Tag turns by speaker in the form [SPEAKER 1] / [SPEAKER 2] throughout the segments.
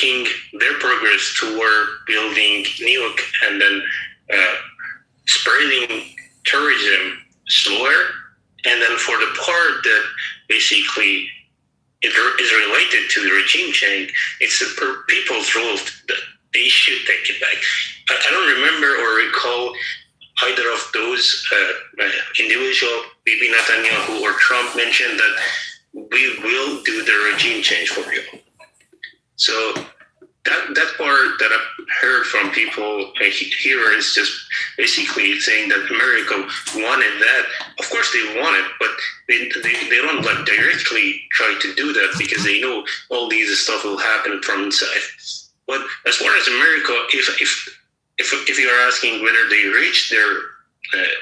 [SPEAKER 1] making their progress toward building nuke and then spreading terrorism slower, and then for the part that basically it is related to the regime change, it's the people's rules that they should take it back. I don't remember or recall either of those individual, Bibi Netanyahu or Trump, mentioned that we will do the regime change for you. So that part that I've heard from people here is just basically saying that America wanted that. Of course they want it, but they don't like directly try to do that because they know all these stuff will happen from inside. But as far as America, if you are asking whether they reached their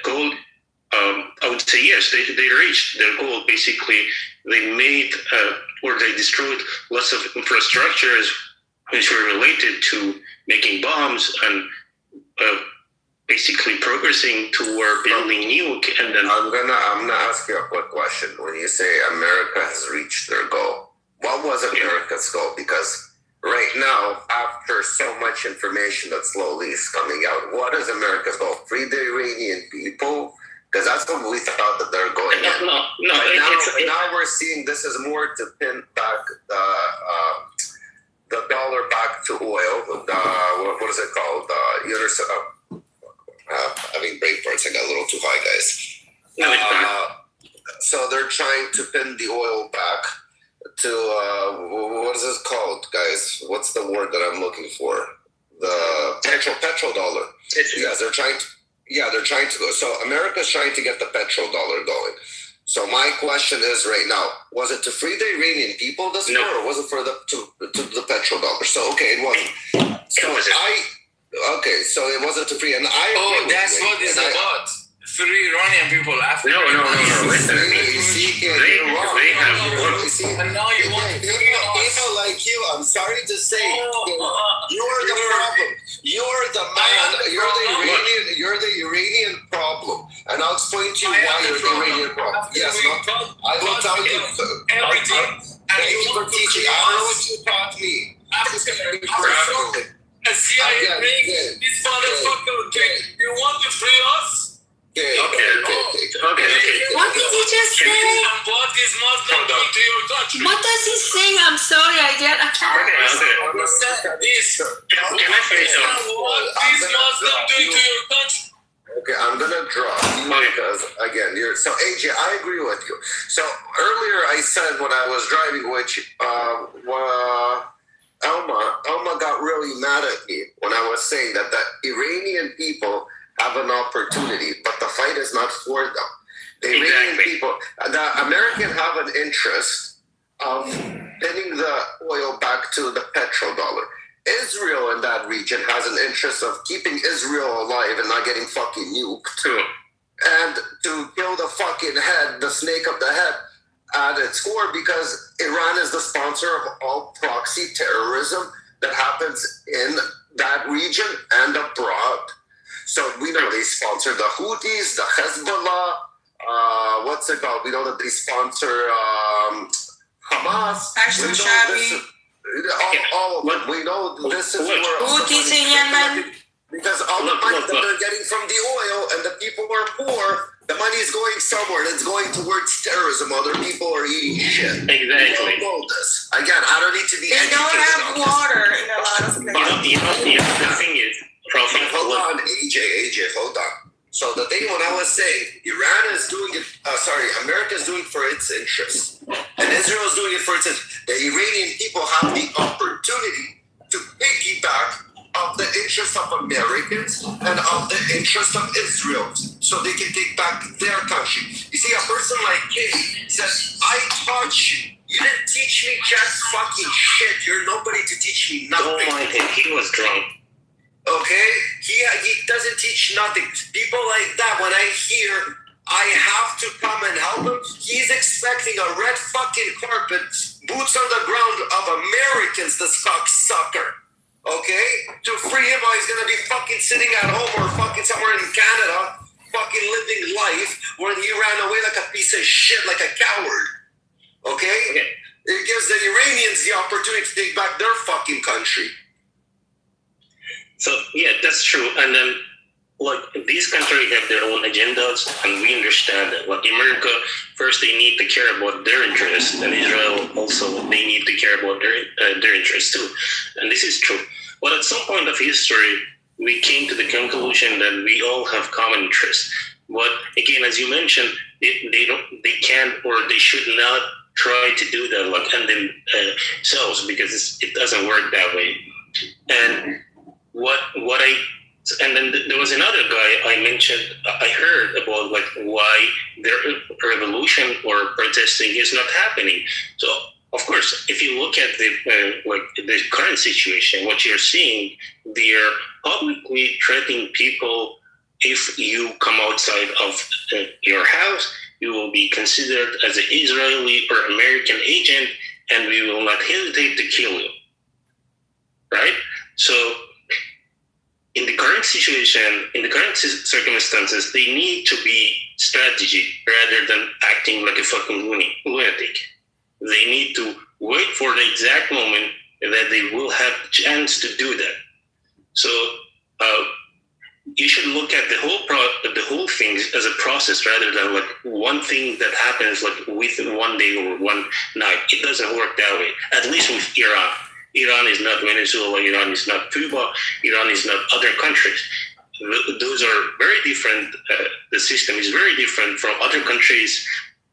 [SPEAKER 1] goal, I would say yes, they reached their goal. Basically, they made or they destroyed lots of infrastructures which were related to making bombs and basically progressing toward building nuke. And then
[SPEAKER 2] I'm gonna ask you a quick question. When you say America has reached their goal, what was America's goal? Because right now, after so much information that slowly is coming out, what is America's goal? Free the Iranian people? Because that's what we thought that they're going in. No. Now we're seeing this is more to pin back the dollar back to oil. What is it called? Having brain farts. I got a little too high, guys. So they're trying to pin the oil back to what is this called, guys? What's the word that I'm looking for? The petrol dollar. Yes, they're trying to go. So America's trying to get the petrol dollar going. So my question is right now, was it to free the Iranian people this war, or was it for to the petrol dollar? So okay, it wasn't. So it wasn't to free, and
[SPEAKER 3] that's what it's about. Free Iranian people after.
[SPEAKER 1] No. Listen,
[SPEAKER 3] and now you want
[SPEAKER 2] people like you. I'm sorry to say, you're the problem. You're the man. You're the Iranian problem, and I'll explain to you why you're the Iranian problem. Yes, I will tell you
[SPEAKER 3] everything.
[SPEAKER 2] Thank you for teaching. I don't know what you taught me.
[SPEAKER 3] A CIA brings this motherfucker. You want to free us?
[SPEAKER 2] Okay.
[SPEAKER 4] What did he just say?
[SPEAKER 3] What is Muslim doing to your country?
[SPEAKER 4] What does he say? I'm sorry, I can't.
[SPEAKER 3] This.
[SPEAKER 1] Can I finish up?
[SPEAKER 3] What is Muslim doing to your country?
[SPEAKER 2] Okay, I'm gonna drop because again, so AJ, I agree with you. So earlier I said when I was driving, which Elma got really mad at me when I was saying that the Iranian people have an opportunity, but the fight is not for them. The Iranian people, the Americans have an interest of pinning the oil back to the petrol dollar. Israel in that region has an interest of keeping Israel alive and not getting fucking nuked.
[SPEAKER 1] True.
[SPEAKER 2] And to kill the fucking head, the snake of the head, at its core, because Iran is the sponsor of all proxy terrorism that happens in that region and abroad. So we know they sponsor the Houthis, the Hezbollah, what's it called? We know that they sponsor Hamas.
[SPEAKER 4] Actually, Shabi.
[SPEAKER 2] All of them. We know this is where
[SPEAKER 4] Houthis in Yemen.
[SPEAKER 2] Because all the money that they're getting from the oil and the people are poor, the money is going somewhere and it's going towards terrorism. Other people are eating shit.
[SPEAKER 1] Exactly.
[SPEAKER 2] We don't know this. Again, I don't need to be
[SPEAKER 4] They don't have water in a lot of places.
[SPEAKER 1] The thing is,
[SPEAKER 2] hold on, AJ, hold on. So the thing when I was saying, Iran is doing it, America is doing it for its interests. And Israel is doing it for its interests. The Iranian people have the opportunity to piggyback of the interest of Americans and of the interest of Israel, so they can take back their country. You see, a person like Kitty says, I taught you. You didn't teach me jack fucking shit. You're nobody to teach me nothing.
[SPEAKER 1] oh my God, he was drunk.
[SPEAKER 2] Okay? He doesn't teach nothing. People like that, when I hear I have to come and help him, he's expecting a red fucking carpet, boots on the ground of Americans, this cocksucker. Okay? To free him, he's gonna be fucking sitting at home or fucking somewhere in Canada, fucking living life when he ran away like a piece of shit, like a coward. Okay? It gives the Iranians the opportunity to take back their fucking country.
[SPEAKER 1] So yeah, that's true. And then these countries have their own agendas, and we understand that. Like America, first they need to care about their interests, and Israel also they need to care about their interests too. And this is true. But at some point of history, we came to the conclusion that we all have common interests. But again, as you mentioned, they can't or they should not try to do that like and themselves because it doesn't work that way. And and then there was another guy I mentioned. I heard about like why their revolution or protesting is not happening. So of course, if you look at the current situation, what you're seeing, they're publicly threatening people. If you come outside of your house, you will be considered as an Israeli or American agent, and we will not hesitate to kill you. Right? So in the current situation, in the current circumstances, they need to be strategic rather than acting like a fucking lunatic. They need to wait for the exact moment that they will have a chance to do that. So you should look at the whole thing as a process rather than like one thing that happens like within one day or one night. It doesn't work that way. At least with Iran. Iran is not Venezuela. Iran is not Cuba. Iran is not other countries. Those are very different. The system is very different from other countries,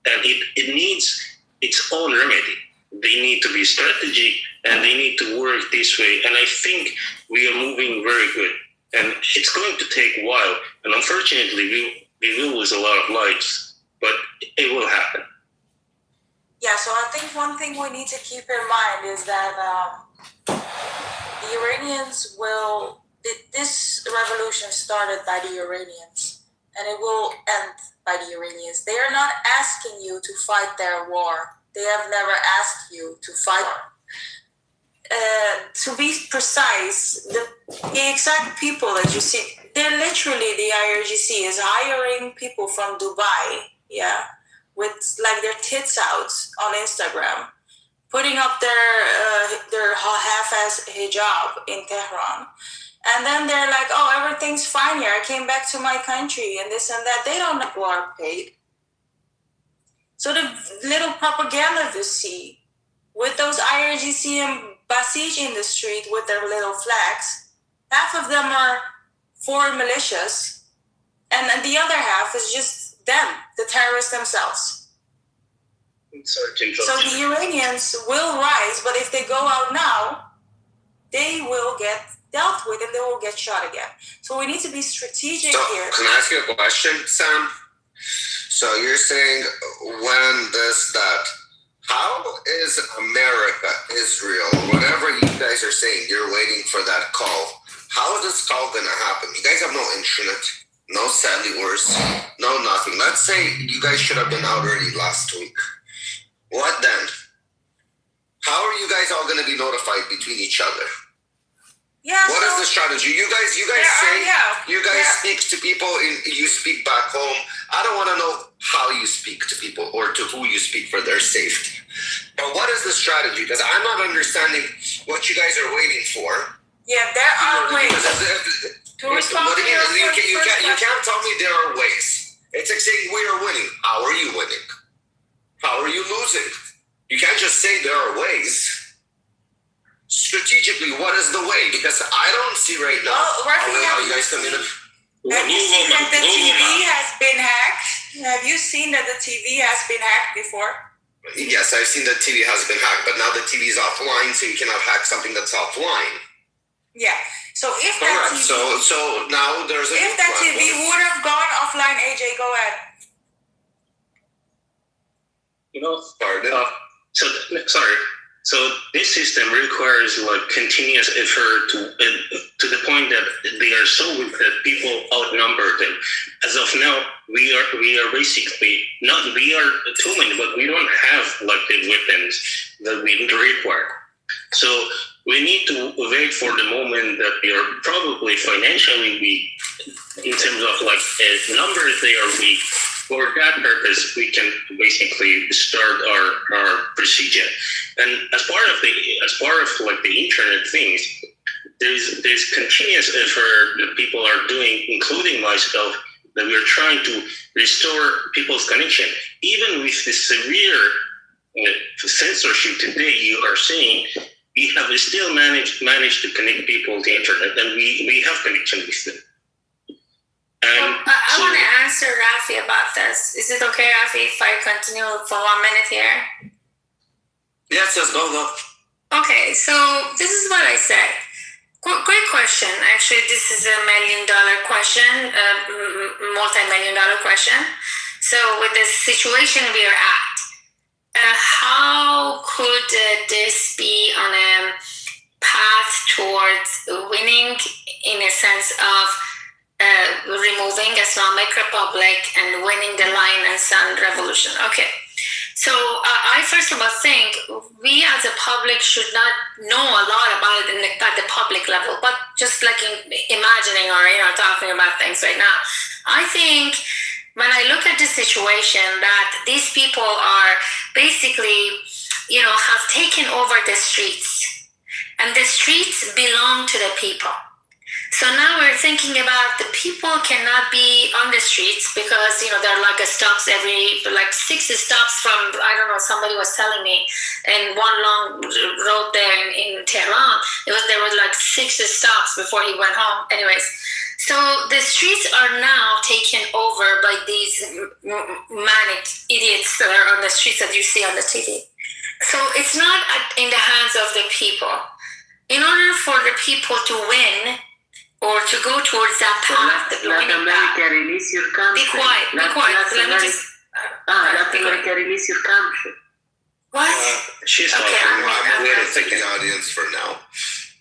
[SPEAKER 1] and it needs its own remedy. They need to be strategic, and they need to work this way. And I think we are moving very good. And it's going to take a while. And unfortunately, we will lose a lot of lives, but it will happen.
[SPEAKER 4] Yeah, so I think one thing we need to keep in mind is that the Iranians this revolution started by the Iranians, and it will end by the Iranians. They are not asking you to fight their war. They have never asked you to fight. To be precise, the exact people that you see, they're literally, the IRGC is hiring people from Dubai, yeah, with like their tits out on Instagram, putting up their half-ass hijab in Tehran. And then they're like, oh, everything's fine here. I came back to my country and this and that. They don't know who are paid. So the little propaganda you see with those IRGC and Basij in the street with their little flags, half of them are foreign militias, and the other half is just them, the terrorists themselves.
[SPEAKER 1] Sorry,
[SPEAKER 4] so the Iranians will rise, but if they go out now, they will get dealt with and they will get shot again. So we need to be strategic here.
[SPEAKER 2] Can I ask you a question, Sam? So you're saying how is America, Israel, whatever you guys are saying, you're waiting for that call. How is this call going to happen? You guys have no internet, no cellulars, no nothing. Let's say you guys should have been out already last week. What then? How are you guys all going to be notified between each other?
[SPEAKER 4] Yeah.
[SPEAKER 2] What is the strategy? You guys speak to people, you speak back home. I don't want to know how you speak to people or to who you speak for their safety. But what is the strategy? Because I'm not understanding what you guys are waiting for.
[SPEAKER 4] Yeah, there are ways.
[SPEAKER 2] To respond to you can't tell me there are ways. It's like saying we are winning. How are you winning? How are you losing? You can't just say there are ways. Strategically, what is the way? Because I don't see right now how you guys come in.
[SPEAKER 4] Have you seen that the TV has been hacked? Have you seen that the TV has been hacked before?
[SPEAKER 2] Yes, I've seen that TV has been hacked, but now the TV is offline, so you cannot hack something that's offline.
[SPEAKER 4] Yeah. So if
[SPEAKER 2] Correct.
[SPEAKER 4] that TV,
[SPEAKER 2] so now there's
[SPEAKER 4] if that TV would have gone offline, AJ, go ahead.
[SPEAKER 1] So this system requires like continuous effort to the point that they are so weak that people outnumber them. As of now, we are basically not, we are too many, but we don't have like the weapons that we require. So we need to wait for the moment that we are probably financially weak in terms of like numbers they are weak, for that purpose, we can basically start our procedure. And as part of like the internet things, there's continuous effort that people are doing, including myself, that we are trying to restore people's connection. Even with the severe censorship today, you are seeing we have still managed to connect people to the internet, and we have connection with them.
[SPEAKER 5] I want to answer Rafi about this. Is it okay, Rafi, if I continue for 1 minute here?
[SPEAKER 2] Yes, go.
[SPEAKER 5] Okay, so this is what I said. Great question. Actually, this is $1 million question, multi-million-dollar question. So with the situation we are at, how could this be on a path towards winning in a sense of removing Islamic Republic and winning the Lion and Sun Revolution? Okay. So I first of all think we as a public should not know a lot about it at the public level, but just like imagining or talking about things right now. I think when I look at the situation that these people are basically, have taken over the streets, and the streets belong to the people. So now we're thinking about the people cannot be on the streets because, there are like stops like 6 stops from, I don't know, somebody was telling me, in one long road there in Tehran, there were like 6 stops before he went home. Anyways, so the streets are now taken over by these manic idiots that are on the streets that you see on the TV. So it's not in the hands of the people. In order for the people to win, or to go towards that path.
[SPEAKER 6] Let America release your country.
[SPEAKER 5] Be quiet. Let
[SPEAKER 6] America release your country.
[SPEAKER 5] What?
[SPEAKER 1] She's
[SPEAKER 5] okay,
[SPEAKER 2] I'm going to take the audience for now.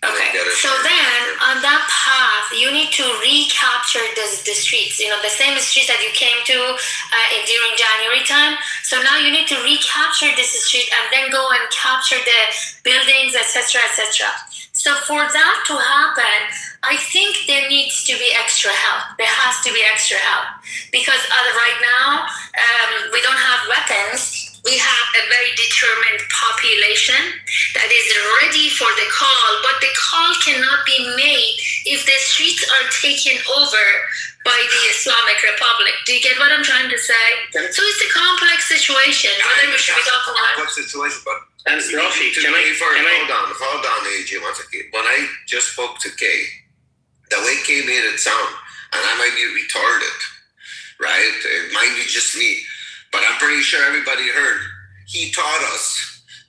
[SPEAKER 5] Okay, so then on that path, you need to recapture the streets, the same streets that you came to during January time. So now you need to recapture this street and then go and capture the buildings, etc., etc. So for that to happen, I think there needs to be extra help. There has to be extra help because right now we don't have weapons. We have a very determined population that is ready for the call, but the call cannot be made if the streets are taken over by the Islamic Republic. Do you get what I'm trying to say? So it's a complex situation. Whether we should be talking about
[SPEAKER 2] complex situation, but
[SPEAKER 1] and Rafi,
[SPEAKER 2] hold on, AJ, one second. When I just spoke to Kay, the way Kay made it sound, and I might be retarded, right? It might be just me, but I'm pretty sure everybody heard. He taught us.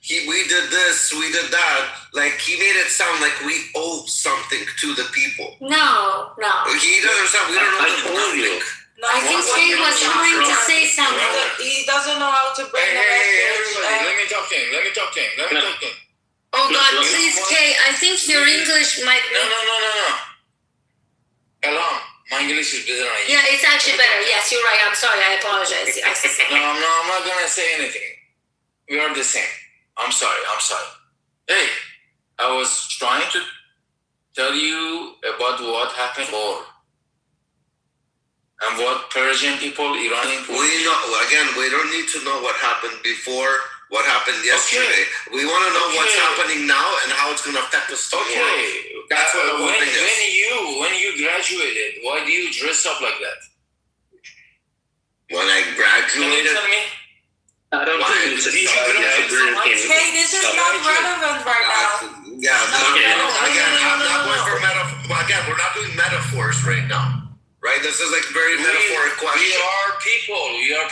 [SPEAKER 2] We did this, we did that. Like, he made it sound like we owe something to the people.
[SPEAKER 5] No.
[SPEAKER 2] He doesn't understand. We don't know the public.
[SPEAKER 4] No,
[SPEAKER 5] I think Kay was trying to say something.
[SPEAKER 4] He doesn't know how to bring the message.
[SPEAKER 3] Everybody, let me talk to him.
[SPEAKER 5] Oh God, please, Kay, I think your English might be...
[SPEAKER 3] No. Hello, my English is better than you.
[SPEAKER 5] Yeah, it's actually better. Yes, you're right. I'm sorry. I apologize.
[SPEAKER 3] No, I'm not going to say anything. We are the same. I'm sorry. Hey, I was trying to tell you about what happened before. And what Persian people, Iranian people...
[SPEAKER 2] We don't need to know what happened before, what happened yesterday. Okay. We want to know what's happening now and how it's going to affect us tomorrow.
[SPEAKER 3] Okay.
[SPEAKER 2] That's what the whole thing is.
[SPEAKER 3] When you graduated, why do you dress up like that?
[SPEAKER 2] When I graduated...
[SPEAKER 3] Can you tell me?
[SPEAKER 1] I don't think it's
[SPEAKER 4] Hey, this is not relevant right now.
[SPEAKER 2] Yeah, again, I'm not going for metaphor. Again, we're not doing metaphors right now. Right? This is like very metaphoric question.
[SPEAKER 3] We are people. We are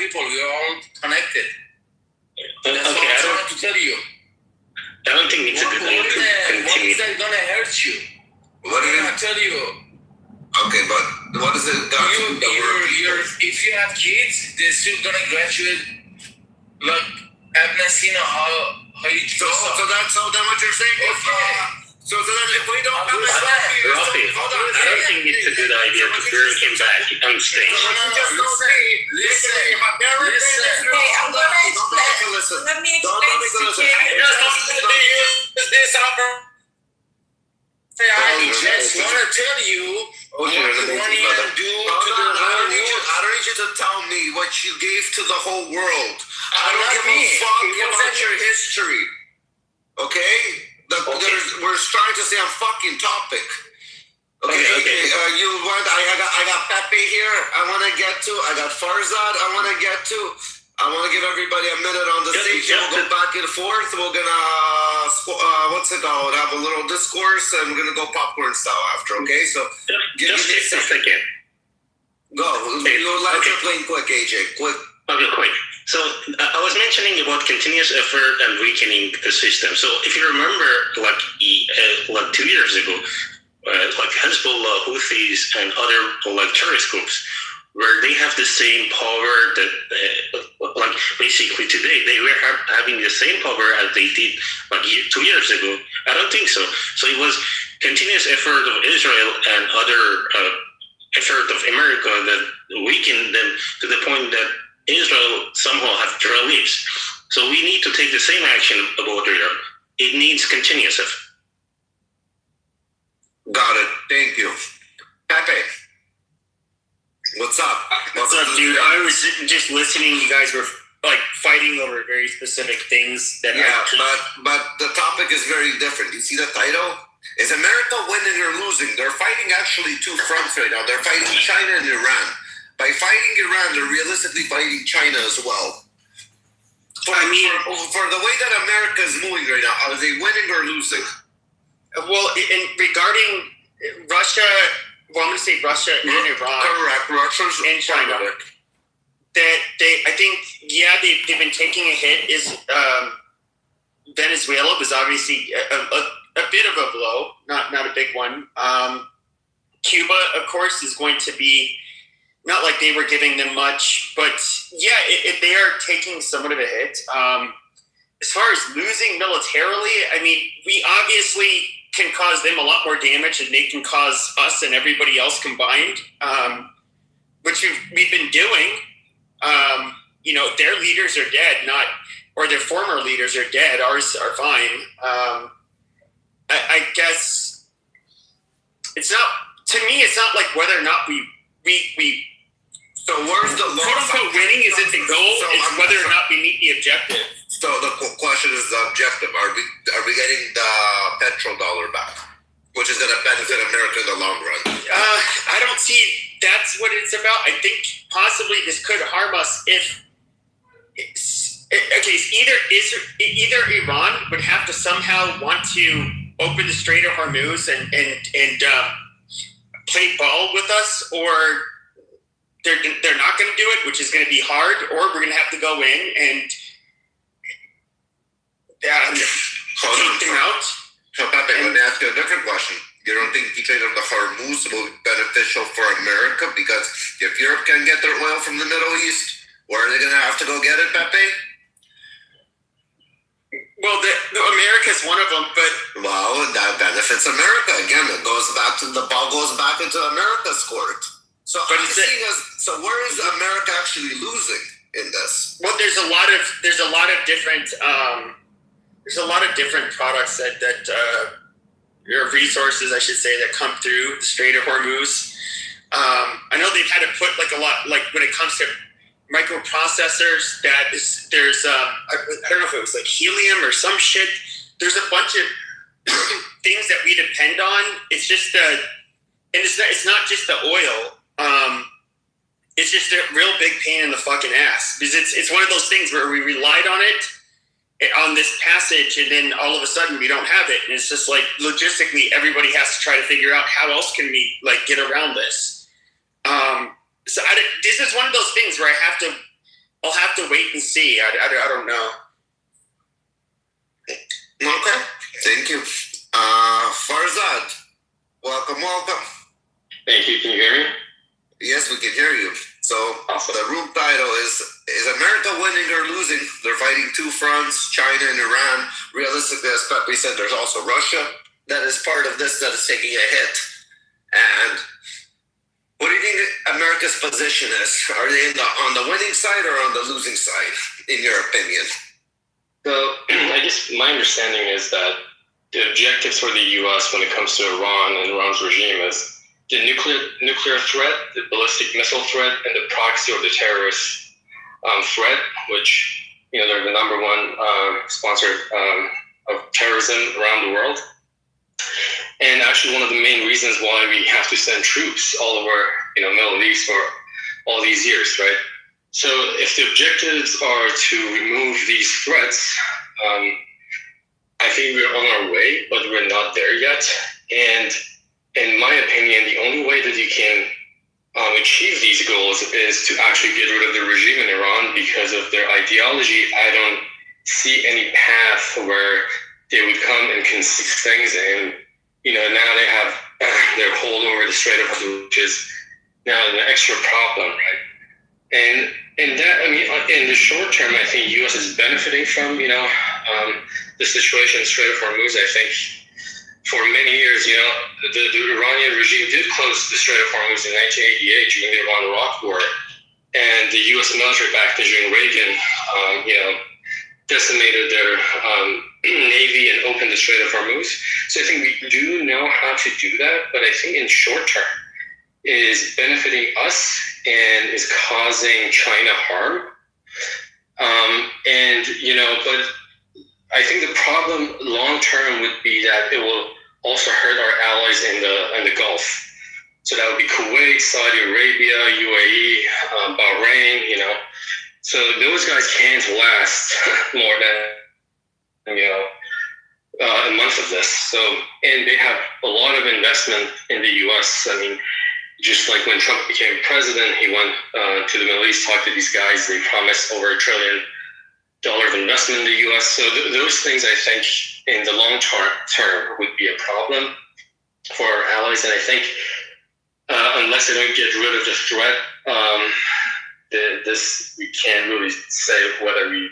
[SPEAKER 3] all connected. That's what I'm trying to tell you.
[SPEAKER 1] I don't think it's a good thing to continue.
[SPEAKER 3] What is that going to hurt you?
[SPEAKER 2] What
[SPEAKER 3] I'm going to tell you.
[SPEAKER 2] Okay, but what is it?
[SPEAKER 3] If you have kids, they're still going to graduate. Like, I've not seen how you dress up.
[SPEAKER 2] So then what you're saying is... So then if we don't have
[SPEAKER 1] Rafi, I don't think it's a good idea to bring him back on stage.
[SPEAKER 3] Listen.
[SPEAKER 4] Hey, I'm going to explain. Let me explain the situation.
[SPEAKER 3] I just want to tell you what you want to do to the whole world.
[SPEAKER 2] I don't need you to tell me what you gave to the whole world. I don't
[SPEAKER 3] Not
[SPEAKER 2] give
[SPEAKER 3] me.
[SPEAKER 2] a fuck
[SPEAKER 3] It was
[SPEAKER 2] about
[SPEAKER 3] at
[SPEAKER 2] your history. Okay? We're trying to stay on fucking topic. Okay. You want? I got Pepe here. I want to get to. I got Farzad. I want to get to. I want to give everybody a minute on the stage. And we'll go back and forth. We're gonna what's it called? Have a little discourse, and we're gonna go popcorn style after. Okay, so give me a second. Go. Let's play quick, AJ. Quick.
[SPEAKER 1] Okay, quick. So I was mentioning about continuous effort and weakening the system. So if you remember, like 2 years ago, like Hezbollah, Houthis, and other like terrorist groups, where they have the same power that, like basically today, they were having the same power as they did like 2 years ago. I don't think so. So it was continuous effort of Israel and other effort of America that weakened them to the point that Israel somehow had to release. So we need to take the same action about Iran. It needs continuous effort.
[SPEAKER 2] Got it. Thank you. Pepe, what's up?
[SPEAKER 7] What's up, dude? I was just listening. You guys were like fighting over very specific things that
[SPEAKER 2] but the topic is very different. You see the title? Is America winning or losing? They're fighting actually two fronts right now. They're fighting China and Iran. By fighting Iran, they're realistically fighting China as well. For the way that America is moving right now, are they winning or losing?
[SPEAKER 7] Well, regarding Russia, well, I'm going to say Russia and Iran.
[SPEAKER 2] Correct. Russia's
[SPEAKER 7] and China. I think, they've been taking a hit. Venezuela was obviously a bit of a blow, not a big one. Cuba, of course, is going to be not like they were giving them much, but they are taking somewhat of a hit. As far as losing militarily, I mean, we obviously can cause them a lot more damage than they can cause us and everybody else combined, which we've been doing. Their leaders are dead, or their former leaders are dead. Ours are fine. I guess it's not, to me, it's not like whether or not we
[SPEAKER 2] so where's the
[SPEAKER 7] quote unquote winning isn't the goal, it's whether or not we meet the objective.
[SPEAKER 2] So the question is the objective. Are we getting the petrol dollar back, which is going to benefit America in the long run?
[SPEAKER 7] I don't see that's what it's about. I think possibly this could harm us if either Iran would have to somehow want to open the Strait of Hormuz and play ball with us, or they're not going to do it, which is going to be hard, or we're going to have to go in and take them out.
[SPEAKER 2] So, Pepe, let me ask you a different question. You don't think the trade of the Hormuz will be beneficial for America? Because if Europe can get their oil from the Middle East, where are they going to have to go get it, Pepe?
[SPEAKER 7] Well, America's one of them, but
[SPEAKER 2] that benefits America. Again, the ball goes back into America's court. So, where is America actually losing in this?
[SPEAKER 7] Well, there's a lot of different products that or resources, I should say, that come through the Strait of Hormuz. I know they've had to put like a lot, like when it comes to microprocessors, there's I don't know if it was like helium or some shit. There's a bunch of things that we depend on. It's just it's not just the oil. It's just a real big pain in the fucking ass, because it's one of those things where we relied on it on this passage, and then all of a sudden we don't have it, and it's just like logistically everybody has to try to figure out how else can we like get around this. This is one of those things where I'll have to wait and see. I don't know.
[SPEAKER 2] Okay, thank you. Farzad, welcome.
[SPEAKER 8] Thank you. Can you hear me?
[SPEAKER 2] Yes, we can hear you. So awesome. The room title is America winning or losing? They're fighting two fronts, China and Iran. Realistically, as Pepe said, there's also Russia that is part of this, that is taking a hit. And what do you think America's position is? Are they on the winning side or on the losing side, in your opinion?
[SPEAKER 8] So I guess my understanding is that the objectives for the U.S. when it comes to Iran and Iran's regime is the nuclear threat, the ballistic missile threat, and the proxy or the terrorist threat, which they're the number one sponsor of terrorism around the world, and actually one of the main reasons why we have to send troops all over Middle East for all these years, right? So if the objectives are to remove these threats, I think we're on our way, but we're not there yet. And in my opinion, the only way that you can achieve these goals is to actually get rid of the regime in Iran because of their ideology. I don't see any path where they would come and concede things, and now they have their hold over the Strait of Hormuz, which is now an extra problem, right? And that, in the short term, I think U.S. is benefiting from the situation in Strait of Hormuz. I think for many years, the Iranian regime did close the Strait of Hormuz in 1988 during the Iran-Iraq War, and the U.S. military back then during Reagan, decimated their navy and opened the Strait of Hormuz. So I think we do know how to do that, but I think in short term is benefiting us and is causing China harm. But I think the problem long term would be that it will also hurt our allies in the Gulf. So that would be Kuwait, Saudi Arabia, UAE, Bahrain. So those guys can't last more than a month of this. So, and they have a lot of investment in the U.S. Just like when Trump became president, he went to the Middle East, talked to these guys. They promised over $1 trillion of investment in the U.S. So those things, I think, in the long term would be a problem for our allies. And I think unless they don't get rid of the threat, we can't really say whether we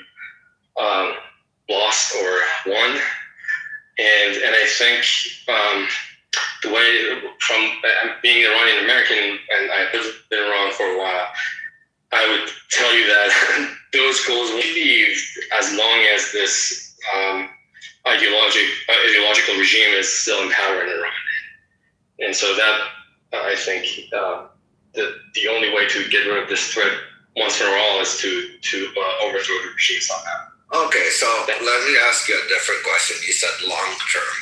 [SPEAKER 8] lost or won. And I think the way from being Iranian American, and I've been around for a while, I would tell you that those goals will be achieved as long as this ideological regime is still in power in Iran. And so that, I think, the only way to get rid of this threat once for all is to overthrow the regime somehow.
[SPEAKER 2] Okay, so let me ask you a different question. You said long term.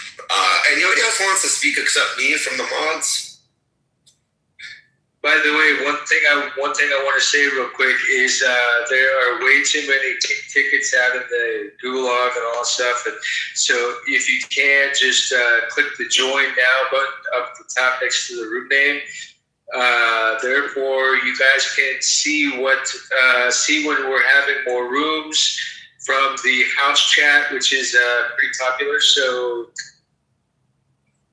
[SPEAKER 2] Anybody else wants to speak except me from the mods?
[SPEAKER 9] By the way, one thing I want to say real quick is there are way too many tickets out in the gulag and all that stuff. And so if you can, just click the join now button up at the top next to the room name. Therefore, you guys can see when we're having more rooms from the house chat, which is pretty popular. So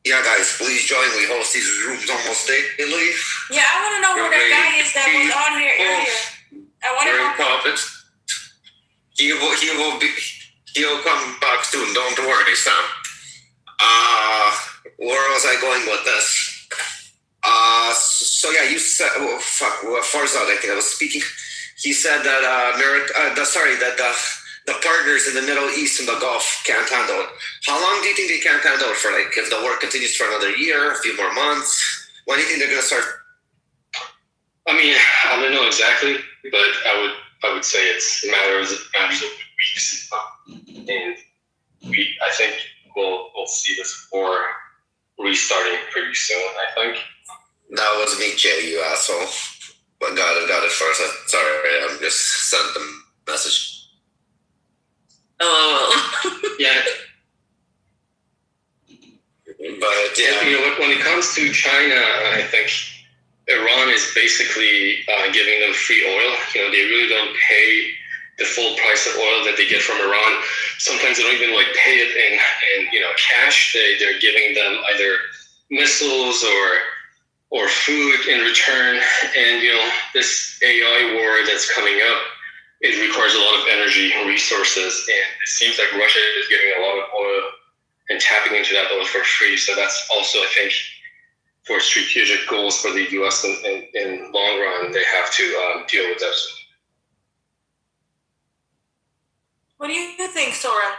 [SPEAKER 2] yeah, guys, please join. We host these rooms almost daily.
[SPEAKER 4] Yeah, I want to know who that guy is that was on here earlier. I want to know.
[SPEAKER 2] He'll come back soon. Don't worry, Sam. Where was I going with this? So yeah, you said, Farzad, I think I was speaking. He said that the partners in the Middle East and the Gulf can't handle it. How long do you think they can't handle it for? Like, if the war continues for another year, a few more months, when do you think they're going to start?
[SPEAKER 8] I don't know exactly, but I would say it's matters of weeks, and I think we'll see this war restarting pretty soon. I think
[SPEAKER 2] that was me, Jay, you asshole. But got it first. Sorry, I'm just sent the message.
[SPEAKER 8] Yeah.
[SPEAKER 2] But yeah,
[SPEAKER 8] when it comes to China, I think Iran is basically giving them free oil. They really don't pay the full price of oil that they get from Iran. Sometimes they don't even pay it in cash. They're giving them either missiles or food in return. And this AI war that's coming up, it requires a lot of energy and resources, and it seems like Russia is getting a lot of oil and tapping into that oil for free. So that's also, I think, for strategic goals for the U.S. in long run, they have to deal with that.
[SPEAKER 4] What do you think, Sora?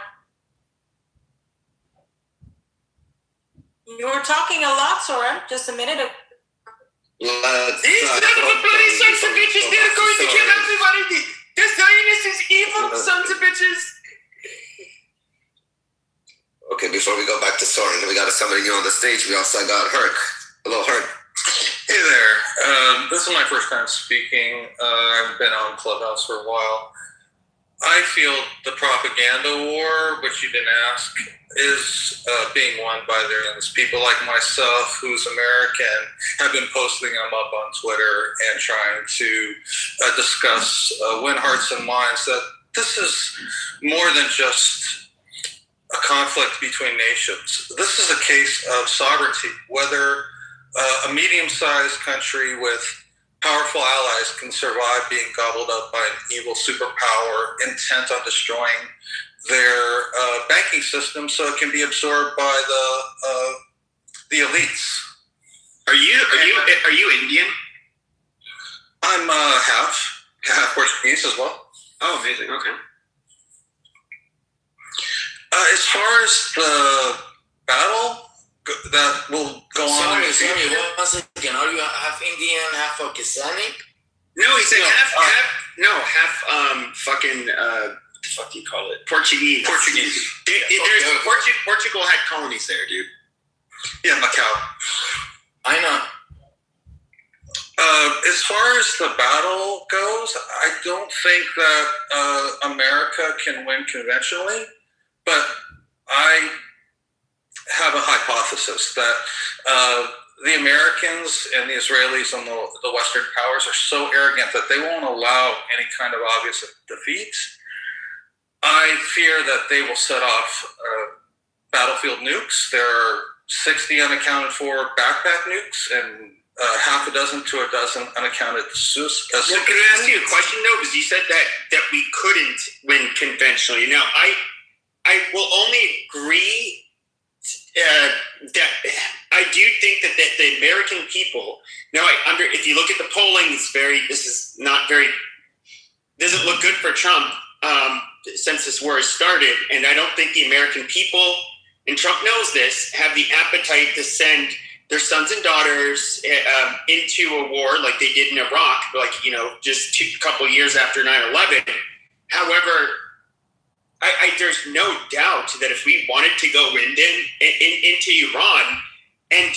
[SPEAKER 4] You were talking a lot, Sora, just a minute ago.
[SPEAKER 3] These son of a bloody sons of bitches, they're going to kill everybody. The Zionists is evil sons of bitches.
[SPEAKER 2] Okay, before we go back to Soren, we got somebody new on the stage. We also got Herc. Hello, Herc.
[SPEAKER 10] Hey there. This is my first time speaking. I've been on Clubhouse for a while. I feel the propaganda war, which you didn't ask, is being won by those people like myself, who's American, have been posting them up on Twitter and trying to discuss, win hearts and minds, that this is more than just a conflict between nations. This is a case of sovereignty, whether a medium-sized country with powerful allies can survive being gobbled up by an evil superpower intent on destroying their banking system so it can be absorbed by the elites.
[SPEAKER 7] Are you Indian?
[SPEAKER 10] I'm half Portuguese as well.
[SPEAKER 7] Oh, amazing. Okay.
[SPEAKER 10] As far as the battle that will go on.
[SPEAKER 3] Sorry, once again, are you half Indian, half Pakistani?
[SPEAKER 7] No, he said half fucking, what the fuck do you call it? Portuguese. Dude, Portugal had colonies there, dude.
[SPEAKER 10] Yeah, Macau.
[SPEAKER 3] I know.
[SPEAKER 10] As far as the battle goes, I don't think that America can win conventionally, but I have a hypothesis that the Americans and the Israelis and the Western powers are so arrogant that they won't allow any kind of obvious defeat. I fear that they will set off battlefield nukes. There are 60 unaccounted for backpack nukes and half a dozen to a dozen unaccounted
[SPEAKER 7] well, can I ask you a question though? Because you said that we couldn't win conventionally. Now, I will only agree that I do think that the American people. Now, if you look at the polling, doesn't look good for Trump since this war has started, and I don't think the American people, and Trump knows this, have the appetite to send their sons and daughters into a war like they did in Iraq, just a couple years after 9/11. However, there's no doubt that if we wanted to go into Iran and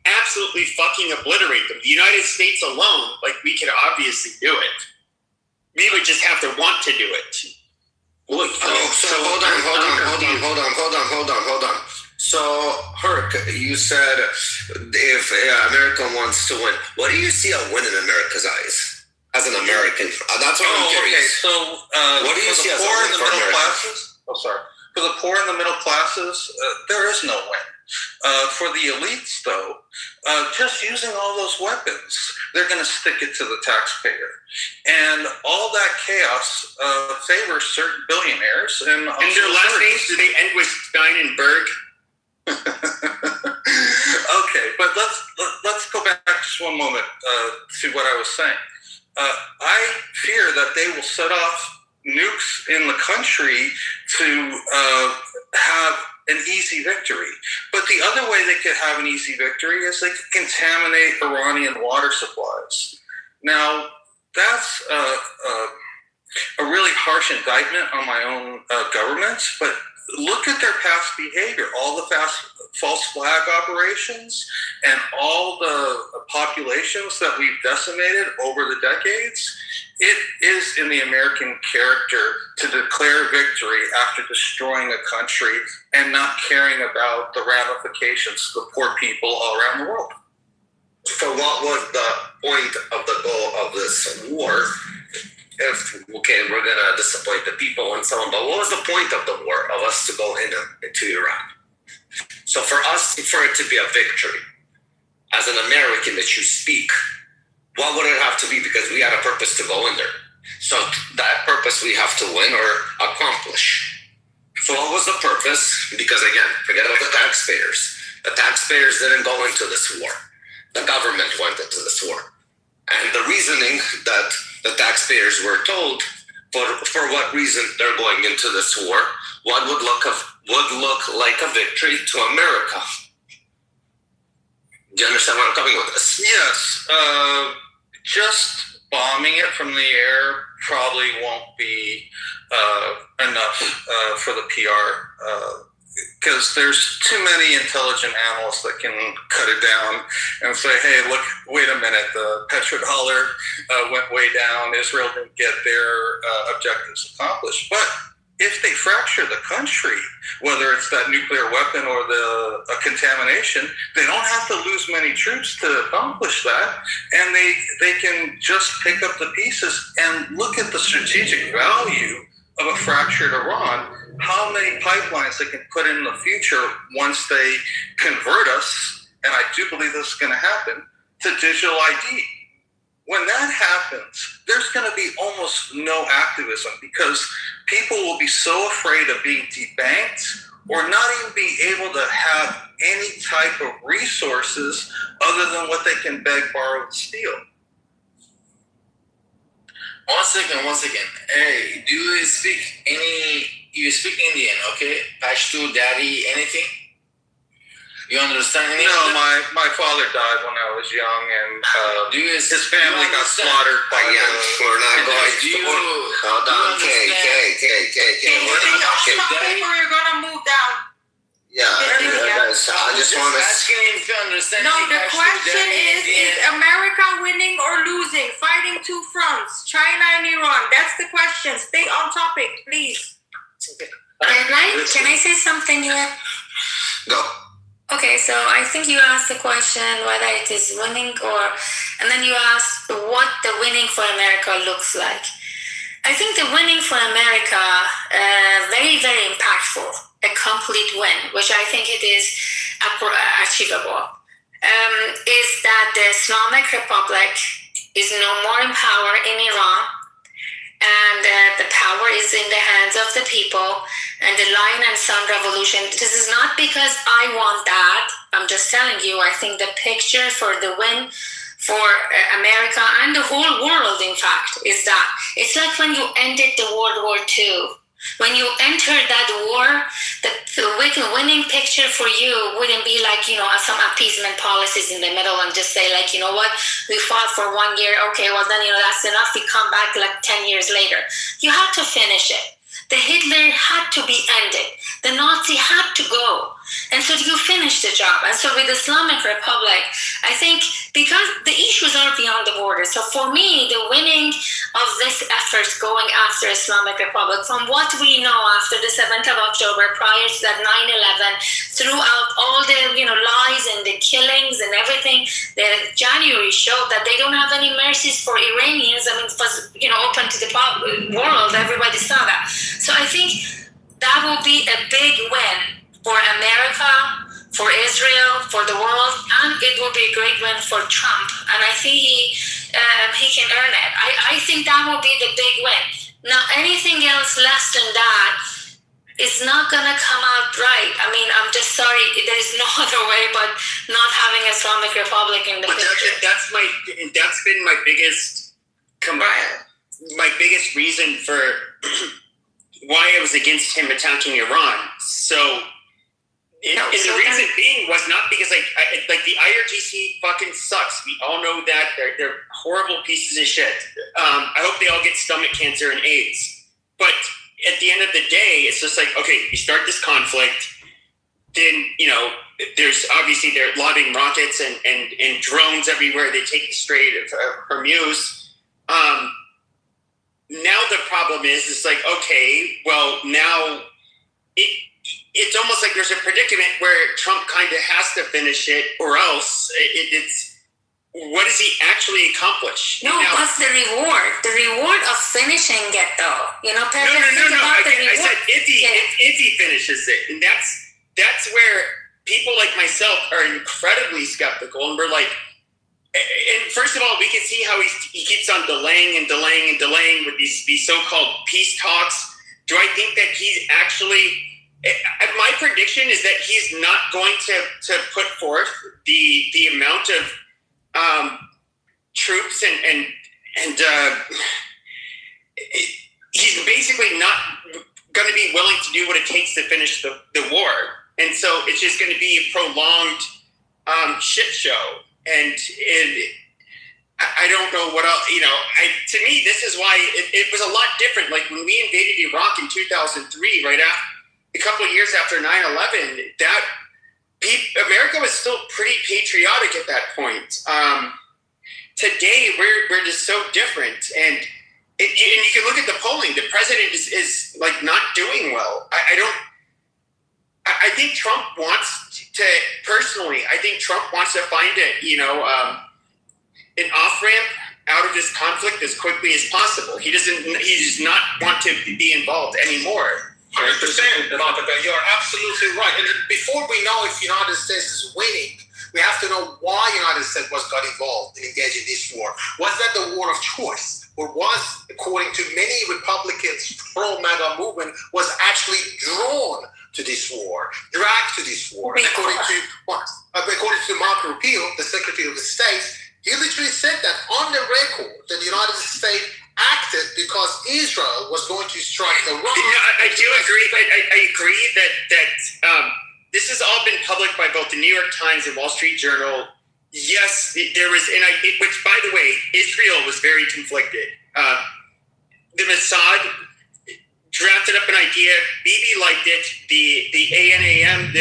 [SPEAKER 7] absolutely fucking obliterate them, the United States alone, we could obviously do it. We would just have to want to do it.
[SPEAKER 2] Look, so hold on. So, Herc, you said if America wants to win, what do you see a win in America's eyes? As an American, that's what I'm curious.
[SPEAKER 10] Okay, so
[SPEAKER 2] what do you see as a
[SPEAKER 10] poor
[SPEAKER 2] win
[SPEAKER 10] in the
[SPEAKER 2] for
[SPEAKER 10] middle
[SPEAKER 2] America?
[SPEAKER 10] classes? For the poor and the middle classes, there is no win. For the elites, though, just using all those weapons, they're going to stick it to the taxpayer, and all that chaos favors certain billionaires. And
[SPEAKER 7] their last names, do they end with Stein and Berg?
[SPEAKER 10] Okay, but let's go back just one moment to what I was saying. I fear that they will set off nukes in the country to have an easy victory. But the other way they could have an easy victory is they could contaminate Iranian water supplies. Now, that's a really harsh indictment on my own government, but look at their past behavior, all the false flag operations and all the populations that we've decimated over the decades. It is in the American character to declare victory after destroying a country and not caring about the ramifications to the poor people all around the world.
[SPEAKER 2] So what was the point of the goal of this war? We're going to disappoint the people and so on, but what was the point of the war, of us to go into Iran? So for it to be a victory, as an American that you speak, what would it have to be? Because we had a purpose to go in there. So that purpose we have to win or accomplish. So what was the purpose? Because again, forget about the taxpayers. The taxpayers didn't go into this war. The government went into this war. And the reasoning that the taxpayers were told for what reason they're going into this war, what would look like a victory to America. Do you understand where I'm coming with this?
[SPEAKER 10] Yes. Just bombing it from the air probably won't be enough for the PR. Because there's too many intelligent analysts that can cut it down and say, hey, look, wait a minute, the petrodollar went way down, Israel didn't get their objectives accomplished. But if they fracture the country, whether it's that nuclear weapon or the contamination, they don't have to lose many troops to accomplish that. And they can just pick up the pieces and look at the strategic value of a fractured Iran, how many pipelines they can put in the future once they convert us, and I do believe this is going to happen, to digital ID. When that happens, there's going to be almost no activism because people will be so afraid of being debanked or not even being able to have any type of resources other than what they can beg, borrow, and steal.
[SPEAKER 3] One second. Hey, do you speak you speak Indian, okay? Pashto, Dari, anything? You understand anything?
[SPEAKER 10] No, my father died when I was young, and his family got slaughtered by
[SPEAKER 2] We're not going to... Hold on, K. We're not
[SPEAKER 4] Stop before you're gonna move down.
[SPEAKER 2] Yeah, I just want to...
[SPEAKER 3] asking if you understand.
[SPEAKER 4] No, the question is America winning or losing? Fighting two fronts, China and Iran. That's the question. Stay on topic, please.
[SPEAKER 5] Can I say something here?
[SPEAKER 2] Go.
[SPEAKER 5] Okay, so I think you asked the question whether it is winning and then you asked what the winning for America looks like. I think the winning for America, very, very impactful, a complete win, which I think it is achievable, is that the Islamic Republic is no more in power in Iran, and the power is in the hands of the people, and the Lion and Sun revolution. This is not because I want that. I'm just telling you, I think the picture for the win for America and the whole world, in fact, is that it's like when you ended the World War II. When you entered that war, the winning picture for you wouldn't be like, some appeasement policies in the middle and just say like, you know what, we fought for 1 year. Okay, well then, that's enough. We come back like 10 years later. You had to finish it. The Hitler had to be ended. The Nazi had to go. And so you finish the job. And so with Islamic Republic, I think because the issues are beyond the border. So for me, the winning of this effort going after Islamic Republic, from what we know after the 7th of October, prior to that 9/11, throughout all the lies and the killings and everything, the January showed that they don't have any mercies for Iranians. I mean, it was open to the world. Everybody saw that. So I think that will be a big win for America, for Israel, for the world, and it will be a great win for Trump. And I think he can earn it. I think that will be the big win. Now, anything else less than that is not going to come out right. I mean, I'm just sorry. There's no other way but not having Islamic Republic in the picture.
[SPEAKER 7] That's been my biggest my biggest reason for why I was against him attacking Iran. And the reason being was not because like the IRGC fucking sucks. We all know that they're horrible pieces of shit. I hope they all get stomach cancer and AIDS. But at the end of the day, it's just like, okay, you start this conflict, then there's obviously they're lobbing rockets and drones everywhere. They take the Strait of Hormuz. Now the problem is, it's like, okay, well now it's almost like there's a predicament where Trump kind of has to finish it, or else it's what does he actually accomplish?
[SPEAKER 5] No, what's the reward? The reward of finishing it, though.
[SPEAKER 7] No. I said if he finishes it, and that's where people like myself are incredibly skeptical, and we're like. And first of all, we can see how he keeps on delaying with these so-called peace talks. Do I think that he's actually? My prediction is that he's not going to put forth the amount of troops and he's basically not going to be willing to do what it takes to finish the war. And so it's just going to be a prolonged shit show, and I don't know what else. To me, this is why it was a lot different. Like when we invaded Iraq in 2003, right after a couple of years after 9/11, America was still pretty patriotic at that point. Today, we're just so different, and you can look at the polling. The president is like not doing well. I think Trump wants to personally. I think Trump wants to find an off ramp out of this conflict as quickly as possible. He does not want to be involved anymore.
[SPEAKER 11] 100%, Monica, you're absolutely right. And before we know if United States is winning, we have to know why United States got involved in engaging this war. Was that the war of choice? Or was, according to many Republicans, pro-MAGA movement, was actually drawn to this war, dragged to this war? And according to Marco Rubio, the Secretary of State, he literally said that on the record that the United States acted because Israel was going to strike Iran.
[SPEAKER 7] I do agree. I agree that this has all been public by both the New York Times and Wall Street Journal. Yes, there was, which, by the way, Israel was very conflicted. The Mossad drafted up an idea. Bibi liked it. The ANAM,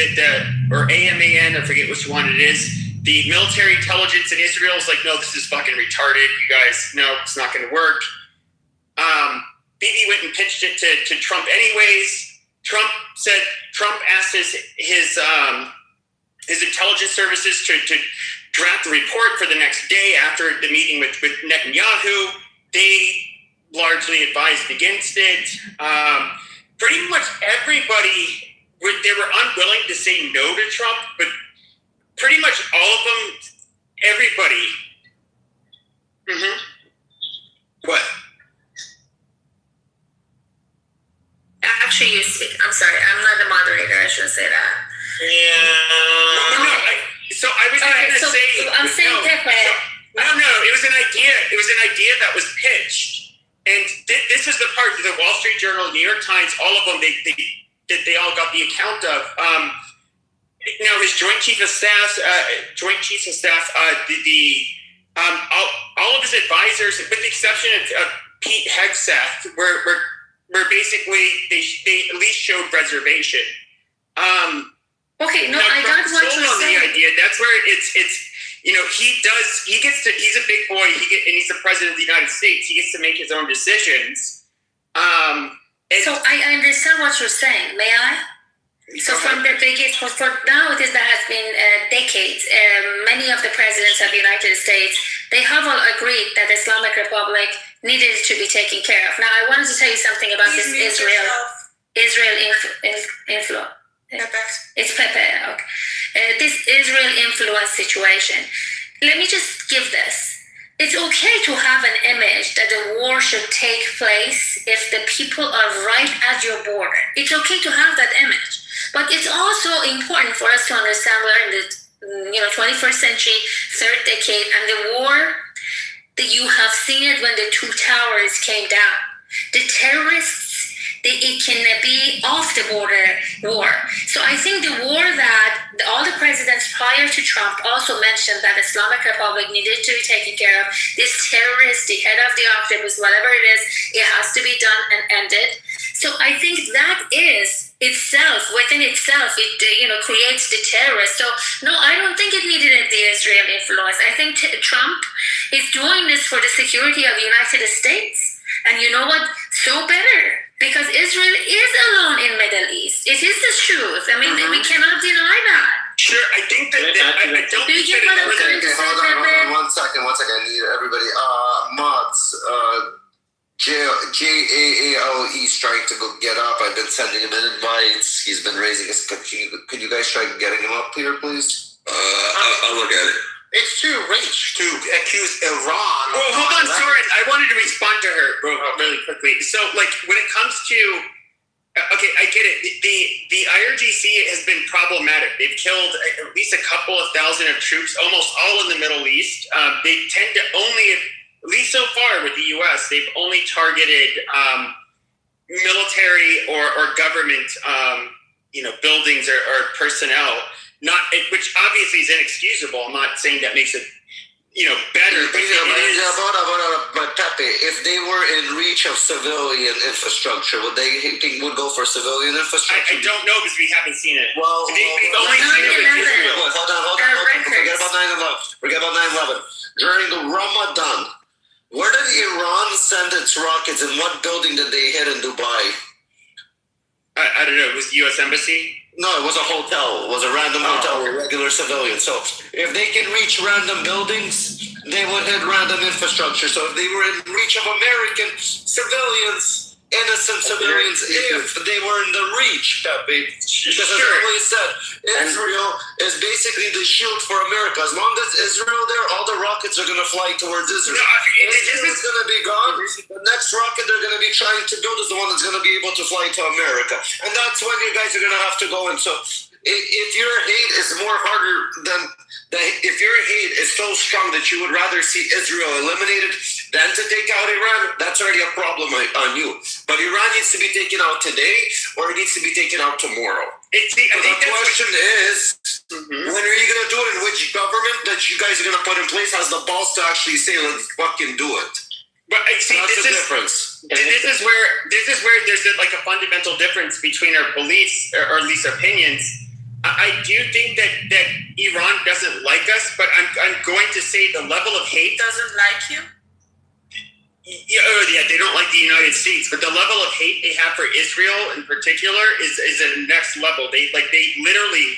[SPEAKER 7] or AMAN, I forget which one it is. The military intelligence in Israel is like, no, this is fucking retarded. You guys, no, it's not going to work. Bibi went and pitched it to Trump anyways. Trump asked his intelligence services to draft a report for the next day after the meeting with Netanyahu. They largely advised against it. Pretty much everybody, they were unwilling to say no to Trump, but pretty much all of them, everybody. Mm-hmm. What?
[SPEAKER 5] Actually, you speak. I'm sorry. I'm not the moderator. I shouldn't say that.
[SPEAKER 7] Yeah. No. So I was going to say.
[SPEAKER 5] I'm saying Pepe.
[SPEAKER 7] No. It was an idea. It was an idea that was pitched, and this is the part that the Wall Street Journal, New York Times, all of them, they all got the account of. Now his Joint Chief of Staff, all of his advisors, with the exception of Pete Hegseth, were basically they at least showed reservation.
[SPEAKER 5] Okay, no, I got what you're saying.
[SPEAKER 7] The idea. That's where it's he's a big boy. And he's the president of the United States. He gets to make his own decisions.
[SPEAKER 5] So I understand what you're saying. May I? So from the biggest, for now it is that has been decades. Many of the presidents of the United States, they have all agreed that the Islamic Republic needed to be taken care of. Now I wanted to tell you something about this Israel influence. It's Pepe. Okay. This Israel influence situation. Let me just give this. It's okay to have an image that the war should take place if the people are right at your border. It's okay to have that image. But it's also important for us to understand we're in the 21st century, third decade, and the war that you have seen it when the two towers came down. The terrorists, it can be off the border war. So I think the war that all the presidents prior to Trump also mentioned that Islamic Republic needed to be taken care of. This terrorist, the head of the octopus, whatever it is, it has to be done and ended. So I think that is itself, within itself, it creates the terrorist. So no, I don't think it needed the Israel influence. I think Trump is doing this for the security of the United States. And you know what? So better. Because Israel is alone in Middle East. It is the truth. I mean, we cannot deny that.
[SPEAKER 7] Sure, I think that I don't.
[SPEAKER 5] Do you get what I'm trying to say?
[SPEAKER 2] Hold on, one second. I need everybody. Mods, JAAO, he's trying to go get up. I've been sending him in invites. He's been raising his. Could you guys try getting him up here, please?
[SPEAKER 12] I'll look at it.
[SPEAKER 11] It's too rich to accuse Iran.
[SPEAKER 7] Well, hold on, Soren. I wanted to respond to her really quickly. So, when it comes to, okay, I get it. The IRGC has been problematic. They've killed at least a couple of thousand of troops, almost all in the Middle East. They tend to only, at least so far with the U.S., they've only targeted military or government, buildings or personnel. which obviously is inexcusable. I'm not saying that makes it, better.
[SPEAKER 2] But Pepe, if they were in reach of civilian infrastructure, would they think would go for civilian infrastructure?
[SPEAKER 7] I don't know because we haven't seen it.
[SPEAKER 2] Well,
[SPEAKER 7] we've only seen it with Israel.
[SPEAKER 2] Hold on. Forget about 9/11. During the Ramadan, where did Iran send its rockets, and what building did they hit in Dubai?
[SPEAKER 7] I don't know. It was the U.S. Embassy.
[SPEAKER 2] No, it was a hotel. It was a random hotel with regular civilians. So if they can reach random buildings, they would hit random infrastructure. So if they were in reach of American civilians, innocent civilians, if they were in the reach, Pepe, because as I always said, Israel is basically the shield for America. As long as Israel there, all the rockets are going to fly towards Israel. Israel is going to be gone. The next rocket they're going to be trying to build is the one that's going to be able to fly to America. And that's when you guys are going to have to go in. So if your hate is more harder than... If your hate is so strong that you would rather see Israel eliminated than to take out Iran, that's already a problem on you. But Iran needs to be taken out today, or it needs to be taken out tomorrow. The question is, when are you going to do it? And which government that you guys are going to put in place has the balls to actually say, let's fucking do it?
[SPEAKER 7] But see,
[SPEAKER 2] that's the difference.
[SPEAKER 7] This is where there's a fundamental difference between our beliefs, or at least opinions. I do think that Iran doesn't like us, but I'm going to say the level of hate
[SPEAKER 4] doesn't like you.
[SPEAKER 7] Yeah, they don't like the United States, but the level of hate they have for Israel in particular is the next level. They literally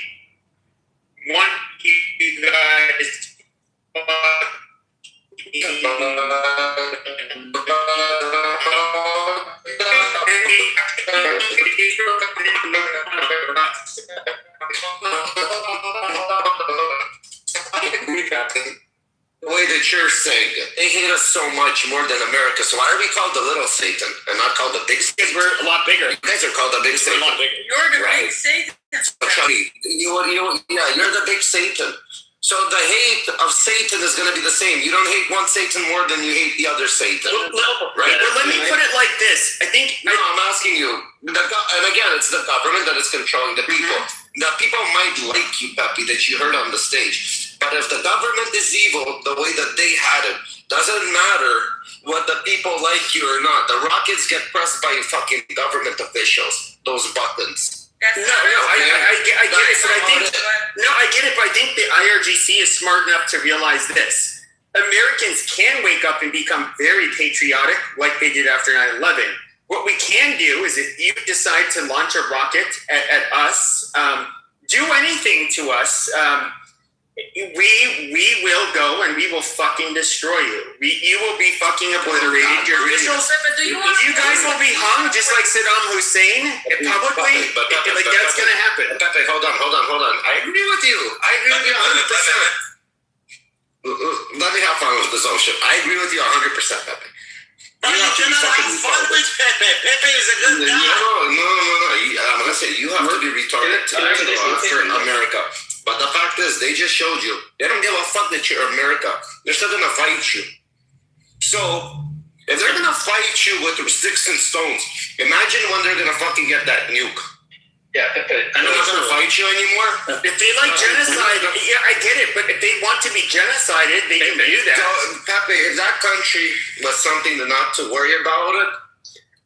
[SPEAKER 7] want you guys.
[SPEAKER 2] The way that you're saying it, they hate us so much more than America. So why are we called the little Satan and not called the big Satan?
[SPEAKER 7] Because we're a lot bigger.
[SPEAKER 2] You guys are called the big Satan.
[SPEAKER 7] We're a lot bigger.
[SPEAKER 4] You're the big Satan.
[SPEAKER 2] You're the big Satan. So the hate of Satan is going to be the same. You don't hate one Satan more than you hate the other Satan.
[SPEAKER 7] Right? Well, let me put it like this. I think...
[SPEAKER 2] I'm asking you. And again, it's the government that is controlling the people. The people might like you, Pepe, that you heard on the stage. But if the government is evil the way that they had it, doesn't matter what the people like you or not. The rockets get pressed by fucking government officials. Those buttons.
[SPEAKER 7] I get it, but I get it, but I think the IRGC is smart enough to realize this. Americans can wake up and become very patriotic like they did after 9/11. What we can do is if you decide to launch a rocket at us, do anything to us, we will go and we will fucking destroy you. You will be fucking obliterated. You guys will be hung just like Saddam Hussein publicly. Like that's going to happen.
[SPEAKER 2] Pepe, hold on. I agree with you. 100%. Let me have fun with this ocean. I agree with you 100%, Pepe.
[SPEAKER 11] You cannot have fun with Pepe. Pepe is a good guy.
[SPEAKER 2] No. I'm going to say you have to be retarded to go after America. But the fact is, they just showed you. They don't give a fuck that you're America. They're still going to fight you. So, if they're going to fight you with sticks and stones, imagine when they're going to fucking get that nuke.
[SPEAKER 8] Yeah, Pepe.
[SPEAKER 2] They're not going to fight you anymore?
[SPEAKER 7] If they like genocide, yeah, I get it. But if they want to be genocided, they can do that.
[SPEAKER 2] So, Pepe, if that country was something not to worry about it,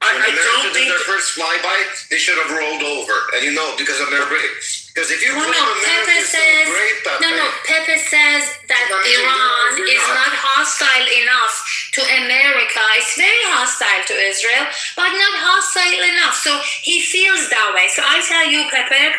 [SPEAKER 7] I don't think
[SPEAKER 2] their first flyby, they should have rolled over. And because America. Because if you
[SPEAKER 5] Pepe says Pepe says that Iran is not hostile enough to America. It's very hostile to Israel, but not hostile enough. So he feels that way. So I tell you, Pepe,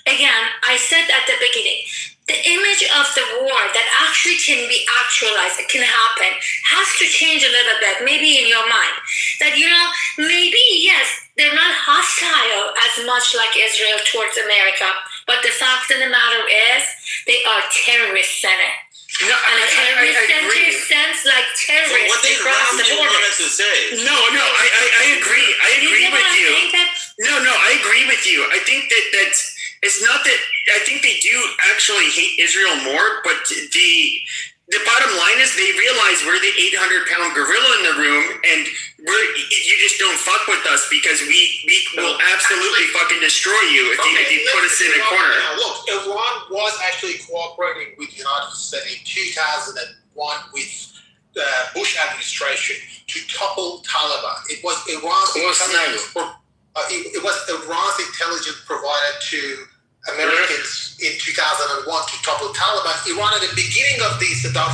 [SPEAKER 5] again, I said at the beginning, the image of the war that actually can be actualized, it can happen, has to change a little bit, maybe in your mind. That, maybe, yes, they're not hostile as much like Israel towards America, but the fact of the matter is, they are terrorist center.
[SPEAKER 7] No,
[SPEAKER 5] and a terrorist center sounds like terrorists across the border.
[SPEAKER 7] No, I agree. I agree with you. No, I agree with you. I think it's not that. I think they do actually hate Israel more, but the bottom line is they realize we're the 800-pound gorilla in the room, and you just don't fuck with us because we will absolutely fucking destroy you if you put us in a corner.
[SPEAKER 11] Now, look, Iran was actually cooperating with the United States in 2001 with the Bush administration to topple Taliban. It was Iran's intelligence provided to Americans in 2001 to topple Taliban. Iran at the beginning of the Saddam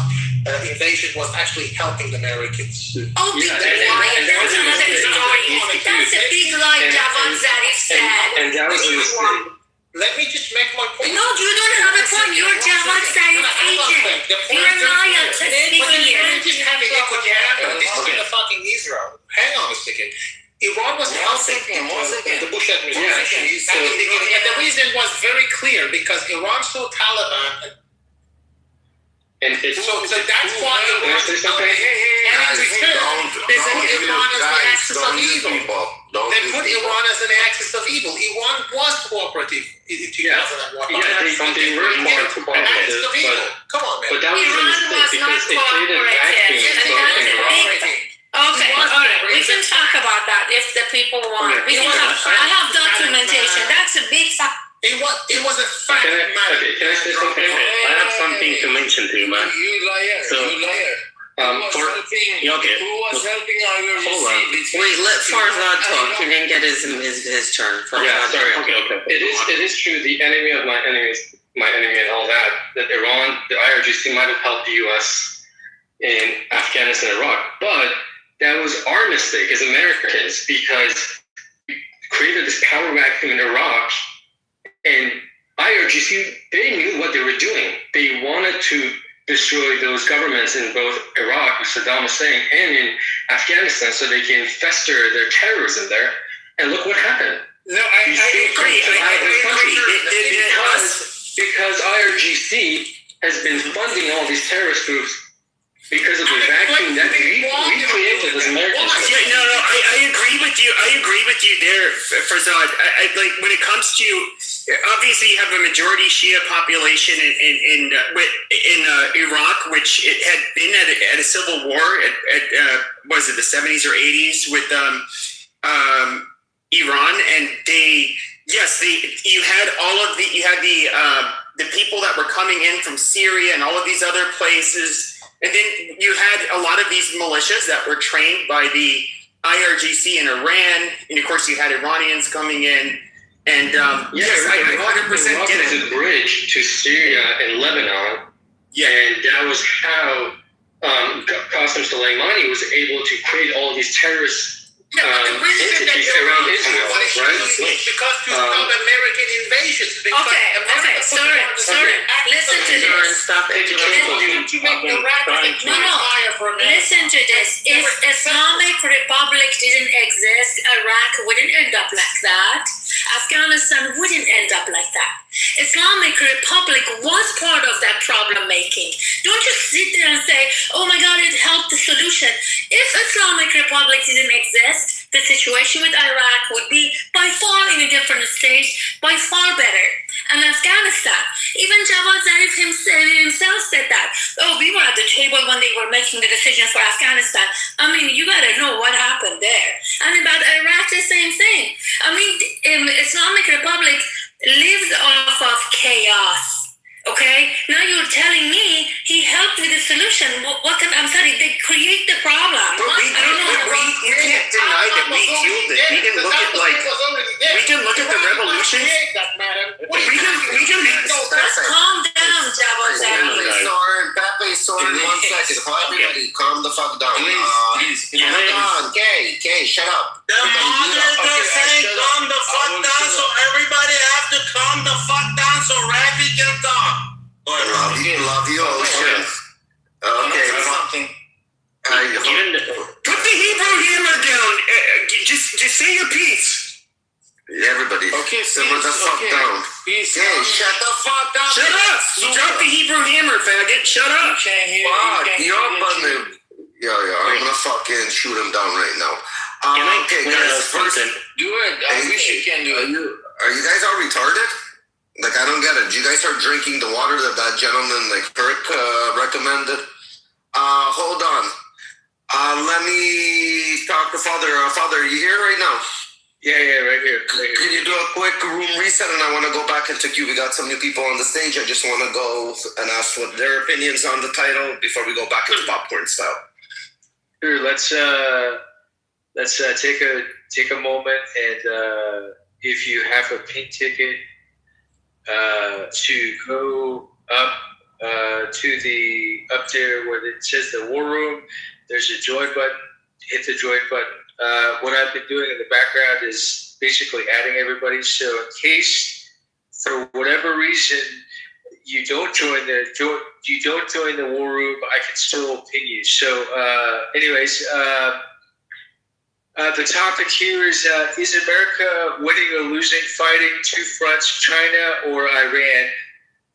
[SPEAKER 11] invasion was actually helping the Americans.
[SPEAKER 5] Oh, big lie. That's another story. That's a big lie Javad Zarif said.
[SPEAKER 8] And that was a mistake.
[SPEAKER 11] Let me just make my point.
[SPEAKER 5] No, you don't have a point. You're Javad Zarif agent. You're a liar. Speaking here.
[SPEAKER 11] Just having what happened. This is the fucking Israel. Hang on a second. Iran was helping the Bush administration. And the reason was very clear because Iran saw Taliban.
[SPEAKER 8] And it's
[SPEAKER 11] So that's why Iran is helping. And in return, they put Iran as the axis of evil. They put Iran as an axis of evil. Iran was cooperative in 2001.
[SPEAKER 8] They were more cooperative,
[SPEAKER 11] Come on, man.
[SPEAKER 8] but that was a
[SPEAKER 5] Iran
[SPEAKER 8] mistake
[SPEAKER 5] was not
[SPEAKER 8] because it created a vacuum
[SPEAKER 5] cooperative.
[SPEAKER 8] in Iraq.
[SPEAKER 5] Okay, all right. We can talk about that if the people want. We can talk. I have documentation. That's a big fact.
[SPEAKER 11] It was a fact matter.
[SPEAKER 8] Okay, can I say something? I have something to mention to you, man.
[SPEAKER 9] You liar.
[SPEAKER 8] So,
[SPEAKER 9] you liar. Who was helping our
[SPEAKER 8] hold on.
[SPEAKER 12] Wait, let Farzad talk. He didn't get his turn.
[SPEAKER 8] Yeah, sorry. Okay. It is true. The enemy of my enemy is my enemy, and all that. That Iran, the IRGC, might have helped the U.S. in Afghanistan and Iraq, but that was our mistake as Americans because we created this power vacuum in Iraq, and IRGC, they knew what they were doing. They wanted to destroy those governments in both Iraq, with Saddam Hussein, and in Afghanistan so they can fester their terrorism there. And look what happened.
[SPEAKER 7] No, I agree.
[SPEAKER 8] Because IRGC has been funding all these terrorist groups because of the vacuum that we created as Americans.
[SPEAKER 7] Yeah, I agree with you. I agree with you there, Farzad. I like when it comes to obviously you have a majority Shia population in Iraq, which it had been at a civil war was it the 70s or 80s with Iran, and you had the people that were coming in from Syria and all of these other places. And then you had a lot of these militias that were trained by the IRGC in Iran, and of course you had Iranians coming in. And yes, I 100% get it.
[SPEAKER 8] A bridge to Syria and Lebanon, and that was how Qasem Soleimani was able to create all these terrorist entities around Israel, right?
[SPEAKER 11] It's because to stop American invasions.
[SPEAKER 5] Okay, sorry. Listen to this.
[SPEAKER 12] Stop it.
[SPEAKER 5] Listen to this. If Islamic Republic didn't exist, Iraq wouldn't end up like that. Afghanistan wouldn't end up like that. Islamic Republic was part of that problem making. Don't just sit there and say, oh my God, it helped the solution. If Islamic Republic didn't exist, the situation with Iraq would be by far in a different stage, by far better. And Afghanistan, even Javad Zarif himself said that. Oh, we were at the table when they were making the decision for Afghanistan. I mean, you gotta know what happened there. And about Iraq, the same thing. I mean, Islamic Republic lives off of chaos. Okay, now you're telling me he helped with the solution. I'm sorry, they create the problem.
[SPEAKER 7] But you can't deny that we fueled it. We can look at the revolution.
[SPEAKER 5] Let's calm down, Javad Zarif.
[SPEAKER 2] Pepe Soren, 1 second. Everybody, calm the fuck down. Kay, shut up.
[SPEAKER 13] The moderator saying calm the fuck down, so everybody have to calm the fuck down so Rafi can talk.
[SPEAKER 2] Love you, Ocean. Okay,
[SPEAKER 3] something.
[SPEAKER 7] Put the Hebrew hammer down. Just say your piece.
[SPEAKER 2] Everybody,
[SPEAKER 3] okay,
[SPEAKER 2] simmer the fuck down.
[SPEAKER 3] Peace.
[SPEAKER 2] Hey, shut the fuck down.
[SPEAKER 7] Shut up. You dropped the Hebrew hammer, faggot. Shut up.
[SPEAKER 2] Fuck, I'm gonna fucking shoot him down right now. Okay, guys, first,
[SPEAKER 3] do it. I wish you can do it.
[SPEAKER 2] Are you guys all retarded? Like, I don't get it. Do you guys start drinking the water that gentleman, like Perk, recommended? Hold on. Let me talk to Father. Father, are you here right now?
[SPEAKER 9] Yeah, right here.
[SPEAKER 2] Can you do a quick room reset? And I want to go back into queue. We got some new people on the stage. I just want to go and ask what their opinions on the title before we go back into popcorn style.
[SPEAKER 9] Sure. Let's take a moment, and if you have a pink ticket, to go up to the up there where it says the War Room. There's a join button. Hit the join button. What I've been doing in the background is basically adding everybody. So in case, for whatever reason, you don't join the War Room, I can still ping you. So, anyways, the topic here is America winning or losing, fighting two fronts, China or Iran?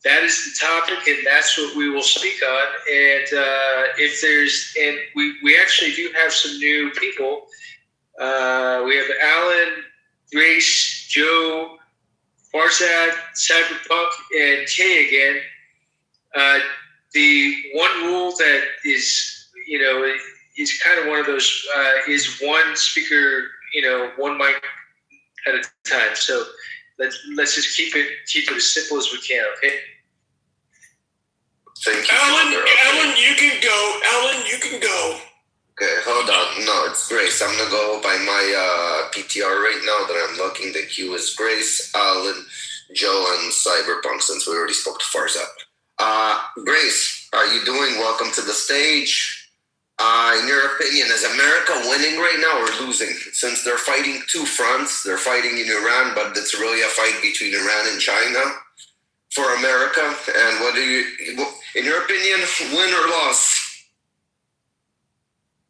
[SPEAKER 9] That is the topic, and that's what we will speak on. And we actually do have some new people. We have Alan, Grace, Joe, Farzad, Cyberpunk, and Kay again. The one rule that is, is kind of one of those, is one speaker, one mic at a time. So let's just keep it as simple as we can, okay?
[SPEAKER 2] Thank you.
[SPEAKER 13] Alan, you can go. Alan, you can go.
[SPEAKER 2] Okay, hold on. No, it's Grace. I'm gonna go by my PTR right now that I'm looking. The queue is Grace, Alan, Joe, and Cyberpunk, since we already spoke to Farzad. Grace, how are you doing? Welcome to the stage. In your opinion, is America winning right now or losing? Since they're fighting two fronts, they're fighting in Iran, but it's really a fight between Iran and China for America. And what do you, in your opinion, win or loss?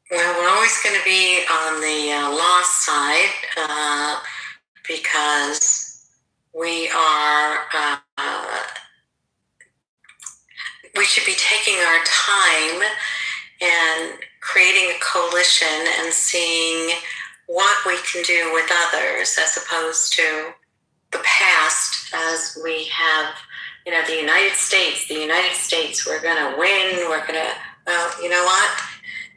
[SPEAKER 14] Well, we're always going to be on the loss side because we should be taking our time and creating a coalition and seeing what we can do with others as opposed to the past, as we have, the United States, we're going to win, well, you know what?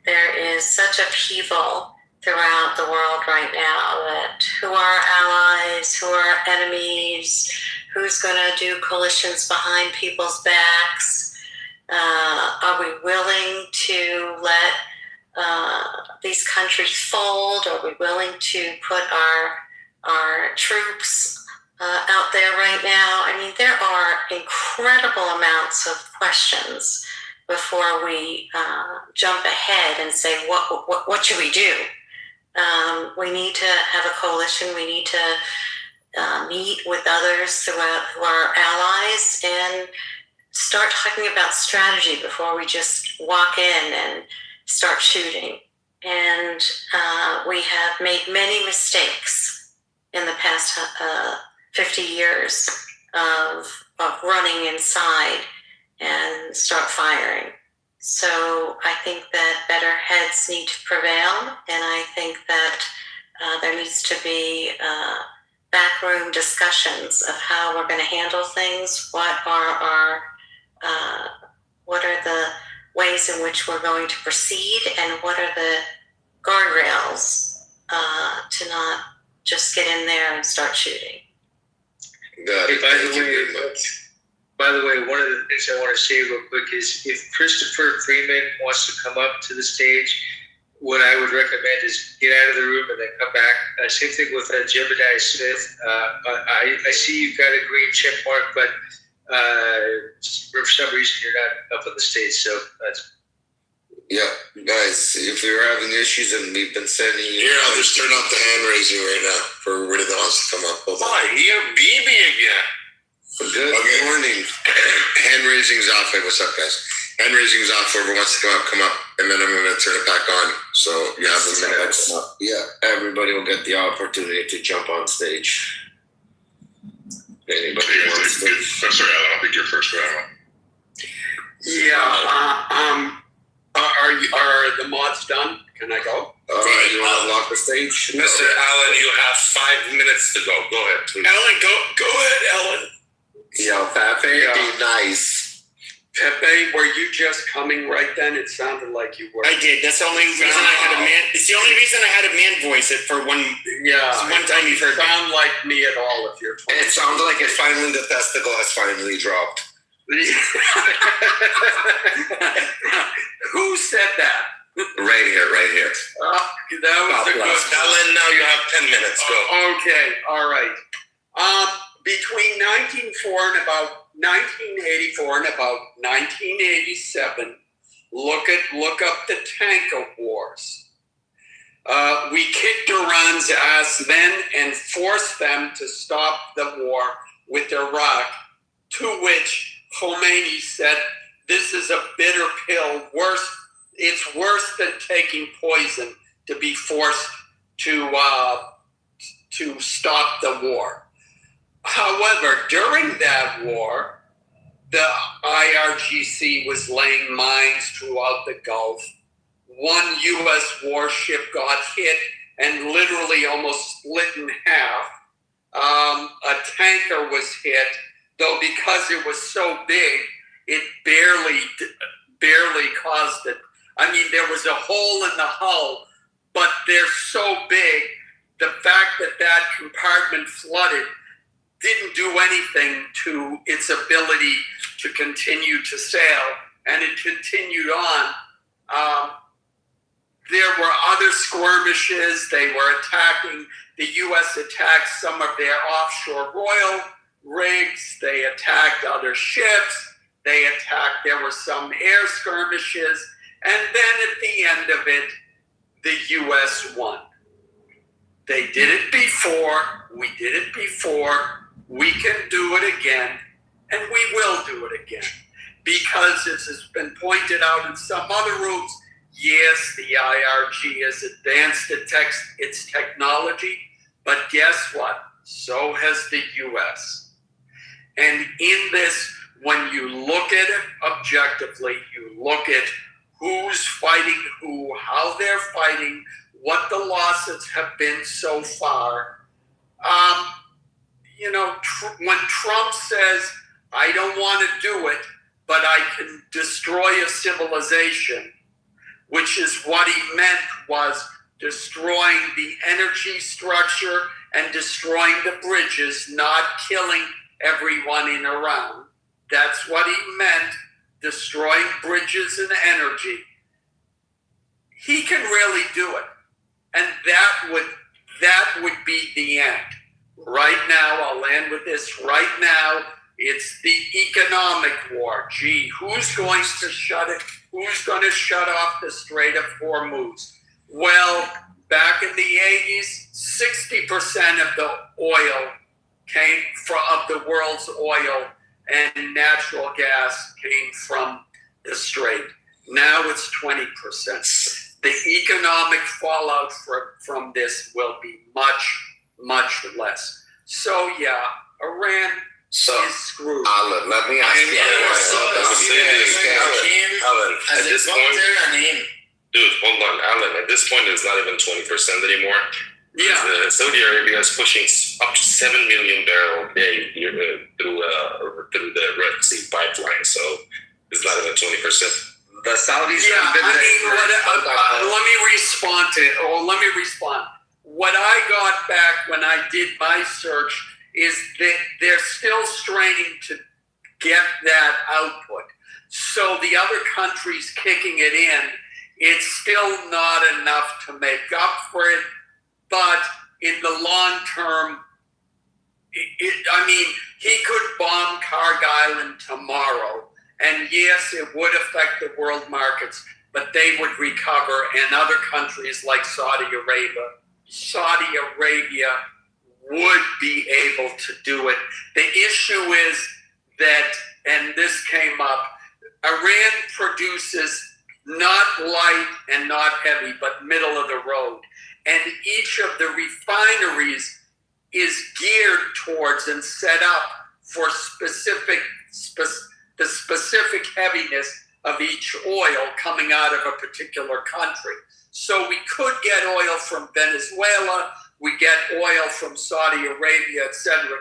[SPEAKER 14] There is such upheaval throughout the world right now that who are allies, who are enemies, who's going to do coalitions behind people's backs. Are we willing to let these countries fold? Are we willing to put our troops out there right now? I mean, there are incredible amounts of questions before we jump ahead and say, what should we do? We need to have a coalition. We need to meet with others who are allies and start talking about strategy before we just walk in and start shooting. And we have made many mistakes in the past 50 years of running inside and start firing. So I think that better heads need to prevail, and I think that there needs to be backroom discussions of how we're going to handle things, what are the ways in which we're going to proceed, and what are the guardrails to not just get in there and start shooting.
[SPEAKER 2] Got it. Thank you very much.
[SPEAKER 9] By the way, one of the things I want to say real quick is if Christopher Freeman wants to come up to the stage, what I would recommend is get out of the room and then come back. Same thing with Jebediah Smith. I see you've got a green check mark, but for some reason you're not up on the stage. So that's.
[SPEAKER 2] Yeah, guys, if you're having issues and we've been sending you.
[SPEAKER 15] Here, I'll just turn off the hand raising right now for everybody that wants to come up. Hold on.
[SPEAKER 13] Oh, here, BB again.
[SPEAKER 2] Good morning.
[SPEAKER 15] Hand raising's off. Hey, what's up, guys? Hand raising's off. Whoever wants to come up, and then I'm going to turn it back on. So you have a minute.
[SPEAKER 2] Yeah, everybody will get the opportunity to jump on stage. Anybody wants to.
[SPEAKER 15] Sorry, Alan, I'll pick your first round.
[SPEAKER 13] Yeah. Are the mods done? Can I go?
[SPEAKER 2] You want to lock the stage?
[SPEAKER 13] Mr. Allen, you have 5 minutes to go. Go ahead, please. Alan, go ahead, Alan.
[SPEAKER 2] Yo, Pepe, be nice.
[SPEAKER 16] Pepe, were you just coming right then? It sounded like you were.
[SPEAKER 7] I did. That's the only reason I had a man. It's the only reason I had a man voice it for one.
[SPEAKER 16] Yeah,
[SPEAKER 7] one time you've heard.
[SPEAKER 16] Sound like me at all if you're.
[SPEAKER 2] It sounded like the testicle has finally dropped.
[SPEAKER 16] Who said that?
[SPEAKER 2] Right here.
[SPEAKER 16] That was a good.
[SPEAKER 2] Ellen, now you have 10 minutes. Go.
[SPEAKER 16] Okay, all right. Between 1984 and about 1984 and about 1987, look up the tanker wars. We kicked Iran's ass then and forced them to stop the war with Iraq, to which Khomeini said, "This is a bitter pill. It's worse than taking poison to be forced to stop the war." However, during that war, the IRGC was laying mines throughout the Gulf. One U.S. warship got hit and literally almost split in half. A tanker was hit, though because it was so big, it barely caused it. I mean, there was a hole in the hull, but they're so big, the fact that compartment flooded didn't do anything to its ability to continue to sail, and it continued on. There were other skirmishes. They were attacking. The U.S. attacked some of their offshore oil rigs. They attacked other ships. There were some air skirmishes. And then at the end of it, the U.S. won. They did it before. We did it before. We can do it again, and we will do it again. Because, as has been pointed out in some other rooms, yes, the IRG has advanced its technology, but guess what? So has the U.S. And in this, when you look at it objectively, you look at who's fighting who, how they're fighting, what the losses have been so far. When Trump says, "I don't want to do it, but I can destroy a civilization," which is what he meant was destroying the energy structure and destroying the bridges, not killing everyone in Iran. That's what he meant, destroying bridges and energy. He can really do it. And that would be the end. Right now, I'll end with this. Right now, it's the economic war. Gee, who's going to shut it? Who's going to shut off the Strait of Hormuz? Well, back in the 80s, 60% of the oil of the world's oil and natural gas came from the Strait. Now it's 20%. The economic fallout from this will be much, much less. So yeah, Iran is screwed.
[SPEAKER 2] Alan, let me ask you a question.
[SPEAKER 8] Alan, at this point, dude, hold on, Alan. At this point, it's not even 20% anymore. Yeah, Saudi Arabia is pushing up to 7 million barrel a day through the Red Sea pipeline. So it's not even 20%.
[SPEAKER 2] The Saudis.
[SPEAKER 16] Yeah, let me respond. What I got back when I did my search is that they're still straining to get that output. So the other countries kicking it in, it's still not enough to make up for it. But in the long term, he could bomb Karg Island tomorrow. And yes, it would affect the world markets, but they would recover. And other countries like Saudi Arabia would be able to do it. The issue is that, and this came up, Iran produces not light and not heavy, but middle of the road. And each of the refineries is geared towards and set up for the specific heaviness of each oil coming out of a particular country. So we could get oil from Venezuela, we get oil from Saudi Arabia, et cetera,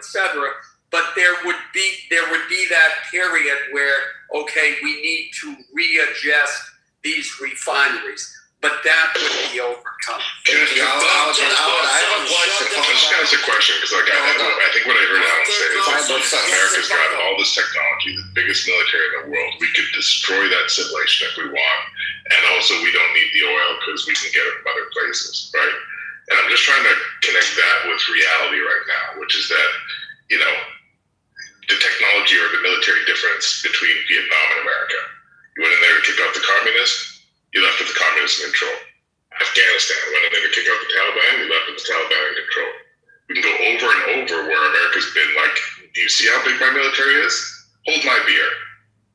[SPEAKER 16] but there would be that period where, okay, we need to readjust these refineries, but that would be overcome.
[SPEAKER 15] I have a question.
[SPEAKER 17] I just ask a question because, like, I think what I heard Alan say is America's got all this technology, the biggest military in the world. We could destroy that civilization if we want, and also we don't need the oil because we can get it from other places, right? And I'm just trying to connect that with reality right now, which is that, you know, the technology or the military difference between Vietnam and America. You went in there to kick out the communists, you left with the communists in control. Afghanistan went in there to kick out the Taliban, you left with the Taliban in control. We can go over and over where America's been like, do you see how big my military is? Hold my beer.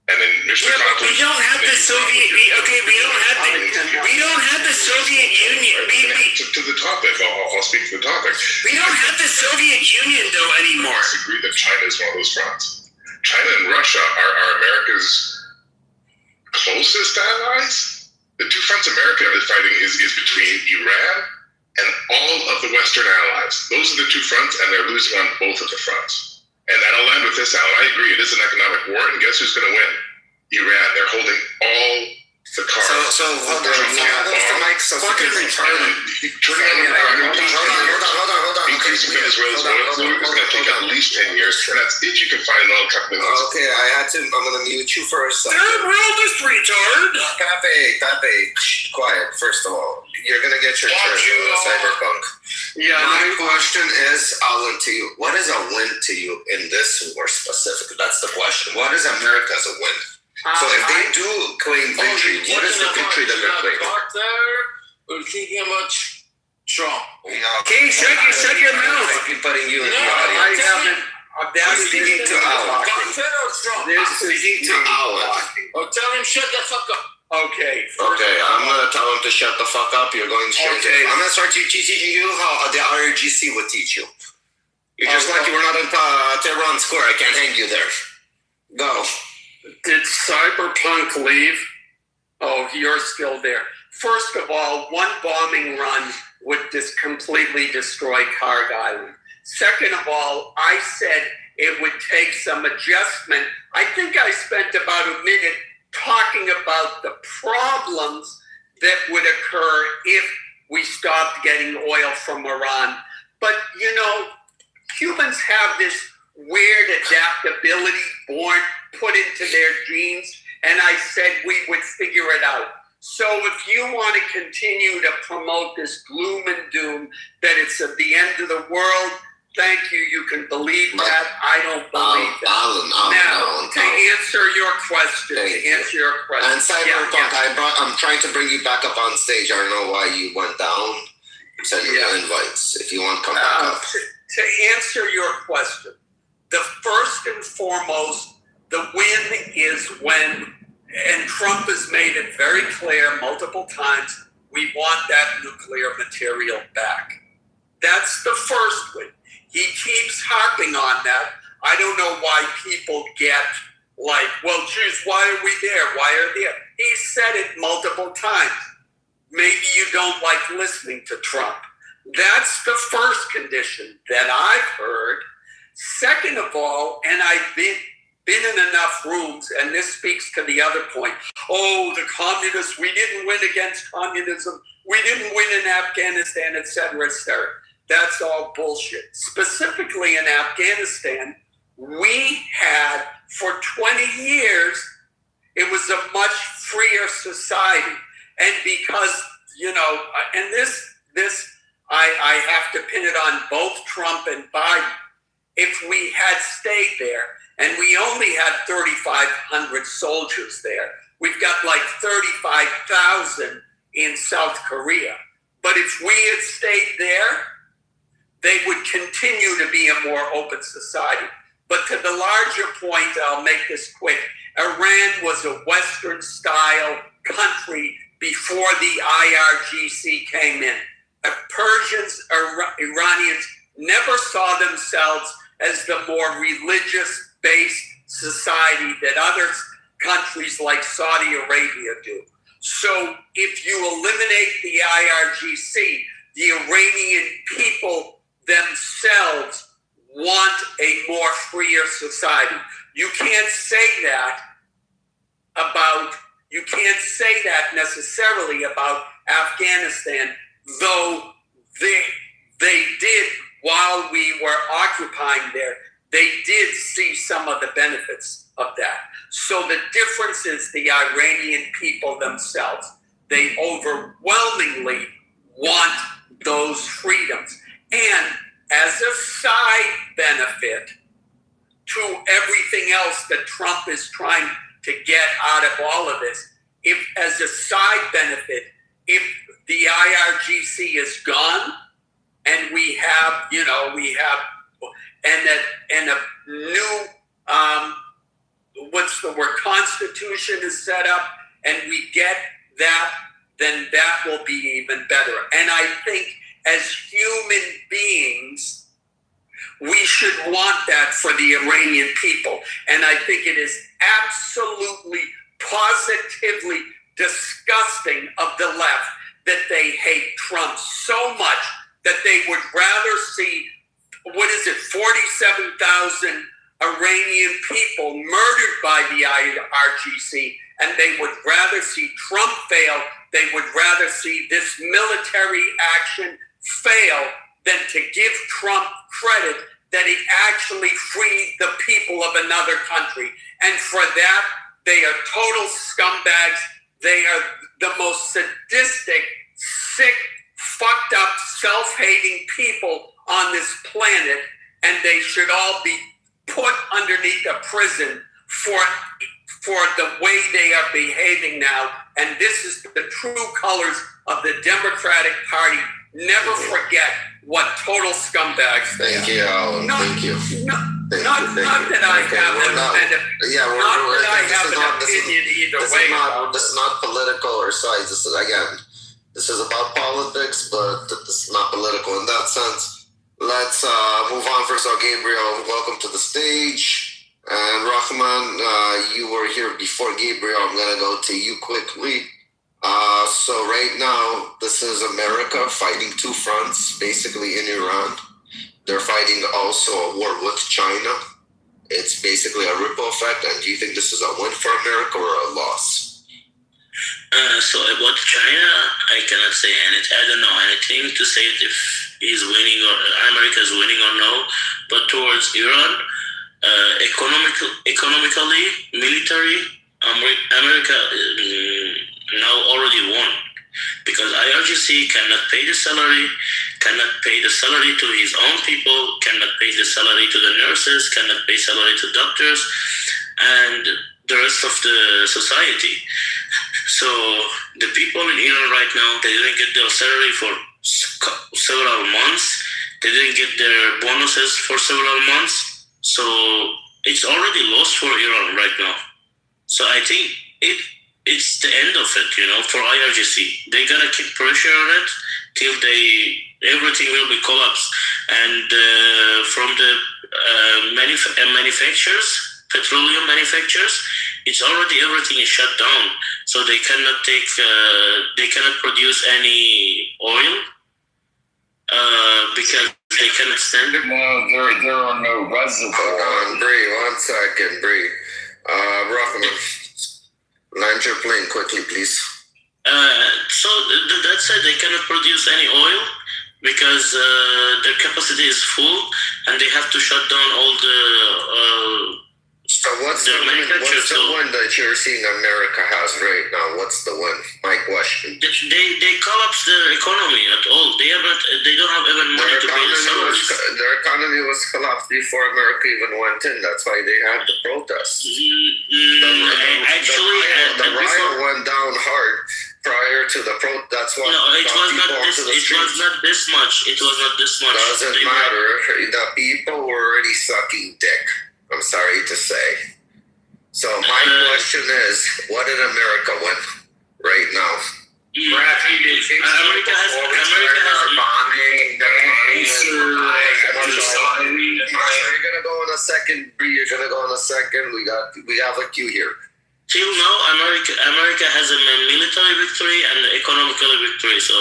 [SPEAKER 17] And then Mr.
[SPEAKER 13] But we don't have the Soviet. We don't have the Soviet Union.
[SPEAKER 17] To the topic, I'll speak to the topic.
[SPEAKER 13] We don't have the Soviet Union though anymore.
[SPEAKER 17] I disagree that China is one of those fronts. China and Russia are America's closest allies. The two fronts America is fighting is between Iran and all of the Western allies. Those are the two fronts, and they're losing on both of the fronts. And I'll end with this, Alan. I agree, it is an economic war, and guess who's going to win? Iran. They're holding all the cards.
[SPEAKER 2] So hold on. The mic so
[SPEAKER 17] fucking retarded. Hold on. Increasing Venezuela's oil is going to take at least 10 years, and that's if you can find an oil company.
[SPEAKER 2] Okay, I'm going to mute you for a second.
[SPEAKER 13] Third world is retard.
[SPEAKER 2] Pape, quiet, first of all. You're going to get your turn, Cyberpunk.
[SPEAKER 16] Yeah.
[SPEAKER 2] My question is, Alan, to you. What is a win to you in this war specifically? That's the question. What is America as a win? So if they do claim victory, what is the victory that they're claiming?
[SPEAKER 3] We're thinking about Trump.
[SPEAKER 13] Okay, shut your mouth.
[SPEAKER 2] I've been putting you in the audience. I'm speaking to Alan.
[SPEAKER 3] I'm
[SPEAKER 2] speaking to Alan.
[SPEAKER 3] Oh, tell him shut the fuck up.
[SPEAKER 16] Okay,
[SPEAKER 2] I'm going to tell him to shut the fuck up. You're going straight to I'm going to start teaching you how the IRGC would teach you. You're just like you were not in Tehran Square. I can't hang you there. Go.
[SPEAKER 16] Did Cyberpunk leave? Oh, you're still there. First of all, one bombing run would completely destroy Karg Island. Second of all, I said it would take some adjustment. I think I spent about a minute talking about the problems that would occur if we stopped getting oil from Iran. But, you know, humans have this weird adaptability put into their genes, and I said we would figure it out. So if you want to continue to promote this gloom and doom that it's at the end of the world, thank you. You can believe that. I don't believe that. Now, to answer your question,
[SPEAKER 2] And Cyberpunk, I'm trying to bring you back up on stage. I don't know why you went down. Send you invites. If you want, come back up.
[SPEAKER 16] To answer your question, the first and foremost, the win is when, and Trump has made it very clear multiple times, we want that nuclear material back. That's the first win. He keeps harping on that. I don't know why people get like, well, geez, why are we there? Why are they? He said it multiple times. Maybe you don't like listening to Trump. That's the first condition that I've heard. Second of all, and I've been in enough rooms, and this speaks to the other point. Oh, the communists, we didn't win against communism. We didn't win in Afghanistan, et cetera, et cetera. That's all bullshit. Specifically in Afghanistan, we had, for 20 years, it was a much freer society. And because, you know, and this I have to pin it on both Trump and Biden. If we had stayed there, and we only had 3,500 soldiers there, we've got like 35,000 in South Korea. But if we had stayed there, they would continue to be a more open society. But to the larger point, I'll make this quick. Iran was a Western-style country before the IRGC came in. Persians, Iranians never saw themselves as the more religious-based society that other countries like Saudi Arabia do. So if you eliminate the IRGC, the Iranian people themselves want a more freer society. You can't say that necessarily about Afghanistan, though they did, while we were occupying there, they did see some of the benefits of that. So the difference is the Iranian people themselves. They overwhelmingly want those freedoms. And as a side benefit to everything else that Trump is trying to get out of all of this, if as a side benefit, if the IRGC is gone and we have and a new constitution is set up and we get that, then that will be even better. And I think as human beings, we should want that for the Iranian people. And I think it is absolutely, positively disgusting of the left that they hate Trump so much that they would rather see, 47,000 Iranian people murdered by the IRGC, and they would rather see Trump fail. They would rather see this military action fail than to give Trump credit that he actually freed the people of another country. And for that, they are total scumbags. They are the most sadistic, sick, fucked up, self-hating people on this planet, and they should all be put underneath a prison for the way they are behaving now. And this is the true colors of the Democratic Party. Never forget what total scumbags they are.
[SPEAKER 2] Thank you, Alan. Thank you.
[SPEAKER 16] Not that I have an opinion either way.
[SPEAKER 2] This is not political or sides. This is about politics, but this is not political in that sense. Let's move on. First of all, Gabriel, welcome to the stage. And Rahman, you were here before Gabriel. I'm going to go to you quickly. So right now, this is America fighting two fronts, basically in Iran. They're fighting also a war with China. It's basically a ripple effect. And do you think this is a win for America or a loss?
[SPEAKER 1] So about China, I cannot say anything. I don't know anything to say if he's winning or America is winning or no. But towards Iran, economically, military, America now already won, because IRGC cannot pay the salary to his own people, cannot pay the salary to the nurses, cannot pay salary to doctors, and the rest of the society. So the people in Iran right now, they didn't get their salary for several months. They didn't get their bonuses for several months. So it's already lost for Iran right now. So I think it's the end of it, for IRGC. They're gonna keep pressure on it till everything will be collapsed. And from the manufacturers, petroleum manufacturers, it's already everything is shut down. So they cannot produce any oil because they cannot stand it.
[SPEAKER 3] No, there are no reservoirs.
[SPEAKER 2] Bree, 1 second, Bree. Rahman, land your plane quickly, please.
[SPEAKER 1] So that's it. They cannot produce any oil because their capacity is full, and they have to shut down all the.
[SPEAKER 2] So what's the one that you're seeing America has right now? What's the one? My question.
[SPEAKER 1] They collapse their economy at all. They don't have even money to pay the salaries.
[SPEAKER 2] Their economy was collapsed before America even went in. That's why they had the protests. The riot went down hard prior to the protest. That's why.
[SPEAKER 1] No, it was not this much. It was not this much.
[SPEAKER 2] Doesn't matter. The people were already sucking dick. I'm sorry to say. So my question is, what did America win right now?
[SPEAKER 1] America has bombing.
[SPEAKER 2] You're gonna go in a second, Bree. You're gonna go in a second. We have a queue here.
[SPEAKER 1] Till now, America has a military victory and economical victory. So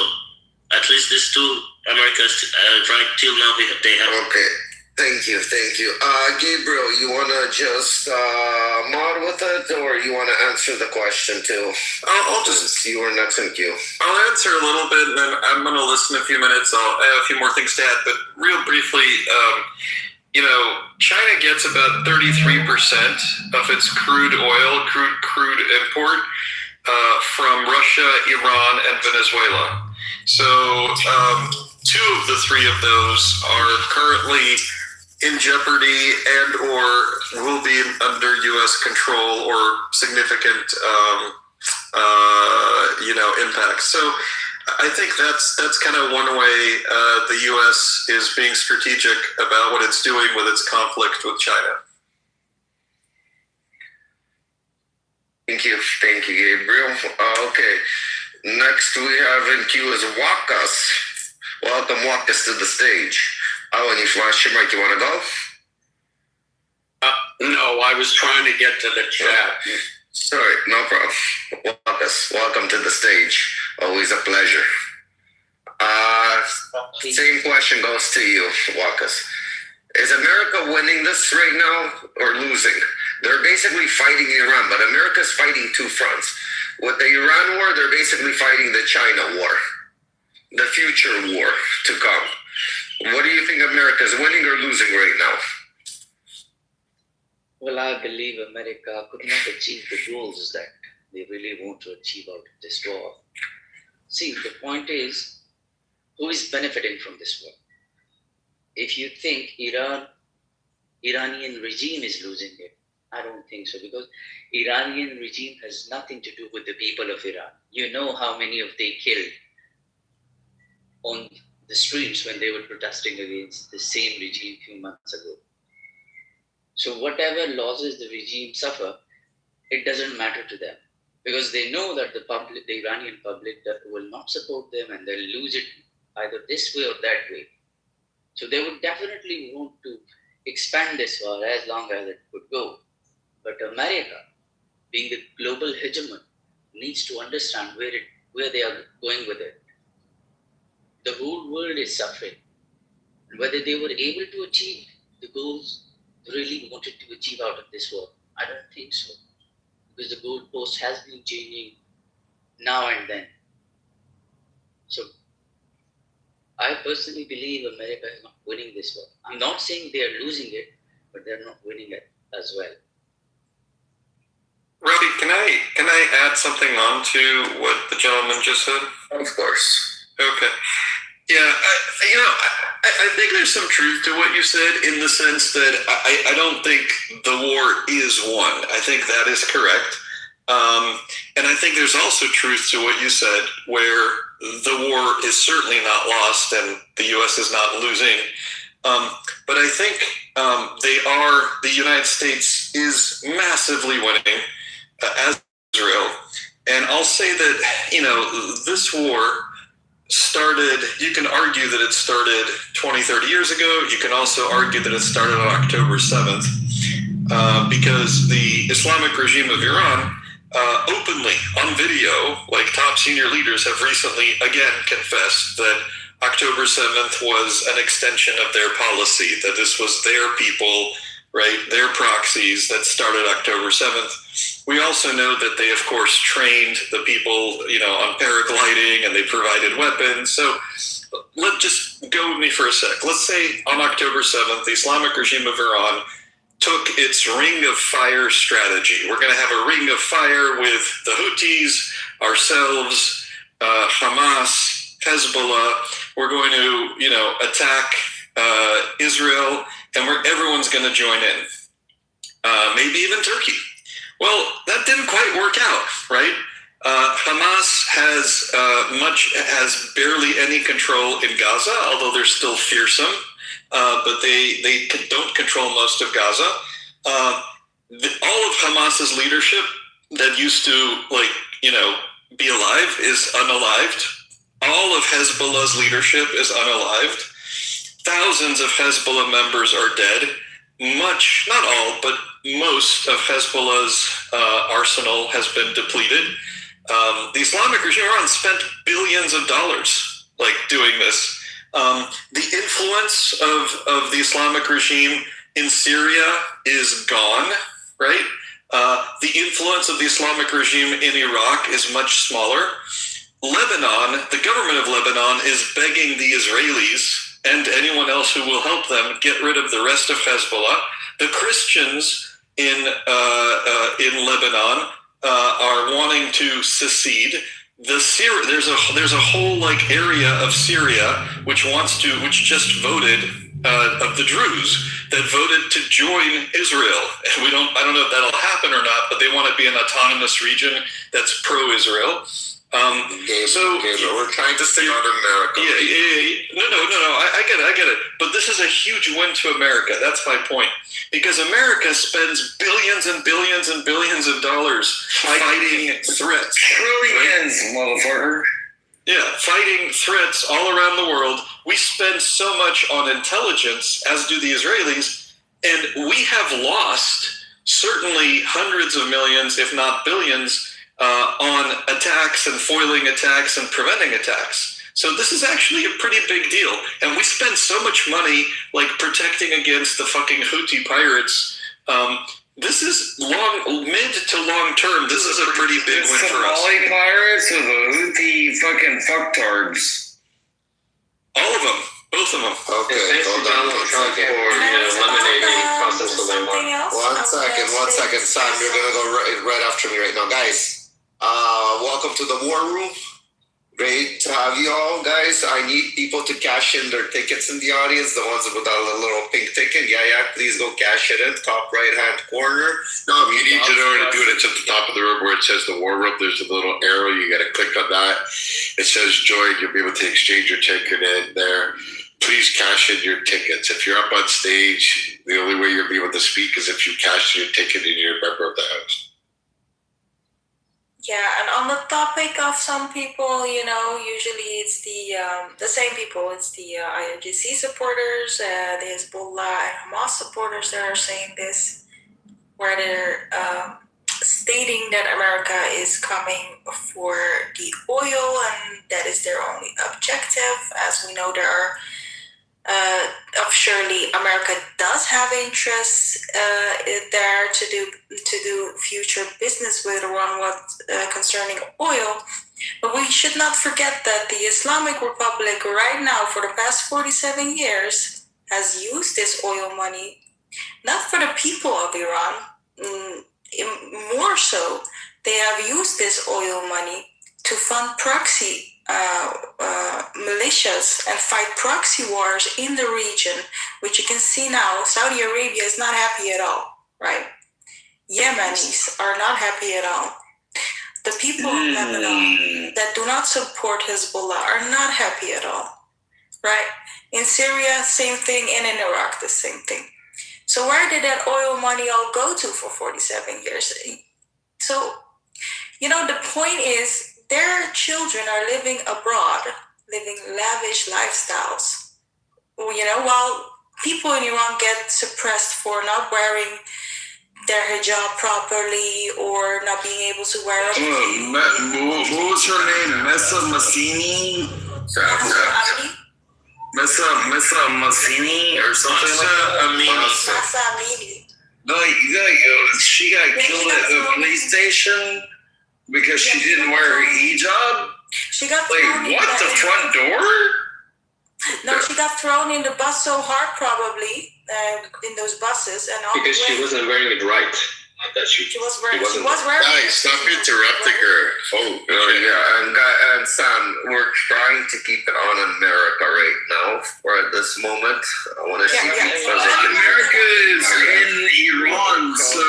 [SPEAKER 1] at least these two, America's right till now they have.
[SPEAKER 2] Okay. Thank you. Gabriel, you want to just mod with it, or you want to answer the question too?
[SPEAKER 18] I'll just.
[SPEAKER 2] You were next in queue.
[SPEAKER 18] I'll answer a little bit, and then I'm going to listen a few minutes. I have a few more things to add, but real briefly, China gets about 33% of its crude oil, crude import from Russia, Iran, and Venezuela. So two of the three of those are currently in jeopardy and or will be under U.S. control or significant impact. So I think that's kind of one way the U.S. is being strategic about what it's doing with its conflict with China.
[SPEAKER 2] Thank you, Gabriel. Okay, next we have in queue is Wakas. Welcome, Wakas, to the stage. Oh, and you flashed your mic. You want to go?
[SPEAKER 16] No, I was trying to get to the chat.
[SPEAKER 2] Sorry, no problem. Wakas, welcome to the stage. Always a pleasure. Same question goes to you, Wakas. Is America winning this right now or losing? They're basically fighting Iran, but America's fighting two fronts. With the Iran war, they're basically fighting the China war, the future war to come. What do you think America's winning or losing right now?
[SPEAKER 19] Well, I believe America could not achieve the goals that they really want to achieve out of this war. See, the point is, who is benefiting from this war? If you think Iranian regime is losing it, I don't think so, because Iranian regime has nothing to do with the people of Iran. You know how many of they killed on the streets when they were protesting against the same regime a few months ago. So whatever losses the regime suffer, it doesn't matter to them, because they know that the Iranian public will not support them and they'll lose it either this way or that way. So they would definitely want to expand this war as long as it could go. But America, being the global hegemon, needs to understand where they are going with it. The whole world is suffering. And whether they were able to achieve the goals they really wanted to achieve out of this war, I don't think so. Because the goalpost has been changing now and then. So I personally believe America is not winning this war. I'm not saying they are losing it, but they're not winning it as well.
[SPEAKER 18] Robbie, can I add something on to what the gentleman just said?
[SPEAKER 2] Of course.
[SPEAKER 18] Okay. Yeah, I think there's some truth to what you said, in the sense that I don't think the war is won. I think that is correct. And I think there's also truth to what you said, where the war is certainly not lost and the U.S. is not losing. But I think the United States is massively winning as Israel. And I'll say that, this war started, you can argue that it started 20, 30 years ago. You can also argue that it started on October 7th, because the Islamic regime of Iran openly on video, like top senior leaders have recently again confessed that October 7th was an extension of their policy, that this was their people, right, their proxies that started October 7th. We also know that they, of course, trained the people, on paragliding, and they provided weapons. So let's just go with me for a sec. Let's say on October 7th, the Islamic regime of Iran took its ring of fire strategy. We're going to have a ring of fire with the Houthis, ourselves, Hamas, Hezbollah. We're going to, attack Israel, and everyone's going to join in. Maybe even Turkey. Well, that didn't quite work out, right? Hamas has barely any control in Gaza, although they're still fearsome. But they don't control most of Gaza. All of Hamas's leadership that used to be alive is unalived. All of Hezbollah's leadership is unalived. Thousands of Hezbollah members are dead. Much, not all, but most of Hezbollah's arsenal has been depleted. The Islamic regime of Iran spent billions of dollars doing this. The influence of the Islamic regime in Syria is gone, right? The influence of the Islamic regime in Iraq is much smaller. Lebanon, the government of Lebanon is begging the Israelis and anyone else who will help them get rid of the rest of Hezbollah. The Christians in Lebanon are wanting to secede. There's a whole like area of Syria which just voted of the Druze that voted to join Israel. And I don't know if that'll happen or not, but they want to be an autonomous region that's pro-Israel.
[SPEAKER 15] We're trying to stay out of America.
[SPEAKER 18] Yeah. No. I get it. But this is a huge win to America. That's my point. Because America spends billions and billions and billions of dollars fighting threats.
[SPEAKER 20] Trillions, motherfucker.
[SPEAKER 18] Yeah, fighting threats all around the world. We spend so much on intelligence, as do the Israelis, and we have lost certainly hundreds of millions, if not billions, on attacks and foiling attacks and preventing attacks. So this is actually a pretty big deal. And we spend so much money like protecting against the fucking Houthi pirates. This is mid to long term. This is a pretty big win for us.
[SPEAKER 20] Somali pirates or the Houthi fucking fucktards?
[SPEAKER 18] All of them. Both of them.
[SPEAKER 15] Okay, hold on.
[SPEAKER 4] eliminating
[SPEAKER 8] customs dilemma.
[SPEAKER 2] One second, Sam, you're gonna go right after me right now, guys. Welcome to the War Room. Great to have you all, guys. I need people to cash in their tickets in the audience. The ones with a little pink ticket, please go cash it in, top right-hand corner.
[SPEAKER 15] No, you need to know where to do it. It's at the top of the room where it says the War Room. There's a little arrow. You got to click on that. It says join. You'll be able to exchange your ticket in there. Please cash in your tickets. If you're up on stage, the only way you'll be able to speak is if you cash your ticket and you're a member of the house.
[SPEAKER 4] Yeah, and on the topic of some people, usually it's the same people. It's the IRGC supporters, the Hezbollah and Hamas supporters that are saying this, where they're stating that America is coming for the oil and that is their only objective. As we know, there are surely America does have interests there to do future business with Iran concerning oil, but we should not forget that the Islamic Republic right now for the past 47 years has used this oil money not for the people of Iran, more so they have used this oil money to fund proxy militias and fight proxy wars in the region, which you can see now. Saudi Arabia is not happy at all, right? Yemenis are not happy at all. The people of Lebanon that do not support Hezbollah are not happy at all, right? In Syria, same thing, and in Iraq, the same thing. So where did that oil money all go to for 47 years? So, the point is, their children are living abroad, living lavish lifestyles, while people in Iran get suppressed for not wearing their hijab properly or not being able to wear it.
[SPEAKER 20] What was her name? Messa Massini? Messa Massini or something like that?
[SPEAKER 4] Massa Amini.
[SPEAKER 20] She got killed at the police station because she didn't wear a hijab?
[SPEAKER 4] She got
[SPEAKER 20] thrown in the front door?
[SPEAKER 4] No, she got thrown in the bus so hard, probably, in those buses. And
[SPEAKER 8] because she wasn't wearing it right. Not that she
[SPEAKER 4] was wearing it.
[SPEAKER 15] Guys, stop interrupting her.
[SPEAKER 2] And Sam, we're trying to keep it on America right now for this moment. I want to see
[SPEAKER 20] America is in Iran, so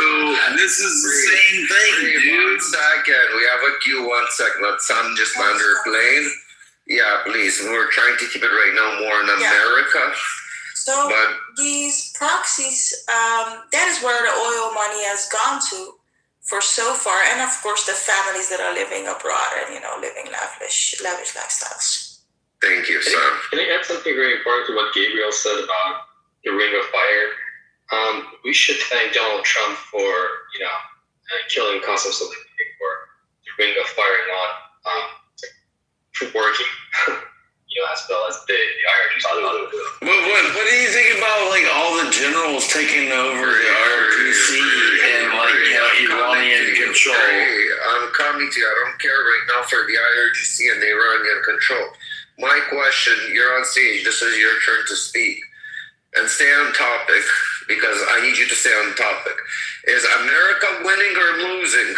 [SPEAKER 20] this is the same thing, dude.
[SPEAKER 2] 1 second. We have a queue. 1 second. Let Sam just land her plane. Yeah, please. We're trying to keep it right now more in America.
[SPEAKER 4] So these proxies, that is where the oil money has gone to for so far. And of course, the families that are living abroad and, living lavish lifestyles.
[SPEAKER 2] Thank you, sir.
[SPEAKER 8] Can I add something very important to what Gabriel said about the Ring of Fire? We should thank Donald Trump for, killing Qasem Soleimani for the Ring of Fire not working, as well as the IRGC.
[SPEAKER 18] What do you think about like all the generals taking over the ROTC and like Iranian control?
[SPEAKER 2] I'm coming to you. I don't care right now for the IRGC and the Iranian control. My question, you're on stage. This is your turn to speak. And stay on topic, because I need you to stay on topic. Is America winning or losing?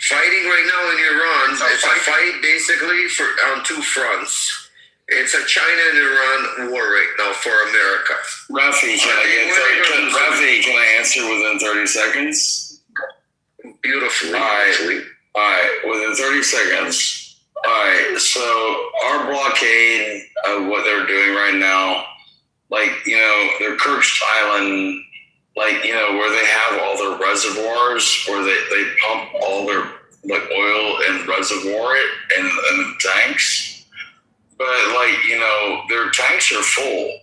[SPEAKER 2] Fighting right now in Iran, it's a fight basically on two fronts. It's a China and Iran war right now for America.
[SPEAKER 18] Rafi, can I answer within 30 seconds?
[SPEAKER 2] Beautifully.
[SPEAKER 18] All right, within 30 seconds. All right, so our blockade of what they're doing right now, like, their Kerch Island, like, where they have all their reservoirs, where they pump all their like oil and reservoir it in the tanks. But like, their tanks are full.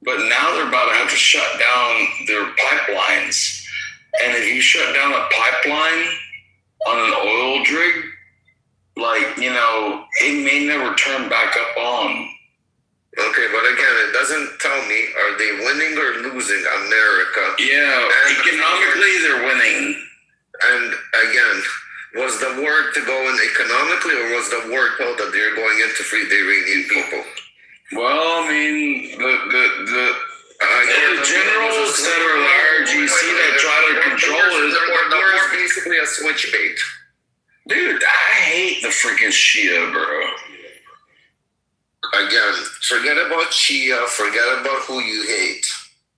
[SPEAKER 18] But now they're about to have to shut down their pipelines. And if you shut down a pipeline on an oil rig, like, it may never turn back up on.
[SPEAKER 2] Okay, but again, it doesn't tell me, are they winning or losing America?
[SPEAKER 18] Yeah, economically they're winning.
[SPEAKER 2] And again, was the word to go in economically, or was the word told that they're going in to free the Iranian people?
[SPEAKER 18] Well, I mean, the generals that are the IRGC that try to control it,
[SPEAKER 2] the war is basically a switch bait.
[SPEAKER 18] Dude, I hate the freaking Shia, bro.
[SPEAKER 2] Again, forget about Shia, forget about who you hate.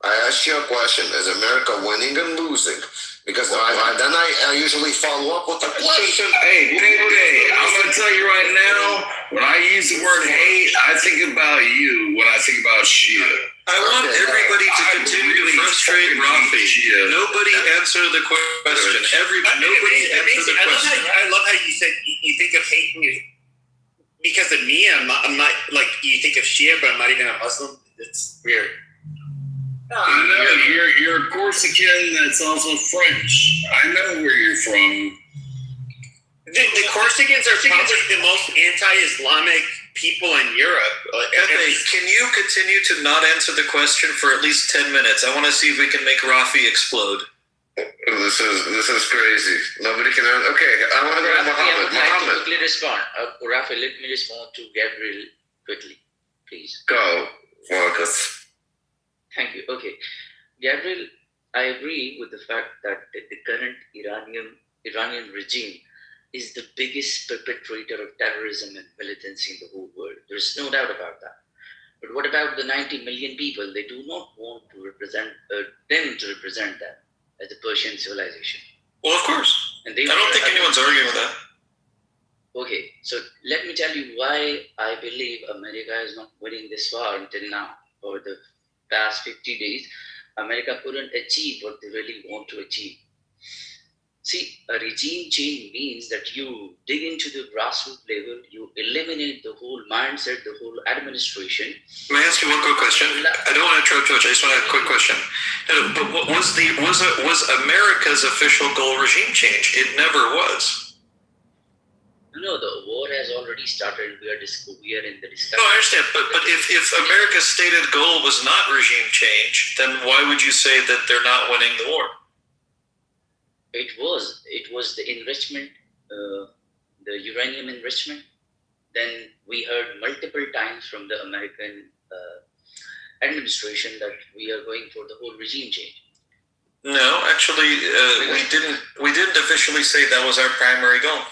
[SPEAKER 2] I asked you a question, is America winning and losing? Because then I usually follow up with a question.
[SPEAKER 18] Hey, I'm going to tell you right now, when I use the word hate, I think about you when I think about Shia.
[SPEAKER 21] I want everybody to continue to frustrate Rafi. Nobody answer the question. Nobody answer the question.
[SPEAKER 7] I love how you said you think of hate because of me. I'm not like you think of Shia, but I'm not even a Muslim. It's weird.
[SPEAKER 18] You're a Corsican that's also French. I know where you're from.
[SPEAKER 7] The Corsicans are probably the most anti-Islamic people in Europe.
[SPEAKER 21] Pepe, can you continue to not answer the question for at least 10 minutes? I want to see if we can make Rafi explode.
[SPEAKER 2] This is crazy. Nobody can answer. Okay, I want to go to Muhammad.
[SPEAKER 19] Muhammad. Quickly respond. Rafi, let me respond to Gabriel quickly, please.
[SPEAKER 2] Go, Marcus.
[SPEAKER 19] Thank you. Okay. Gabriel, I agree with the fact that the current Iranian regime is the biggest perpetrator of terrorism and militancy in the whole world. There's no doubt about that. But what about the 90 million people? They do not want to represent them to represent that as a Persian civilization.
[SPEAKER 21] Well, of course.
[SPEAKER 19] And
[SPEAKER 21] I don't think anyone's arguing with that.
[SPEAKER 19] Okay, so let me tell you why I believe America is not winning this far until now, or the past 50 days. America couldn't achieve what they really want to achieve. See, a regime change means that you dig into the grassroots level, you eliminate the whole mindset, the whole administration.
[SPEAKER 21] May I ask you one quick question? I don't want to interrupt much. I just want to have a quick question. But what was America's official goal regime change? It never was.
[SPEAKER 19] No, the war has already started. We are in the discussion.
[SPEAKER 21] No, I understand. But if America's stated goal was not regime change, then why would you say that they're not winning the war?
[SPEAKER 19] It was the enrichment, the uranium enrichment. Then we heard multiple times from the American administration that we are going for the whole regime change.
[SPEAKER 21] No, actually, we didn't officially say that was our primary goal.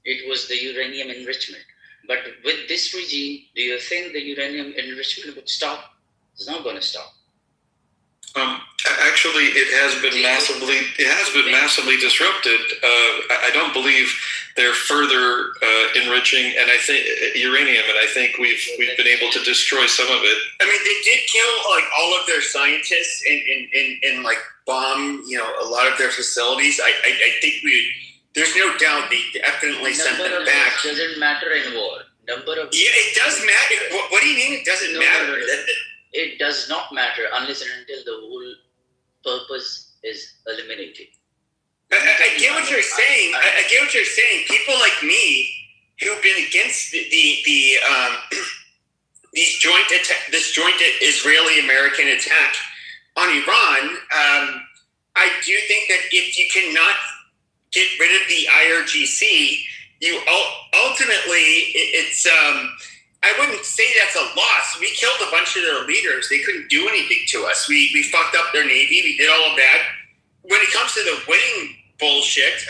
[SPEAKER 19] It was the uranium enrichment. But with this regime, do you think the uranium enrichment would stop? It's not going to stop.
[SPEAKER 21] Actually, it has been massively disrupted. I don't believe they're further enriching, and I think uranium, and I think we've been able to destroy some of it.
[SPEAKER 7] I mean, they did kill like all of their scientists and like bomb, a lot of their facilities. I think there's no doubt they definitely sent them back.
[SPEAKER 19] It doesn't matter in war.
[SPEAKER 7] It does matter. What do you mean it doesn't matter?
[SPEAKER 19] It does not matter unless and until the whole purpose is eliminated.
[SPEAKER 7] I get what you're saying. I get what you're saying. People like me who've been against the this joint Israeli-American attack on Iran, I do think that if you cannot get rid of the IRGC, you ultimately it's. I wouldn't say that's a loss. We killed a bunch of their leaders. They couldn't do anything to us. We fucked up their navy. We did all of that. When it comes to the winning bullshit,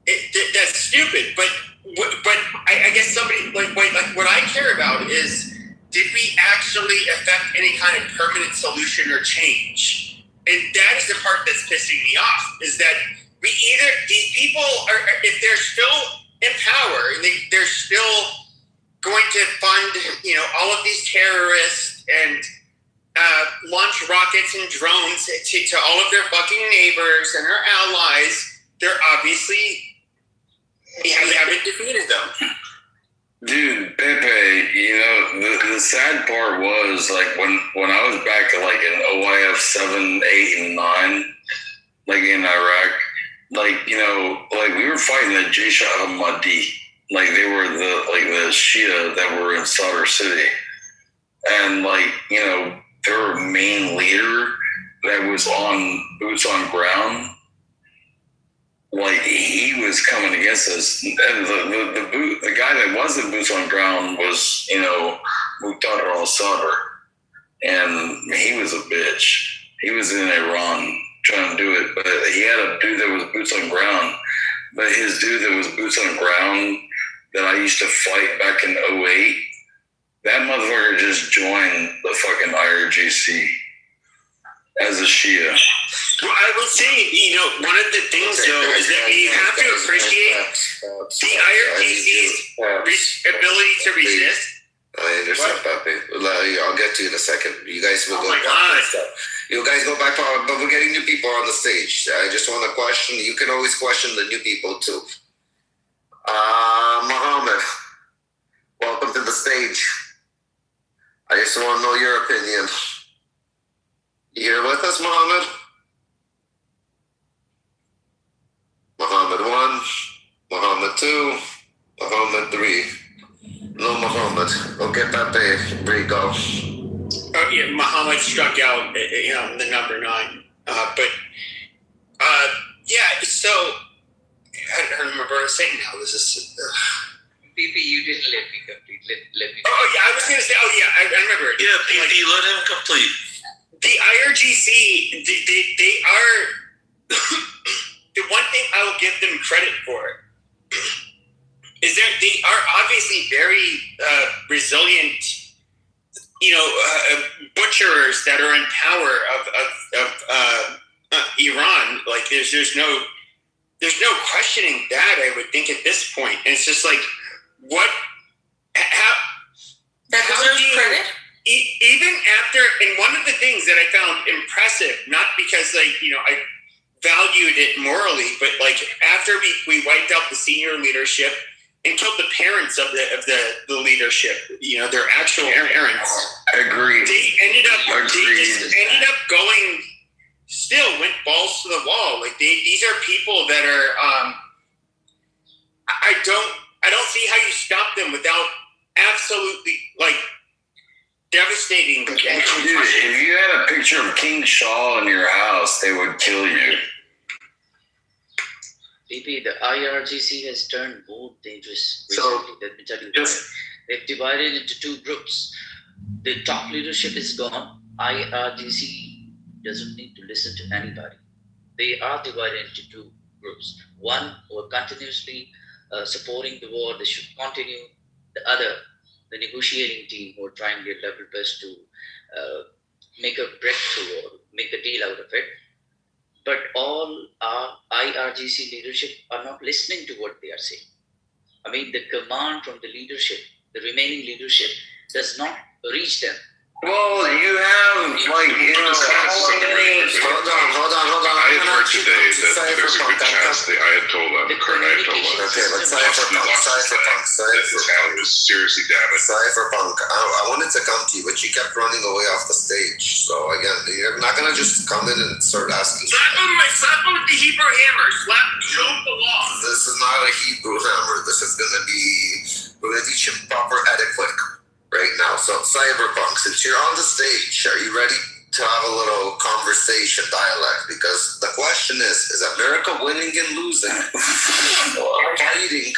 [SPEAKER 7] that's stupid. But I guess somebody like what I care about is, did we actually affect any kind of permanent solution or change? And that is the part that's pissing me off. Is that these people are, if they're still in power and they're still going to fund, all of these terrorists and launch rockets and drones to all of their fucking neighbors and their allies, they're obviously we haven't defeated them.
[SPEAKER 20] Dude, Pepe, the sad part was like when I was back like in OIF 7, 8, and 9, like in Iraq, like we were fighting the Jaish al-Mahdi. Like they were the Shia that were in Sadr City, and their main leader that was on boots on ground, like he was coming against us. And the guy that was in boots on ground was Muqtada al-Sadr, and he was a bitch. He was in Iran trying to do it, but he had a dude that was boots on ground. But his dude that was boots on ground that I used to fight back in 08, that motherfucker just joined the fucking IRGC as a Shia.
[SPEAKER 7] Well, I would say, one of the things, though, is that we have to appreciate the IRGC's ability to resist.
[SPEAKER 2] I understand, Papi. I'll get to you in a second. You guys will
[SPEAKER 7] go back.
[SPEAKER 2] You guys go back, but we're getting new people on the stage. I just want to question. You can always question the new people, too. Mohammed, welcome to the stage. I just want to know your opinion. You here with us, Mohammed? Muhammad 1, Muhammad 2, Muhammad 3. No, Muhammad. Okay, Pepe, there you go.
[SPEAKER 7] Oh, yeah, Muhammad struck out, the number 9. So I don't remember what I was saying now. This is.
[SPEAKER 19] PP, you didn't let me complete. Let me.
[SPEAKER 7] Oh, yeah, I was going to say, I remember.
[SPEAKER 21] Yeah, PP, let him complete.
[SPEAKER 7] The IRGC, they are. The one thing I will give them credit for is that they are obviously very resilient, butcherers that are in power of Iran. Like there's no questioning that, I would think, at this point. And it's just like, how deserves credit? Even after, and one of the things that I found impressive, not because I valued it morally, but after we wiped out the senior leadership and killed the parents of the leadership, their actual parents.
[SPEAKER 20] Agreed.
[SPEAKER 7] They just ended up going. Still went balls to the wall. These are people that are. I don't see how you stop them without absolutely devastating.
[SPEAKER 20] Dude, if you had a picture of King Shaw in your house, they would kill you.
[SPEAKER 19] PP, the IRGC has turned more dangerous recently. Let me tell you that. They've divided into 2 groups. The top leadership is gone. IRGC doesn't need to listen to anybody. They are divided into 2 groups. One who are continuously supporting the war, they should continue. The other, the negotiating team, who are trying their level best to make a breakthrough or make a deal out of it. But all our IRGC leadership are not listening to what they are saying. I mean, the command from the leadership, the remaining leadership, does not reach them.
[SPEAKER 20] Well, you have
[SPEAKER 2] Hold on.
[SPEAKER 17] I had heard today that there's a good chance the Ayatollah, the current Ayatollah, possibly lost his land, that the town was seriously damaged.
[SPEAKER 2] Cypherpunk, I wanted to come to you, but you kept running away off the stage. So again, you're not gonna just come in and start asking.
[SPEAKER 7] Slap him with the Hebrew hammer. Show him the law.
[SPEAKER 2] This is not a Hebrew hammer. This is gonna be. We're gonna teach him proper etiquette. right now. So, Cyberpunk, since you're on the stage, are you ready to have a little conversation, dialogue? Because the question is America winning and losing or fighting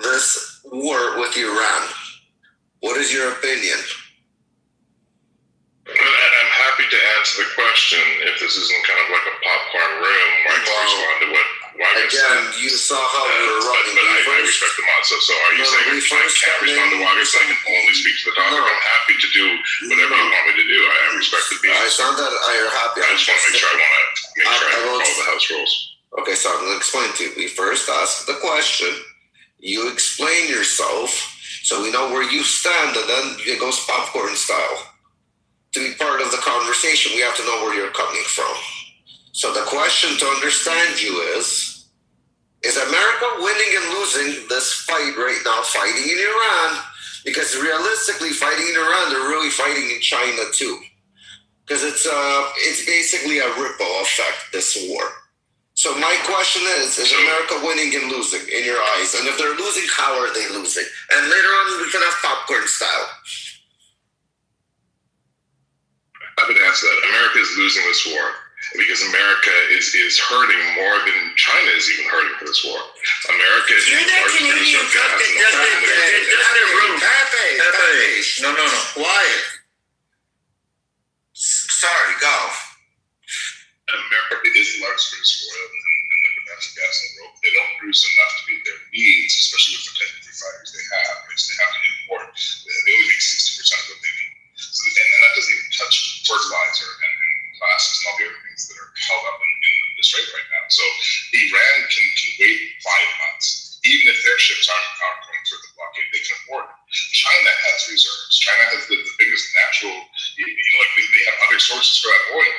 [SPEAKER 2] this war with Iran? What is your opinion?
[SPEAKER 17] I'm happy to answer the question if this isn't kind of like a popcorn room where I can respond to what Waga said.
[SPEAKER 2] Again, you saw how we were running.
[SPEAKER 17] But I respect the mod. So are you saying I can't respond to Waga, so I can only speak to the topic? I'm happy to do whatever you want me to do. I respect the beast.
[SPEAKER 2] It's not that you're happy.
[SPEAKER 17] I just want to make sure I follow the house rules.
[SPEAKER 2] Okay, so I'm going to explain to you. We first ask the question. You explain yourself so we know where you stand, and then it goes popcorn style. To be part of the conversation, we have to know where you're coming from. So the question to understand you is America winning and losing this fight right now, fighting in Iran? Because realistically, fighting in Iran, they're really fighting in China too. Because it's basically a ripple effect, this war. So my question is America winning and losing in your eyes? And if they're losing, how are they losing? And later on, we can have popcorn style.
[SPEAKER 17] I would answer that. America is losing this war because America is hurting more than China is even hurting for this war. America is the largest producer of gas in the world.
[SPEAKER 2] No. Quiet. Sorry, go.
[SPEAKER 17] America is the largest producer of oil and liquid natural gas in the world. They don't produce enough to meet their needs, especially with the type of refineries they have. Right? So they have to import. They only make 60% of what they need. So, and that doesn't even touch fertilizer and plastics and all the other things that are held up in the strait right now. So Iran can wait 5 months. Even if their ships aren't going through the blockade, they can afford it. China has reserves. China has the biggest natural, they have other sources for that oil.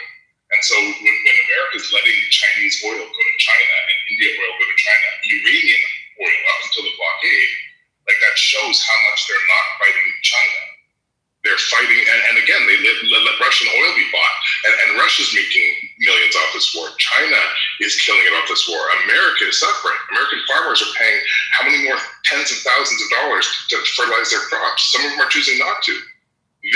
[SPEAKER 17] And so when America is letting Chinese oil go to China and India oil go to China, Iranian oil up until the blockade, that shows how much they're not fighting China. They're fighting, and again, they let Russian oil be bought, and Russia's making millions off this war. China is killing it off this war. America is suffering. American farmers are paying how many more tens of thousands of dollars to fertilize their crops? Some of them are choosing not to.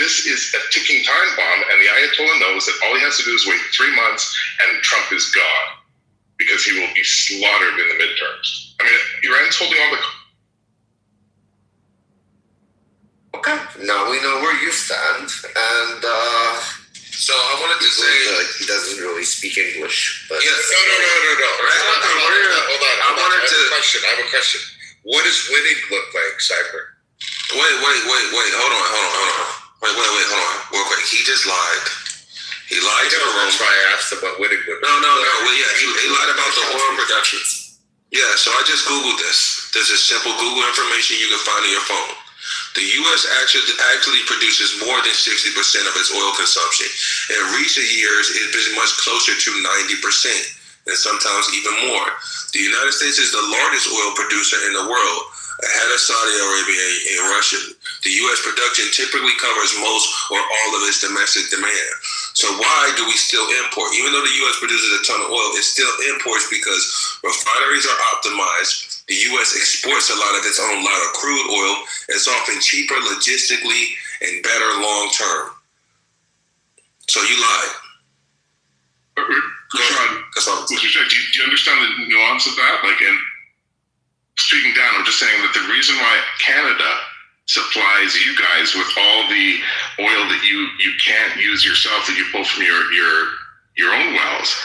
[SPEAKER 17] This is a ticking time bomb, and the Ayatollah knows that all he has to do is wait 3 months, and Trump is gone because he will be slaughtered in the midterms. I mean, Iran's holding all the.
[SPEAKER 2] Okay, now we know where you stand, and so I wanted to say he doesn't really speak English, but
[SPEAKER 6] yes, no. Hold on. I have a question. What does winning look like, Cyber?
[SPEAKER 22] Wait, hold on. Wait, hold on. Real quick, he just lied. He lied to the room.
[SPEAKER 6] That's why I asked about winning.
[SPEAKER 22] No. Well, yeah, he lied about the oil production. Yeah, so I just Googled this. This is simple Google information you can find on your phone. The U.S. actually produces more than 60% of its oil consumption. In recent years, it's been much closer to 90%, and sometimes even more. The United States is the largest oil producer in the world, ahead of Saudi Arabia and Russia. The U.S. production typically covers most or all of its domestic demand. So why do we still import? Even though the U.S. produces a ton of oil, it still imports because refineries are optimized. The U.S. exports a lot of its own lot of crude oil. It's often cheaper logistically and better long term. So you lied.
[SPEAKER 17] Do you understand the nuance of that? And speaking down, I'm just saying that the reason why Canada supplies you guys with all the oil that you can't use yourself that you pull from your own wells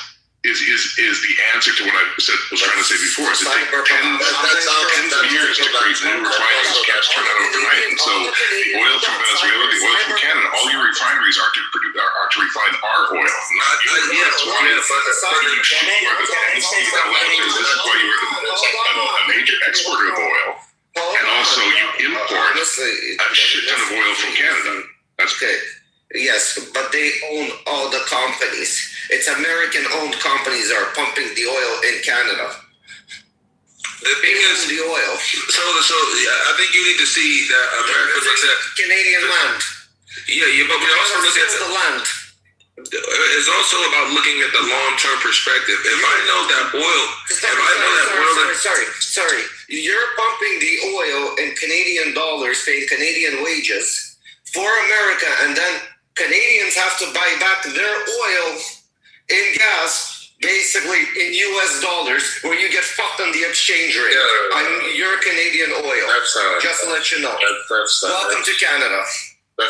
[SPEAKER 17] is the answer to what I was trying to say before. It takes tens of years to create new refineries. Can't turn that overnight. And so the oil from Venezuela, the oil from Canada, all your refineries are to refine our oil, not yours. That's why you are this is why you are a major exporter of oil. And also you import a shit ton of oil from Canada. That's
[SPEAKER 2] okay. Yes, but they own all the companies. It's American-owned companies that are pumping the oil in Canada.
[SPEAKER 22] The thing is
[SPEAKER 2] the oil.
[SPEAKER 22] So I think you need to see that America looks at
[SPEAKER 2] Canadian land.
[SPEAKER 22] Yeah, but we also look at
[SPEAKER 2] the land.
[SPEAKER 22] It's also about looking at the long-term perspective. If I know that oil, sorry, you're pumping the oil in Canadian dollars, paying Canadian wages for America, and then Canadians have to buy back their oil in gas, basically in US dollars, where you get fucked on the exchange rate. Your Canadian oil. Just to let you know. Welcome to Canada.
[SPEAKER 17] I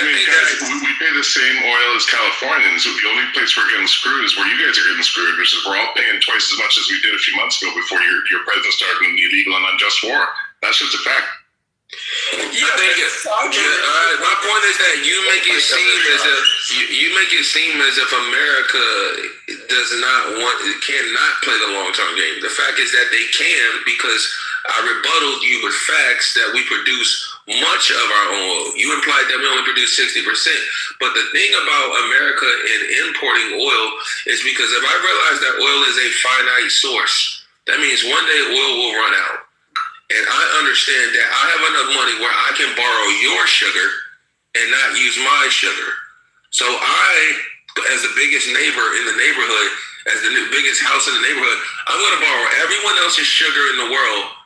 [SPEAKER 17] mean, guys, we pay the same oil as Californians. The only place we're getting screwed is where you guys are getting screwed, which is we're all paying twice as much as we did a few months ago before your president started an illegal and unjust war. That's just a fact.
[SPEAKER 22] My point is that you make it seem as if America cannot play the long-term game. The fact is that they can, because I rebutted you with facts that we produce much of our own oil. You implied that we only produce 60%. But the thing about America and importing oil is because if I realize that oil is a finite source, that means one day oil will run out. And I understand that I have enough money where I can borrow your sugar and not use my sugar. So I, as the biggest neighbor in the neighborhood, as the biggest house in the neighborhood, I'm going to borrow everyone else's sugar in the world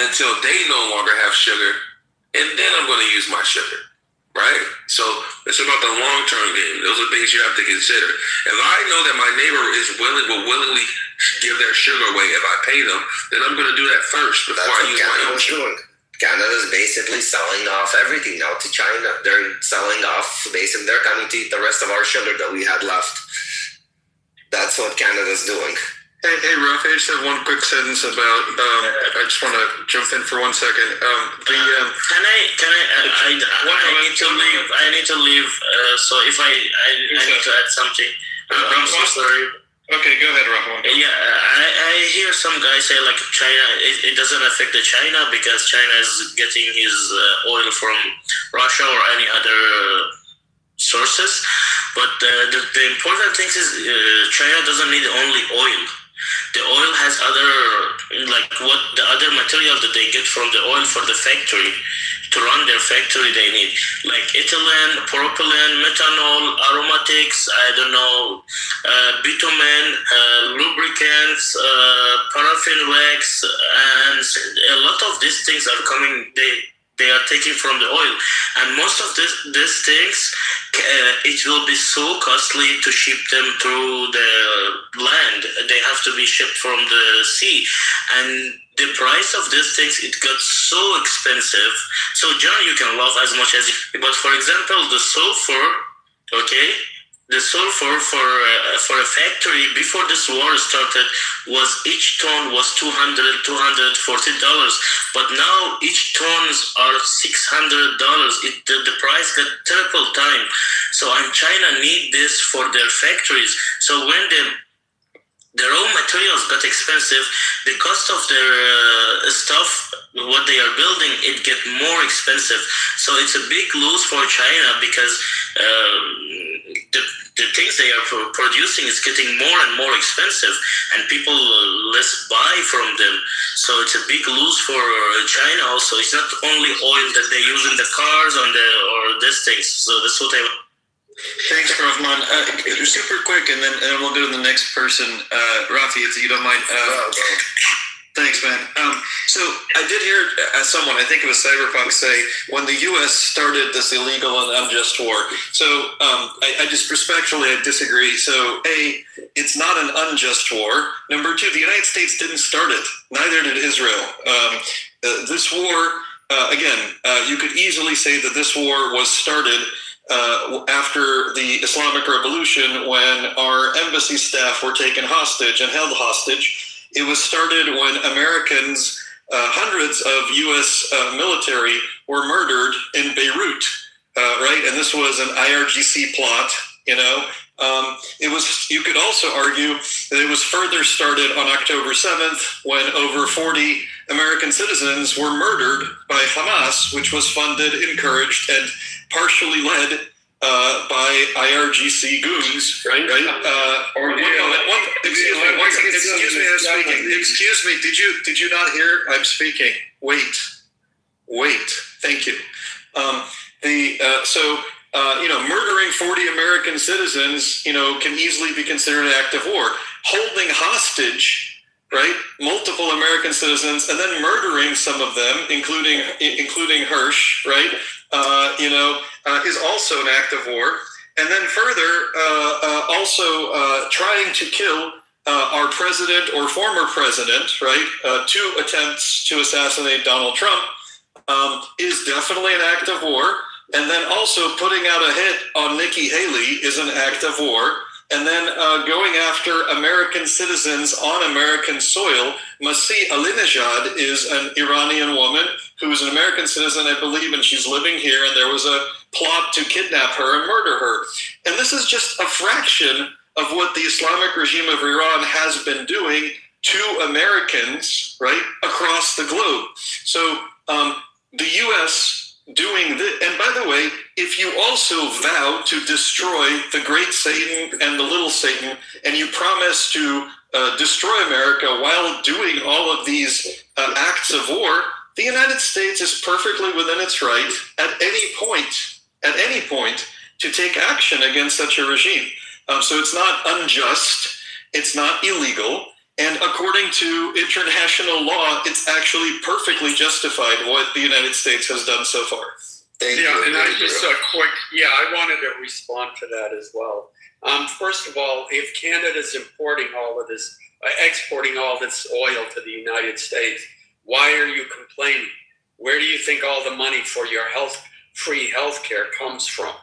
[SPEAKER 22] until they no longer have sugar. And then I'm going to use my sugar, right? So it's about the long-term game. Those are things you have to consider. If I know that my neighbor will willingly give their sugar away if I pay them, then I'm going to do that first before I use my own sugar.
[SPEAKER 2] Canada's basically selling off everything now to China. They're selling off, basically, they're coming to eat the rest of our sugar that we had left. That's what Canada's doing.
[SPEAKER 18] Hey, Ralph, I just have one quick sentence about. I just want to jump in for 1 second.
[SPEAKER 13] Can I need to leave. So if I need to add something. I'm so sorry.
[SPEAKER 18] Okay, go ahead, Ralph.
[SPEAKER 13] Yeah, I hear some guys say like China. It doesn't affect the China because China is getting his oil from Russia or any other sources. But the important thing is China doesn't need only oil. The oil has other, like what the other material that they get from the oil for the factory. To run their factory they need, like ethylene, propylene, methanol, aromatics, bitumen, lubricants, paraffin wax, and a lot of these things are coming, they are taking from the oil. And most of these things, it will be so costly to ship them through the land. They have to be shipped from the sea. And the price of these things, it got so expensive. So, John, you can laugh as much as you, but for example, the sulfur, okay? The sulfur for a factory before this war started was each ton was $240, but now each tons are $600. The price got triple time. So and China need this for their factories. So when the raw materials got expensive, the cost of their stuff, what they are building, it get more expensive. So it's a big lose for China because the things they are producing is getting more and more expensive, and people less buy from them. So it's a big lose for China also. It's not only oil that they use in the cars or these things. So that's what I.
[SPEAKER 18] Thanks, Rahman. Super quick, and then we'll go to the next person. Rafi, if you don't mind. Thanks, man. So I did hear someone, I think it was Cyberpunk, say when the U.S. started this illegal and unjust war. So I just respectfully I disagree. So A, it's not an unjust war. Number two, the United States didn't start it. Neither did Israel. This war, again, you could easily say that this war was started after the Islamic Revolution when our embassy staff were taken hostage and held hostage. It was started when Americans, hundreds of U.S. Military were murdered in Beirut, right? And this was an IRGC plot, you know. It was. You could also argue that it was further started on October 7th when over 40 American citizens were murdered by Hamas, which was funded, encouraged, and partially led by IRGC goons, right? Excuse me, I'm speaking. Excuse me, did you not hear? I'm speaking. Wait. Thank you. murdering 40 American citizens, can easily be considered an act of war. Holding hostage, right, multiple American citizens, and then murdering some of them, including Hirsch, right, is also an act of war. And then further, also trying to kill our president or former president, right, 2 attempts to assassinate Donald Trump, is definitely an act of war. And then also putting out a hit on Nikki Haley is an act of war. And then going after American citizens on American soil. Masih Alinejad is an Iranian woman who is an American citizen, I believe, and she's living here. And there was a plot to kidnap her and murder her. And this is just a fraction of what the Islamic regime of Iran has been doing to Americans, right, across the globe. So the U.S. doing this, and by the way, if you also vow to destroy the great Satan and the little Satan, and you promise to destroy America while doing all of these acts of war, the United States is perfectly within its right at any point to take action against such a regime. So it's not unjust, it's not illegal, and according to international law, it's actually perfectly justified what the United States has done so far.
[SPEAKER 16] I wanted to respond to that as well. First of all, if Canada's exporting all this oil to the United States, why are you complaining? Where do you think all the money for your free health care comes from?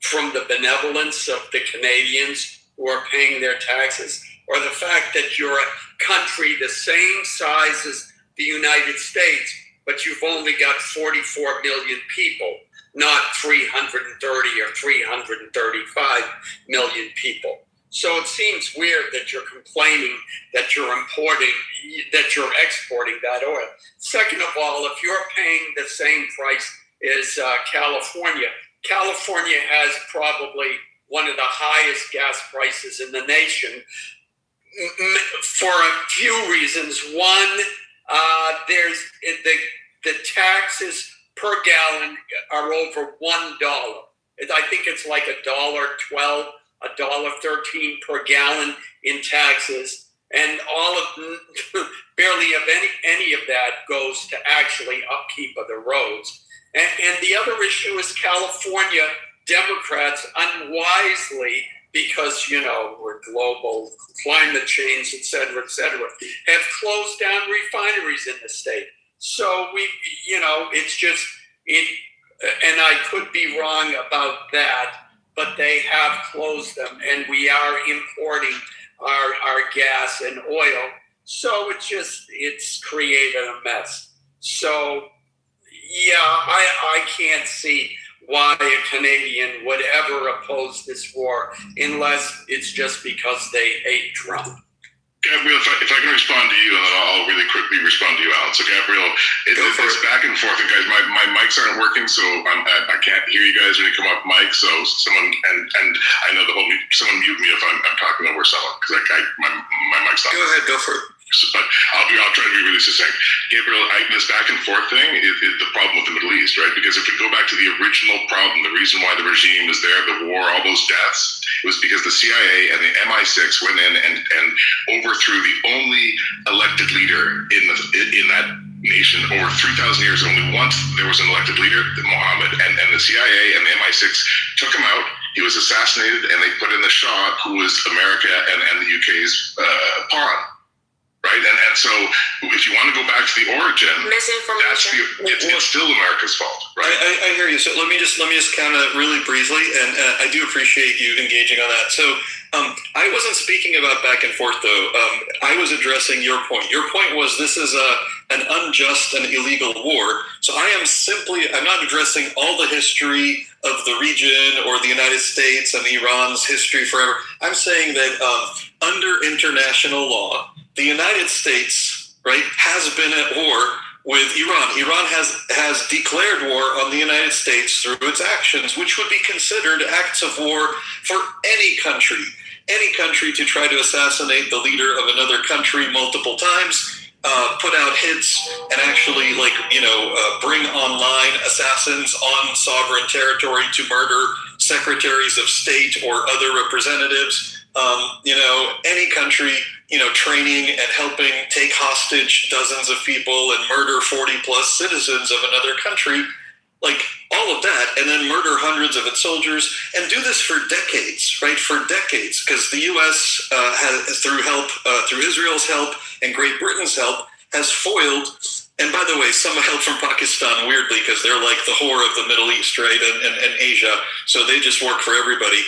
[SPEAKER 16] From the benevolence of the Canadians who are paying their taxes? Or the fact that you're a country the same size as the United States, but you've only got 44 million people, not 330 or 335 million people. So it seems weird that you're complaining that you're exporting that oil. Second of all, if you're paying the same price as California has probably one of the highest gas prices in the nation, for a few reasons. One, there's the taxes per gallon are over $1. I think it's like $1.12, $1.13 per gallon in taxes, and barely of any of that goes to actually upkeep of the roads. And the other issue is California Democrats unwisely, because, we're global, climate change, et cetera, have closed down refineries in the state. So and I could be wrong about that, but they have closed them, and we are importing our gas and oil. So it's created a mess. So, I can't see why a Canadian would ever oppose this war unless it's just because they hate Trump.
[SPEAKER 17] Gabriel, if I can respond to you, and then I'll really quickly respond to you, Alan. So, Gabriel, it's back and forth, and guys, my mics aren't working, so I can't hear you guys when you come off mic. So someone, and I know someone mute me if I'm talking over someone, because my mic's not. Go ahead, go for it. But I'll try to be really succinct. Gabriel, this back and forth thing is the problem with the Middle East, right? Because if we go back to the original problem, the reason why the regime was there, the war, all those deaths, it was because the CIA and the MI6 went in and overthrew the only elected leader in that nation. Over 3,000 years, only once there was an elected leader, Mohammed, and the CIA and the MI6 took him out. He was assassinated, and they put in the Shah, who was America and the UK's pawn. Right, and so if you want to go back to the origin, it's still America's fault, right?
[SPEAKER 18] I hear you. So let me just kind of really briefly, and I do appreciate you engaging on that. So I wasn't speaking about back and forth, though. I was addressing your point. Your point was this is an unjust and illegal war. So I'm not addressing all the history of the region or the United States and Iran's history forever. I'm saying that under international law, the United States, right, has been at war with Iran. Iran has declared war on the United States through its actions, which would be considered acts of war for any country to try to assassinate the leader of another country multiple times. put out hits and actually bring online assassins on sovereign territory to murder secretaries of state or other representatives. Any country, training and helping take hostage dozens of people and murder 40 plus citizens of another country, like all of that, and then murder hundreds of its soldiers and do this for decades, right? For decades, because the U.S. has, through Israel's help and Great Britain's help, has foiled. And by the way, some help from Pakistan, weirdly, because they're like the whore of the Middle East, right, and Asia. So they just work for everybody.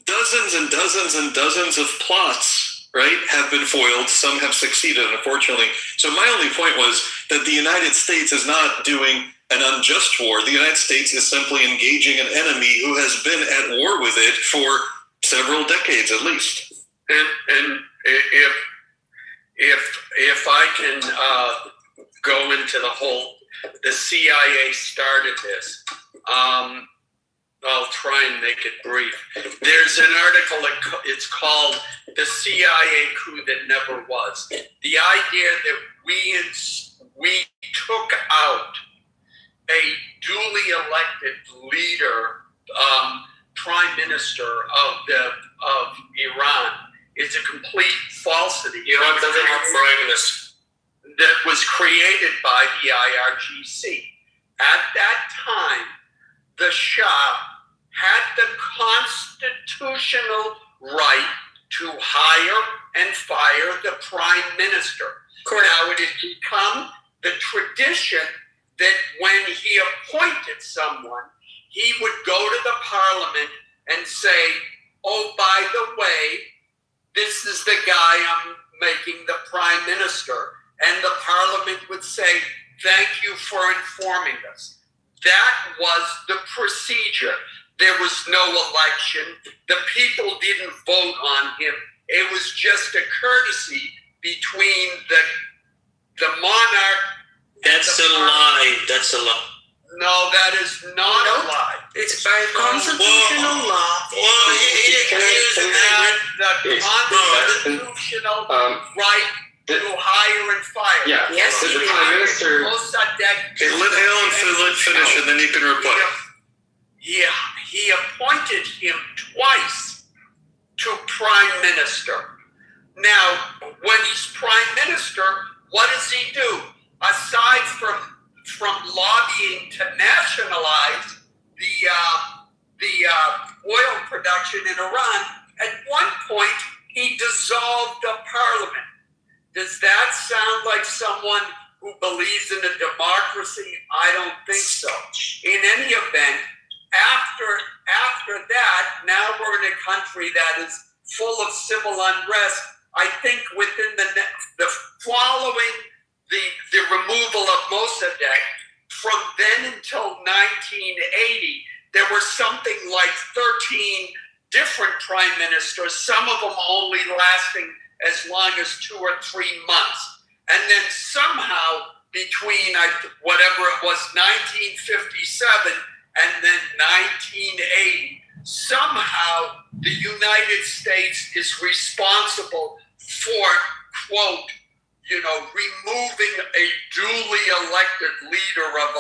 [SPEAKER 18] Dozens and dozens and dozens of plots, right, have been foiled. Some have succeeded, unfortunately. So my only point was that the United States is not doing an unjust war. The United States is simply engaging an enemy who has been at war with it for several decades at least.
[SPEAKER 16] And if I can go into the CIA started this. I'll try and make it brief. There's an article, it's called The CIA Coup That Never Was. The idea that we took out a duly elected leader, prime minister of Iran, is a complete falsity.
[SPEAKER 13] Iran doesn't have prime minister.
[SPEAKER 16] That was created by the IRGC. At that time, the Shah had the constitutional right to hire and fire the prime minister. Correct. Now it had become the tradition that when he appointed someone, he would go to the parliament and say, oh, by the way, this is the guy I'm making the prime minister. And the parliament would say, thank you for informing us. That was the procedure. There was no election. The people didn't vote on him. It was just a courtesy between the monarch.
[SPEAKER 13] That's a lie. That's a lie.
[SPEAKER 16] No, that is not a lie.
[SPEAKER 4] It's by constitutional law.
[SPEAKER 16] Well, the constitutional right to hire and fire.
[SPEAKER 8] Yeah.
[SPEAKER 4] Yes,
[SPEAKER 8] the prime minister.
[SPEAKER 18] Okay, let Alan finish and then you can reply.
[SPEAKER 16] Yeah, he appointed him twice to prime minister. Now, when he's prime minister, what does he do? Aside from lobbying to nationalize the oil production in Iran, at one point he dissolved the parliament. Does that sound like someone who believes in a democracy? I don't think so. In any event, after that, now we're in a country that is full of civil unrest. I think within the following the removal of Mossadegh, from then until 1980, there were something like 13 different prime ministers, some of them only lasting as long as 2 or 3 months. And then somehow between whatever it was, 1957 and then 1980, somehow the United States is responsible for, quote, removing a duly elected leader of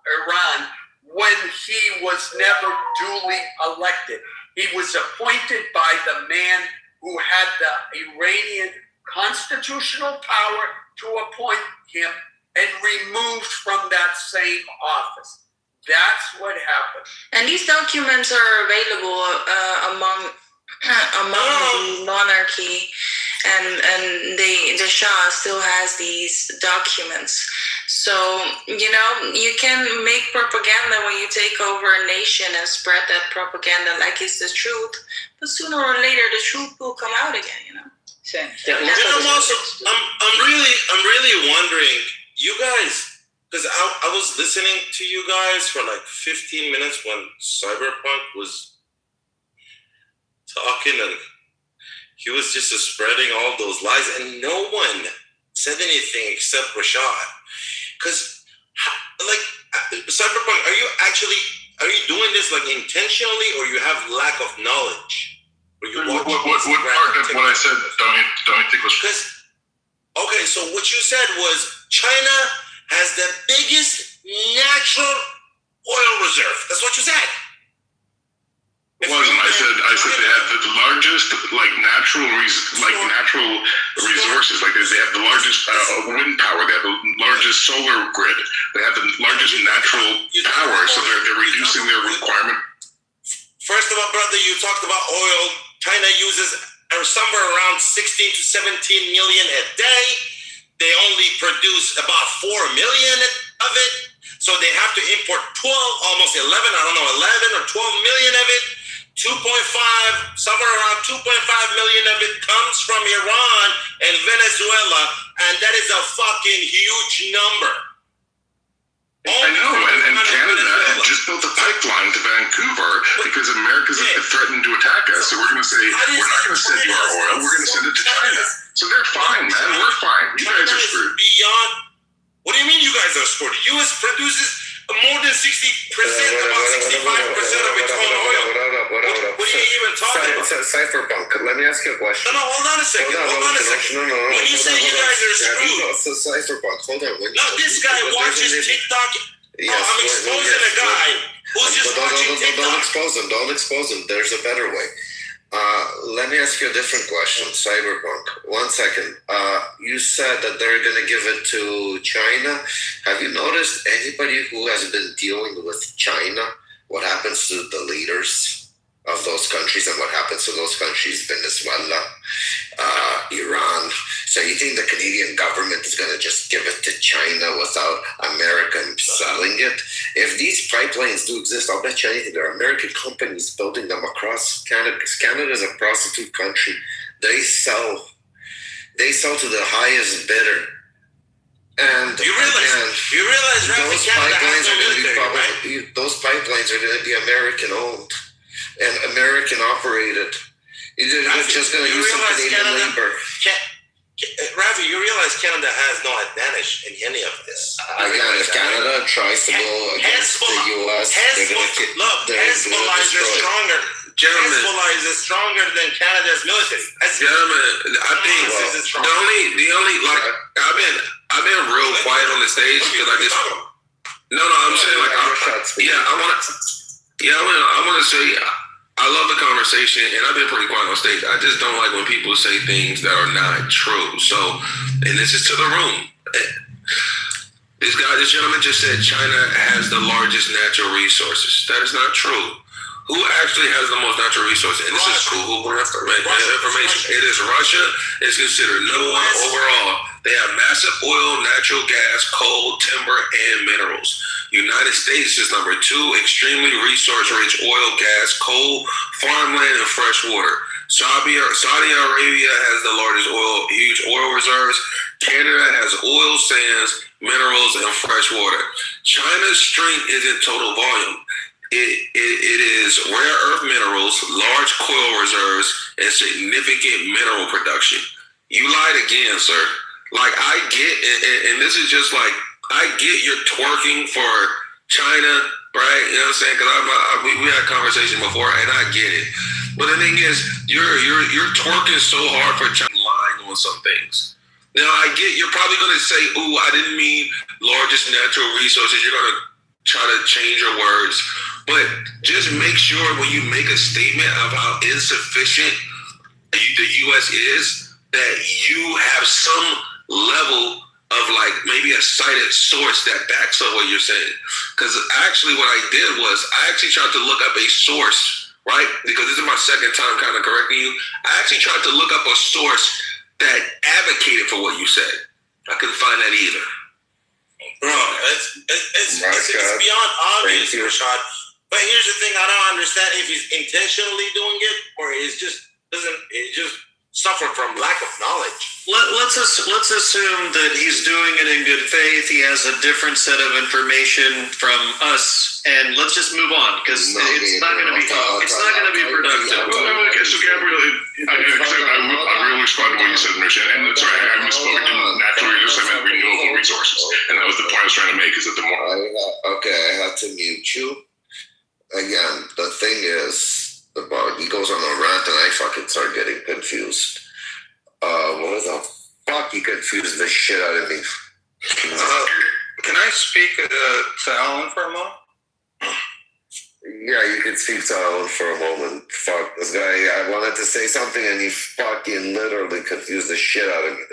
[SPEAKER 16] Iran when he was never duly elected. He was appointed by the man who had the Iranian constitutional power to appoint him and removed from that same office. That's what happened.
[SPEAKER 4] And these documents are available among the monarchy, and the Shah still has these documents. So, you can make propaganda when you take over a nation and spread that propaganda like it's the truth, but sooner or later the truth will come out again,
[SPEAKER 13] I'm really wondering, you guys, because I was listening to you guys for like 15 minutes when Cyberpunk was talking, and he was just spreading all those lies, and no one said anything except Rashad. Because, Cyberpunk, are you doing this like intentionally, or you have lack of knowledge?
[SPEAKER 17] What part of what I said don't you think was?
[SPEAKER 10] Okay, so what you said was China has the biggest natural oil reserve. That's what you said.
[SPEAKER 17] It wasn't. I said they have the largest natural resources. Like they have the largest wind power. They have the largest solar grid. They have the largest natural power. So they're reducing their requirement.
[SPEAKER 10] First of all, brother, you talked about oil. China uses somewhere around 16 to 17 million a day. They only produce about 4 million of it. So they have to import 11 or 12 million of it. 2.5, somewhere around 2.5 million of it comes from Iran and Venezuela, and that is a fucking huge number.
[SPEAKER 17] I know, and Canada had just built a pipeline to Vancouver because America's threatened to attack us. So we're going to say, we're not going to send you our oil, we're going to send it to China. So they're fine, man. We're fine. You guys are screwed.
[SPEAKER 10] Beyond, what do you mean you guys are screwed? The U.S. produces more than 60%, about 65% of its own oil. What are you even talking about?
[SPEAKER 2] Cypherpunk, let me ask you a question.
[SPEAKER 10] No, hold on a second.
[SPEAKER 2] No.
[SPEAKER 10] When you say you guys are screwed.
[SPEAKER 2] Cypherpunk, hold on.
[SPEAKER 10] No, this guy watches TikTok. I'm exposing a guy who's just watching TikTok.
[SPEAKER 2] Don't expose him. There's a better way. Let me ask you a different question. Cyberpunk, 1 second. You said that they're going to give it to China. Have you noticed anybody who has been dealing with China, what happens to the leaders of those countries and what happens to those countries, Venezuela, Iran? So you think the Canadian government is going to just give it to China without America selling it? If these pipelines do exist, I'll bet you anything, there are American companies building them across Canada, because Canada is a prostitute country. They sell to the highest bidder. And
[SPEAKER 10] you realize
[SPEAKER 2] those pipelines are going to be those pipelines are going to be American owned and American operated. You're just going to use some Canadian labor.
[SPEAKER 10] Ravi, you realize Canada has no advantage in any of this.
[SPEAKER 2] Again, if Canada tries to go against the U.S.,
[SPEAKER 10] Hezbollah is stronger. Hezbollah is stronger than Canada's military.
[SPEAKER 22] Gentlemen, I think the only I've been real quiet on the stage because I just I'm saying I want to say. I love the conversation, and I've been pretty quiet on stage. I just don't like when people say things that are not true. So, and this is to the room. This gentleman just said China has the largest natural resources. That is not true. Who actually has the most natural resources? And this is Google information. It is Russia. It's considered number one overall. They have massive oil, natural gas, coal, timber, and minerals. United States is number two, extremely resource-rich oil, gas, coal, farmland, and fresh water. Saudi Arabia has the largest huge oil reserves. Canada has oil sands, minerals, and fresh water. China's strength isn't total volume. It is rare earth minerals, large coal reserves, and significant mineral production. You lied again, sir. Like, I get, and this is just like, I get you're twerking for China, right? You know what I'm saying? Because we had a conversation before, and I get it. But the thing is, you're twerking so hard for China, lying on some things. Now, I get you're probably going to say, "Ooh, I didn't mean largest natural resources." You're going to try to change your words, but just make sure when you make a statement of how insufficient the U.S. is, that you have some level of like maybe a cited source that backs up what you're saying. Because actually what I did was I actually tried to look up a source, right? Because this is my second time kind of correcting you. I actually tried to look up a source that advocated for what you said. I couldn't find that either.
[SPEAKER 10] Bro, it's beyond obvious, Rashad. But here's the thing: I don't understand if he's intentionally doing it or he's just suffer from lack of knowledge.
[SPEAKER 11] Let's assume that he's doing it in good faith. He has a different set of information from us, and let's just move on because it's not going to be productive.
[SPEAKER 17] Okay, so Gabriel, I really respond to what you said, Misha, and sorry, I misspoke. Naturally, just I meant renewable resources, and that was the point I was trying to make. Is that the more?
[SPEAKER 2] I had to mute you again. The thing is. He goes on a rant and I fucking start getting confused. What the Fuck, you confused the shit out of me.
[SPEAKER 10] Can I speak to Alan for a moment?
[SPEAKER 2] Yeah, you can speak to Alan for a moment. Fuck, this guy, I wanted to say something and he fucking literally confused the shit out of me.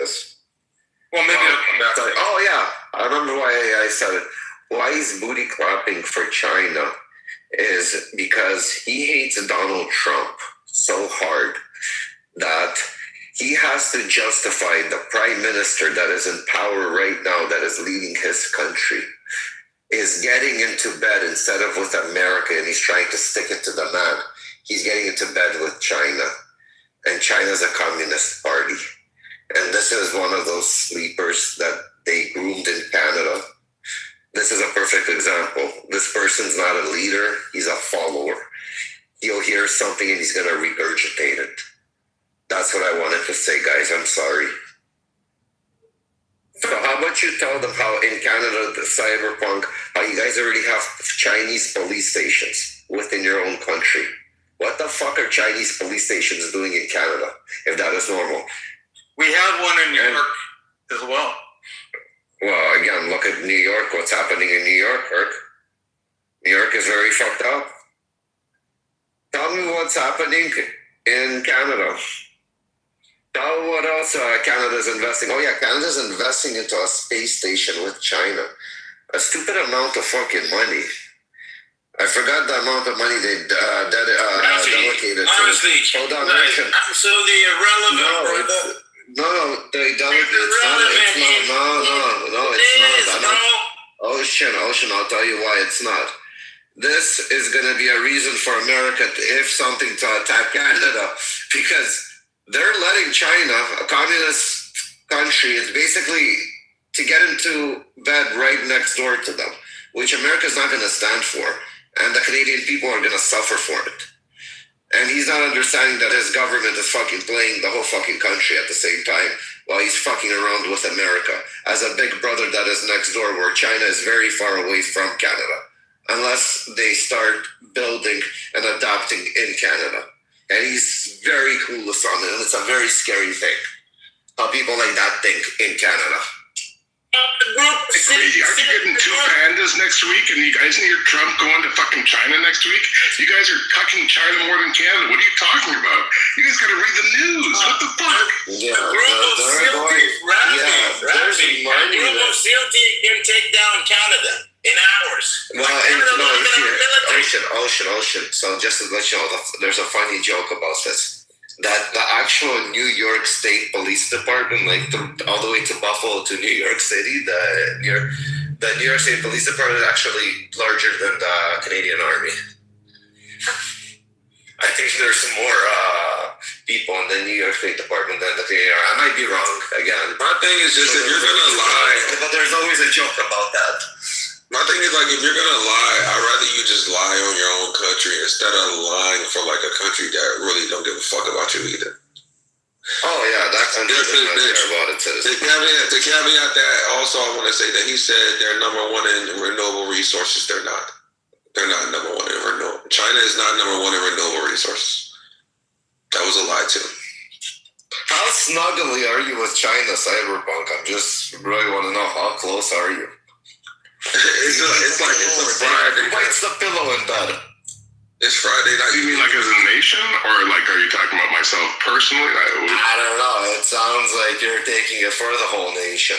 [SPEAKER 10] Well, maybe I'll come back.
[SPEAKER 2] Oh, yeah, I remember why I said it. Why he's booty clapping for China is because he hates Donald Trump so hard that he has to justify the prime minister that is in power right now, that is leading his country, is getting into bed instead of with America, and he's trying to stick it to the man. He's getting into bed with China, and China's a communist party. And this is one of those sleepers that they groomed in Canada. This is a perfect example. This person's not a leader, he's a follower. He'll hear something and he's going to regurgitate it. That's what I wanted to say, guys. I'm sorry. So how about you tell them how in Canada, the cyberpunk, how you guys already have Chinese police stations within your own country? What the fuck are Chinese police stations doing in Canada, if that is normal?
[SPEAKER 10] We have one in New York as well.
[SPEAKER 2] Well, again, look at New York. What's happening in New York, Kirk? New York is very fucked up. Tell me what's happening in Canada. Tell me what else Canada's investing. Oh, yeah, Canada's investing into a space station with China. A stupid amount of fucking money. I forgot the amount of money they delegated.
[SPEAKER 10] Honestly,
[SPEAKER 2] hold on,
[SPEAKER 10] absolutely irrelevant.
[SPEAKER 2] No, they delegated. It's not. Ocean, I'll tell you why it's not. This is going to be a reason for America, if something, to attack Canada, because they're letting China, a communist country, it's basically to get into bed right next door to them, which America's not going to stand for, and the Canadian people are going to suffer for it. And he's not understanding that his government is fucking playing the whole fucking country at the same time while he's fucking around with America as a big brother that is next door, where China is very far away from Canada, unless they start building and adapting in Canada. And he's very clueless on it, and it's a very scary thing how people like that think in Canada.
[SPEAKER 17] It's crazy. Aren't you getting two pandas next week? And you guys need Trump going to fucking China next week? You guys are cucking China more than Canada. What are you talking about? You guys got to read the news. What the fuck?
[SPEAKER 2] Yeah,
[SPEAKER 3] There's money. A group of Silty can take down Canada in hours.
[SPEAKER 2] Well, Ocean. So just to let you know, there's a funny joke about this. That the actual New York State Police Department, like all the way to Buffalo to New York City, the New York State Police Department is actually larger than the Canadian Army. I think there's more people in the New York State Department than the Canadian Army. I might be wrong again.
[SPEAKER 22] My thing is just if you're gonna lie,
[SPEAKER 2] but there's always a joke about that.
[SPEAKER 22] My thing is, like, if you're gonna lie, I'd rather you just lie on your own country instead of lying for like a country that really don't give a fuck about you either.
[SPEAKER 2] Oh yeah, that country doesn't care about its citizens.
[SPEAKER 22] The caveat that also I want to say that he said they're number one in renewable resources. They're not. They're not number one in renewable. China is not number one in renewable resources. That was a lie too.
[SPEAKER 2] How snuggly are you with China, Cyberpunk? I just really want to know, how close are you?
[SPEAKER 22] It's like it's a Friday.
[SPEAKER 2] Bites the pillow in bed.
[SPEAKER 22] It's Friday night.
[SPEAKER 17] You mean like as a nation, or like are you talking about myself personally?
[SPEAKER 2] I don't know. It sounds like you're taking it for the whole nation.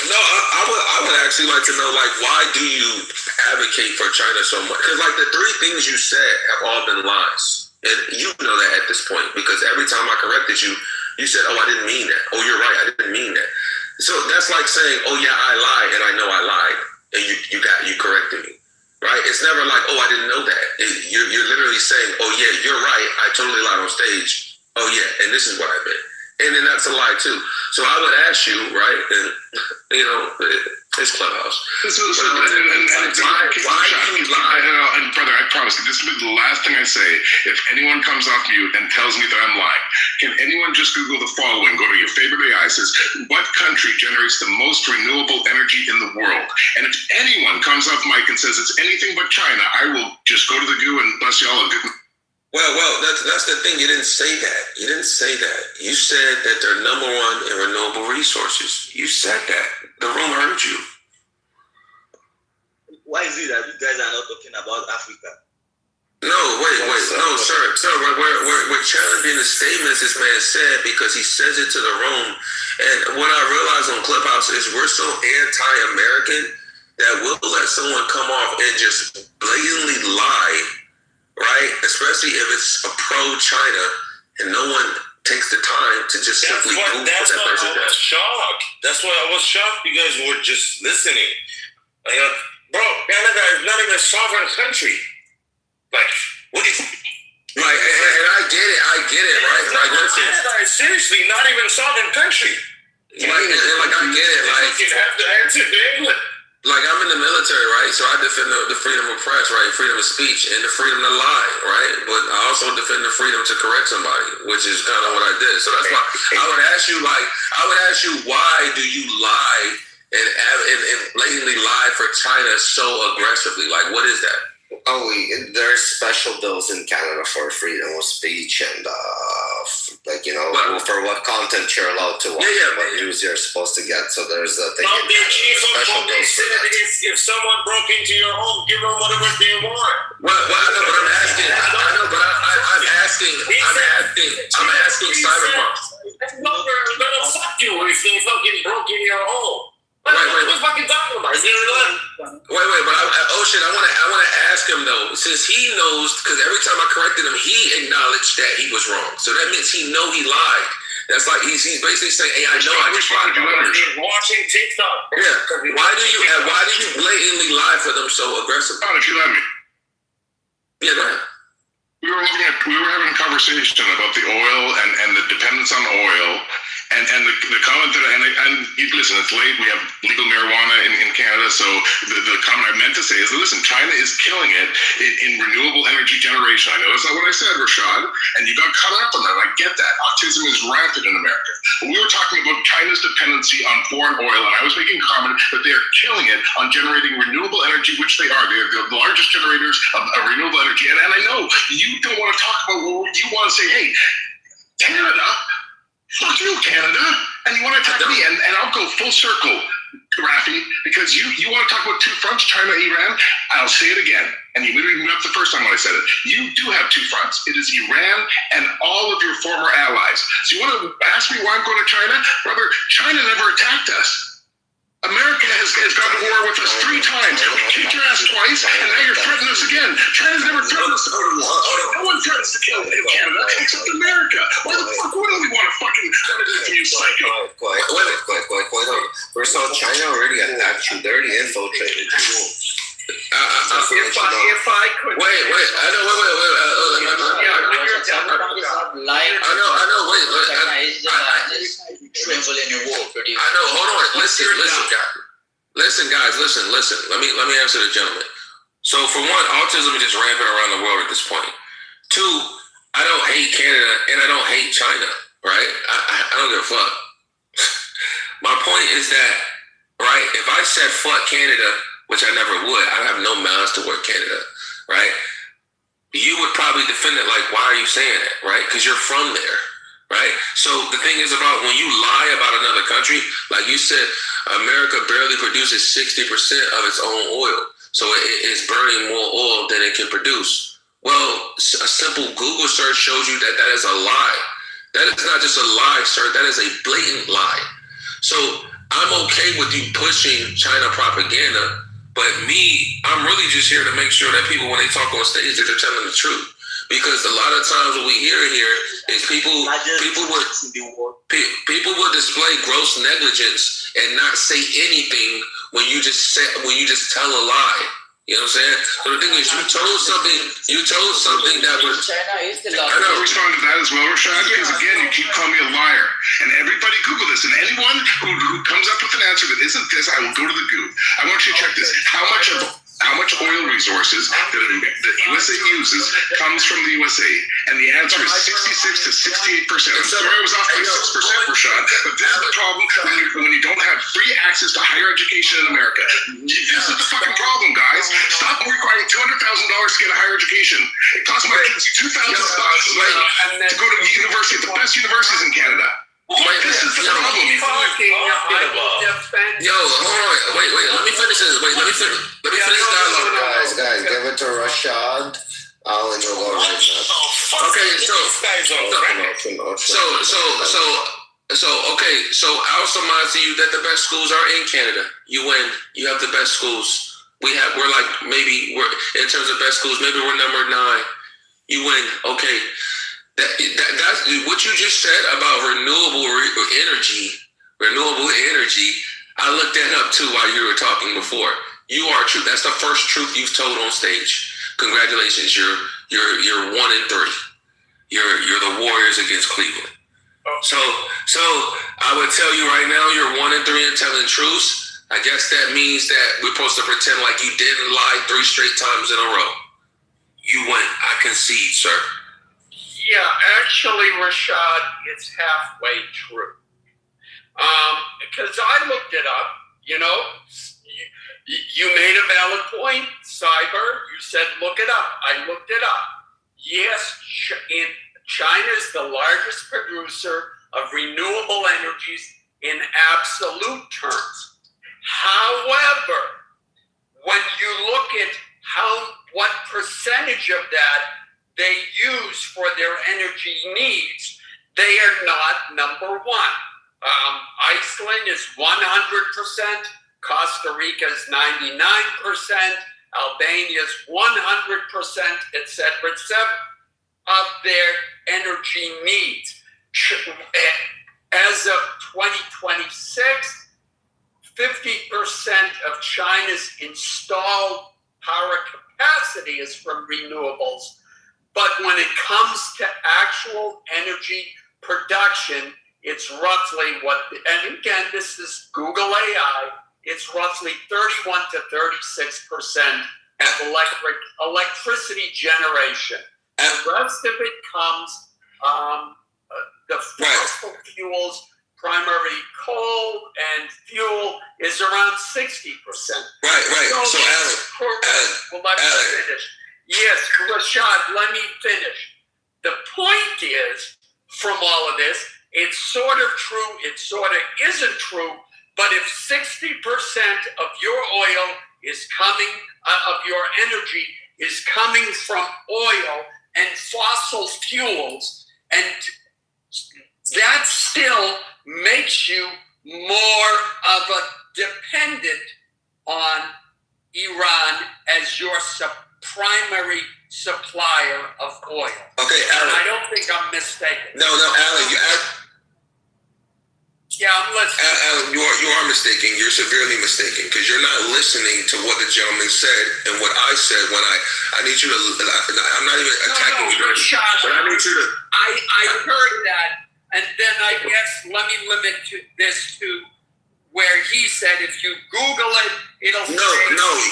[SPEAKER 22] No, I would actually like to know, like, why do you advocate for China so much? Because like the three things you said have all been lies, and you know that at this point, because every time I corrected you, you said, "Oh, I didn't mean that." "Oh, you're right, I didn't mean that." So that's like saying, "Oh yeah, I lied, and I know I lied." And you corrected me, right? It's never like, "Oh, I didn't know that." You're literally saying, "Oh yeah, you're right, I totally lied on stage. Oh yeah, and this is what I meant." And then that's a lie too. So I would ask you, right? And it's Clubhouse.
[SPEAKER 17] Why do you lie? And brother, I promise you, this will be the last thing I say. If anyone comes off mute and tells me that I'm lying, can anyone just Google the following? Go to your favorite AI, says, what country generates the most renewable energy in the world? And if anyone comes off mic and says it's anything but China, I will just go to the goo and bust y'all a good.
[SPEAKER 2] Well, that's the thing. You didn't say that. You didn't say that. You said that they're number one in renewable resources. You said that. The room heard you.
[SPEAKER 5] Why is it that you guys are not talking about Africa?
[SPEAKER 2] No, wait, no, sir. We're challenging the statements this man said because he says it to the room. And what I realize on Clubhouse is we're so anti-American that we'll let someone come off and just blatantly lie, right? Especially if it's a pro-China and no one takes the time to just simply prove
[SPEAKER 10] That's
[SPEAKER 2] that
[SPEAKER 10] why
[SPEAKER 2] person
[SPEAKER 10] I was shocked. That's why I was shocked. You guys were just listening. Like, bro, Canada is not even a sovereign country. Like, what is?
[SPEAKER 2] Right, and I get it, right? Like, listen,
[SPEAKER 10] Canada is seriously not even a sovereign country.
[SPEAKER 2] I get it, like
[SPEAKER 10] you have to answer to England.
[SPEAKER 2] Like, I'm in the military, right? So I defend the freedom of press, right? Freedom of speech and the freedom to lie, right? But I also defend the freedom to correct somebody, which is kind of what I did. So that's why I would ask you, why do you lie and blatantly lie for China so aggressively? Like, what is that? Oh, there's special bills in Canada for freedom of speech and, for what content you're allowed to watch, what news you're supposed to get. So there's a thing.
[SPEAKER 10] The chief of police said if someone broke into your home, give them whatever they want.
[SPEAKER 2] Well, I know, but I'm asking. I'm asking Cyberpunk.
[SPEAKER 10] I'm gonna fuck you if they fucking broke in your home. What are you fucking talking about? Is there a
[SPEAKER 2] Wait, but I want to ask him though, since he knows, because every time I corrected him, he acknowledged that he was wrong. So that means he lied. That's like he's basically saying, "Hey, I know I just lied."
[SPEAKER 10] Watching TikTok.
[SPEAKER 2] Yeah. Why do you blatantly lie for them so aggressively?
[SPEAKER 17] If you let me.
[SPEAKER 2] Yeah, go ahead.
[SPEAKER 17] We were having a conversation about the oil and the dependence on oil. And the comment that and you listen, it's late. We have legal marijuana in Canada, so the comment I meant to say is that listen, China is killing it in renewable energy generation. I know that's not what I said, Rashad, and you got caught up on that. I get that. Autism is rampant in America, but we were talking about China's dependency on foreign oil, and I was making a comment that they are killing it on generating renewable energy, which they are. They're the largest generators of renewable energy, and I know you don't want to talk about what you want to say. Hey, Canada. Fuck you, Canada. And you want to attack me, and I'll go full circle, Rafi, because you want to talk about two fronts, China, Iran. I'll say it again. And you literally moved up the first time when I said it. You do have two fronts. It is Iran and all of your former allies. So you want to ask me why I'm going to China? Brother, China never attacked us. America has gone to war with us 3 times. We kicked your ass twice, and now you're threatening us again. China's never threatened us to go to war. No one threatens to kill Canada except America. Why the fuck wouldn't we want to fucking you psycho?
[SPEAKER 2] Quiet. First of all, China already attacked you. They already infiltrated you.
[SPEAKER 16] If I could.
[SPEAKER 2] Wait. I know. Hold on. Listen, guys. Let me answer the gentleman. So for one, autism is just rampant around the world at this point. 2, I don't hate Canada and I don't hate China. Right? I don't give a fuck. My point is that, right? If I said fuck Canada, which I never would, I have no malice toward Canada, right? You would probably defend it like, why are you saying that, right? Because you're from there, right? So the thing is about when you lie about another country, like you said, America barely produces 60% of its own oil. So it is burning more oil than it can produce. Well, a simple Google search shows you that is a lie. That is not just a lie, sir. That is a blatant lie. So I'm okay with you pushing China propaganda, but I'm really just here to make sure that people, when they talk on stage, that they're telling the truth. Because a lot of times what we hear here is people will display gross negligence and not say anything when you just tell a lie. You know what I'm saying? So the thing is, you told something that was.
[SPEAKER 17] I know, respond to that as well, Rashad, because again, you keep calling me a liar. And everybody Google this, and anyone who comes up with an answer that isn't this, I will go to the Goog. I want you to check this. How much oil resources that the USA uses comes from the USA? And the answer is 66 to 68%. I'm sorry I was off by 6%, Rashad, but this is the problem when you don't have free access to higher education in America. This is the fucking problem, guys. Stop requiring $200,000 to get a higher education. It costs my kids $2,000
[SPEAKER 22] finish dialogue.
[SPEAKER 2] Guys, give it to Rashad. I'll let you go right now.
[SPEAKER 22] Okay, so I'll surmise to you that the best schools are in Canada. You win. You have the best schools. We're in terms of best schools, maybe we're number 9. You win. Okay. That's what you just said about renewable energy. I looked that up too while you were talking before. You are true. That's the first truth you've told on stage. Congratulations. You're 1-3. You're the Warriors against Cleveland. So I would tell you right now, you're 1-3 in telling truths. I guess that means that we're supposed to pretend like you didn't lie 3 straight times in a row. You win. I concede, sir.
[SPEAKER 16] Yeah, actually, Rashad, it's halfway true. Because I looked it up, you made a valid point, Cyber. You said, look it up. I looked it up. Yes, China is the largest producer of renewable energies in absolute terms. However, when you look at what percentage of that they use for their energy needs, they are not number 1. Iceland is 100%, Costa Rica is 99%, Albania is 100%, etc., of their energy needs. As of 2026, 50% of China's installed power capacity is from renewables. But when it comes to actual energy production, it's roughly and again, this is Google AI, it's roughly 31 to 36% of electricity generation. The rest of it comes, the fossil fuels, primary coal and fuel is around 60%.
[SPEAKER 22] Right. So
[SPEAKER 16] Alan, let me finish. Yes, Rashad, let me finish. The point is, from all of this, it's sort of true, it sort of isn't true, but if 60% of your oil is coming, of your energy is coming from oil and fossil fuels, and that still makes you more of a dependent on Iran as your primary supplier of oil.
[SPEAKER 22] Okay, Alan.
[SPEAKER 16] And I don't think I'm mistaken.
[SPEAKER 22] No, Alan.
[SPEAKER 16] Yeah, I'm listening.
[SPEAKER 22] Alan, you are mistaken. You're severely mistaken because you're not listening to what the gentleman said and what I said when I need you to. I'm not even attacking you,
[SPEAKER 16] Rashad,
[SPEAKER 22] but I need you to.
[SPEAKER 16] I heard that, and then I guess let me limit this to where he said if you Google it, it'll.
[SPEAKER 22] No,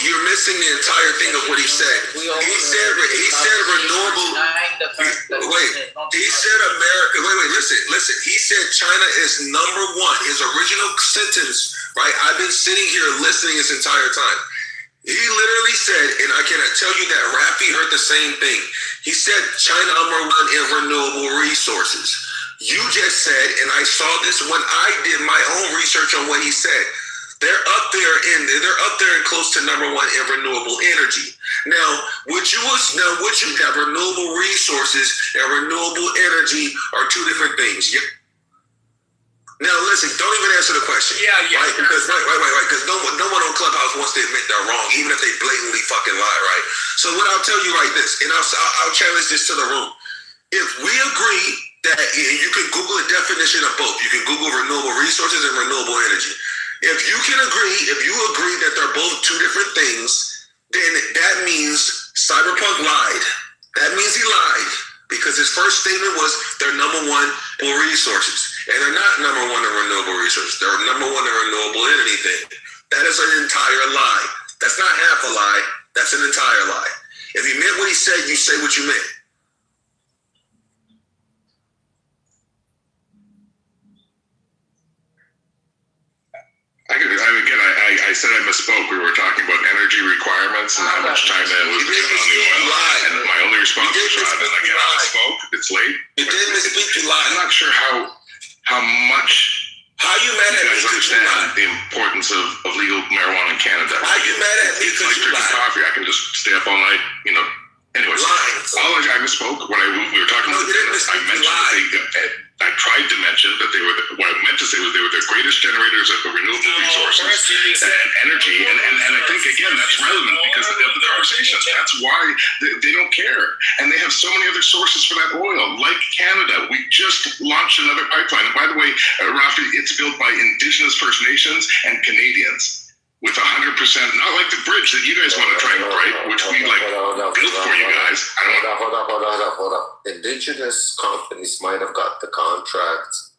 [SPEAKER 22] you're missing the entire thing of what he said. He said renewable. He said America. Wait, listen. He said China is number 1. His original sentence, right? I've been sitting here listening this entire time. He literally said, and I cannot tell you that Rafi heard the same thing. He said China number 1 in renewable resources. You just said, and I saw this when I did my own research on what he said. They're up there and close to number 1 in renewable energy. Now, what you have renewable resources and renewable energy are 2 different things. Now, listen, don't even answer the question.
[SPEAKER 16] Yeah.
[SPEAKER 22] Right? Because because no one on Clubhouse wants to admit they're wrong, even if they blatantly fucking lie, right? So what I'll tell you right this, and I'll challenge this to the room. If we agree that you can Google a definition of both. You can Google renewable resources and renewable energy. If you agree that they're both 2 different things, then that means Cyberpunk lied. That means he lied because his first statement was they're number 1 in resources. And they're not number 1 in renewable resources. They're number 1 in renewable anything. That is an entire lie. That's not half a lie. That's an entire lie. If he meant what he said, you say what you meant.
[SPEAKER 17] I said I misspoke. We were talking about energy requirements and how much China was dependent on the oil. And my only response was, Rod, and again, I misspoke. It's late.
[SPEAKER 22] You didn't misspeak, you lied.
[SPEAKER 17] I'm not sure how much.
[SPEAKER 22] How you mad at
[SPEAKER 17] guys understand the importance of legal marijuana in Canada.
[SPEAKER 2] Why you mad at me?
[SPEAKER 17] It's like drinking coffee. I can just stay up all night, you know. Anyways, I misspoke when we were talking about this. I mentioned that I tried to mention that they were. What I meant to say was they were the greatest generators of renewable resources and energy, and I think again that's relevant because of the conversations. That's why they don't care, and they have so many other sources for that oil. Like Canada, we just launched another pipeline. And by the way, Rafi, it's built by Indigenous First Nations and Canadians. With 100%, not like the bridge that you guys want to try and break, which we built for you guys.
[SPEAKER 2] Hold up. Indigenous companies might have got the contracts.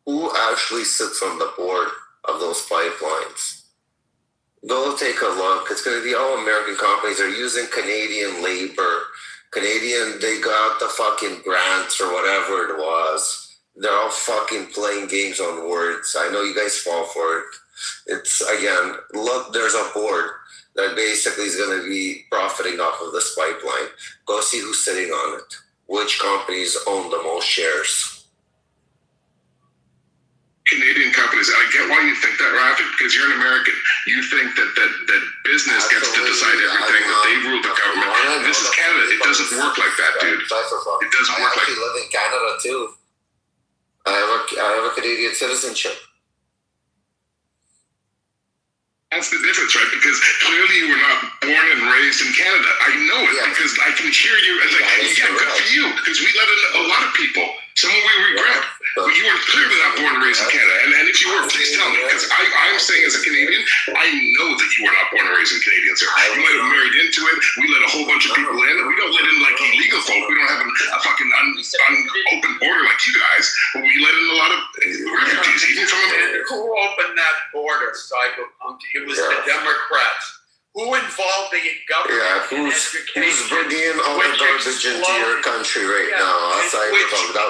[SPEAKER 2] Who actually sits on the board of those pipelines? Go take a look. It's going to be all American companies. They're using Canadian labor. They got the fucking grants or whatever it was. They're all fucking playing games on words. I know you guys fall for it. It's, again, look, there's a board that basically is going to be profiting off of this pipeline. Go see who's sitting on it. Which companies own the most shares?
[SPEAKER 17] Canadian companies. I get why you think that, Rafi, because you're an American. You think that business gets to decide everything, that they rule the government. This is Canada. It doesn't work like that, dude. It doesn't work like that.
[SPEAKER 2] I actually live in Canada, too. I have a Canadian citizenship.
[SPEAKER 17] That's the difference, right? Because clearly you were not born and raised in Canada. I know it because I can hear you. It's like, yeah, good for you. Because we let in a lot of people. Some we regret. But you were clearly not born and raised in Canada. And if you were, please tell me. Because I'm saying as a Canadian, I know that you were not born and raised in Canadian, sir. You might have married into it. We let a whole bunch of people in. We don't let in like illegal folk. We don't have a fucking open border like you guys. But we let in a lot of refugees, even from America.
[SPEAKER 16] Who opened that border, Cyberpunk? It was the Democrats. Who involved the government?
[SPEAKER 2] Yeah, who's bringing in all the garbage into your country right now?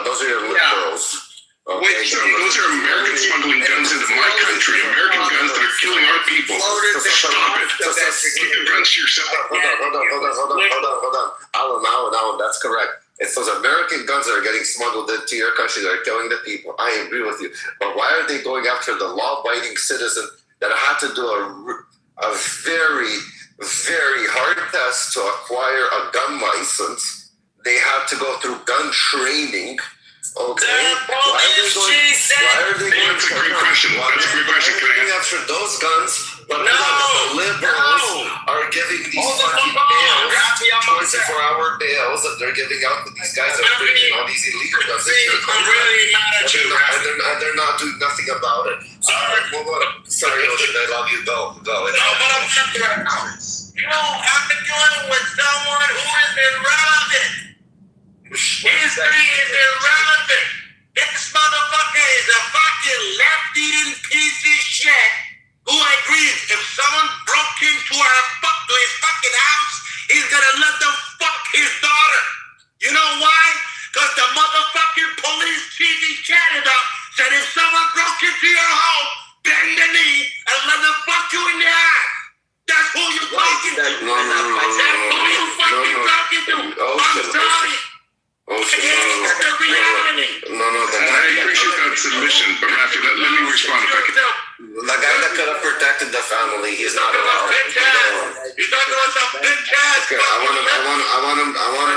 [SPEAKER 2] Those are your liberals.
[SPEAKER 17] Okay, those are American smuggling guns into my country. American guns that are killing our people. Stop it. Keep your guns to yourself.
[SPEAKER 2] Hold on. Alan, that's correct. It's those American guns that are getting smuggled into your country that are killing the people. I agree with you. But why are they going after the law-abiding citizen that had to do a very, very hard test to acquire a gun license? They had to go through gun training. Okay. Why are they going
[SPEAKER 17] That's a great question.
[SPEAKER 2] after those guns? But the liberals are giving these fucking bails, 24-hour bails that they're giving out to these guys that are bringing all these illegal guns. And they're not doing nothing about it. Sorry, Ocean, I love you. Go.
[SPEAKER 12] No, but I'm saying right now, I've been dealing with someone who is irrelevant. History is irrelevant. This motherfucker is a fucking left-eating piece of shit who agrees if someone broke into his fucking house, he's gonna let them fuck his daughter. You know why? Because the motherfucking police chief in Canada said if someone broke into your home, bend the knee and let them fuck you in the ass. That's who you're talking to. That's who you're fucking talking to. I'm sorry.
[SPEAKER 2] No,
[SPEAKER 17] I appreciate that submission, but Rafi, let me respond if I can.
[SPEAKER 2] The guy that could have protected the family, he's not allowed.
[SPEAKER 12] You're talking about some bitch ass.
[SPEAKER 2] Okay, I want him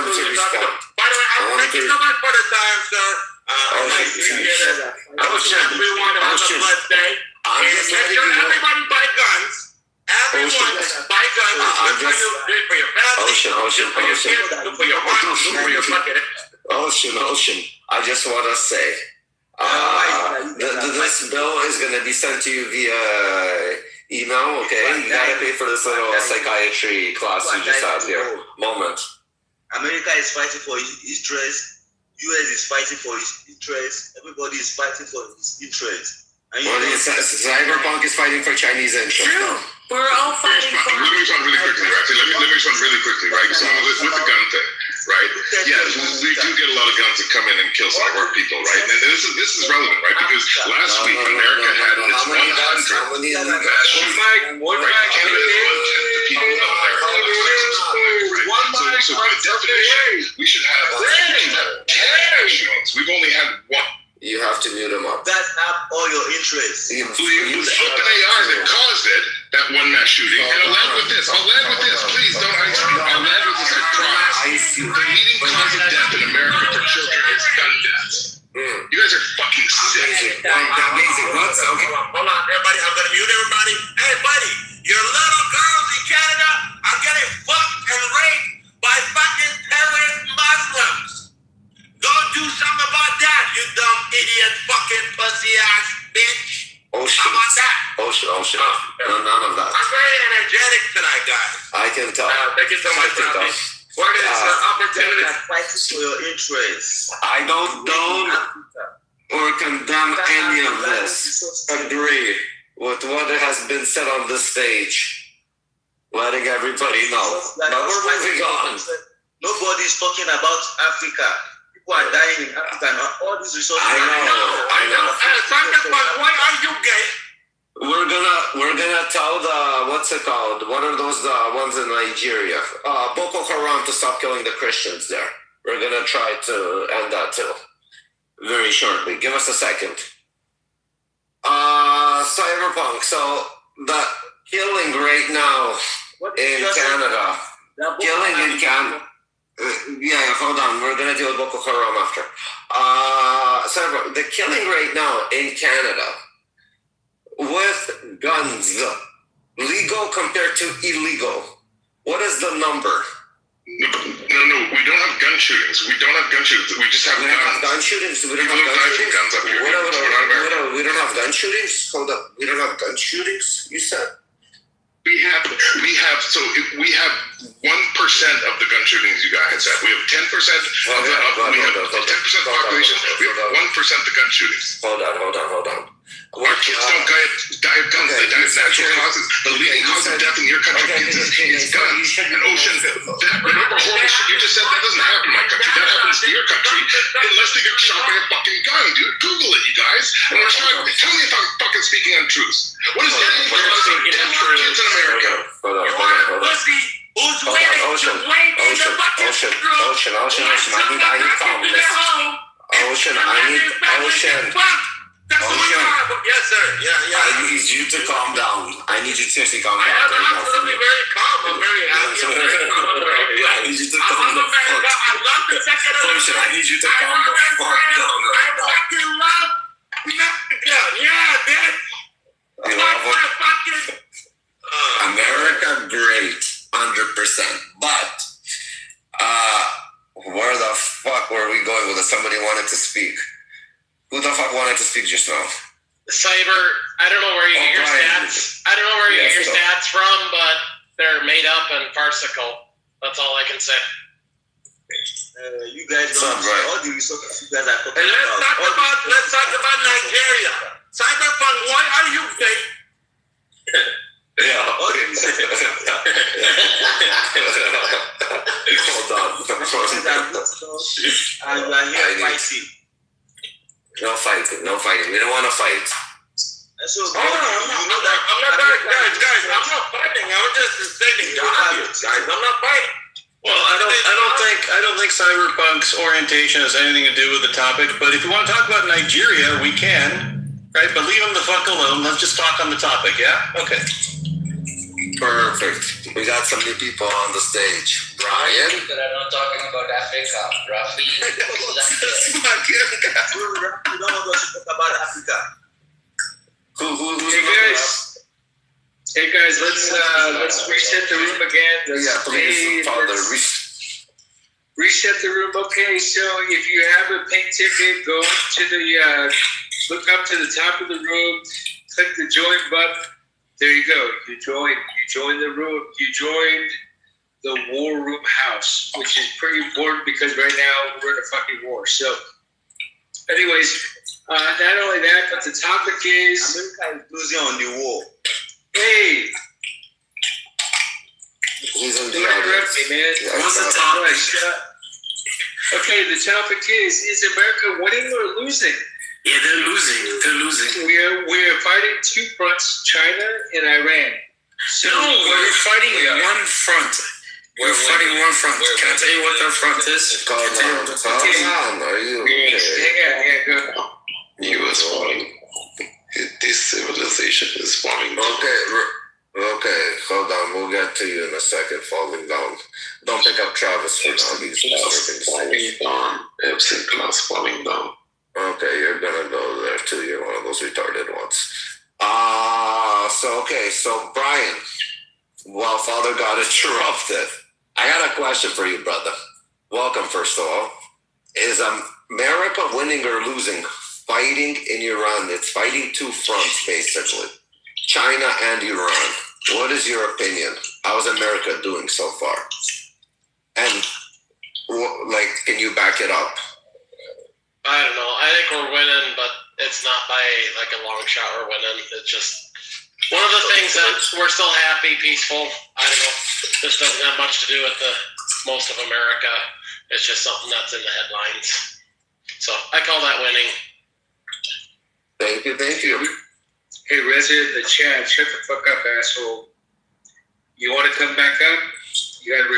[SPEAKER 2] to respond.
[SPEAKER 12] By the way, thank you so much for the time, sir. I wish everyone have a blessed day. Everybody buy guns. Everyone buy guns. Good for your family. Good for your kids. Good for your wife. Good for your fucking.
[SPEAKER 2] Ocean. I just want to say, this bill is going to be sent to you via email. Okay, you gotta pay for this little psychiatry class you just had here. Moment.
[SPEAKER 5] America is fighting for his interest. US is fighting for his interest. Everybody is fighting for his interest.
[SPEAKER 2] Cyberpunk is fighting for Chinese interest.
[SPEAKER 4] True. We're all fighting for.
[SPEAKER 17] Let me respond really quickly, right? Let me respond really quickly, right? So with the gun thing, right? Yeah, we do get a lot of guns that come in and kill some of our people, right? And this is relevant, right? Because last week America had its 100 mass shootings. Canada was the people of America. Right? So by definition, we should have 10 shootings. We've only had one.
[SPEAKER 2] You have to mute him up.
[SPEAKER 5] Guys have all your interest.
[SPEAKER 17] So you took an AR that caused it, that one mass shooting, and I'll land with this. Please don't ice me. I'll land with this. I promise. The leading cause of death in America for children is gun deaths. You guys are fucking sick.
[SPEAKER 2] Amazing. What's okay?
[SPEAKER 12] Hold on, everybody. I'm gonna mute everybody. Hey, buddy, your little girls in Canada are getting fucked and raped by fucking terrorist Muslims. Go do something about that, you dumb idiot, fucking pussy ass bitch.
[SPEAKER 2] Oh shit.
[SPEAKER 12] How about that?
[SPEAKER 2] Oh shit. None of that.
[SPEAKER 12] I'm very energetic tonight, guys.
[SPEAKER 2] I can tell.
[SPEAKER 12] Thank you so much, Robbie. What is the opportunity?
[SPEAKER 5] That fights for your interests.
[SPEAKER 2] I don't or condemn any of this. Agree with what has been said on this stage. Letting everybody know. But we're moving on.
[SPEAKER 5] Nobody's talking about Africa. People are dying in Africa and all these resources.
[SPEAKER 2] I know.
[SPEAKER 12] Why are you gay?
[SPEAKER 2] We're gonna tell the what's it called? What are those ones in Nigeria? Boko Haram to stop killing the Christians there. We're gonna try to end that too. Very shortly. Give us a second. Cyberpunk. So the killing right now in Canada. Killing in Canada. Yeah, hold on. We're gonna deal with Boko Haram after. The killing right now in Canada with guns, legal compared to illegal. What is the number?
[SPEAKER 17] No, we don't have gun shootings. We just have guns.
[SPEAKER 2] Gun shootings. We don't
[SPEAKER 17] People
[SPEAKER 2] have gun
[SPEAKER 17] die from
[SPEAKER 2] shootings.
[SPEAKER 17] guns up here.
[SPEAKER 2] We don't have gun shootings. Hold up. We don't have gun shootings. You said.
[SPEAKER 17] We have 1% of the gun shootings you guys have. We have 10% of the 10% population. We have 1% of the gun shootings.
[SPEAKER 2] Hold on.
[SPEAKER 17] Our kids don't die of guns. They die of natural causes. The leading cause of death in your country is guns. And ocean. Remember, holy shit, you just said that doesn't happen in my country. That happens in your country unless they get shot by a fucking gun, dude. Google it, you guys. And we're trying. Tell me if I'm fucking speaking untruths. What is that? Kids in America.
[SPEAKER 12] You want a pussy who's waiting to wait in the bucket?
[SPEAKER 2] Ocean. I need calmness. Ocean.
[SPEAKER 12] Yes, sir. Yeah.
[SPEAKER 2] I need you to calm down. I need you to seriously calm down.
[SPEAKER 12] I'm absolutely very calm. I'm very happy.
[SPEAKER 2] I need you to calm the fuck down.
[SPEAKER 12] I love the second of
[SPEAKER 2] Ocean, I need you to calm the fuck down right now.
[SPEAKER 12] I fucking love America. Yeah, bitch.
[SPEAKER 2] You love America, great, 100%. But where the fuck were we going with it? Somebody wanted to speak. Who the fuck wanted to speak just now?
[SPEAKER 9] Cyber, I don't know where you get your stats. I don't know where you get your stats from, but they're made up and farcical. That's all I can say.
[SPEAKER 5] You guys don't know all the resources you guys are talking
[SPEAKER 12] about. Let's talk about Nigeria. Cyberpunk, why are you gay?
[SPEAKER 2] Yeah. Hold on.
[SPEAKER 5] And you are here fighting.
[SPEAKER 2] No fighting. We don't want to fight.
[SPEAKER 5] So,
[SPEAKER 12] I'm not fighting. I'm just stating the obvious, guys. I'm not fighting.
[SPEAKER 11] Well, I don't think Cyberpunk's orientation has anything to do with the topic. But if you want to talk about Nigeria, we can, right? But leave them the fuck alone. Let's just talk on the topic. Yeah. Okay.
[SPEAKER 2] Perfect. We got some new people on the stage. Brian.
[SPEAKER 19] People are not talking about Africa. Rafi.
[SPEAKER 5] We don't want us to talk about Africa.
[SPEAKER 9] Hey guys, let's reset the room again.
[SPEAKER 2] Please, Father.
[SPEAKER 9] Reset the room. Okay, so if you have a pink ticket, go to the look up to the top of the room, click the join button. There you go. You join the room. You joined the War Room House, which is pretty important because right now we're in a fucking war. So, anyways, not only that, but the topic is
[SPEAKER 5] America is losing on the war.
[SPEAKER 9] Hey,
[SPEAKER 2] he's on the
[SPEAKER 9] interrupt me, man. What's the topic? Okay, the topic is America winning or losing?
[SPEAKER 13] Yeah, they're losing.
[SPEAKER 9] We're fighting two fronts, China and Iran. So
[SPEAKER 13] no, we're fighting one front. We're fighting one front. Can I tell you what that front is?
[SPEAKER 2] Calm down. Are you okay?
[SPEAKER 9] Hang on, go.
[SPEAKER 2] He was funny.
[SPEAKER 15] This civilization is falling down.
[SPEAKER 2] Okay, hold on. We'll get to you in a second. Falling down. Don't pick up Travis for now. He's
[SPEAKER 15] falling down. Epstein class falling down.
[SPEAKER 2] Okay, you're gonna go there too. You're one of those retarded ones. So Brian, while Father got interrupted, I got a question for you, brother. Welcome, first of all. Is America winning or losing? Fighting in Iran. It's fighting two fronts, basically. China and Iran. What is your opinion? How's America doing so far? And, can you back it up?
[SPEAKER 1] I don't know. I think we're winning, but it's not by like a long shot we're winning. It's just one of the things that we're still happy, peaceful. I don't know. This doesn't have much to do with most of America. It's just something that's in the headlines. So I call that winning.
[SPEAKER 2] Thank you.
[SPEAKER 9] Hey, resident of the chat, shut the fuck up, asshole. You want to come back up? You gotta.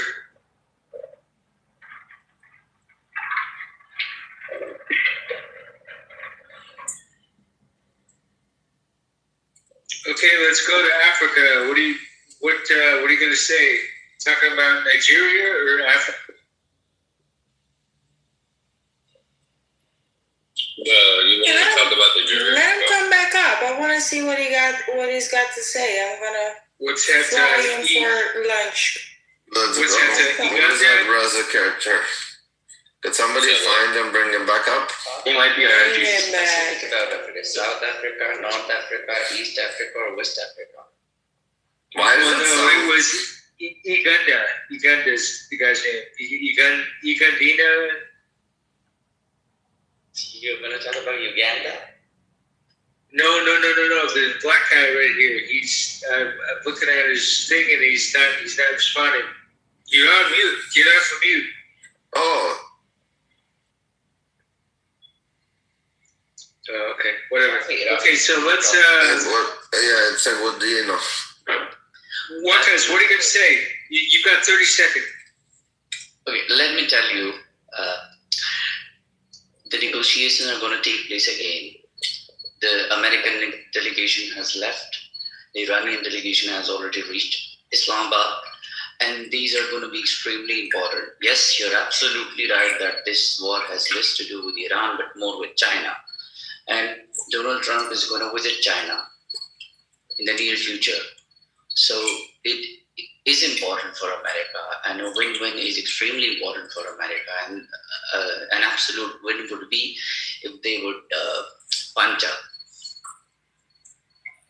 [SPEAKER 9] Okay, let's go to Africa. What are you gonna say? Talking about Nigeria or Africa?
[SPEAKER 4] You want to talk about Nigeria? Let him come back up. I want to see what he's got to say. I'm gonna fly him for lunch.
[SPEAKER 2] What's that Raza character? Could somebody find him, bring him back up?
[SPEAKER 19] He might be specific about Africa. South Africa, North Africa, East Africa, or West Africa.
[SPEAKER 2] Why is
[SPEAKER 9] it was Uganda. Uganda's the guy's name. Ugandina.
[SPEAKER 19] You're going to talk about Uganda?
[SPEAKER 9] No. The black guy right here. He's I'm looking at his thing and he's not responding. You're on mute. Get off of mute.
[SPEAKER 2] Oh.
[SPEAKER 9] Okay. Whatever. Okay, so let's.
[SPEAKER 2] It's like, what do you know?
[SPEAKER 9] What are you going to say? You've got 30 seconds.
[SPEAKER 19] Okay, let me tell you. The negotiations are going to take place again. The American delegation has left. The Iranian delegation has already reached Islamabad. And these are going to be extremely important. Yes, you're absolutely right that this war has less to do with Iran, but more with China. And Donald Trump is going to visit China in the near future. So it is important for America, and a win-win is extremely important for America. And an absolute win would be if they would punch a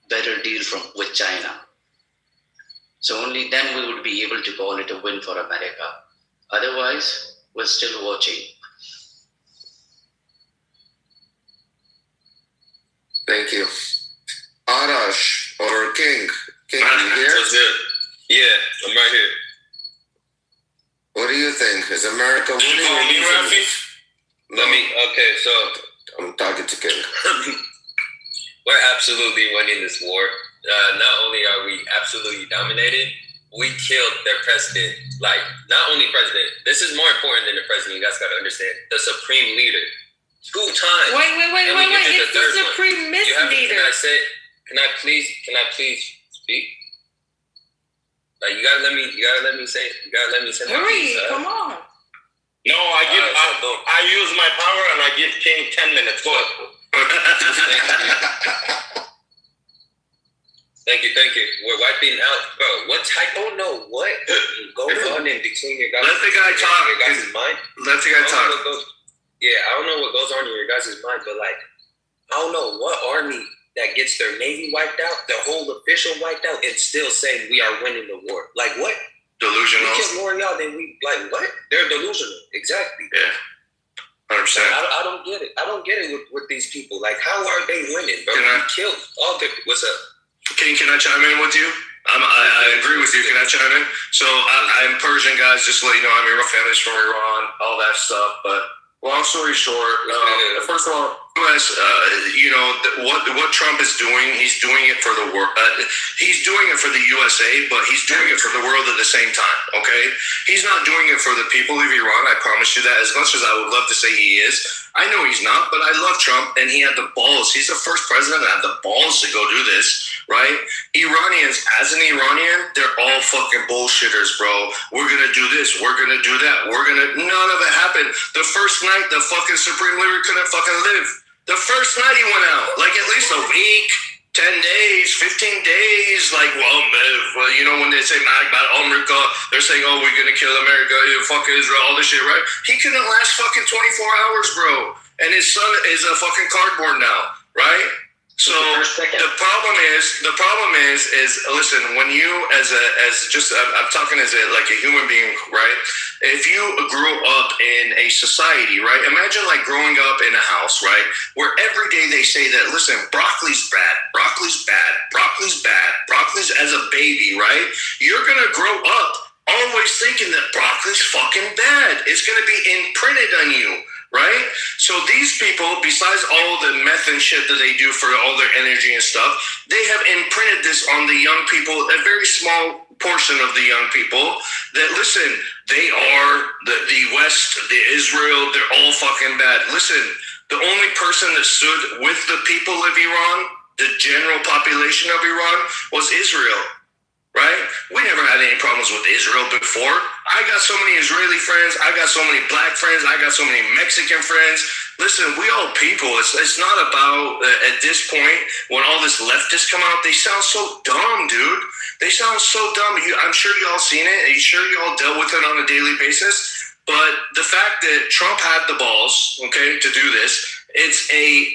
[SPEAKER 19] better deal with China. So only then we would be able to call it a win for America. Otherwise, we're still watching.
[SPEAKER 2] Thank you. Arash or King. King, you here?
[SPEAKER 14] That's it. Yeah, I'm right here.
[SPEAKER 2] What do you think? Is America winning?
[SPEAKER 14] You call me Rafi?
[SPEAKER 2] No.
[SPEAKER 14] Okay, so
[SPEAKER 2] I'm talking to King.
[SPEAKER 14] We're absolutely winning this war. Not only are we absolutely dominated, we killed their president. Like, not only president, this is more important than the president, you guys gotta understand. The supreme leader. 2 times.
[SPEAKER 4] Wait. It's the supreme leader.
[SPEAKER 14] Can I please speak? Like, you gotta let me say my
[SPEAKER 4] Hurry,
[SPEAKER 14] piece.
[SPEAKER 4] come on.
[SPEAKER 10] No, I use my power and I give King 10 minutes. Go ahead.
[SPEAKER 14] Thank you. We're wiping out, bro. I don't know what goes on in between your guys'
[SPEAKER 11] Let the guy talk.
[SPEAKER 14] Your guys' mind.
[SPEAKER 11] Let the guy talk.
[SPEAKER 14] I don't know what goes on in your guys' mind, but like, I don't know what army that gets their navy wiped out, their whole official wiped out, and still saying we are winning the war. Like what?
[SPEAKER 11] Delusional.
[SPEAKER 14] We kill more of y'all than we. Like what? They're delusional. Exactly.
[SPEAKER 11] Yeah. 100%.
[SPEAKER 14] I don't get it. I don't get it with these people. Like, how are they winning, bro? We killed all the. What's up?
[SPEAKER 11] King, can I chime in with you? I agree with you. Can I chime in? So I'm Persian, guys. Just to let you know, I'm your family's from Iran, all that stuff. But long story short, first of all,
[SPEAKER 20] U.S., what Trump is doing, he's doing it for the world. He's doing it for the USA, but he's doing it for the world at the same time, okay? He's not doing it for the people of Iran, I promise you that. As much as I would love to say he is, I know he's not, but I love Trump, and he had the balls. He's the first president that had the balls to go do this, right? Iranians, as an Iranian, they're all fucking bullshitters, bro. We're gonna do this, we're gonna do that, none of it happened. The first night, the fucking Supreme Leader couldn't fucking live. The first night he went out, like at least a week, 10 days, 15 days, like, when they say about America, they're saying, oh, we're gonna kill America, fuck Israel, all this shit, right? He couldn't last fucking 24 hours, bro. And his son is a fucking cardboard now, right? So the problem is listen, when you I'm talking as a human being, right? If you grew up in a society, right? Imagine like growing up in a house, right? Where every day they say that, listen, broccoli's bad, broccoli's bad, broccoli's bad, broccoli's as a baby, right? You're gonna grow up always thinking that broccoli's fucking bad. It's gonna be imprinted on you. Right? So these people, besides all the meth and shit that they do for all their energy and stuff, they have imprinted this on the young people, a very small portion of the young people, that listen, they are the West, the Israel, they're all fucking bad. Listen, the only person that stood with the people of Iran, the general population of Iran, was Israel. Right? We never had any problems with Israel before. I got so many Israeli friends. I got so many black friends. I got so many Mexican friends. Listen, we all people. It's not about, at this point, when all this leftists come out, they sound so dumb, dude. They sound so dumb. I'm sure y'all seen it. I'm sure y'all dealt with it on a daily basis. But the fact that Trump had the balls, okay, to do this, it's a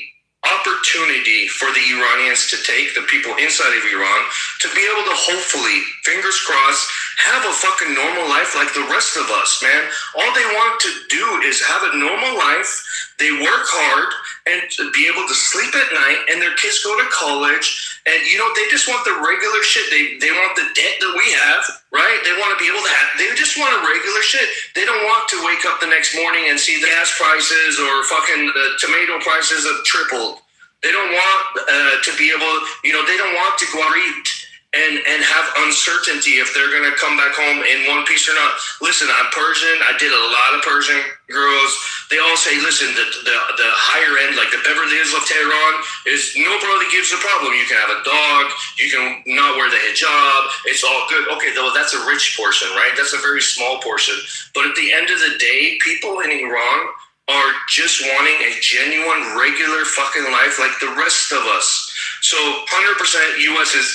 [SPEAKER 20] opportunity for the Iranians to take, the people inside of Iran, to be able to hopefully, fingers crossed, have a fucking normal life like the rest of us, man. All they want to do is have a normal life. They work hard and to be able to sleep at night, and their kids go to college, and they just want the regular shit. They want the debt that we have, right? They want to be able to have, they just want a regular shit. They don't want to wake up the next morning and see the gas prices or fucking the tomato prices have tripled. They don't want to be able, they don't want to go out and eat and have uncertainty if they're going to come back home in one piece or not. Listen, I'm Persian. I did a lot of Persian girls. They all say, listen, the higher end, like the Beverly Hills of Tehran, is nobody gives a problem. You can have a dog. You can not wear the hijab. It's all good. Okay, though, that's a rich portion, right? That's a very small portion. But at the end of the day, people in Iran are just wanting a genuine, regular fucking life like the rest of us. So 100% U.S. has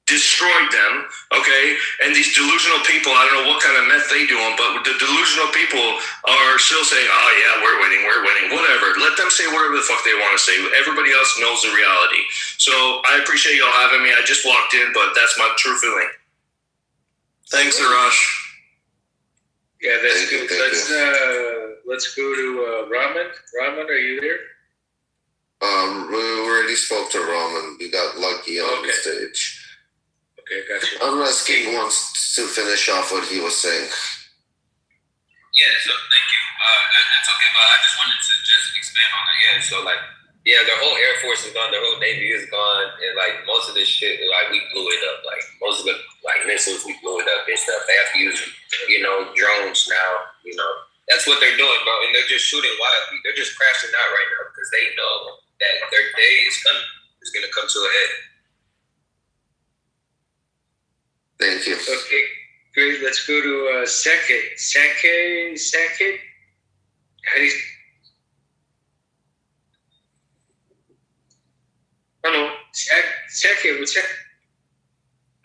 [SPEAKER 20] destroyed them, okay? And these delusional people, I don't know what kind of meth they do on, but the delusional people are still saying, oh yeah, we're winning, whatever. Let them say whatever the fuck they want to say. Everybody else knows the reality. So I appreciate y'all having me. I just walked in, but that's my true feeling.
[SPEAKER 11] Thanks, Arash.
[SPEAKER 9] Yeah, that's good. Let's go to Raman. Raman, are you there?
[SPEAKER 2] We already spoke to Raman. We got Lucky on the stage.
[SPEAKER 9] Okay, gotcha.
[SPEAKER 2] Unless King wants to finish off what he was saying.
[SPEAKER 14] Yeah, so thank you. That's okay, but I just wanted to just expand on that. Yeah, so the whole Air Force is gone, the whole Navy is gone, and most of this shit, we blew it up. Most of the missiles, we blew it up and stuff. They have to use, drones now. That's what they're doing, bro, and they're just shooting wildly. They're just crashing out right now because they know that their day is coming. It's gonna come to a head.
[SPEAKER 2] Thank you.
[SPEAKER 9] Okay, great. Let's go to Sake. Sake. How do you...
[SPEAKER 21] Hello.
[SPEAKER 9] Sake, what's that?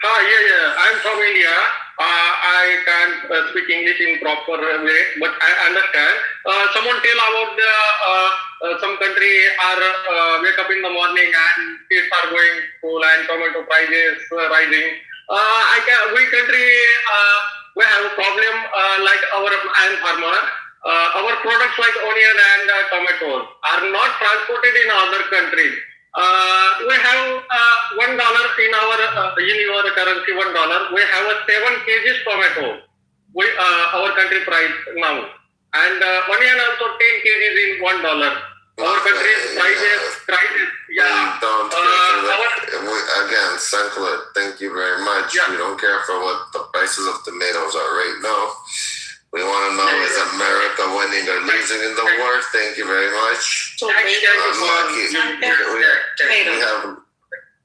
[SPEAKER 21] Yeah. I'm from India. I can't speak English in proper way, but I understand. Someone tell about some country are wake up in the morning and kids are going to school and tomato prices rising. We country we have a problem like I am farmer. Our products like onion and tomatoes are not transported in other countries. We have $1 in our currency, $1. We have a 7 kgs tomato. Our country price now, and onion also 10 kgs in $1. Our country's crisis. Yeah.
[SPEAKER 2] Don't again, Sankler, thank you very much. We don't care for what the prices of tomatoes are right now. We want to know is America winning or losing in the war? Thank you very much. Lucky.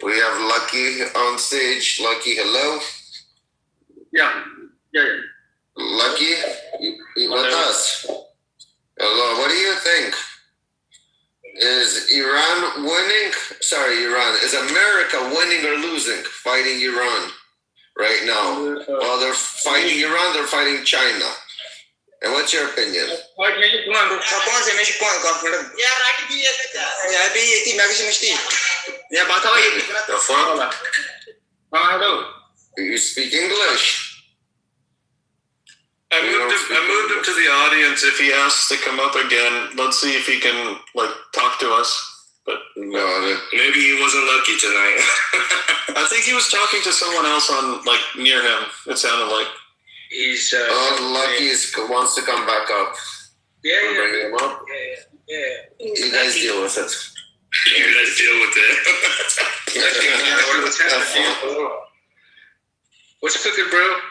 [SPEAKER 2] We have Lucky on stage. Lucky, hello.
[SPEAKER 21] Yeah.
[SPEAKER 2] Lucky, you with us? Hello. What do you think? Is Iran winning? Sorry, Iran. Is America winning or losing fighting Iran right now? Well, they're fighting Iran. They're fighting China. And what's your opinion?
[SPEAKER 3] The fuck?
[SPEAKER 2] You speak English?
[SPEAKER 11] I moved him to the audience. If he asks to come up again, let's see if he can talk to us. But
[SPEAKER 2] no,
[SPEAKER 14] maybe he wasn't lucky tonight.
[SPEAKER 11] I think he was talking to someone else on near him. It sounded like
[SPEAKER 3] he's.
[SPEAKER 2] Lucky wants to come back up.
[SPEAKER 3] Yeah.
[SPEAKER 2] Bring him up.
[SPEAKER 3] Yeah.
[SPEAKER 2] You guys deal with it.
[SPEAKER 14] You guys deal with it.
[SPEAKER 3] What's cooking, bro?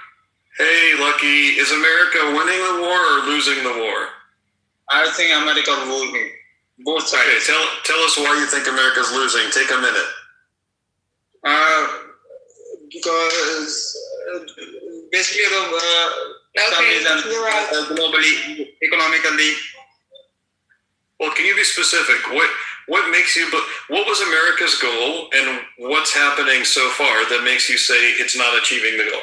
[SPEAKER 11] Hey, Lucky, is America winning the war or losing the war?
[SPEAKER 3] I think America losing. Both sides.
[SPEAKER 11] Okay, tell us why you think America's losing. Take a minute.
[SPEAKER 3] Because basically, some reason globally, economically.
[SPEAKER 11] Well, can you be specific? What makes you? What was America's goal, and what's happening so far that makes you say it's not achieving the goal?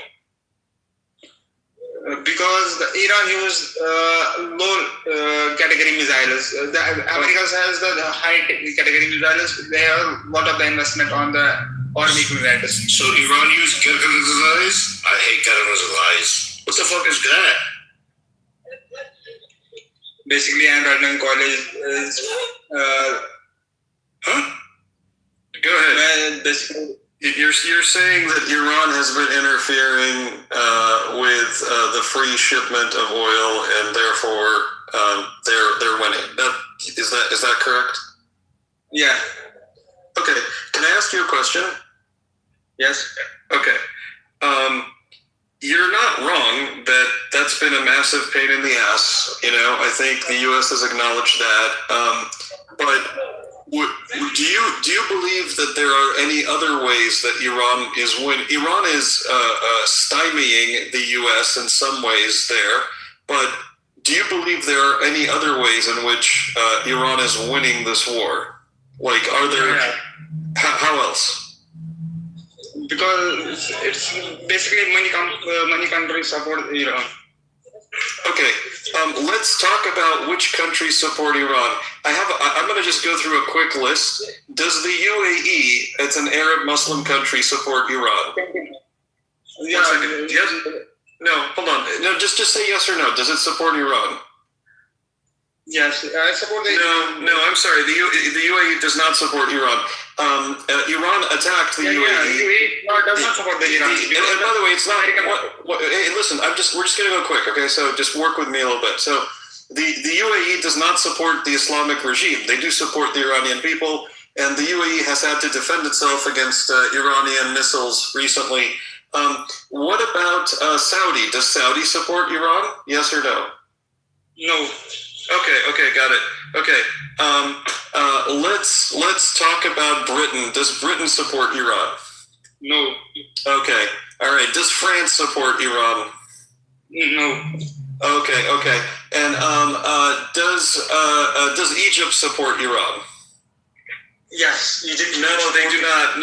[SPEAKER 3] Because Iran used low category missiles. The America has the high category missiles. They have a lot of the investment on the army missiles.
[SPEAKER 14] So Iran used category missiles? I hate category missiles. What the fuck is that?
[SPEAKER 3] Basically, I'm right now in college.
[SPEAKER 11] Go ahead.
[SPEAKER 3] Basically,
[SPEAKER 11] you're saying that Iran has been interfering with the free shipment of oil, and therefore they're winning. Is that correct?
[SPEAKER 3] Yeah.
[SPEAKER 11] Okay. Can I ask you a question?
[SPEAKER 3] Yes.
[SPEAKER 11] Okay. You're not wrong that that's been a massive pain in the ass. I think the U.S. has acknowledged that. But do you believe that there are any other ways that Iran is winning? Iran is stymieing the U.S. in some ways there, but do you believe there are any other ways in which Iran is winning this war? Are there? How else?
[SPEAKER 3] Because it's basically many countries support Iran.
[SPEAKER 11] Okay, let's talk about which countries support Iran. I'm going to just go through a quick list. Does the UAE, it's an Arab Muslim country, support Iran?
[SPEAKER 3] Yeah.
[SPEAKER 11] 1 second. Yes? No, hold on. No, just say yes or no. Does it support Iran?
[SPEAKER 3] Yes, I support the.
[SPEAKER 11] No, I'm sorry. The UAE does not support Iran. Iran attacked the UAE.
[SPEAKER 3] UAE does not support the Iran.
[SPEAKER 11] And by the way, it's not. Hey, listen, we're just going to go quick, okay? So just work with me a little bit. So the UAE does not support the Islamic regime. They do support the Iranian people, and the UAE has had to defend itself against Iranian missiles recently. What about Saudi? Does Saudi support Iran? Yes or no?
[SPEAKER 3] No.
[SPEAKER 11] Okay, got it. Okay, let's talk about Britain. Does Britain support Iran?
[SPEAKER 3] No.
[SPEAKER 11] Okay, all right. Does France support Iran?
[SPEAKER 3] No.
[SPEAKER 11] Okay. And does Egypt support Iran?
[SPEAKER 3] Yes, Egypt.
[SPEAKER 11] No, they do not.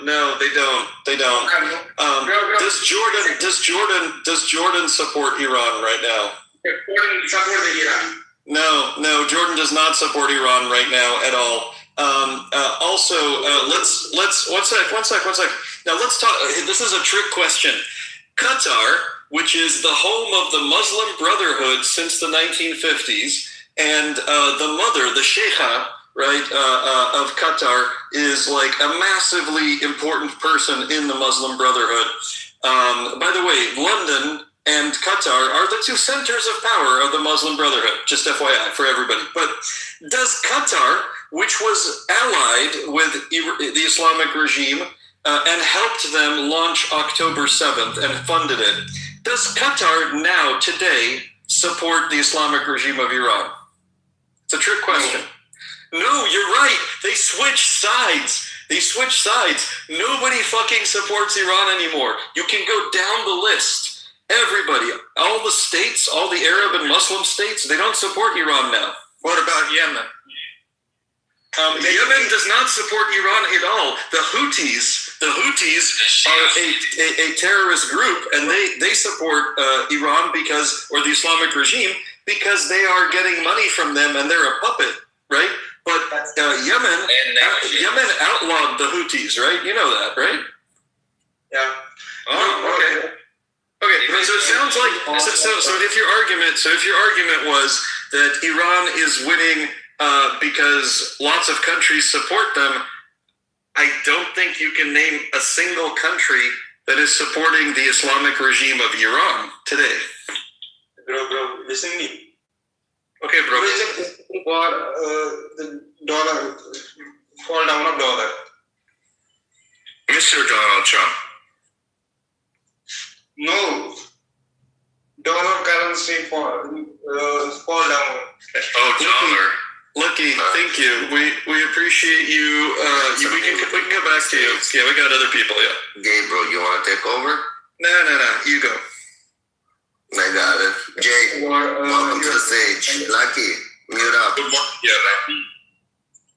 [SPEAKER 11] No, they don't. They don't. Does Jordan support Iran right now?
[SPEAKER 3] Jordan support Iran.
[SPEAKER 11] No, Jordan does not support Iran right now at all. Let's one sec. Now let's talk. This is a trick question. Qatar, which is the home of the Muslim Brotherhood since the 1950s, and the mother, the Sheikha, right, of Qatar, is like a massively important person in the Muslim Brotherhood. By the way, London and Qatar are the two centers of power of the Muslim Brotherhood, just FYI for everybody. But does Qatar, which was allied with the Islamic regime and helped them launch October 7th and funded it, does Qatar now, today, support the Islamic regime of Iran? It's a trick question. No, you're right. They switched sides. Nobody fucking supports Iran anymore. You can go down the list. Everybody, all the states, all the Arab and Muslim states, they don't support Iran now.
[SPEAKER 18] What about Yemen?
[SPEAKER 11] Yemen does not support Iran at all. The Houthis are a terrorist group, and they support Iran or the Islamic regime because they are getting money from them, and they're a puppet, right? But Yemen outlawed the Houthis, right? You know that, right?
[SPEAKER 21] Yeah.
[SPEAKER 11] Oh, okay. Okay, so it sounds like so if your argument was that Iran is winning because lots of countries support them, I don't think you can name a single country that is supporting the Islamic regime of Iran today.
[SPEAKER 21] Bro, listen to me.
[SPEAKER 11] Okay, bro.
[SPEAKER 21] For the dollar, fall down of dollar.
[SPEAKER 20] Mr. Donald Trump.
[SPEAKER 21] No. Dollar currency fall down.
[SPEAKER 11] Oh, dollar. Lucky, thank you. We appreciate you. We can come back to you. Yeah, we got other people. Yeah.
[SPEAKER 2] Gabriel, you want to take over?
[SPEAKER 11] No. You go.
[SPEAKER 2] I got it. Jay, welcome to the stage. Lucky, mute up.
[SPEAKER 17] Good morning, Rafi.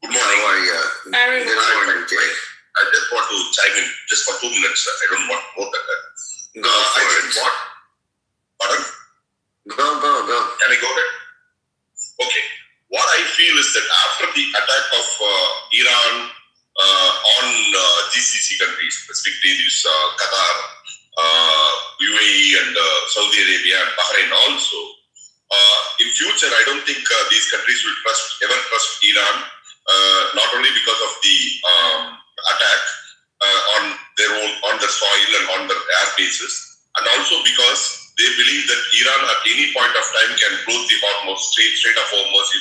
[SPEAKER 17] Good morning.
[SPEAKER 2] How are you? Good morning, Jay.
[SPEAKER 17] I just want to chime in just for 2 minutes. I don't want more than that.
[SPEAKER 2] Go for it.
[SPEAKER 17] What? Pardon?
[SPEAKER 2] Go.
[SPEAKER 17] Can I go ahead? Okay. What I feel is that after the attack of Iran on GCC countries, specifically these Qatar, UAE and Saudi Arabia and Bahrain also, in future I don't think these countries will ever trust Iran, not only because of the attack on their soil and on their air bases, and also because they believe that Iran at any point of time can close the Strait of Hormuz in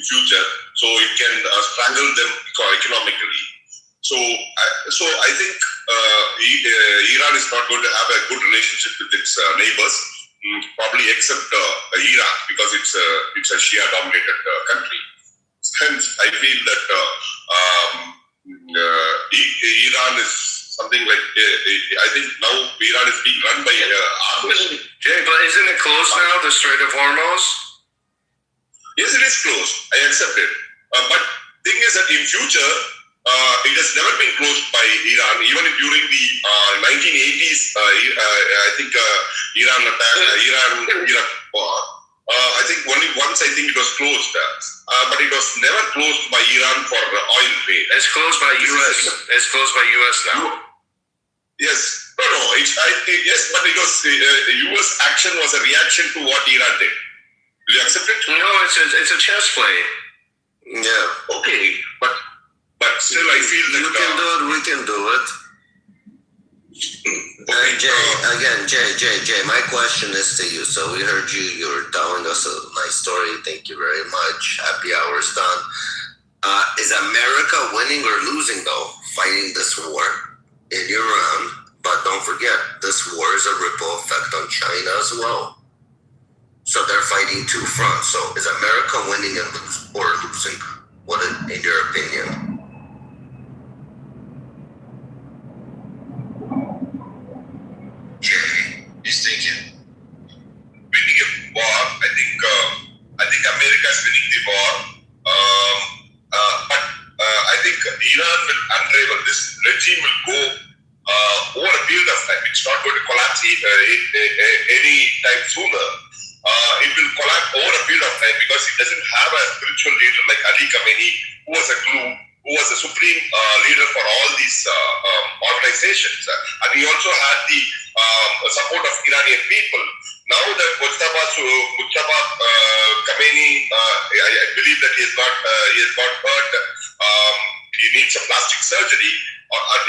[SPEAKER 17] future, so it can strangle them economically. So I think Iran is not going to have a good relationship with its neighbors, probably except Iraq, because it's a Shia-dominated country. Hence, I feel that Iran is something like I think now Iran is being run by army.
[SPEAKER 20] Jay, but isn't it closed now, the Strait of Hormuz?
[SPEAKER 17] Yes, it is closed. I accept it. But thing is that in future, it has never been closed by Iran. Even during the 1980s, I think Iraq war. I think only once I think it was closed, but it was never closed by Iran for oil trade.
[SPEAKER 20] It's closed by U.S. It's closed by U.S. now.
[SPEAKER 17] Yes. No. Yes, but it was U.S. action was a reaction to what Iran did. Will you accept it?
[SPEAKER 20] No, it's a chess play.
[SPEAKER 2] Yeah.
[SPEAKER 17] Okay, but still I feel that
[SPEAKER 2] you can do it. We can do it. Jay, my question is to you. So we heard you were telling us a nice story. Thank you very much. Happy hour's done. Is America winning or losing, though, fighting this war in Iran? But don't forget, this war is a ripple effect on China as well. So they're fighting two fronts. So is America winning or losing? What, in your opinion?
[SPEAKER 17] He's thinking winning a war. I think America is winning the war. But I think Iran will unravel. This regime will go over a period of time. It's not going to collapse any time sooner. It will collapse over a period of time because it doesn't have a spiritual leader like Ali Khamenei, who was a glue, who was a supreme leader for all these organizations. And he also had the support of Iranian people. Now that Mustafa Khamenei, I believe that he has got hurt. He needs a plastic surgery.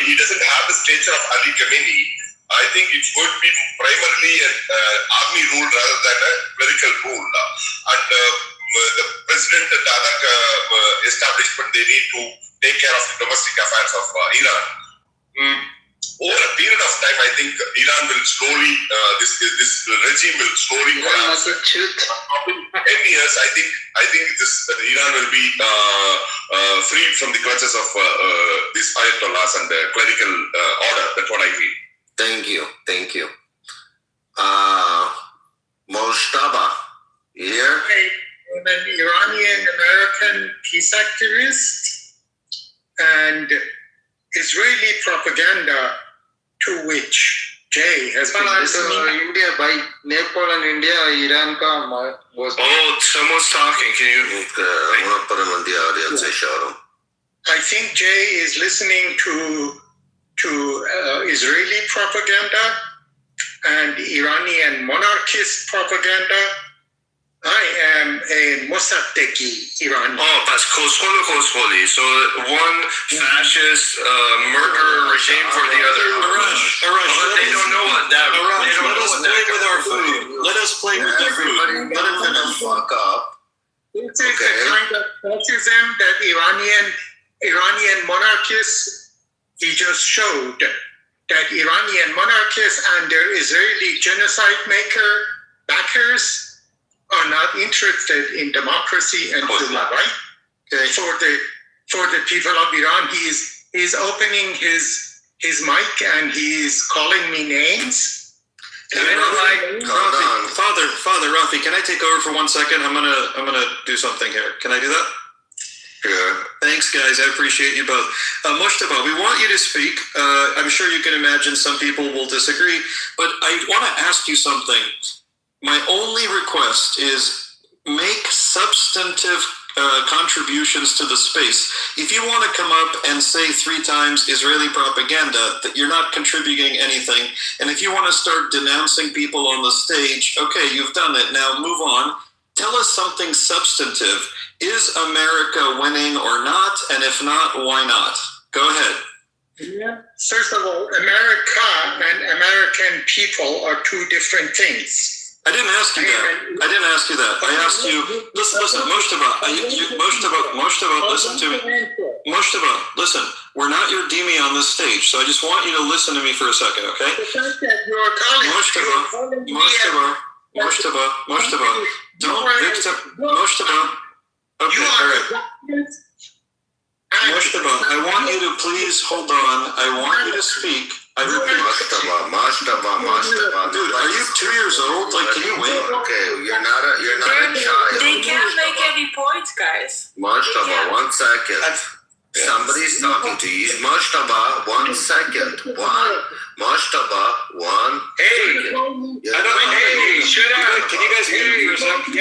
[SPEAKER 17] He doesn't have the stature of Ali Khamenei. I think it would be primarily an army rule rather than a clerical rule. And the president and other establishment, they need to take care of the domestic affairs of Iran. Over a period of time, I think Iran will slowly, this regime will slowly collapse. 10 years, I think this Iran will be freed from the clutches of these ayatollahs and the clerical order. That's what I feel.
[SPEAKER 2] Thank you. Moshtaba, you here?
[SPEAKER 6] I'm an Iranian-American peace activist, and Israeli propaganda to which Jay has been listening.
[SPEAKER 7] India, by Nepal and India, Iran was.
[SPEAKER 20] Oh, someone's talking. Can you?
[SPEAKER 2] I'm going to put him in the audience. I shot him.
[SPEAKER 6] I think Jay is listening to Israeli propaganda and Iranian monarchist propaganda. I am a Mossadeghi Iranian.
[SPEAKER 20] Oh, that's Koskoli. So one fascist murderer regime for the other.
[SPEAKER 11] Arash,
[SPEAKER 20] they don't know what that.
[SPEAKER 11] Arash,
[SPEAKER 20] they don't
[SPEAKER 11] let
[SPEAKER 20] know
[SPEAKER 11] us
[SPEAKER 20] what
[SPEAKER 11] play
[SPEAKER 20] that
[SPEAKER 11] with our food. Let us play with the food. Let him finish.
[SPEAKER 2] Fuck up.
[SPEAKER 6] This is the kind of fascism that Iranian monarchists, he just showed that Iranian monarchists and their Israeli genocide backers are not interested in democracy and human right. Okay. For the people of Iran, he's opening his mic and he's calling me names.
[SPEAKER 11] Father Rafi, can I take over for 1 second? I'm gonna do something here. Can I do that?
[SPEAKER 2] Yeah.
[SPEAKER 11] Thanks, guys. I appreciate you both. Mushtaba, we want you to speak. I'm sure you can imagine some people will disagree, but I want to ask you something. My only request is make substantive contributions to the space. If you want to come up and say 3 times Israeli propaganda, that you're not contributing anything. And if you want to start denouncing people on the stage, okay, you've done it. Now move on. Tell us something substantive. Is America winning or not? And if not, why not? Go ahead.
[SPEAKER 6] Yeah. First of all, America and American people are 2 different things.
[SPEAKER 11] I didn't ask you that. I asked you, listen, Mushtaba, listen to me. Mushtaba, listen, we're not your Demi on this stage, so I just want you to listen to me for a second, okay? Mushtaba, don't victim, Mushtaba. Okay, all right. Mushtaba, I want you to please hold on. I want you to speak. I repeat.
[SPEAKER 2] Mushtaba.
[SPEAKER 11] Dude, are you 2 years old? Like, can you wait?
[SPEAKER 2] Okay, you're not a child.
[SPEAKER 4] They can't make any points, guys.
[SPEAKER 2] Mushtaba, 1 second. Somebody's talking to you. Mushtaba, 1 second. Mushtaba, 1 second.
[SPEAKER 9] Hey, shut up.
[SPEAKER 11] Can you guys mute for a second?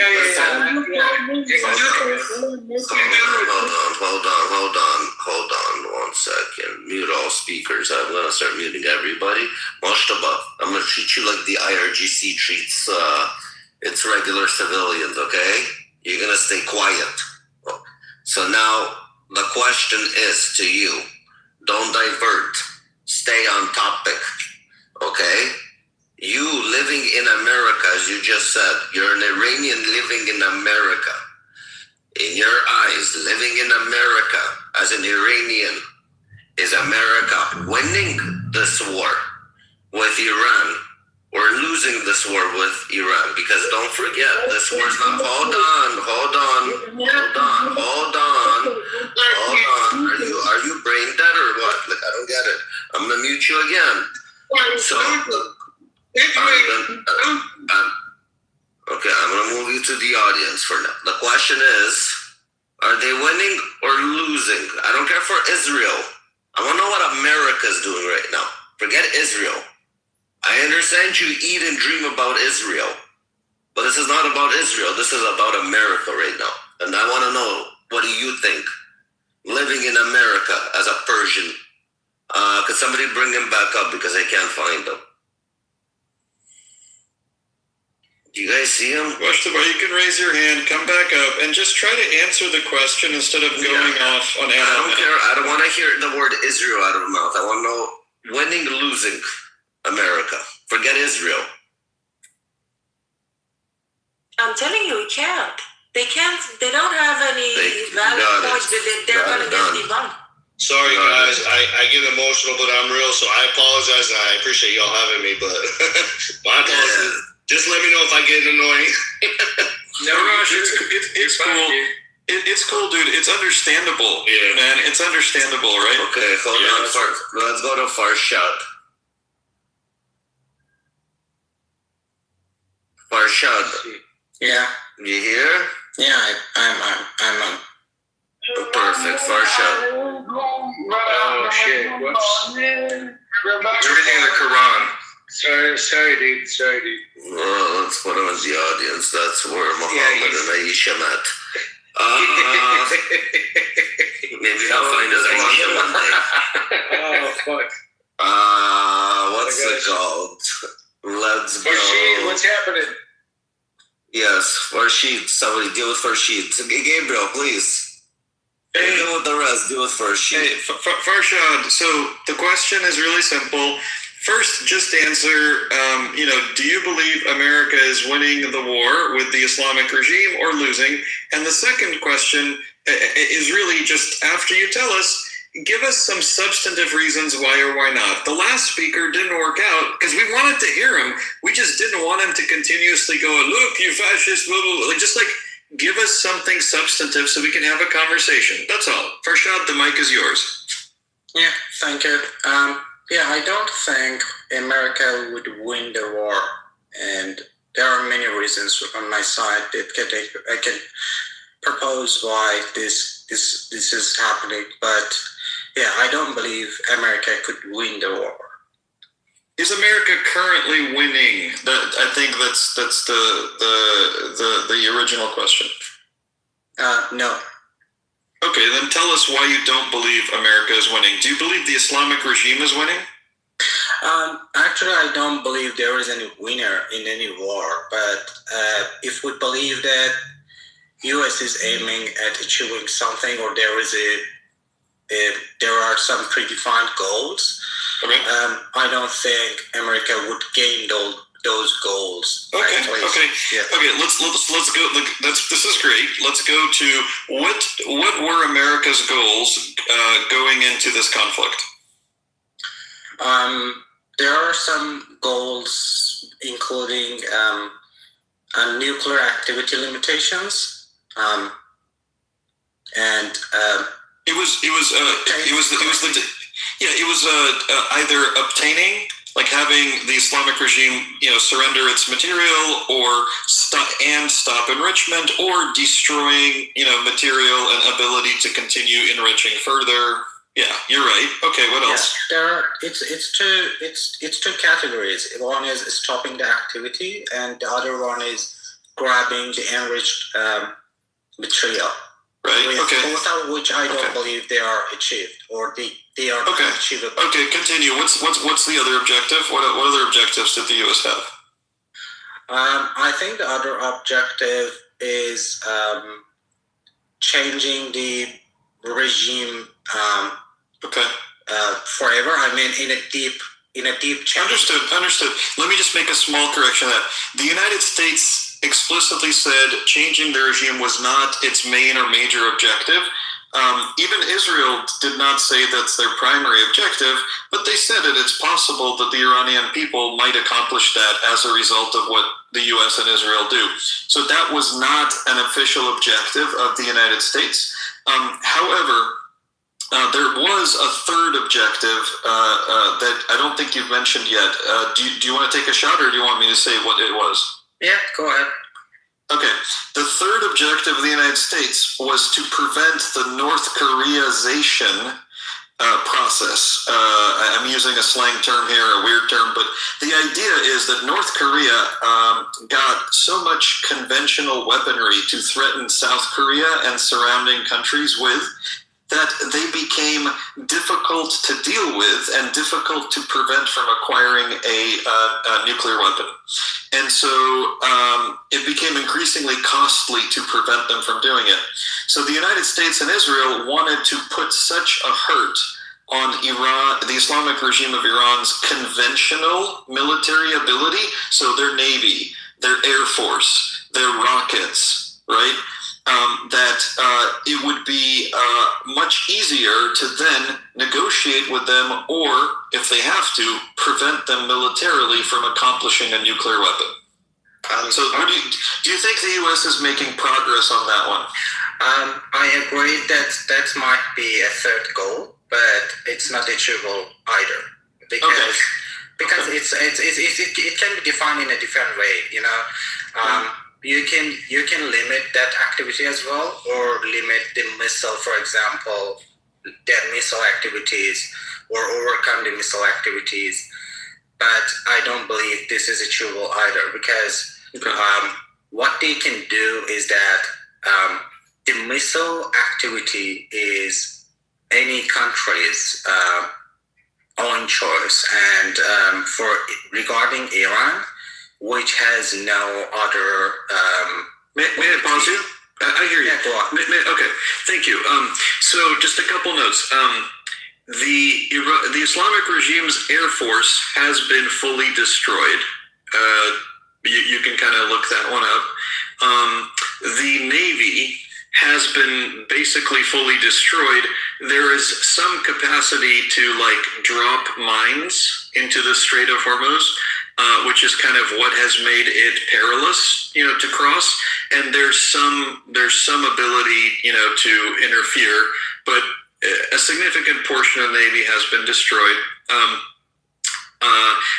[SPEAKER 2] Hold on 1 second. Mute all speakers. I'm going to start muting everybody. Mushtaba, I'm going to treat you like the IRGC treats its regular civilians, okay? You're going to stay quiet. So now, the question is to you, don't divert. Stay on topic, okay? You living in America, as you just said, you're an Iranian living in America. In your eyes, living in America as an Iranian, is America winning this war with Iran or losing this war with Iran? Because don't forget, this war's not. Hold on. Are you brain dead or what? Like, I don't get it. I'm gonna mute you again. So, okay, I'm gonna move you to the audience for now. The question is, are they winning or losing? I don't care for Israel. I want to know what America's doing right now. Forget Israel. I understand you eat and dream about Israel, but this is not about Israel. This is about America right now. And I want to know, what do you think? Living in America as a Persian. Could somebody bring him back up because I can't find him? Do you guys see him?
[SPEAKER 11] Mushtaba, you can raise your hand, come back up, and just try to answer the question instead of going off on
[SPEAKER 2] I don't care. I don't want to hear the word Israel out of my mouth. I want to know winning, losing. America. Forget Israel.
[SPEAKER 4] I'm telling you, we can't. They can't. They don't have any valid points that they're going to get debunked.
[SPEAKER 10] Sorry, guys. I get emotional, but I'm real, so I apologize. And I appreciate y'all having me, but my apologies. Just let me know if I get annoying.
[SPEAKER 18] No, it's cool. It's cool, dude. It's understandable, man. It's understandable, right?
[SPEAKER 2] Okay, hold on. Let's go to Farshad. Farshad.
[SPEAKER 8] Yeah.
[SPEAKER 2] You here?
[SPEAKER 8] Yeah, I'm
[SPEAKER 2] Perfect, Farshad.
[SPEAKER 9] Oh shit! Whoops.
[SPEAKER 3] You're reading the Quran.
[SPEAKER 9] Sorry, dude.
[SPEAKER 2] Well, let's put him in the audience. That's where Muhammad and Aisha met. Maybe he'll find us Aisha one day.
[SPEAKER 9] Oh fuck.
[SPEAKER 2] What's it called? Let's go.
[SPEAKER 9] Farshid, what's happening?
[SPEAKER 2] Yes, Farshid. Somebody deal with Farshid. Gabriel, please. Deal with the rest. Deal with Farshid.
[SPEAKER 11] Hey, Farshad, so the question is really simple. First, just answer, do you believe America is winning the war with the Islamic regime or losing? And the second question is really just after you tell us, give us some substantive reasons why or why not. The last speaker didn't work out because we wanted to hear him. We just didn't want him to continuously go, look, you fascist, blah, blah, blah. Just give us something substantive so we can have a conversation. That's all. Farshad, the mic is yours.
[SPEAKER 8] Yeah, thank you. I don't think America would win the war, and there are many reasons on my side that I can propose why this is happening. But I don't believe America could win the war.
[SPEAKER 11] Is America currently winning? I think that's the original question.
[SPEAKER 8] No.
[SPEAKER 11] Okay, then tell us why you don't believe America is winning. Do you believe the Islamic regime is winning?
[SPEAKER 8] Actually, I don't believe there is any winner in any war. But if we believe that U.S. is aiming at achieving something, or there are some predefined goals, I don't think America would gain those goals.
[SPEAKER 11] Okay. Let's go. This is great. Let's go to what were America's goals going into this conflict?
[SPEAKER 8] There are some goals, including nuclear activity limitations, and
[SPEAKER 11] it was either obtaining, like having the Islamic regime, surrender its material, or stop enrichment, or destroying, material and ability to continue enriching further. Yeah, you're right. Okay, what else?
[SPEAKER 8] It's two categories. One is stopping the activity, and the other one is grabbing the enriched material.
[SPEAKER 11] Right. Okay.
[SPEAKER 8] Both of which I don't believe they are achieved, or they are not achievable.
[SPEAKER 11] Okay, continue. What's the other objective? What other objectives did the U.S. have?
[SPEAKER 8] I think the other objective is changing the regime forever. I mean, in a deep change.
[SPEAKER 11] Understood. Let me just make a small correction. That the United States explicitly said changing the regime was not its main or major objective. Even Israel did not say that's their primary objective, but they said that it's possible that the Iranian people might accomplish that as a result of what the U.S. and Israel do. So that was not an official objective of the United States. However, there was a third objective that I don't think you've mentioned yet. Do you want to take a shot, or do you want me to say what it was?
[SPEAKER 8] Yeah, go ahead.
[SPEAKER 11] Okay. The third objective of the United States was to prevent the North Koreaization process. I'm using a slang term here, a weird term, but the idea is that North Korea got so much conventional weaponry to threaten South Korea and surrounding countries with that they became difficult to deal with and difficult to prevent from acquiring a nuclear weapon. And so it became increasingly costly to prevent them from doing it. So the United States and Israel wanted to put such a hurt
[SPEAKER 18] on Iran, the Islamic regime of Iran's conventional military ability, so their navy, their air force, their rockets, right? That it would be much easier to then negotiate with them, or if they have to, prevent them militarily from accomplishing a nuclear weapon. So do you think the U.S. is making progress on that one?
[SPEAKER 8] I agree that might be a third goal, but it's not achievable either, because it can be defined in a different way. You know, you can limit that activity as well, or limit the missile, for example, their missile activities, or overcome the missile activities. But I don't believe this is achievable either, because what they can do is that the missile activity is any country's own choice, and for regarding Iran, which has no other.
[SPEAKER 18] May I pause you? I hear you. Yeah, okay, thank you. So just a couple notes. The Islamic regime's air force has been fully destroyed. You can kind of look that one up. The Navy has been basically fully destroyed. There is some capacity to like drop mines into the Strait of Hormuz, which is kind of what has made it perilous, you know, to cross. And there's some ability, you know, to interfere, but a significant portion of the Navy has been destroyed.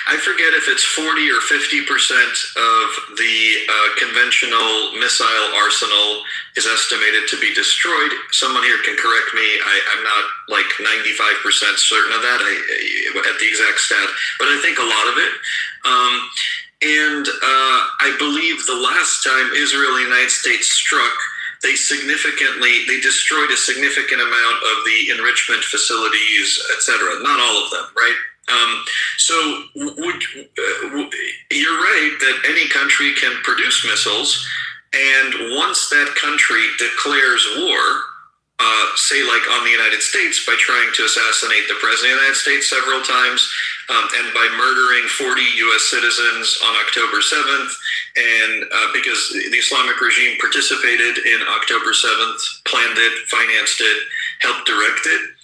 [SPEAKER 18] I forget if it's 40 or 50% of the conventional missile arsenal is estimated to be destroyed. Someone here can correct me. I'm not like 95% certain of that at the exact stat, but I think a lot of it. And I believe the last time Israel and the United States struck, they destroyed a significant amount of the enrichment facilities, etc. Not all of them, right? So you're right that any country can produce missiles, and once that country declares war, say like on the United States by trying to assassinate the President of the United States several times, and by murdering 40 U.S. citizens on October 7th, and because the Islamic regime participated in October 7th, planned it, financed it, helped direct it.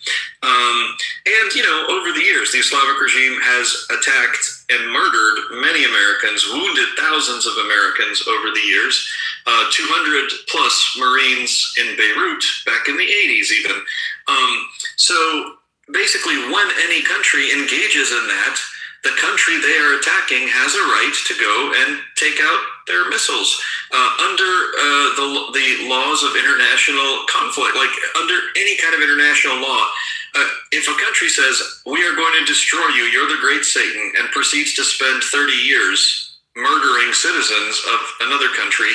[SPEAKER 18] And, you know, over the years, the Islamic regime has attacked and murdered many Americans, wounded thousands of Americans over the years, 200 plus Marines in Beirut back in the 80s even. So basically, when any country engages in that, the country they are attacking has a right to go and take out their missiles under the laws of international conflict, like under any kind of international law. If a country says, we are going to destroy you, you're the great Satan, and proceeds to spend 30 years murdering citizens of another country,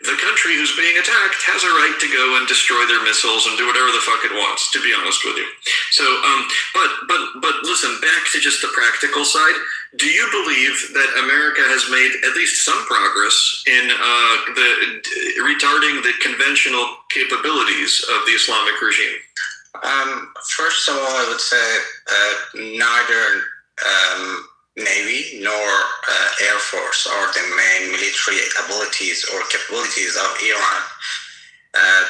[SPEAKER 18] the country who's being attacked has a right to go and destroy their missiles and do whatever the fuck it wants, to be honest with you. So, but listen, back to just the practical side. Do you believe that America has made at least some progress in retarding the conventional capabilities of the Islamic regime?
[SPEAKER 8] First of all, I would say neither Navy nor Air Force are the main military abilities or capabilities of Iran.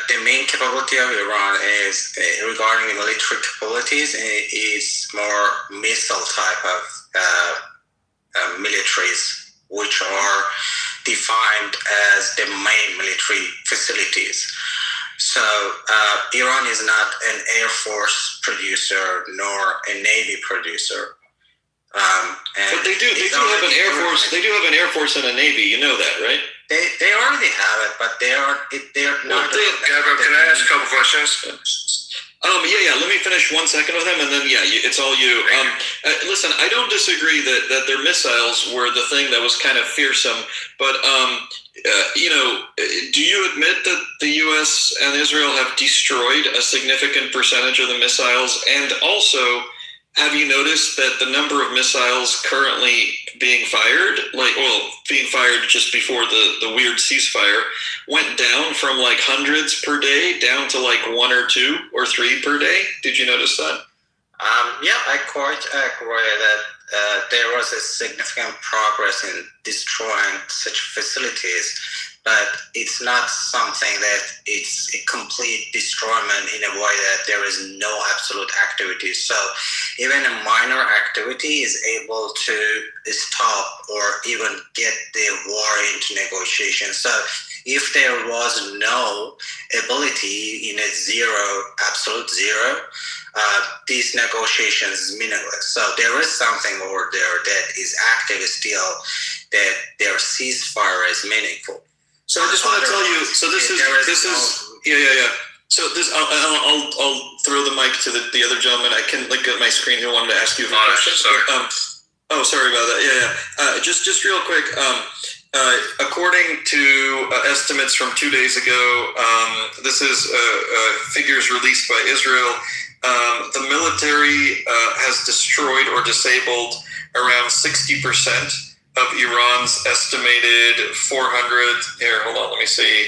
[SPEAKER 8] The main capability of Iran is, regarding the military capabilities, is more missile type of militaries, which are defined as the main military facilities. So Iran is not an Air Force producer nor a Navy producer.
[SPEAKER 18] But they do have an Air Force. They do have an Air Force and a Navy. You know that, right?
[SPEAKER 8] They already have it, but they're not.
[SPEAKER 20] Gabbo, can I ask a couple questions?
[SPEAKER 18] Yeah. Let me finish 1 second with him, and then it's all you. Listen, I don't disagree that their missiles were the thing that was kind of fearsome, but do you admit that the U.S. and Israel have destroyed a significant percentage of the missiles? And also, have you noticed that the number of missiles currently being fired, being fired just before the weird ceasefire, went down from like hundreds per day down to like 1 or 2 or 3 per day? Did you notice that?
[SPEAKER 8] Yeah, I quite agree that there was a significant progress in destroying such facilities, but it's not something that it's a complete destroyment in a way that there is no absolute activity. So even a minor activity is able to stop or even get the war into negotiation. So if there was no ability in a absolute zero, these negotiations is meaningless. So there is something over there that is active still, that their ceasefire is meaningful.
[SPEAKER 11] So I just want to tell you. So this is yeah. So this, I'll throw the mic to the other gentleman. I can get my screen who wanted to ask you a question.
[SPEAKER 20] Sorry.
[SPEAKER 11] Sorry about that. Yeah. Just real quick. According to estimates from 2 days ago, this is figures released by Israel. The military has destroyed or disabled around 60% of Iran's estimated 400. Here, hold on. Let me see.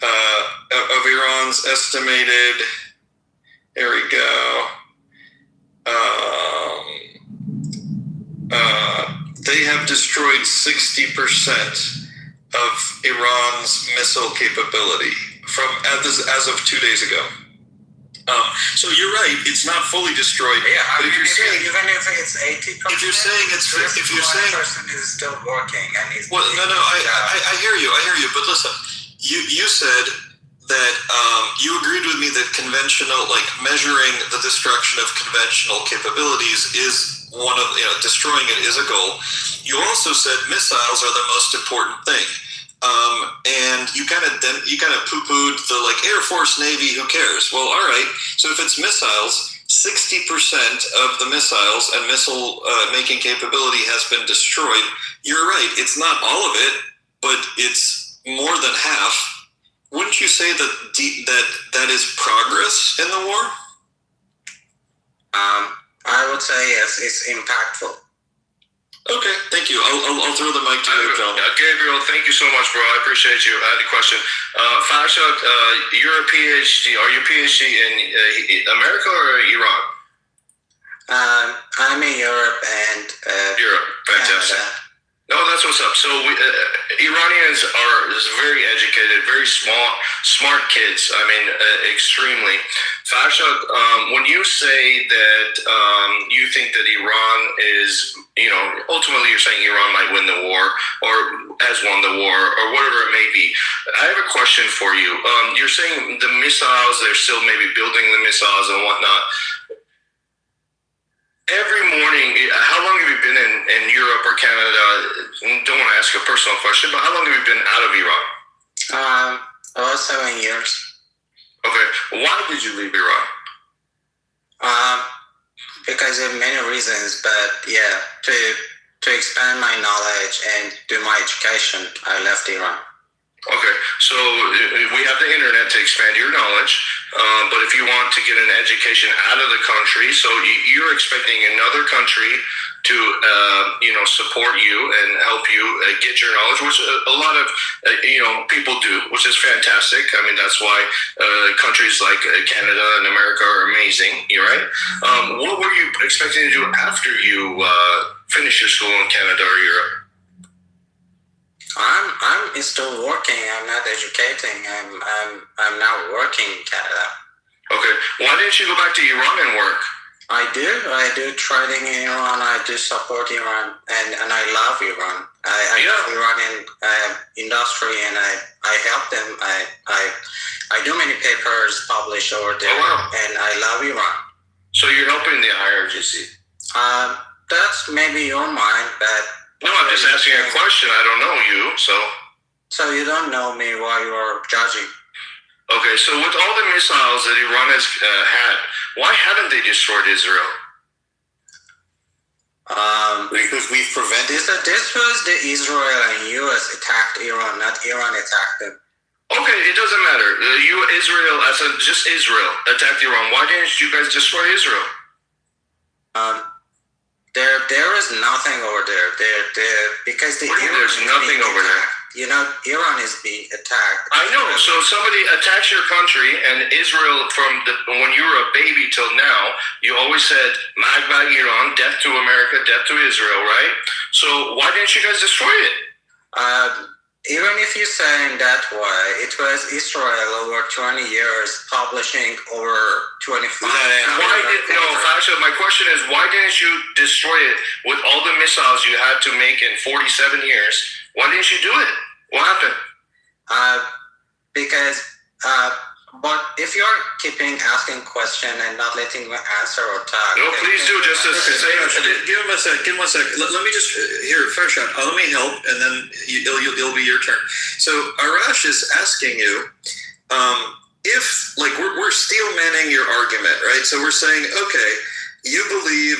[SPEAKER 11] Of Iran's estimated. Here we go. They have destroyed 60% of Iran's missile capability from as of 2 days ago. So you're right; it's not fully destroyed.
[SPEAKER 8] Yeah,
[SPEAKER 11] but if you're saying
[SPEAKER 8] even if it's 80%,
[SPEAKER 11] if you're saying
[SPEAKER 8] person is still working and he's
[SPEAKER 11] I hear you. But listen, you said that you agreed with me that conventional, measuring the destruction of conventional capabilities is one of destroying it is a goal. You also said missiles are the most important thing. And you kind of poo-pooed the Air Force, Navy, who cares? Well, all right. So if it's missiles, 60% of the missiles and missile making capability has been destroyed. You're right. It's not all of it, but it's more than half. Wouldn't you say that is progress in the war?
[SPEAKER 8] I would say yes. It's impactful.
[SPEAKER 11] Okay, thank you. I'll throw the mic to you, John.
[SPEAKER 20] Gabriel, thank you so much, bro. I appreciate you. I had a question. Farshad, you're a PhD. Are you a PhD in America or Iran?
[SPEAKER 8] I'm in Europe and
[SPEAKER 20] Europe. Fantastic.
[SPEAKER 8] Canada.
[SPEAKER 20] No, that's what's up. So Iranians are very educated, very smart kids. I mean, extremely. Farshad, when you say that you think that Iran is, ultimately you're saying Iran might win the war or has won the war or whatever it may be. I have a question for you. You're saying the missiles, they're still maybe building the missiles and whatnot. Every morning, how long have you been in Europe or Canada? Don't want to ask a personal question, but how long have you been out of Iran?
[SPEAKER 8] About 7 years.
[SPEAKER 20] Okay. Why did you leave Iran?
[SPEAKER 8] Because of many reasons, but yeah, to expand my knowledge and do my education, I left Iran.
[SPEAKER 20] Okay, so we have the internet to expand your knowledge, but if you want to get an education out of the country, so you're expecting another country to, support you and help you get your knowledge, which a lot of, people do, which is fantastic. I mean, that's why countries like Canada and America are amazing, right? What were you expecting to do after you finish your school in Canada or Europe?
[SPEAKER 8] I'm still working. I'm not educating. I'm now working in Canada.
[SPEAKER 20] Okay. Why didn't you go back to Iran and work?
[SPEAKER 8] I do trading in Iran. I do support Iran, and I love Iran. I love Iranian industry, and I help them. I do many papers published over there, and I love Iran.
[SPEAKER 20] So you're helping the IRGC?
[SPEAKER 8] That's maybe your mind, but
[SPEAKER 20] no, I'm just asking a question. I don't know you, so.
[SPEAKER 8] So you don't know me while you are judging.
[SPEAKER 20] Okay, so with all the missiles that Iran has had, why haven't they destroyed Israel?
[SPEAKER 8] Because we prevented. This was the Israel and U.S. attacked Iran, not Iran attacked them.
[SPEAKER 20] Okay, it doesn't matter. Israel, just Israel attacked Iran. Why didn't you guys destroy Israel?
[SPEAKER 8] There is nothing over there. Because the
[SPEAKER 20] there's nothing over there.
[SPEAKER 8] Iran is being attacked.
[SPEAKER 20] I know. So somebody attacks your country, and Israel, when you were a baby till now, you always said, Magba Iran, death to America, death to Israel, right? So why didn't you guys destroy it?
[SPEAKER 8] Even if you say in that way, it was Israel over 20 years publishing over 25.
[SPEAKER 20] My question is, why didn't you destroy it with all the missiles you had to make in 47 years? Why didn't you do it? What happened?
[SPEAKER 8] Because, but if you're keeping asking question and not letting me answer or talk.
[SPEAKER 20] No, please do. Just to say.
[SPEAKER 11] Give him a sec. Let me just here, Farshad. Let me help, and then it'll be your turn. So Arash is asking you, if we're steel manning your argument, right? So we're saying, okay, you believe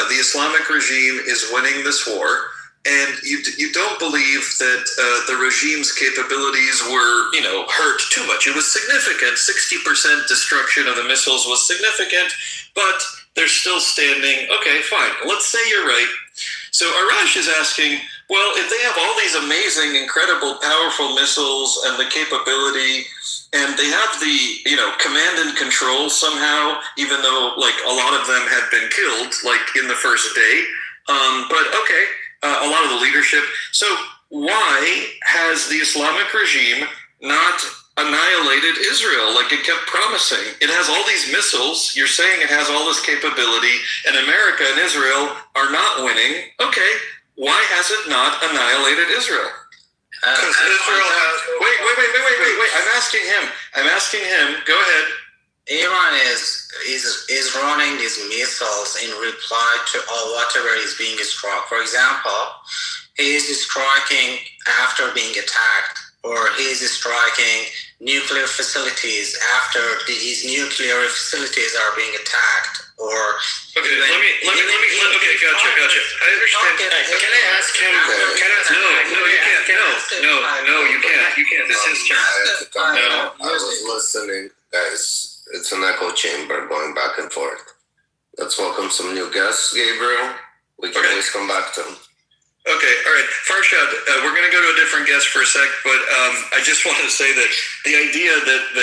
[SPEAKER 11] the Islamic regime is winning this war. And you don't believe that the regime's capabilities were, hurt too much. It was significant. 60% destruction of the missiles was significant, but they're still standing. Okay, fine. Let's say you're right. So Arash is asking, well, if they have all these amazing, incredible, powerful missiles and the capability, and they have the, command and control somehow, even though, a lot of them had been killed, in the first day. But okay. A lot of the leadership. So why has the Islamic regime not annihilated Israel like it kept promising? It has all these missiles. You're saying it has all this capability, and America and Israel are not winning. Okay, why has it not annihilated Israel? Because Israel has... Wait. I'm asking him. Go ahead.
[SPEAKER 8] Iran is running these missiles in reply to whatever is being struck. For example, he is striking after being attacked, or he is striking nuclear facilities after these nuclear facilities are being attacked. Or
[SPEAKER 11] okay, let me. Okay, gotcha. I understand. Can I ask him? No, you can't. No, you can't. You can't. This is turn.
[SPEAKER 2] No, I was listening, guys. It's an echo chamber going back and forth. Let's welcome some new guests, Gabriel. We can always come back to them.
[SPEAKER 11] Okay, all right. Farshad, we're going to go to a different guest for a sec, but I just want to say that the idea that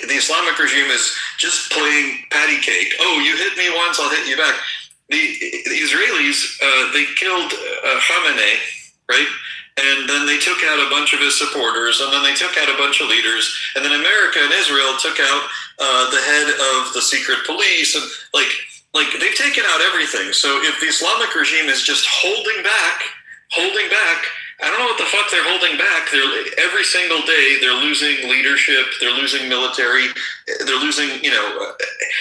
[SPEAKER 11] the Islamic regime is just playing patty cake. Oh, you hit me once, I'll hit you back. The Israelis, they killed Khamenei, right? And then they took out a bunch of his supporters, and then they took out a bunch of leaders, and then America and Israel took out the head of the secret police, and they've taken out everything. So if the Islamic regime is just holding back, I don't know what the fuck they're holding back. Every single day they're losing leadership, they're losing military, they're losing,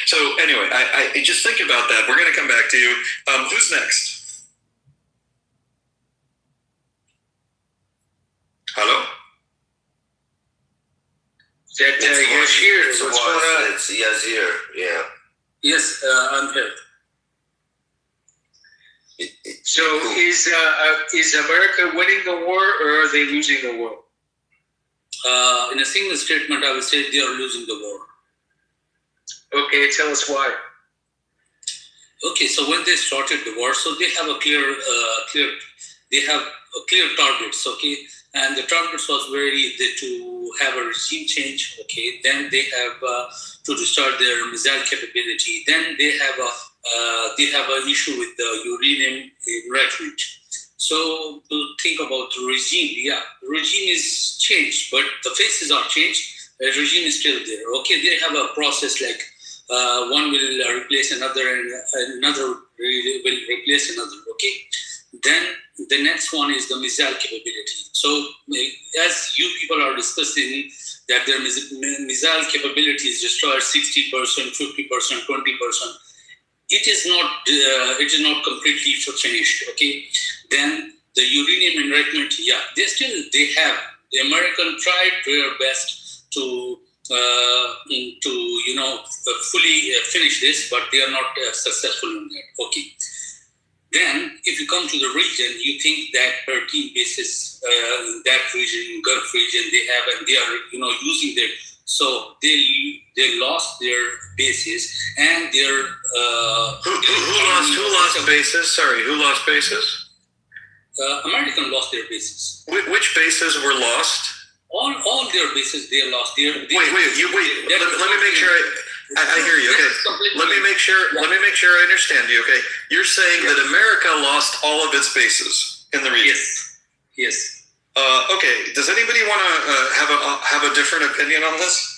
[SPEAKER 11] So anyway, I just think about that. We're going to come back to you. Who's next? Hello?
[SPEAKER 9] Yazir, what's going on?
[SPEAKER 2] It's Yazir, yeah.
[SPEAKER 16] Yes, I'm here.
[SPEAKER 9] So is America winning the war, or are they losing the war?
[SPEAKER 16] In a single statement, I would say they are losing the war.
[SPEAKER 9] Okay, tell us why.
[SPEAKER 16] Okay, so when they started the war, so they have a clear targets. Okay, and the targets was to have a regime change. Okay, then they have to restart their missile capability. Then they have an issue with the uranium enrichment. So to think about the regime, the regime is changed, but the faces are changed. The regime is still there. Okay, they have a process like one will replace another, and another will replace another. Okay, then the next one is the missile capability. So as you people are discussing that their missile capability is destroyed 60%, 50%, 20%. It is not completely finished. Okay, then the uranium enrichment. The American tried their best to fully finish this, but they are not successful in that. Okay. Then, if you come to the region, you think that 13 bases in that region, Gulf region, they have, and they are using their. So they lost their bases and their.
[SPEAKER 11] Who lost bases? Sorry, who lost bases?
[SPEAKER 16] American lost their bases.
[SPEAKER 18] Which bases were lost?
[SPEAKER 16] All their bases they lost. Wait. Let
[SPEAKER 18] me make sure I hear you. Okay. Let me make sure I understand you. Okay. You're saying that America lost all of its bases in the region.
[SPEAKER 16] Yes.
[SPEAKER 18] Okay. Does anybody want to have a different opinion on this?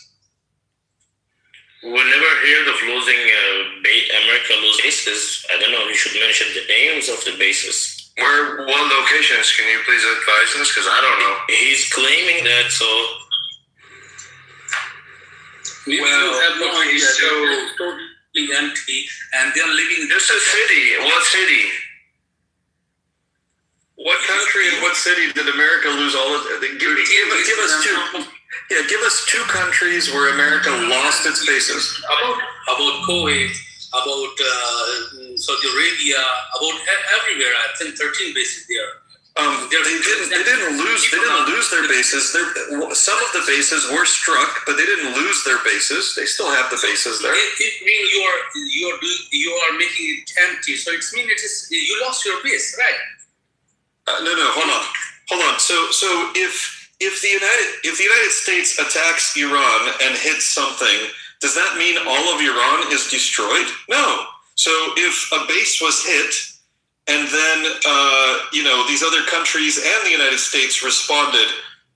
[SPEAKER 13] We never heard of losing America lose bases. I don't know. You should mention the names of the bases.
[SPEAKER 20] What locations? Can you please advise us? Because I don't know.
[SPEAKER 13] He's claiming that, so.
[SPEAKER 16] You have no idea. So totally empty, and they're living.
[SPEAKER 20] Just a city. What city?
[SPEAKER 18] What country and what city did America lose all of? Give us two. Yeah, give us two countries where America lost its bases.
[SPEAKER 16] About Kuwait, about Saudi Arabia, about everywhere. I think 13 bases there.
[SPEAKER 18] They didn't lose their bases. Some of the bases were struck, but they didn't lose their bases. They still have the bases there.
[SPEAKER 16] It means you are making it empty. So it means you lost your base, right?
[SPEAKER 18] No. Hold on. So if the United States attacks Iran and hits something, does that mean all of Iran is destroyed? No. So if a base was hit, and then these other countries and the United States responded,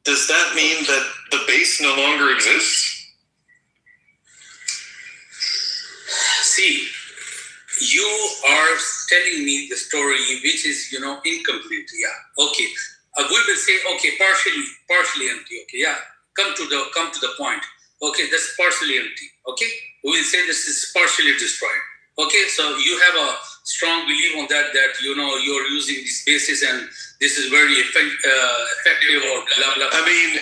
[SPEAKER 18] does that mean that the base no longer exists?
[SPEAKER 16] See, you are telling me the story which is incomplete. Yeah. Okay. We will say partially empty. Okay. Yeah. Come to the point. Okay, that's partially empty. Okay, we will say this is partially destroyed. Okay, so you have a strong belief on that you're using these bases and this is very effective or blah blah.
[SPEAKER 18] I mean,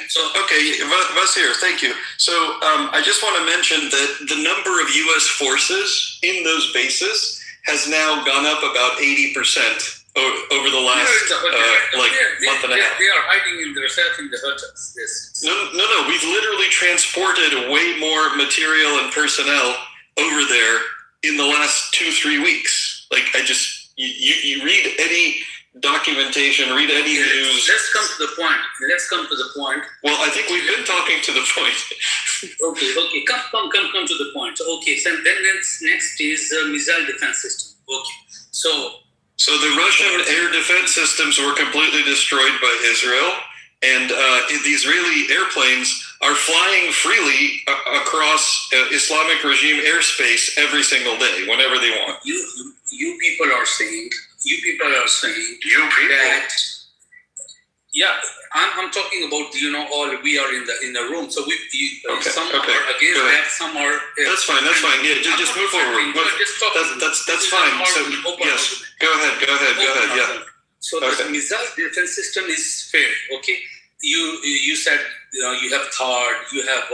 [SPEAKER 18] Vasir, thank you. So I just want to mention that the number of U.S. forces in those bases has now gone up about 80%. Over the last month and a half.
[SPEAKER 16] They are hiding in themselves in the hotels. Yes.
[SPEAKER 18] No. We've literally transported way more material and personnel over there in the last 2-3 weeks. Like you read any documentation, read any news.
[SPEAKER 16] Let's come to the point.
[SPEAKER 18] Well, I think we've been talking to the point.
[SPEAKER 16] Okay. Come to the point. Okay. So then next is missile defense system. Okay.
[SPEAKER 18] So the Russian air defense systems were completely destroyed by Israel, and the Israeli airplanes are flying freely across Islamic regime airspace every single day, whenever they want.
[SPEAKER 16] You people are saying that. Yeah, I'm talking about all we are in the room. So some are against that, some are.
[SPEAKER 18] That's fine. Yeah, just move forward. That's fine. So yes, go ahead. Yeah.
[SPEAKER 16] So the missile defense system is fair. Okay, you said you have THAAD, you have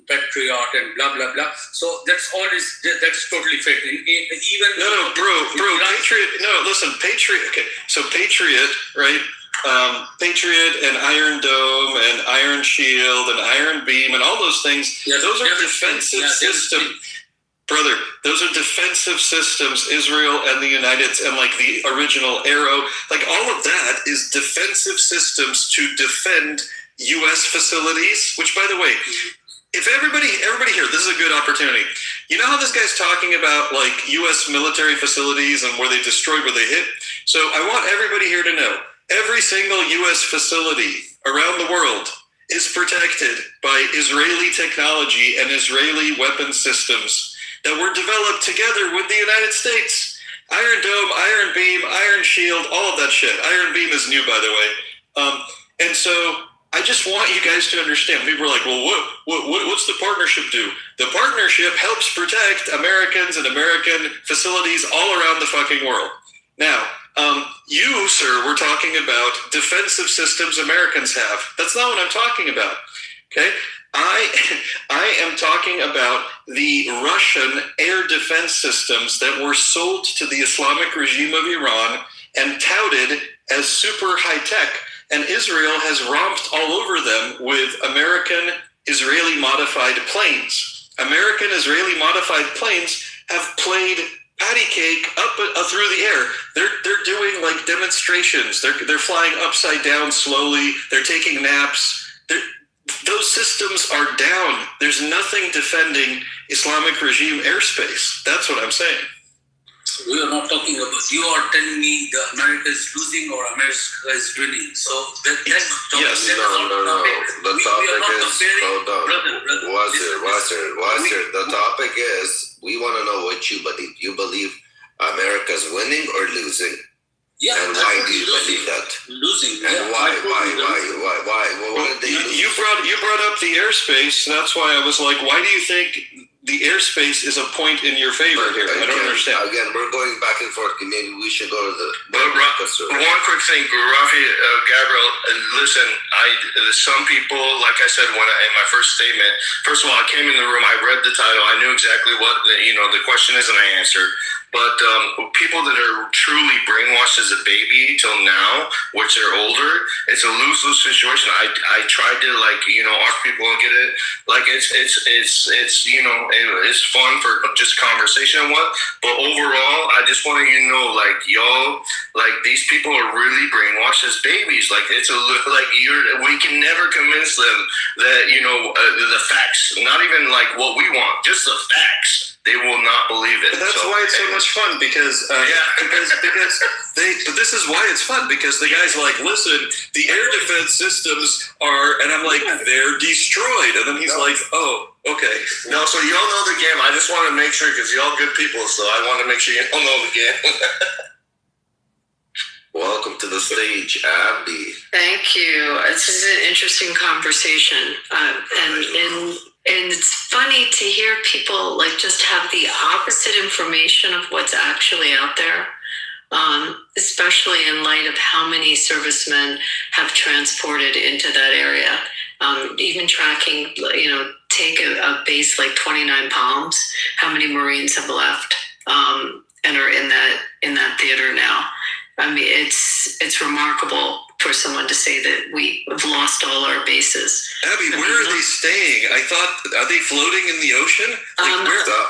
[SPEAKER 16] Patriot, and blah blah blah. So that's totally fair. Even
[SPEAKER 18] bro. Patriot. No, listen, Patriot. Okay, so Patriot, right? Patriot and Iron Dome and Iron Shield and Iron Beam and all those things, those are defensive systems. Brother, those are defensive systems, Israel and the United States, and like the original Arrow, like all of that is defensive systems to defend U.S. facilities, which, by the way, if everybody here, this is a good opportunity. You know how this guy's talking about like U.S. military facilities and where they destroyed, where they hit? So I want everybody here to know, every single U.S. facility around the world is protected by Israeli technology and Israeli weapon systems that were developed together with the United States. Iron Dome, Iron Beam, Iron Shield, all of that shit. Iron Beam is new, by the way. And so I just want you guys to understand. People are like, well, what's the partnership do? The partnership helps protect Americans and American facilities all around the fucking world. Now, you, sir, were talking about defensive systems Americans have. That's not what I'm talking about, okay? I am talking about the Russian air defense systems that were sold to the Islamic regime of Iran and touted as super high-tech, and Israel has romped all over them with American Israeli modified planes. American Israeli modified planes have played patty cake up through the air. They're doing like demonstrations. They're flying upside down slowly. They're taking naps. Those systems are down. There's nothing defending Islamic regime airspace. That's what I'm saying.
[SPEAKER 16] We are not talking about. You are telling me the America is losing or America is winning. So that's
[SPEAKER 18] yes.
[SPEAKER 2] No. The topic is hold on. Wazir. The topic is we want to know what you believe. You believe America's winning or losing?
[SPEAKER 16] Yeah.
[SPEAKER 2] And why do you believe that?
[SPEAKER 16] Losing.
[SPEAKER 2] And
[SPEAKER 16] yeah.
[SPEAKER 2] why? What did they lose?
[SPEAKER 18] You brought up the airspace. That's why I was like, why do you think the airspace is a point in your favor here? I don't understand.
[SPEAKER 2] Again, we're going back and forth. Maybe we should go to the.
[SPEAKER 20] One quick thing, Rafi, Gabriel. Listen, some people, like I said in my first statement. First of all, I came in the room. I read the title. I knew exactly what the question is, and I answered. But people that are truly brainwashed as a baby till now, which they're older, it's a lose-lose situation. I tried to ask people and get it. Like it's fun for just conversation and what. But overall, I just want you to know, like y'all, like these people are really brainwashed as babies. Like it's we can never convince them that the facts, not even like what we want, just the facts. They will not believe it.
[SPEAKER 18] But that's why it's so much fun because but this is why it's fun because the guy's like, listen, the air defense systems are, and I'm like, they're destroyed, and then he's like, oh, okay.
[SPEAKER 10] No, so y'all know the game. I just want to make sure because y'all good people, so I want to make sure y'all know the game.
[SPEAKER 2] Welcome to the stage, Abby.
[SPEAKER 12] Thank you. This is an interesting conversation, and it's funny to hear people like just have the opposite information of what's actually out there, especially in light of how many servicemen have transported into that area. Even tracking, take a base like 29 Palms, how many Marines have left and are in that theater now. I mean, it's remarkable for someone to say that we have lost all our bases.
[SPEAKER 18] Abby, where are they staying? I thought, are they floating in the ocean?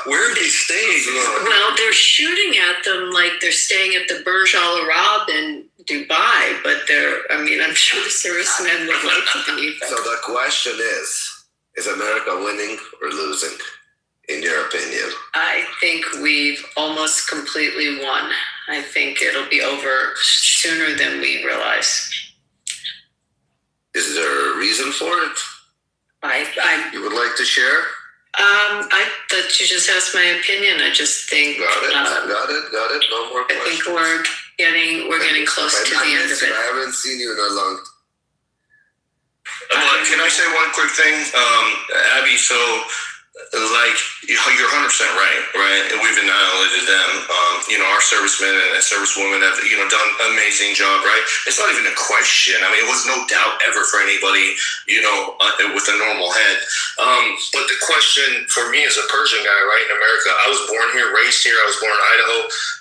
[SPEAKER 18] Where are they staying?
[SPEAKER 12] Well, they're shooting at them like they're staying at the Burj Al Arab in Dubai, but I'm sure the servicemen would like to be.
[SPEAKER 2] So the question is America winning or losing, in your opinion?
[SPEAKER 12] I think we've almost completely won. I think it'll be over sooner than we realize.
[SPEAKER 2] Is there a reason for it? You would like to share?
[SPEAKER 12] I thought you just asked my opinion. I just think.
[SPEAKER 2] Got it. No more questions.
[SPEAKER 12] I think we're getting close to the end of it.
[SPEAKER 2] I haven't seen you in a long.
[SPEAKER 20] Can I say one quick thing, Abby? So, you're 100% right? We've annihilated them. Our servicemen and servicewomen have, done an amazing job, right? It's not even a question. I mean, it was no doubt ever for anybody, with a normal head. But the question for me as a Persian guy, right, in America, I was born here, raised here. I was born in Idaho.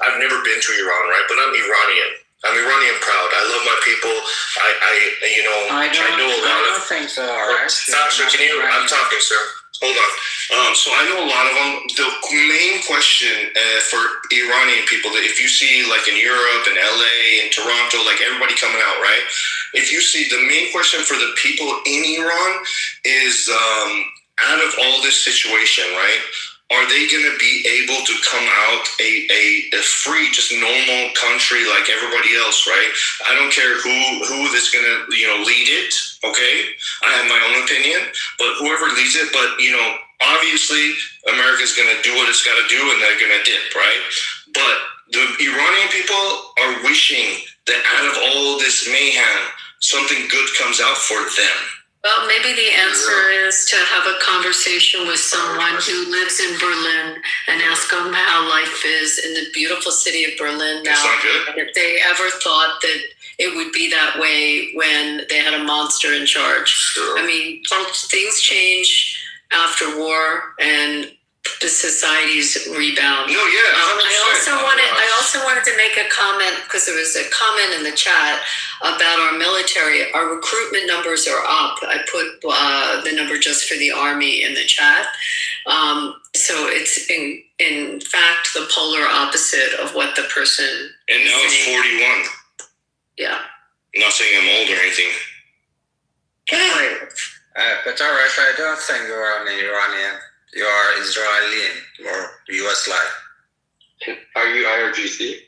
[SPEAKER 20] I've never been to Iran, right? But I'm Iranian. I'm Iranian proud. I love my people. I know a lot of.
[SPEAKER 8] I don't think so.
[SPEAKER 20] Sasha, I'm talking, sir. Hold on. So I know a lot of them. The main question for Iranian people, that if you see like in Europe and LA and Toronto, like everybody coming out, right? If you see, the main question for the people in Iran is, out of all this situation, right? Are they going to be able to come out a free, just normal country like everybody else, right? I don't care who is going to, lead it, okay? I have my own opinion, but whoever leads it, but, obviously America's going to do what it's got to do and they're going to dip, right? But the Iranian people are wishing that out of all this mayhem, something good comes out for them.
[SPEAKER 12] Well, maybe the answer is to have a conversation with someone who lives in Berlin and ask them how life is in the beautiful city of Berlin now. If they ever thought that it would be that way when they had a monster in charge. Sure. I mean, things change after war, and the society's rebound.
[SPEAKER 20] No, yeah,
[SPEAKER 12] I also wanted to make a comment because there was a comment in the chat about our military. Our recruitment numbers are up. I put the number just for the Army in the chat. So it's in fact the polar opposite of what the person.
[SPEAKER 20] And now it's 41.
[SPEAKER 12] Yeah.
[SPEAKER 20] I'm not saying I'm old or anything.
[SPEAKER 8] But Arash, I don't think you're an Iranian. You are Israeli or US-like.
[SPEAKER 2] Are you IRGC?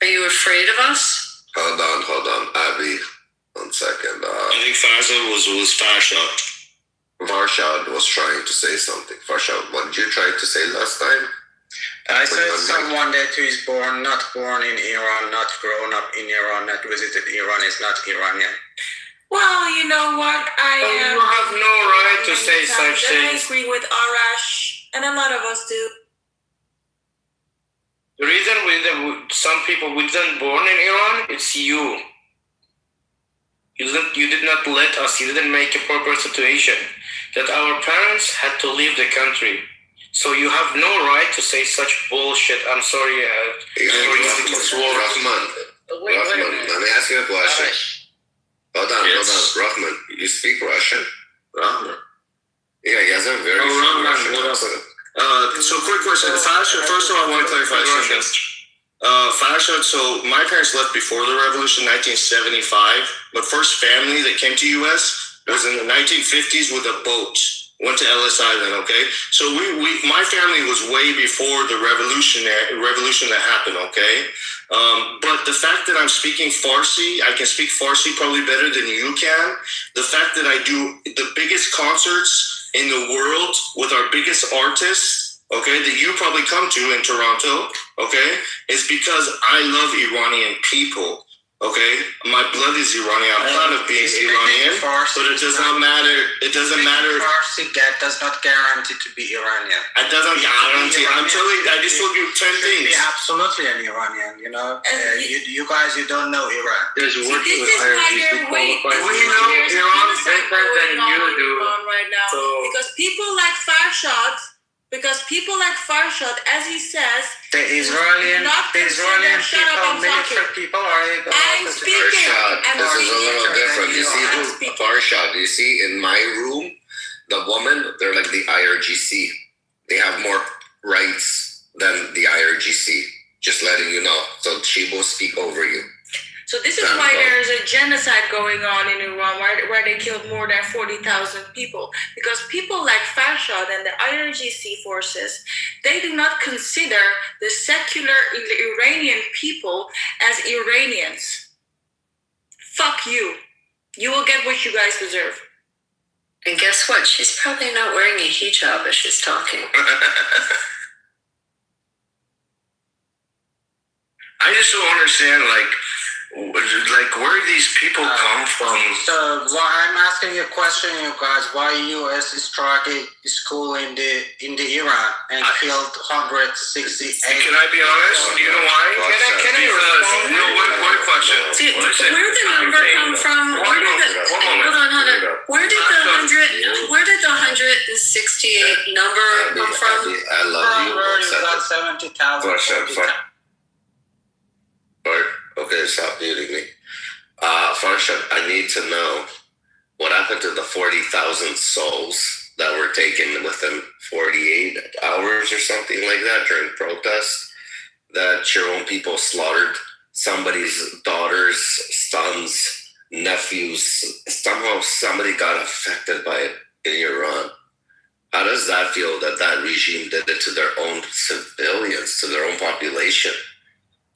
[SPEAKER 12] Are you afraid of us?
[SPEAKER 2] Hold on, Abby. 1 second.
[SPEAKER 20] I think Faisal was Farshad.
[SPEAKER 2] Farshad was trying to say something. Farshad, what did you try to say last time?
[SPEAKER 8] I said someone that who is not born in Iran, not grown up in Iran, not visited Iran is not Iranian.
[SPEAKER 4] Well, you know what?
[SPEAKER 3] You have no right to say such things.
[SPEAKER 4] I agree with Arash, and a lot of us do.
[SPEAKER 3] The reason some people wasn't born in Iran, it's you. You did not let us. You didn't make a proper situation that our parents had to leave the country. So you have no right to say such bullshit. I'm sorry.
[SPEAKER 2] Rahman, let me ask you a question. Hold on. Rahman, you speak Russian? Rahman. Yeah, you guys are very Russian.
[SPEAKER 20] So quick question. Farshad, first of all, I want to clarify something. Farshad, so my parents left before the revolution, 1975. The first family that came to U.S. was in the 1950s with a boat. Went to Ellis Island, okay? So my family was way before the revolution that happened, okay? But the fact that I'm speaking Farsi, I can speak Farsi probably better than you can. The fact that I do the biggest concerts in the world with our biggest artists, okay, that you probably come to in Toronto, okay, is because I love Iranian people. Okay, my blood is Iranian. I'm proud of being Iranian, but it does not matter. It doesn't matter.
[SPEAKER 8] Farsi does not guarantee to be Iranian.
[SPEAKER 20] It doesn't guarantee. I'm telling you, I just told you 10 things.
[SPEAKER 8] Be absolutely an Iranian. You know, you guys, you don't know Iran.
[SPEAKER 9] There's working with
[SPEAKER 4] IRGC.
[SPEAKER 3] We know Iran better than you do.
[SPEAKER 4] Right now, because people like Farshad, as he says,
[SPEAKER 8] the Israeli people, military people are able
[SPEAKER 2] to Farshad, this is a little different. You see, Farshad, you see, in my room, the women, they're like the IRGC. They have more rights than the IRGC. Just letting you know. So she will speak over you.
[SPEAKER 4] So this is why there is a genocide going on in Iran, where they killed more than 40,000 people. Because people like Farshad and the IRGC forces, they do not consider the secular Iranian people as Iranians. Fuck you. You will get what you guys deserve.
[SPEAKER 12] And guess what? She's probably not wearing a hijab as she's talking.
[SPEAKER 20] I just don't understand, like where these people come from.
[SPEAKER 8] So I'm asking you a question, you guys. Why U.S. is striking school in the Iran and killed 168?
[SPEAKER 20] Can I be honest? Do you know why? Can I respond? No, one question.
[SPEAKER 12] Where did the number come from? Hold on. Where did the 168 number come from?
[SPEAKER 2] I love you.
[SPEAKER 8] You got 70,000.
[SPEAKER 2] Okay, stop muting me. Farshad, I need to know what happened to the 40,000 souls that were taken within 48 hours or something like that during protest, that your own people slaughtered somebody's daughters, sons, nephews. Somehow somebody got affected by it in Iran. How does that feel that regime did it to their own civilians, to their own population?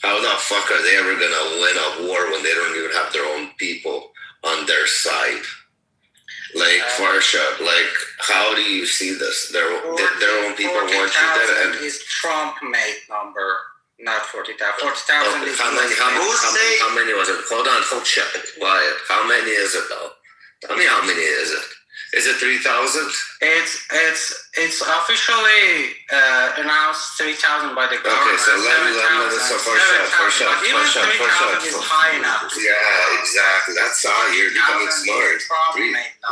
[SPEAKER 2] How the fuck are they ever gonna win a war when they don't even have their own people on their side? Like Farshad, like how do you see this? Their own people want you dead. And
[SPEAKER 8] is Trump-made number, not 40,000. 40,000 is
[SPEAKER 2] how many was it? Hold on, folks, quiet. How many is it though? Tell me how many is it? Is it 3,000?
[SPEAKER 8] It's officially announced 3,000 by the government.
[SPEAKER 2] Okay, so let me first
[SPEAKER 8] is high enough.
[SPEAKER 2] Yeah, exactly. That's how you're becoming smart.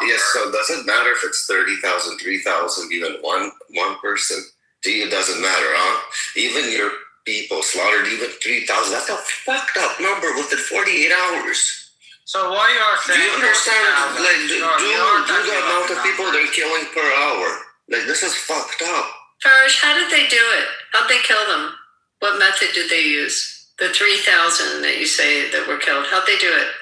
[SPEAKER 2] Yes, so does it matter if it's 30,000, 3,000, even one person? To you, it doesn't matter, huh? Even your people slaughtered even 3,000. That's a fucked up number within 48 hours.
[SPEAKER 8] So what you are saying?
[SPEAKER 2] Do you understand? Like, do the amount of people they're killing per hour? Like, this is fucked up.
[SPEAKER 12] Farish, how did they do it? How'd they kill them? What method did they use? The 3,000 that you say that were killed, how'd they do it?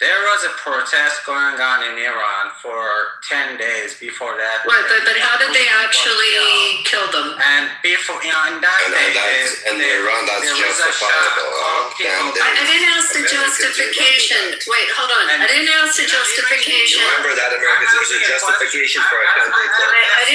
[SPEAKER 8] There was a protest going on in Iran for 10 days before that.
[SPEAKER 12] Right, but how did they actually kill them?
[SPEAKER 8] And before, in that day,
[SPEAKER 2] in Iran, that's justifiable.
[SPEAKER 12] I didn't ask the justification. Wait, hold on. I didn't ask the justification.
[SPEAKER 2] Remember that, Americans, there's a justification for a country.
[SPEAKER 12] I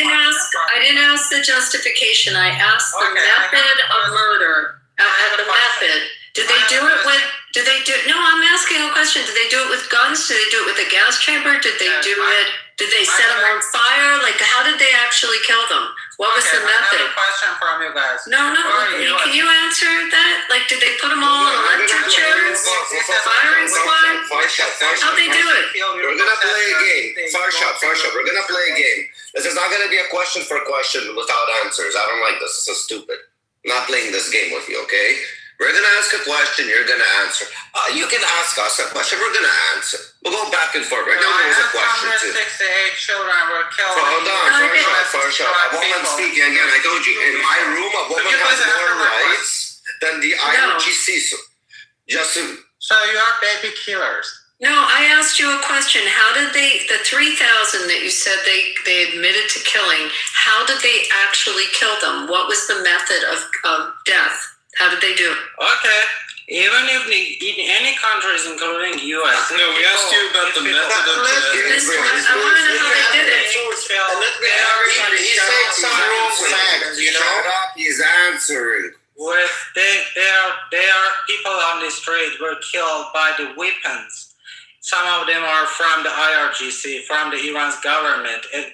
[SPEAKER 12] didn't ask the justification. I asked the method of murder. The method. Did they do it with? No, I'm asking a question. Did they do it with guns? Did they do it with a gas chamber? Did they do it? Did they set them on fire? Like, how did they actually kill them? What was the method?
[SPEAKER 8] I have a question from you guys.
[SPEAKER 12] No. Can you answer that? Like, did they put them all on electric chairs? Firing squad? How'd they do it?
[SPEAKER 2] We're gonna play a game. Far shot. We're gonna play a game. This is not gonna be a question for question without answers. I don't like this. This is stupid. I'm not playing this game with you, okay? We're going to ask a question, you're going to answer. You can ask us a question, we're going to answer. We'll go back and forth. Right now, there's a question too.
[SPEAKER 8] 168 children were killed.
[SPEAKER 2] Hold on, first shot. A woman speaking again. I told you, in my room, a woman has more rights than the IRGC. So
[SPEAKER 8] you are baby killers.
[SPEAKER 12] No, I asked you a question. How did the 3,000 that you said they admitted to killing, how did they actually kill them? What was the method of death? How did they do it?
[SPEAKER 8] Okay. Even if in any countries, including U.S.
[SPEAKER 3] No, we asked you about the method of death.
[SPEAKER 12] I want to know how they did it.
[SPEAKER 2] He's saying some wrong facts, you know? Shut up, he's answering.
[SPEAKER 8] There are people on the street were killed by the weapons. Some of them are from the IRGC, from the Iran's government, and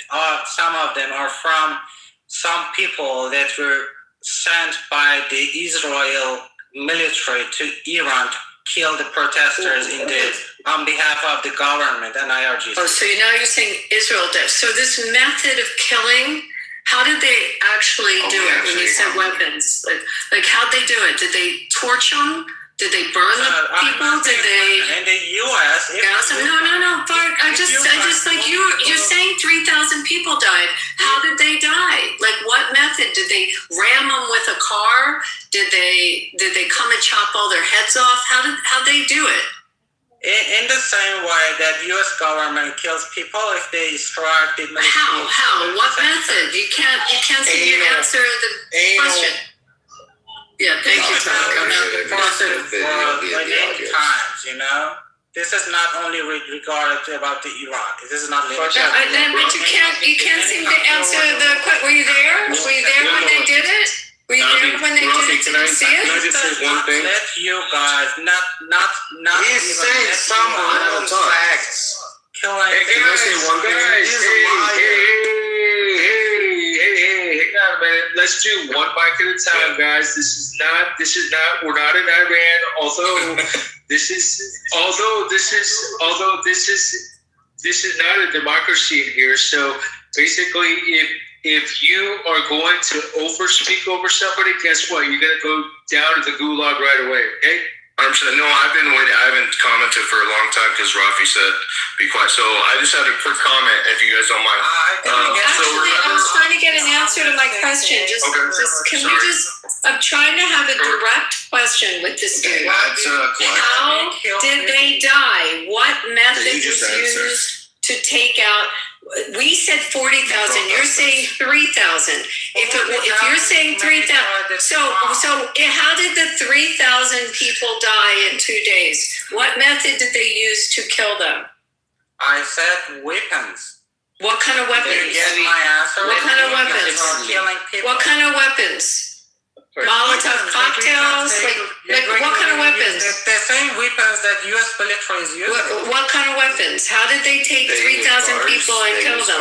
[SPEAKER 8] some of them are from some people that were sent by the Israel military to Iran to kill the protesters on behalf of the government and IRGC.
[SPEAKER 12] Oh, so now you're saying Israel did. So this method of killing, how did they actually do it when you said weapons? Like how'd they do it? Did they torch them? Did they burn the people? Did they?
[SPEAKER 8] In the U.S.
[SPEAKER 12] No. I just like you're saying 3,000 people died. How did they die? Like, what method? Did they ram them with a car? Did they come and chop all their heads off? How'd they do it?
[SPEAKER 8] In the same way that U.S. government kills people if they strike the military.
[SPEAKER 12] How? What method? You can't seem to answer the question. Yeah, thank you, Tom.
[SPEAKER 8] Many times, you know. This is not only regarded about the Iran. This is not limited.
[SPEAKER 12] But you can't seem to answer the question. Were you there? Were you there when they did it? Were you there when they did it? Did you see it?
[SPEAKER 3] Can I just say one thing?
[SPEAKER 8] Let you guys not.
[SPEAKER 3] He's saying some wrong facts.
[SPEAKER 8] Can
[SPEAKER 3] I say one thing?
[SPEAKER 9] Let's do one mic at a time, guys. This is not. We're not in Iran. Although this is not a democracy in here. So basically, if you are going to overspeak over somebody, guess what? You're gonna go down to the gulag right away. Okay.
[SPEAKER 20] No, I've been waiting. I haven't commented for a long time because Rafi said be quiet. So I just had a quick comment, if you guys don't mind.
[SPEAKER 12] Actually, I was trying to get an answer to my question. I'm trying to have a direct question with this dude. How did they die? What method was used to take out? We said 40,000. You're saying 3,000. If you're saying 3,000, so how did the 3,000 people die in 2 days? What method did they use to kill them?
[SPEAKER 8] I said weapons.
[SPEAKER 12] What kind of weapons?
[SPEAKER 8] Did you get my answer?
[SPEAKER 12] What kind of weapons?
[SPEAKER 8] Killing people.
[SPEAKER 12] What kind of weapons? Molotov cocktails? Like what kind of weapons?
[SPEAKER 8] The same weapons that U.S. military is using.
[SPEAKER 12] What kind of weapons? How did they take 3,000 people and kill them?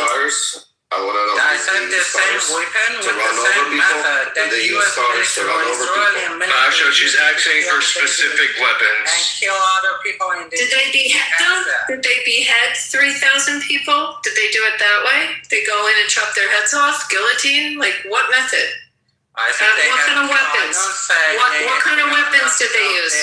[SPEAKER 2] I want to know.
[SPEAKER 8] I said the same weapon with the same method that the U.S. military or Israeli military.
[SPEAKER 3] Actually, she's asking for specific weapons.
[SPEAKER 8] And kill other people in the.
[SPEAKER 12] Did they behead them? Did they behead 3,000 people? Did they do it that way? They go in and chop their heads off? Guillotine? Like what method? What kind of weapons? What kind of weapons did they use?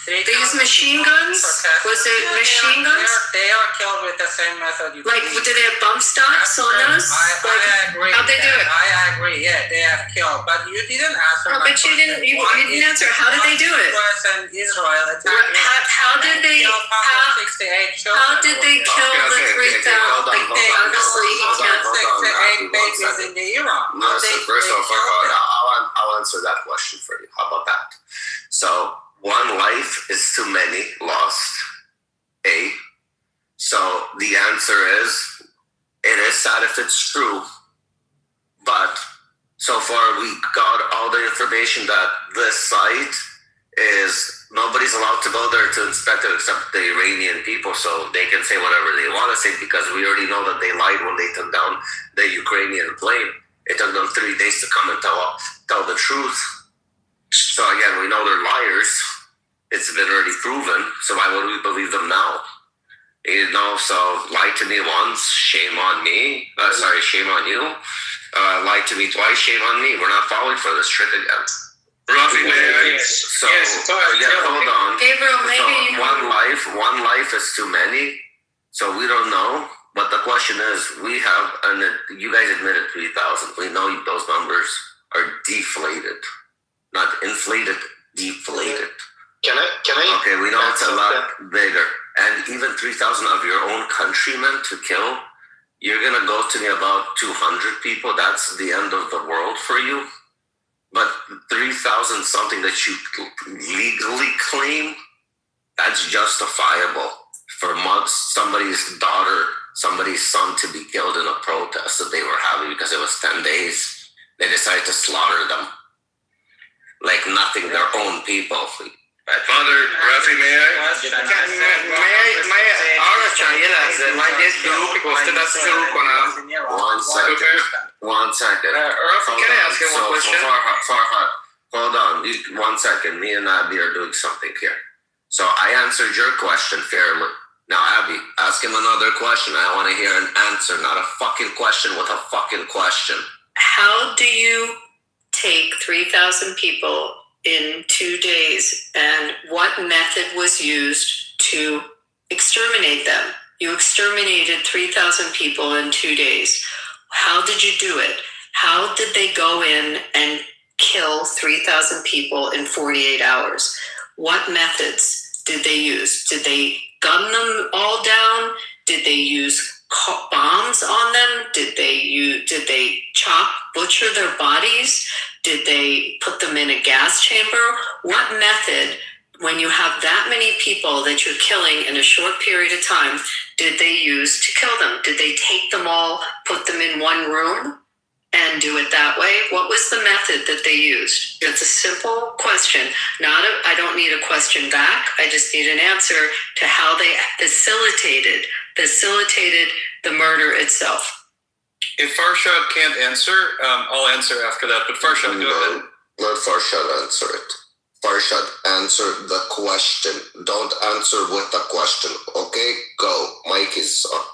[SPEAKER 12] They use machine guns? Was it machine guns?
[SPEAKER 8] They are killed with the same method.
[SPEAKER 12] Like, did they have bump stocks on those?
[SPEAKER 8] I agree.
[SPEAKER 12] How'd they do it?
[SPEAKER 8] I agree. Yeah, they have killed, but you didn't answer.
[SPEAKER 12] Oh, but you didn't answer. How did they do it?
[SPEAKER 8] And Israel attacked.
[SPEAKER 12] How did they? How did they kill the 3,000? Like, obviously, he can't.
[SPEAKER 8] 68 babies in the Iran.
[SPEAKER 2] No, so first off, I'll answer that question for you. How about that? So, one life is too many lost. A. So the answer is, it is sad if it's true, but so far we got all the information that this site is, nobody's allowed to go there to inspect it except the Iranian people, so they can say whatever they want to say, because we already know that they lied when they took down the Ukrainian plane. It took them 3 days to come and tell the truth. So again, we know they're liars. It's been already proven. So why would we believe them now? You know, so lie to me once, shame on me. Shame on you. Lie to me twice, shame on me. We're not falling for this trick again.
[SPEAKER 3] Rafi,
[SPEAKER 2] So again, hold on.
[SPEAKER 12] Gabriel, maybe
[SPEAKER 2] so one life is too many. So we don't know. But the question is, we have, and you guys admitted 3,000. We know those numbers are deflated, not inflated, deflated.
[SPEAKER 11] Can I?
[SPEAKER 2] Okay, we know it's a lot bigger. And even 3,000 of your own countrymen to kill, you're going to go to me about 200 people. That's the end of the world for you. But 3,000 something that you legally claim, that's justifiable for months. Somebody's daughter, somebody's son to be killed in a protest that they were having because it was 10 days. They decided to slaughter them like nothing, their own people.
[SPEAKER 3] Father, Rafi, may I?
[SPEAKER 2] One second.
[SPEAKER 3] Rafi, can I ask you one question?
[SPEAKER 2] Farhad, hold on. 1 second. Me and Abby are doing something here. So I answered your question fairly. Now, Abby, ask him another question. I want to hear an answer, not a fucking question with a fucking question.
[SPEAKER 12] How do you take 3,000 people in 2 days, and what method was used to exterminate them? You exterminated 3,000 people in 2 days. How did you do it? How did they go in and kill 3,000 people in 48 hours? What methods did they use? Did they gun them all down? Did they use bombs on them? Did they butcher their bodies? Did they put them in a gas chamber? What method, when you have that many people that you're killing in a short period of time, did they use to kill them? Did they take them all, put them in one room and do it that way? What was the method that they used? It's a simple question. I don't need a question back. I just need an answer to how they facilitated the murder itself.
[SPEAKER 11] If Farshad can't answer, I'll answer after that. But Farshad, go ahead.
[SPEAKER 2] Let Farshad answer it. Farshad, answer the question. Don't answer with the question. Okay, go. Mike is on.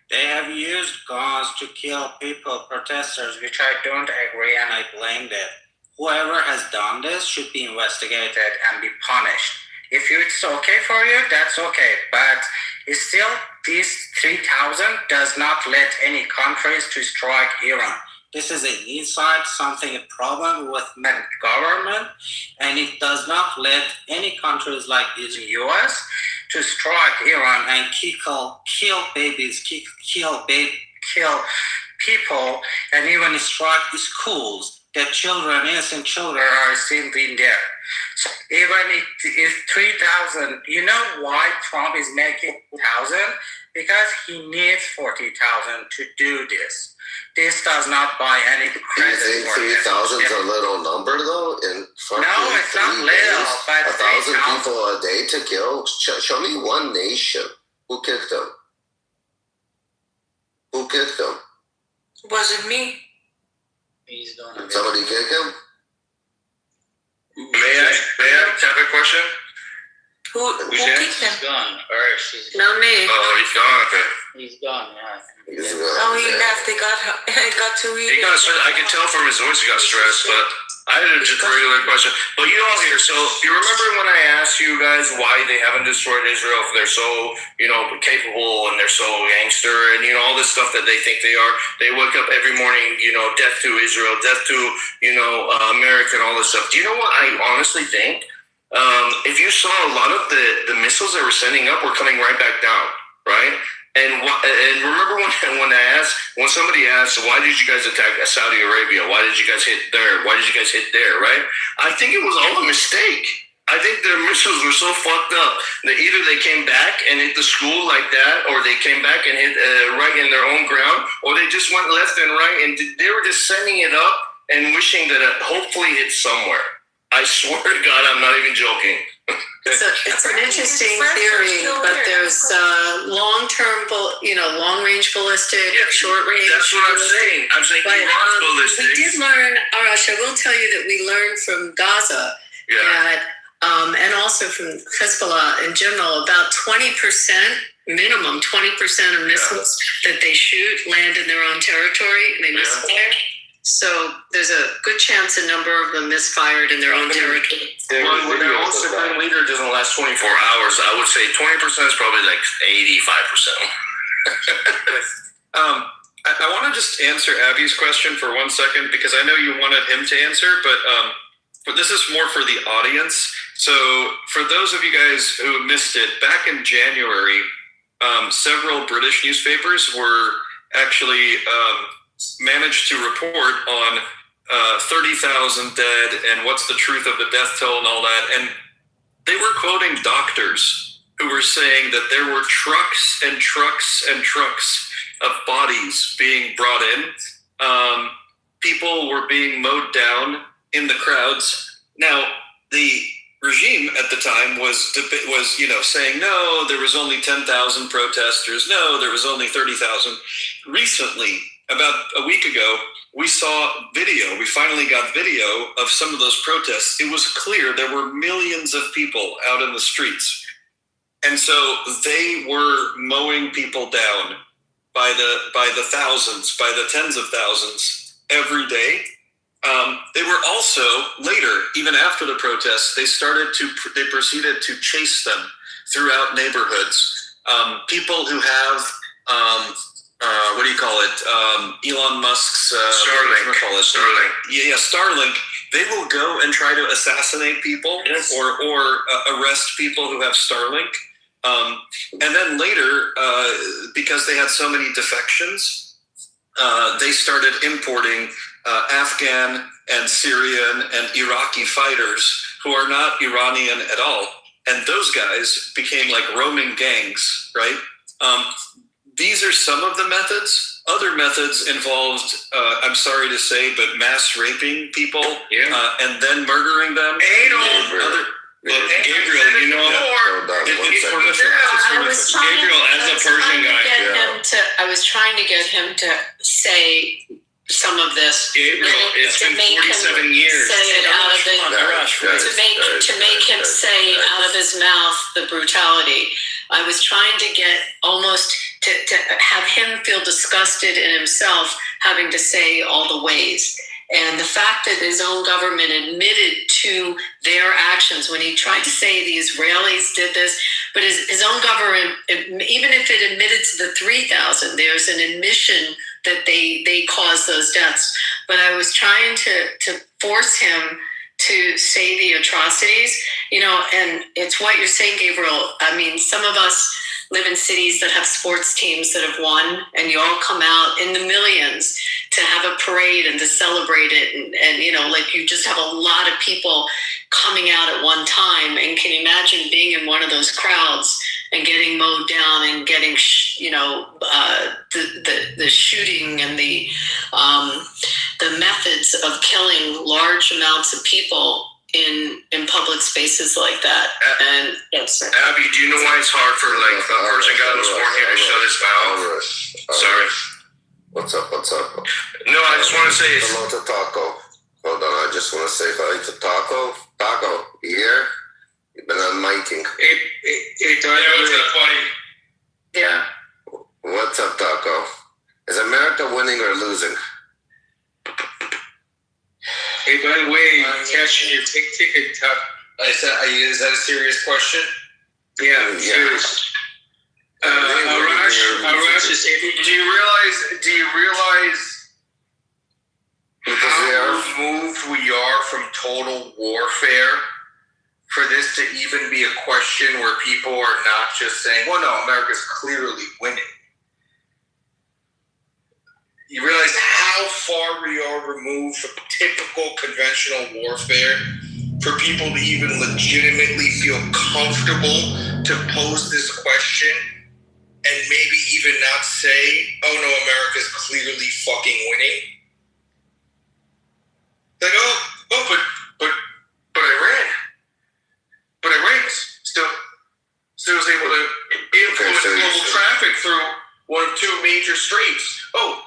[SPEAKER 8] They have used guns to kill people, protesters, which I don't agree, and I blame them. Whoever has done this should be investigated and be punished. If it's okay for you, that's okay. But it's still, these 3,000 does not let any countries to strike Iran. This is an inside something, a problem with government, and it does not let any countries like the US to strike Iran and kill babies, kill people, and even strike schools that innocent children are still being there. even if it's 3,000, you know why Trump is making 1,000? Because he needs 40,000 to do this. This does not buy any credit.
[SPEAKER 2] Do you think 3,000 is a little number though? In
[SPEAKER 8] no, it's not little, but
[SPEAKER 2] 1,000 people a day to kill. Show me one nation who kicked them. Who kicked them?
[SPEAKER 4] Wasn't me.
[SPEAKER 19] He's gone.
[SPEAKER 2] Somebody kick him?
[SPEAKER 3] May I have a question?
[SPEAKER 4] Who kicked him?
[SPEAKER 19] He's gone. Or she's gone.
[SPEAKER 4] Not me.
[SPEAKER 3] Oh, he's gone. Okay.
[SPEAKER 19] He's gone, yeah.
[SPEAKER 4] Oh, he left. He got to read.
[SPEAKER 3] He got. I could tell from his voice he got stressed, but I had just a regular question. But you all here, so you remember when I asked you guys why they haven't destroyed Israel if they're so, capable and they're so gangster and, all this stuff that they think they are. They wake up every morning, death to Israel, death to, America and all this stuff. Do you know what I honestly think? If you saw a lot of the missiles that were sending up were coming right back down, right? And remember when somebody asked, why did you guys attack Saudi Arabia? Why did you guys hit there? Why did you guys hit there, right? I think it was all a mistake. I think their missiles were so fucked up that either they came back and hit the school like that, or they came back and hit right in their own ground, or they just went left and right, and they were just sending it up and wishing that it hopefully hit somewhere. I swear to God, I'm not even joking.
[SPEAKER 12] It's an interesting theory, but there's long-term, long-range ballistic, short-range.
[SPEAKER 3] That's what I'm saying. I'm saying Iran's ballistic.
[SPEAKER 12] We did learn, Arash, I will tell you that we learned from Gaza that, and also from Hezbollah in general, about 20%, minimum 20% of missiles that they shoot land in their own territory and they misfire. So there's a good chance a number of them misfired in their own territory.
[SPEAKER 3] When their own supreme leader doesn't last 24 hours, I would say 20% is probably like 85%.
[SPEAKER 18] I want to just answer Abby's question for 1 second because I know you wanted him to answer, but this is more for the audience. So for those of you guys who missed it, back in January, several British newspapers were actually managed to report on 30,000 dead and what's the truth of the death toll and all that. And they were quoting doctors who were saying that there were trucks and trucks and trucks of bodies being brought in. People were being mowed down in the crowds. Now, the regime at the time was saying, no, there was only 10,000 protesters. No, there was only 30,000. Recently, about a week ago, we saw video. We finally got video of some of those protests. It was clear there were millions of people out in the streets. And so they were mowing people down by the thousands, by the tens of thousands every day. They were also later, even after the protests, they proceeded to chase them throughout neighborhoods. People who have, what do you call it? Elon Musk's
[SPEAKER 3] Starlink.
[SPEAKER 18] Yeah, Starlink. They will go and try to assassinate people or arrest people who have Starlink. And then later, because they had so many defections, they started importing Afghan and Syrian and Iraqi fighters who are not Iranian at all. And those guys became like roaming gangs, right? These are some of the methods. Other methods involved, I'm sorry to say, but mass raping people and then murdering them. Gabriel, you know,
[SPEAKER 12] Gabriel, as a Persian guy, I was trying to get him to say some of this.
[SPEAKER 3] Gabriel, it's been 47 years.
[SPEAKER 12] Say it out of to make him say out of his mouth the brutality. I was trying to get almost to have him feel disgusted in himself having to say all the ways. And the fact that his own government admitted to their actions when he tried to say the Israelis did this, but his own government, even if it admitted to the 3,000, there's an admission that they caused those deaths. But I was trying to force him to say the atrocities, and it's what you're saying, Gabriel. I mean, some of us live in cities that have sports teams that have won, and you all come out in the millions to have a parade and to celebrate it, and you know, like, you just have a lot of people coming out at one time. And can you imagine being in one of those crowds and getting mowed down and getting the shooting and the methods of killing large amounts of people in public spaces like that. And yes,
[SPEAKER 20] Abby, do you know why it's hard for like a person guy who's born here to shut his mouth? Sorry.
[SPEAKER 2] What's up?
[SPEAKER 20] No, I just want to say
[SPEAKER 2] hello to Taco. Hold on, I just want to say hi to Taco. Taco, you here? You've been on miking.
[SPEAKER 9] What's up, buddy?
[SPEAKER 12] Yeah.
[SPEAKER 2] What's up, Taco? Is America winning or losing?
[SPEAKER 9] Hey, by the way, cashing your pink ticket,
[SPEAKER 3] Is that a serious question?
[SPEAKER 9] Yeah, serious. Arash is saying,
[SPEAKER 3] do you realize how removed we are from total warfare for this to even be a question where people are not just saying, well, no, America's clearly winning. You realize how far we are removed from typical conventional warfare for people to even legitimately feel comfortable to pose this question and maybe even not say, oh no, America's clearly fucking winning. Like, but Iran still was able to influence global traffic through one of two major straits. But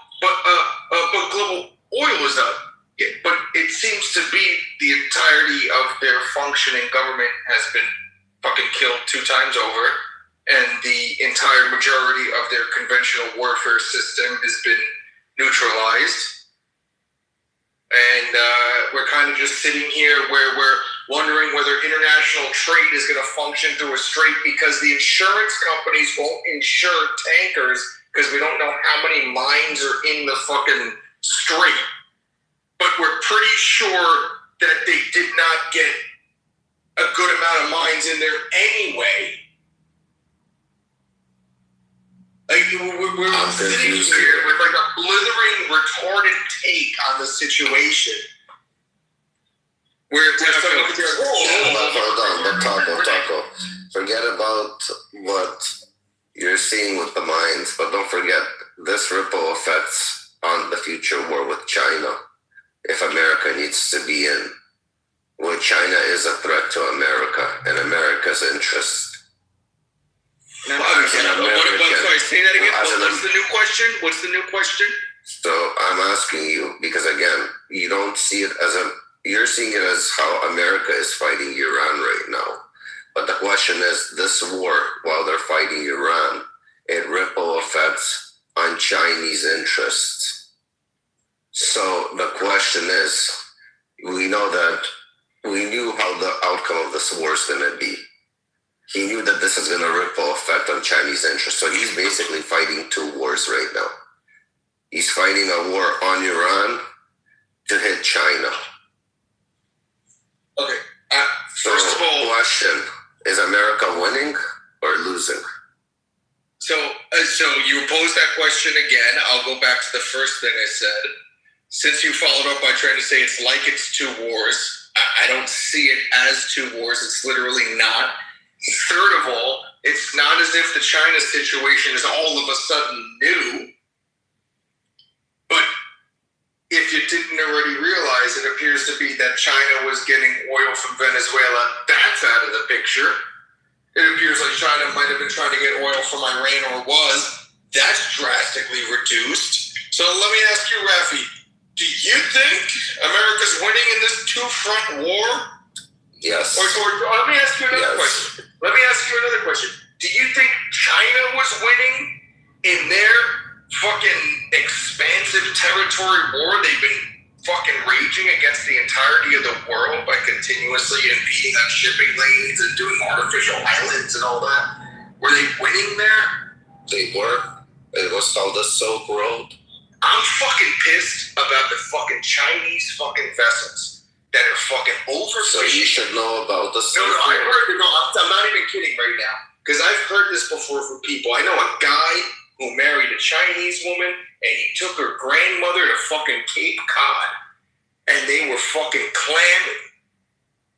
[SPEAKER 3] global oil is up. Yeah, but it seems to be the entirety of their functioning government has been fucking killed 2 times over, and the entire majority of their conventional warfare system has been neutralized. And we're kind of just sitting here where we're wondering whether international trade is going to function through a strait because the insurance companies won't insure tankers because we don't know how many mines are in the fucking strait. But we're pretty sure that they did not get a good amount of mines in there anyway. Like, we're sitting here with like a blithering, retarded take on the situation.
[SPEAKER 2] Hold on, Taco. Forget about what you're seeing with the mines, but don't forget this ripple effects on the future war with China. If America needs to be in, well, China is a threat to America and America's interest.
[SPEAKER 3] Sorry, say that again. What's the new question? What's the new question?
[SPEAKER 2] So I'm asking you because again, you don't see it as you're seeing it as how America is fighting Iran right now. But the question is, this war, while they're fighting Iran, it ripple effects on Chinese interests. So the question is, we knew how the outcome of this war is going to be. He knew that this is going to ripple effect on Chinese interests. So he's basically fighting 2 wars right now. He's fighting a war on Iran to hit China.
[SPEAKER 3] Okay.
[SPEAKER 2] First of all, question, is America winning or losing?
[SPEAKER 3] So you posed that question again. I'll go back to the first thing I said. Since you followed up by trying to say it's like it's 2 wars, I don't see it as 2 wars. It's literally not. Third of all, it's not as if the China situation is all of a sudden new. But if you didn't already realize, it appears to be that China was getting oil from Venezuela. That's out of the picture. It appears like China might have been trying to get oil from Iran or was. That's drastically reduced. So let me ask you, Rafi, do you think America's winning in this 2-front war?
[SPEAKER 2] Yes.
[SPEAKER 3] Or let me ask you another question. Let me ask you another question. Do you think China was winning in their fucking expansive territory war they've been fucking raging against the entirety of the world by continuously impeding on shipping lanes and doing artificial islands and all that? Were they winning there?
[SPEAKER 2] They were. It was called the Silk Road.
[SPEAKER 3] I'm fucking pissed about the fucking Chinese fucking vessels that are fucking overfishing.
[SPEAKER 2] So you should know about the Silk
[SPEAKER 3] No,
[SPEAKER 2] Road.
[SPEAKER 3] I'm not even kidding right now. Because I've heard this before from people. I know a guy
[SPEAKER 20] who married a Chinese woman, and he took her grandmother to fucking Cape Cod, and they were fucking clamming.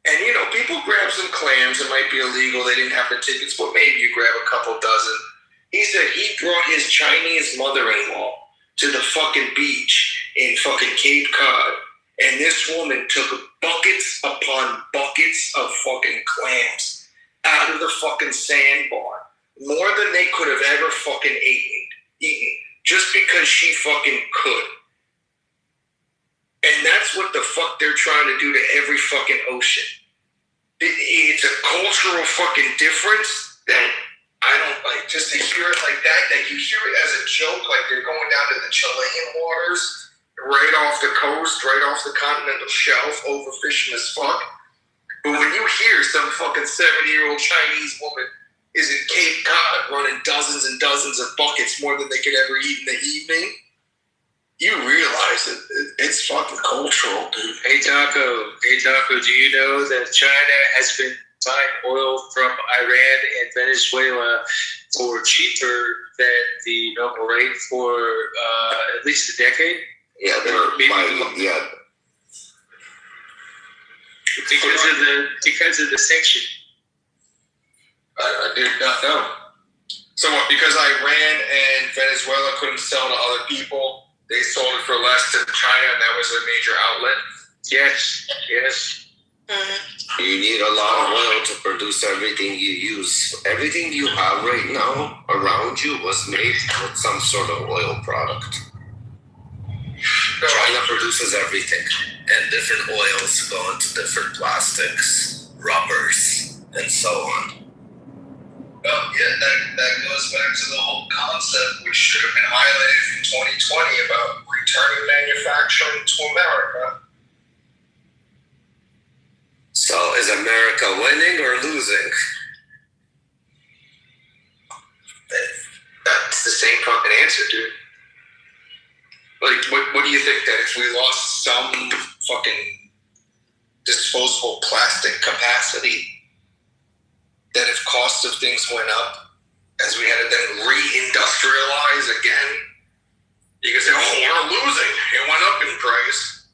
[SPEAKER 20] And, you know, people grab some clams. It might be illegal. They didn't have the tickets, but maybe you grab a couple dozen. He said he brought his Chinese mother-in-law to the fucking beach in fucking Cape Cod, and this woman took buckets upon buckets of fucking clams out of the fucking sandbar. More than they could have ever fucking eaten. Just because she fucking could. And that's what the fuck they're trying to do to every fucking ocean. It's a cultural fucking difference that I don't like. Just to hear it like that you hear it as a joke, like they're going down to the Chilean waters, right off the coast, right off the continental shelf, overfishing as fuck. But when you hear some fucking 70-year-old Chinese woman is in Cape Cod running dozens and dozens of buckets more than they could ever eat in the evening, you realize that it's fucking cultural, dude.
[SPEAKER 9] Hey Taco, do you know that China has been buying oil from Iran and Venezuela for cheaper than the normal rate for at least a decade?
[SPEAKER 2] Yeah,
[SPEAKER 9] because of the sanction.
[SPEAKER 20] I did not know. So what, because Iran and Venezuela couldn't sell to other people, they sold it for less to China, and that was their major outlet?
[SPEAKER 9] Yes.
[SPEAKER 2] You need a lot of oil to produce everything you use. Everything you have right now around you was made with some sort of oil product. China produces everything, and different oils go into different plastics, rubbers, and so on.
[SPEAKER 20] Well, yeah, that goes back to the whole concept, which should have been highlighted in 2020 about returning manufacturing to America.
[SPEAKER 2] So, is America winning or losing?
[SPEAKER 20] That's the same fucking answer, dude. Like, what do you think, that if we lost some fucking disposable plastic capacity, that if cost of things went up, as we had to then re-industrialize again, you can say, oh, we're losing. It went up in price.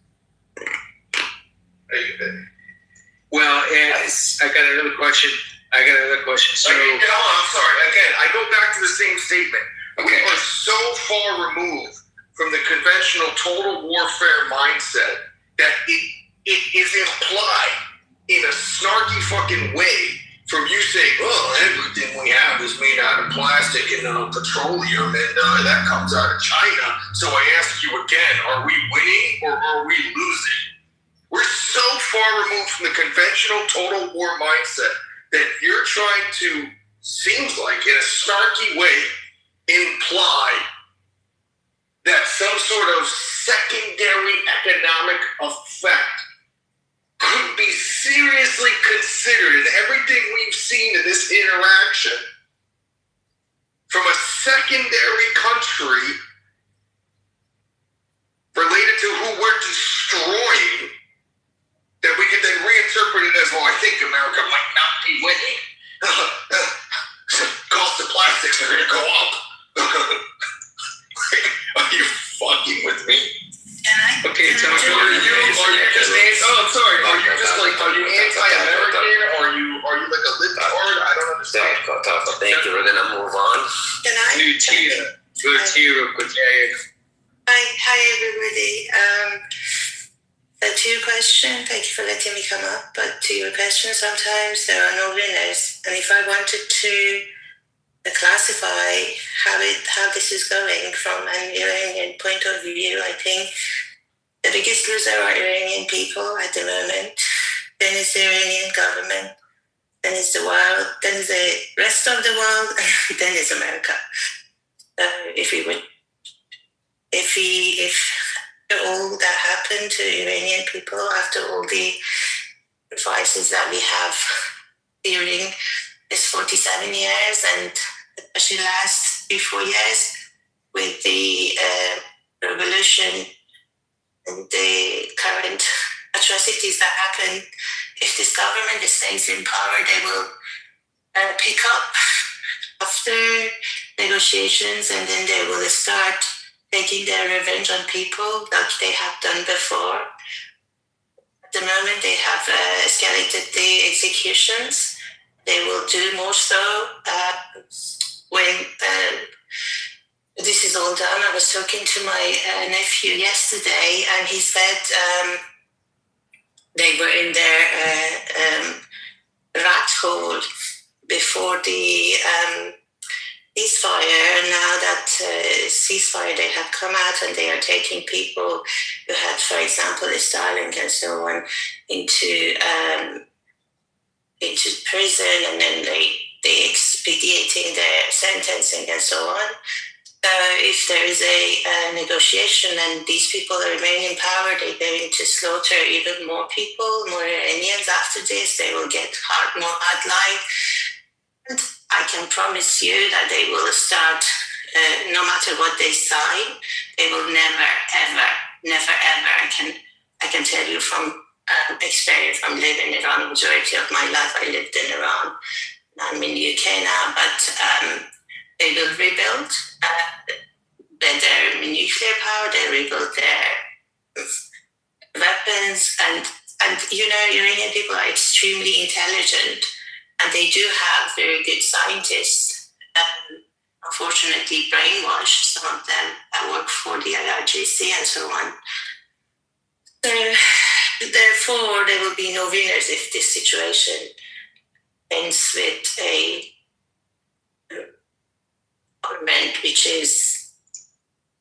[SPEAKER 9] Well, and I got another question. So,
[SPEAKER 20] I'm sorry. Again, I go back to the same statement. We are so far removed from the conventional total warfare mindset that it is implied in a snarky fucking way from you saying, well, everything we have is made out of plastic and petroleum, and that comes out of China. So I ask you again, are we winning or are we losing? We're so far removed from the conventional total war mindset that you're trying to, seems like in a snarky way, imply that some sort of secondary economic effect could be seriously considered in everything we've seen in this interaction from a secondary country related to who we're destroying, that we could then reinterpret it as, well, I think America might not be winning. Cost of plastics are going to go up. Are you fucking with me?
[SPEAKER 9] Okay, so
[SPEAKER 20] are you just are you anti-American? Are you like a libtard? I don't understand.
[SPEAKER 2] Thank you. We're gonna move on.
[SPEAKER 4] Can I?
[SPEAKER 9] Tia,
[SPEAKER 4] Hi, everybody. To your question, thank you for letting me come up. But to your question, sometimes there are no winners. And if I wanted to classify how this is going from an Iranian point of view, I think the biggest loser are Iranian people at the moment. Then is the Iranian government. Then is the world. Then is the rest of the world. And then is America. If all that happened to Iranian people after all the advices that we have during this 47 years and especially last 3-4 years with the revolution and the current atrocities that happen, if this government stays in power, they will pick up after negotiations, and then they will start taking their revenge on people like they have done before. At the moment, they have escalated the executions. They will do more so when this is all done. I was talking to my nephew yesterday, and he said they were in their rat hole before the ceasefire, and now that ceasefire, they have come out and they are taking people who had, for example, Starlink and so on into prison, and then they expediting their sentencing and so on. So if there is a negotiation and these people remain in power, they're going to slaughter even more people, more Iranians after this. They will get more hard line. And I can promise you that they will start, no matter what they sign, they will never, ever, I can tell you from experience from living in Iran, majority of my life I lived in Iran. I'm in UK now, but they will rebuild their nuclear power, they rebuild their weapons, and you know, Iranian people are extremely intelligent, and they do have very good scientists, unfortunately brainwashed, some of them that work for the IRGC and so on. So therefore, there will be no winners if this situation ends with a government which is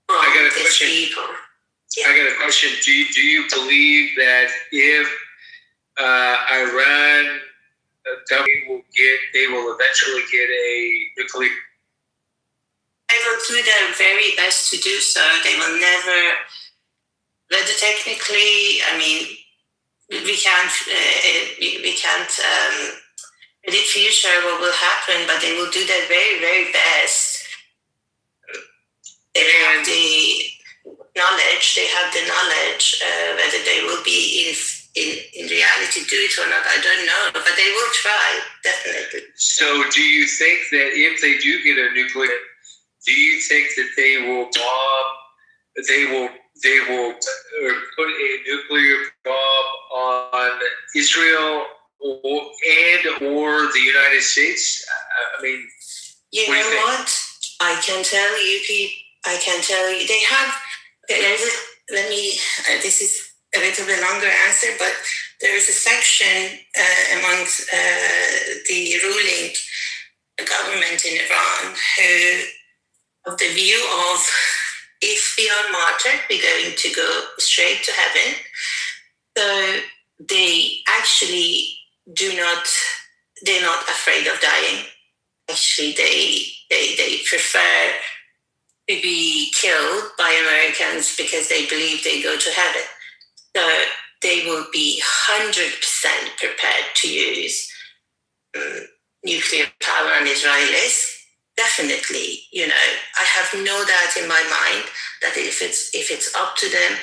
[SPEAKER 4] wrong.
[SPEAKER 9] I got a question. I got a question. Do you believe that if Iran they will eventually get a nuclear?
[SPEAKER 4] They will do their very best to do so. They will never. Whether technically, I mean, we can't predict future what will happen, but they will do their very, very best. They have the knowledge. They have the knowledge. Whether they will be in reality do it or not, I don't know. But they will try, definitely.
[SPEAKER 9] So, do you think that if they do get a nuclear, do you think that they will bomb? They will put a nuclear bomb on Israel or the United States? I mean,
[SPEAKER 4] you know what? I can tell you, they have. This is a bit of a longer answer, but there is a section amongst the ruling government in Iran who, of the view of, if we are martyred, we're going to go straight to heaven. So they actually they're not afraid of dying. Actually, they prefer to be killed by Americans because they believe they go to heaven. So they will be 100% prepared to use nuclear power on Israelis. Definitely, you know, I have no doubt in my mind that if it's up to them,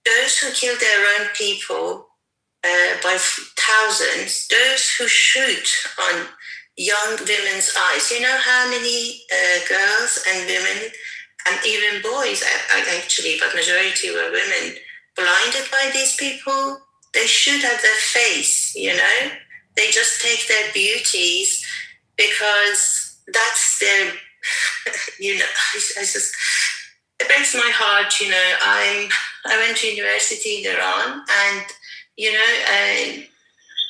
[SPEAKER 4] those who kill their own people by thousands, those who shoot on young women's eyes, you know how many girls and women and even boys actually, but majority were women, blinded by these people. They shoot at their face, you know. They just take their beauties because that's their, you know, it breaks my heart, you know. I went to university in Iran, and, you know,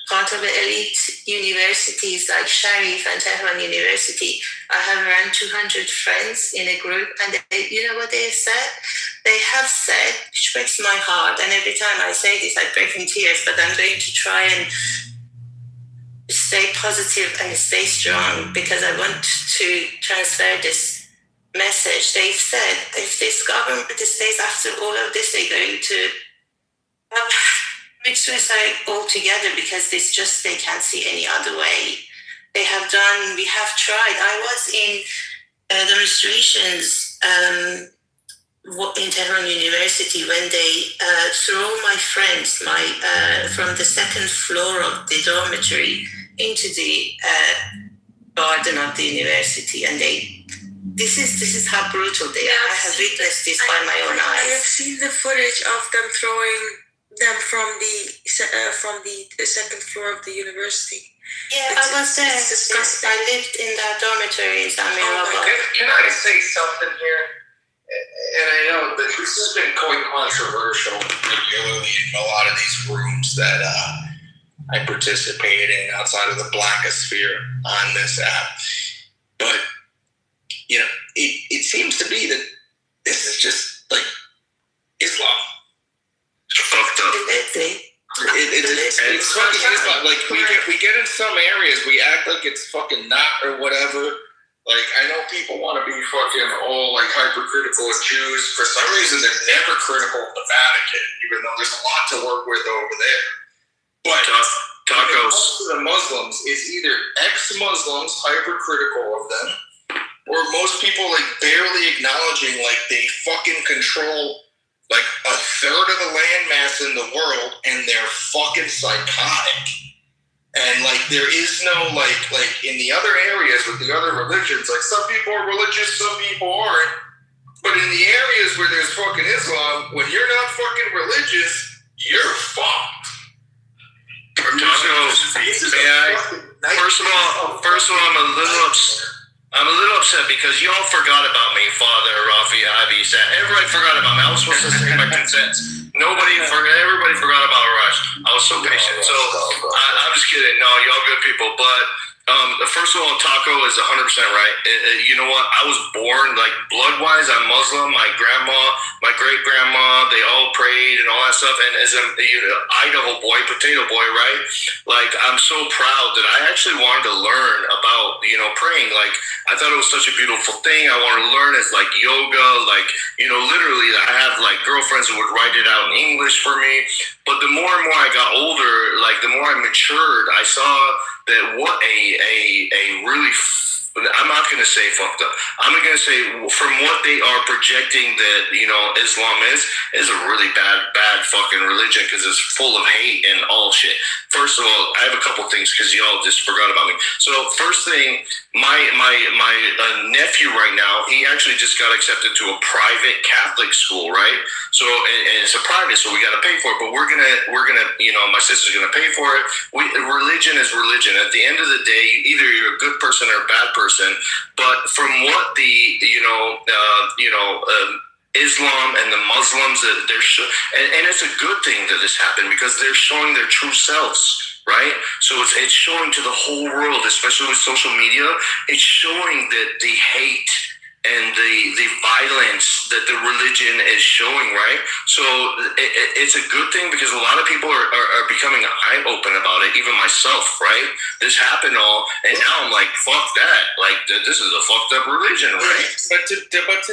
[SPEAKER 4] part of the elite universities like Sharif and Tehran University, I have around 200 friends in a group, and they, you know what they have said? They have said, which breaks my heart, and every time I say this, I break in tears, but I'm going to try and stay positive and stay strong because I want to transfer this message. They've said if this government stays after all of this, they're going to make suicide altogether because they can't see any other way. We have tried. I was in demonstrations in Tehran University when they threw my friends from the second floor of the dormitory into the garden of the university, and they
[SPEAKER 5] This is how brutal they are. I have witnessed this by my own
[SPEAKER 4] I have
[SPEAKER 5] eyes.
[SPEAKER 4] seen the footage of them throwing them from the second floor of the university.
[SPEAKER 5] Yeah, I was there. I lived in that dormitory in Samuel.
[SPEAKER 3] Can I say something here? And I know that this has been quite controversial, particularly in a lot of these rooms that I participated in outside of the blackosphere on this app. But, you know, it seems to be that this is just like Islam. It's fucked up. It's fucking Islam. Like, we get in some areas, we act like it's fucking not or whatever. Like, I know people want to be fucking all, like, hypercritical of Jews. For some reason, they're never critical of the Vatican, even though there's a lot to work with over there. But when it comes to the Muslims, it's either ex-Muslims hypercritical of them, or most people, like, barely acknowledging, like, they fucking control, like, a third of the landmass in the world, and they're fucking psychotic. And, like, there is no, like in the other areas with the other religions, like, some people are religious, some people aren't. But in the areas where there's fucking Islam, when you're not fucking religious, you're fucked.
[SPEAKER 20] First of all, I'm a little upset because y'all forgot about me, Father Rafi Ivy said. Everybody forgot about me. I was supposed to say my consent. Everybody forgot about Rush. I was so patient. So I'm just kidding. No, y'all good people. But first of all, Taco is 100% right. You know what? I was born, like, blood-wise, I'm Muslim. My grandma, my great-grandma, they all prayed and all that stuff. And as an Idaho boy, potato boy, right? Like, I'm so proud that I actually wanted to learn about, praying. Like, I thought it was such a beautiful thing. I wanted to learn as, like, yoga. Like, literally, I have, like, girlfriends who would write it out in English for me. But the more and more I got older, like, the more I matured, I saw that what a really, I'm not going to say fucked up. I'm going to say from what they are projecting that, Islam is a really bad fucking religion because it's full of hate and all shit. First of all, I have a couple things because y'all just forgot about me. So first thing, my nephew right now, he actually just got accepted to a private Catholic school, right? So, and it's a private, so we got to pay for it, but we're gonna, my sister's gonna pay for it. Religion is religion. At the end of the day, either you're a good person or a bad person. But from what the, Islam and the Muslims that and it's a good thing that this happened because they're showing their true selves, right? So it's showing to the whole world, especially with social media. It's showing that the hate and the violence that the religion is showing, right? So it's a good thing because a lot of people are becoming eye-open about it, even myself, right? This happened all, and now I'm like, fuck that. Like, this is a fucked up religion, right?
[SPEAKER 3] But to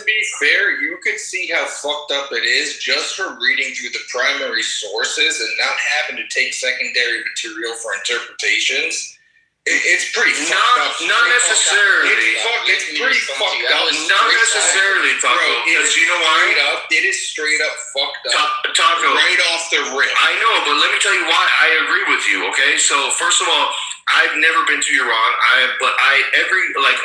[SPEAKER 3] be fair, you could see how fucked up it is just from reading through the primary sources and not having to take secondary material for interpretations. It's pretty fucked up.
[SPEAKER 20] Not necessarily.
[SPEAKER 3] It's pretty fucked up.
[SPEAKER 20] Not necessarily, Taco. Because you know why?
[SPEAKER 3] It is straight up fucked up.
[SPEAKER 20] Taco.
[SPEAKER 3] Right off the rip.
[SPEAKER 20] I know, but let me tell you why I agree with you, okay? So, first of all, I've never been to Iran.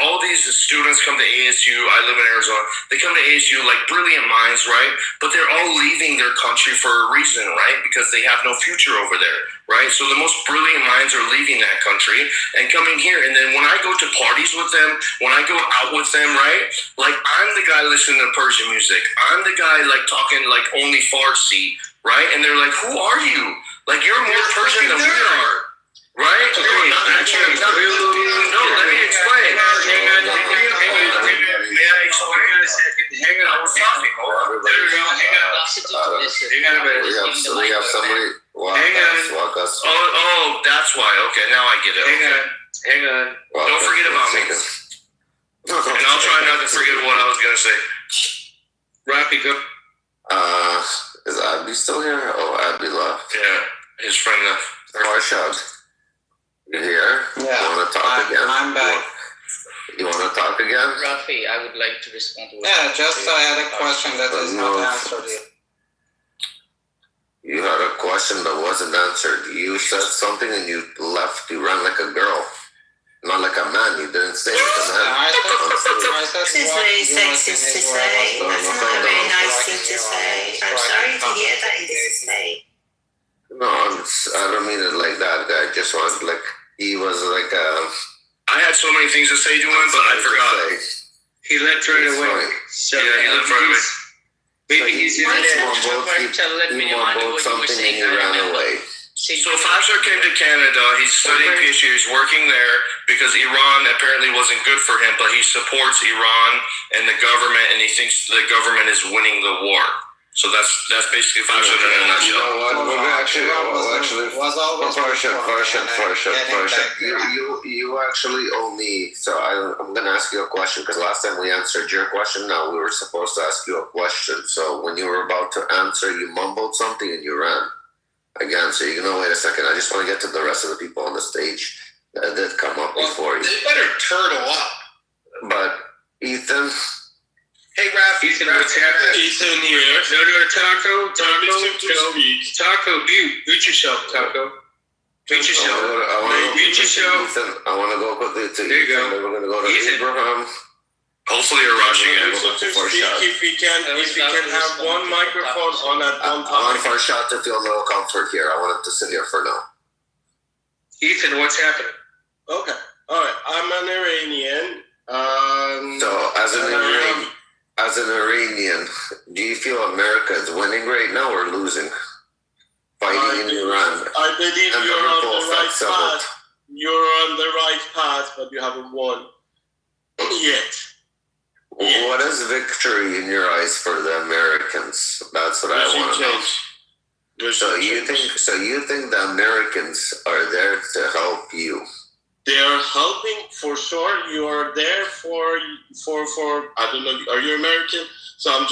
[SPEAKER 20] All these students come to ASU. I live in Arizona. They come to ASU like brilliant minds, right? But they're all leaving their country for a reason, right? Because they have no future over there, right? So the most brilliant minds are leaving that country and coming here. And then when I go to parties with them, when I go out with them, right? Like, I'm the guy listening to Persian music. I'm the guy like talking like only Farsi, right? And they're like, who are you? Like, you're more Persian than we are. Right? No, let me explain. May I explain? Hang on, I was talking. There we go.
[SPEAKER 2] We have somebody walk us.
[SPEAKER 20] Oh, that's why. Okay, now I get it. Hang on. Don't forget about me. And I'll try not to forget what I was going to say. Rafi, go.
[SPEAKER 2] Is Abby still here? Oh, Abby left.
[SPEAKER 20] Yeah, his friend left.
[SPEAKER 2] Farshad. You here?
[SPEAKER 8] Yeah.
[SPEAKER 2] You want to talk again?
[SPEAKER 8] I'm back.
[SPEAKER 2] You want to talk again?
[SPEAKER 19] Rafi, I would like to respond to
[SPEAKER 8] I had a question that is not answered yet.
[SPEAKER 2] You had a question that wasn't answered. You said something and you left. You ran like a girl. Not like a man. You didn't say like a man.
[SPEAKER 5] This is very sexist to say. That's not a very nice thing to say. I'm sorry to hear that you say.
[SPEAKER 2] No, I don't mean it like that. I just want like he was like
[SPEAKER 3] I had so many things to say to him, but I forgot.
[SPEAKER 9] He left right away. So
[SPEAKER 3] yeah, he left right away.
[SPEAKER 9] Maybe he's in there.
[SPEAKER 2] He mumbled something and he ran away.
[SPEAKER 3] So Fashar came to Canada. He's studying PhD. He's working there because Iran apparently wasn't good for him, but he supports Iran and the government, and he thinks the government is winning the war. So that's basically Fashar in a nutshell.
[SPEAKER 2] You know what? You actually owe me. So I'm going to ask you a question because last time we answered your question. Now we were supposed to ask you a question. So when you were about to answer, you mumbled something and you ran. Again, so you're gonna wait a second. I just want to get to the rest of the people on the stage that did come up before you.
[SPEAKER 10] They better turtle up.
[SPEAKER 2] But Ethan.
[SPEAKER 10] Hey, Raph.
[SPEAKER 9] Ethan, what's happening?
[SPEAKER 10] Ethan here.
[SPEAKER 9] No, Taco, mute yourself, Taco. Mute yourself.
[SPEAKER 2] I want to go quickly to
[SPEAKER 9] there you
[SPEAKER 2] Ethan.
[SPEAKER 9] go.
[SPEAKER 2] Then we're gonna go to Abraham.
[SPEAKER 3] Hopefully you're rushing it.
[SPEAKER 10] If we can have one microphone on at one
[SPEAKER 2] I want
[SPEAKER 10] time.
[SPEAKER 2] Farshad to feel a little comfort here. I want him to sit here for now.
[SPEAKER 9] Ethan, what's happening?
[SPEAKER 10] Okay. All right. I'm an Iranian.
[SPEAKER 2] So as an Iranian, do you feel America is winning right now or losing? Fighting in Iran.
[SPEAKER 10] I believe
[SPEAKER 2] and
[SPEAKER 10] you're on the right
[SPEAKER 2] effects of it.
[SPEAKER 10] path. You're on the right path, but you haven't won yet.
[SPEAKER 2] What is victory in your eyes for the Americans? That's what I want to know. So you think the Americans are there to help you?
[SPEAKER 10] They are helping for sure. You are there for I don't know. Are you American? So I'm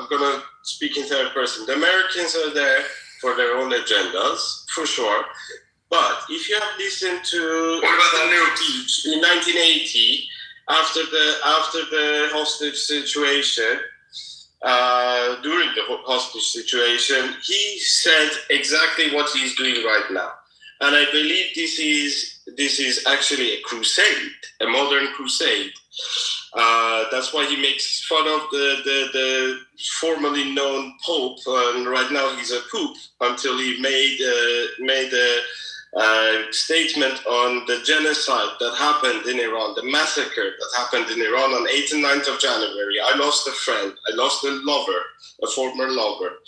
[SPEAKER 10] gonna speak in third person. The Americans are there for their own agendas for sure. But if you have listened to
[SPEAKER 3] what about the nukes
[SPEAKER 10] in 1980? After the hostage situation, during the hostage situation, he said exactly what he's doing right now, and I believe this is actually a crusade, a modern crusade. That's why he makes fun of the formerly known Pope, and right now he's a poop until he made a statement on the genocide that happened in Iran, the massacre that happened in Iran on 8th and 9th of January. I lost a friend. I lost a lover, a former lover.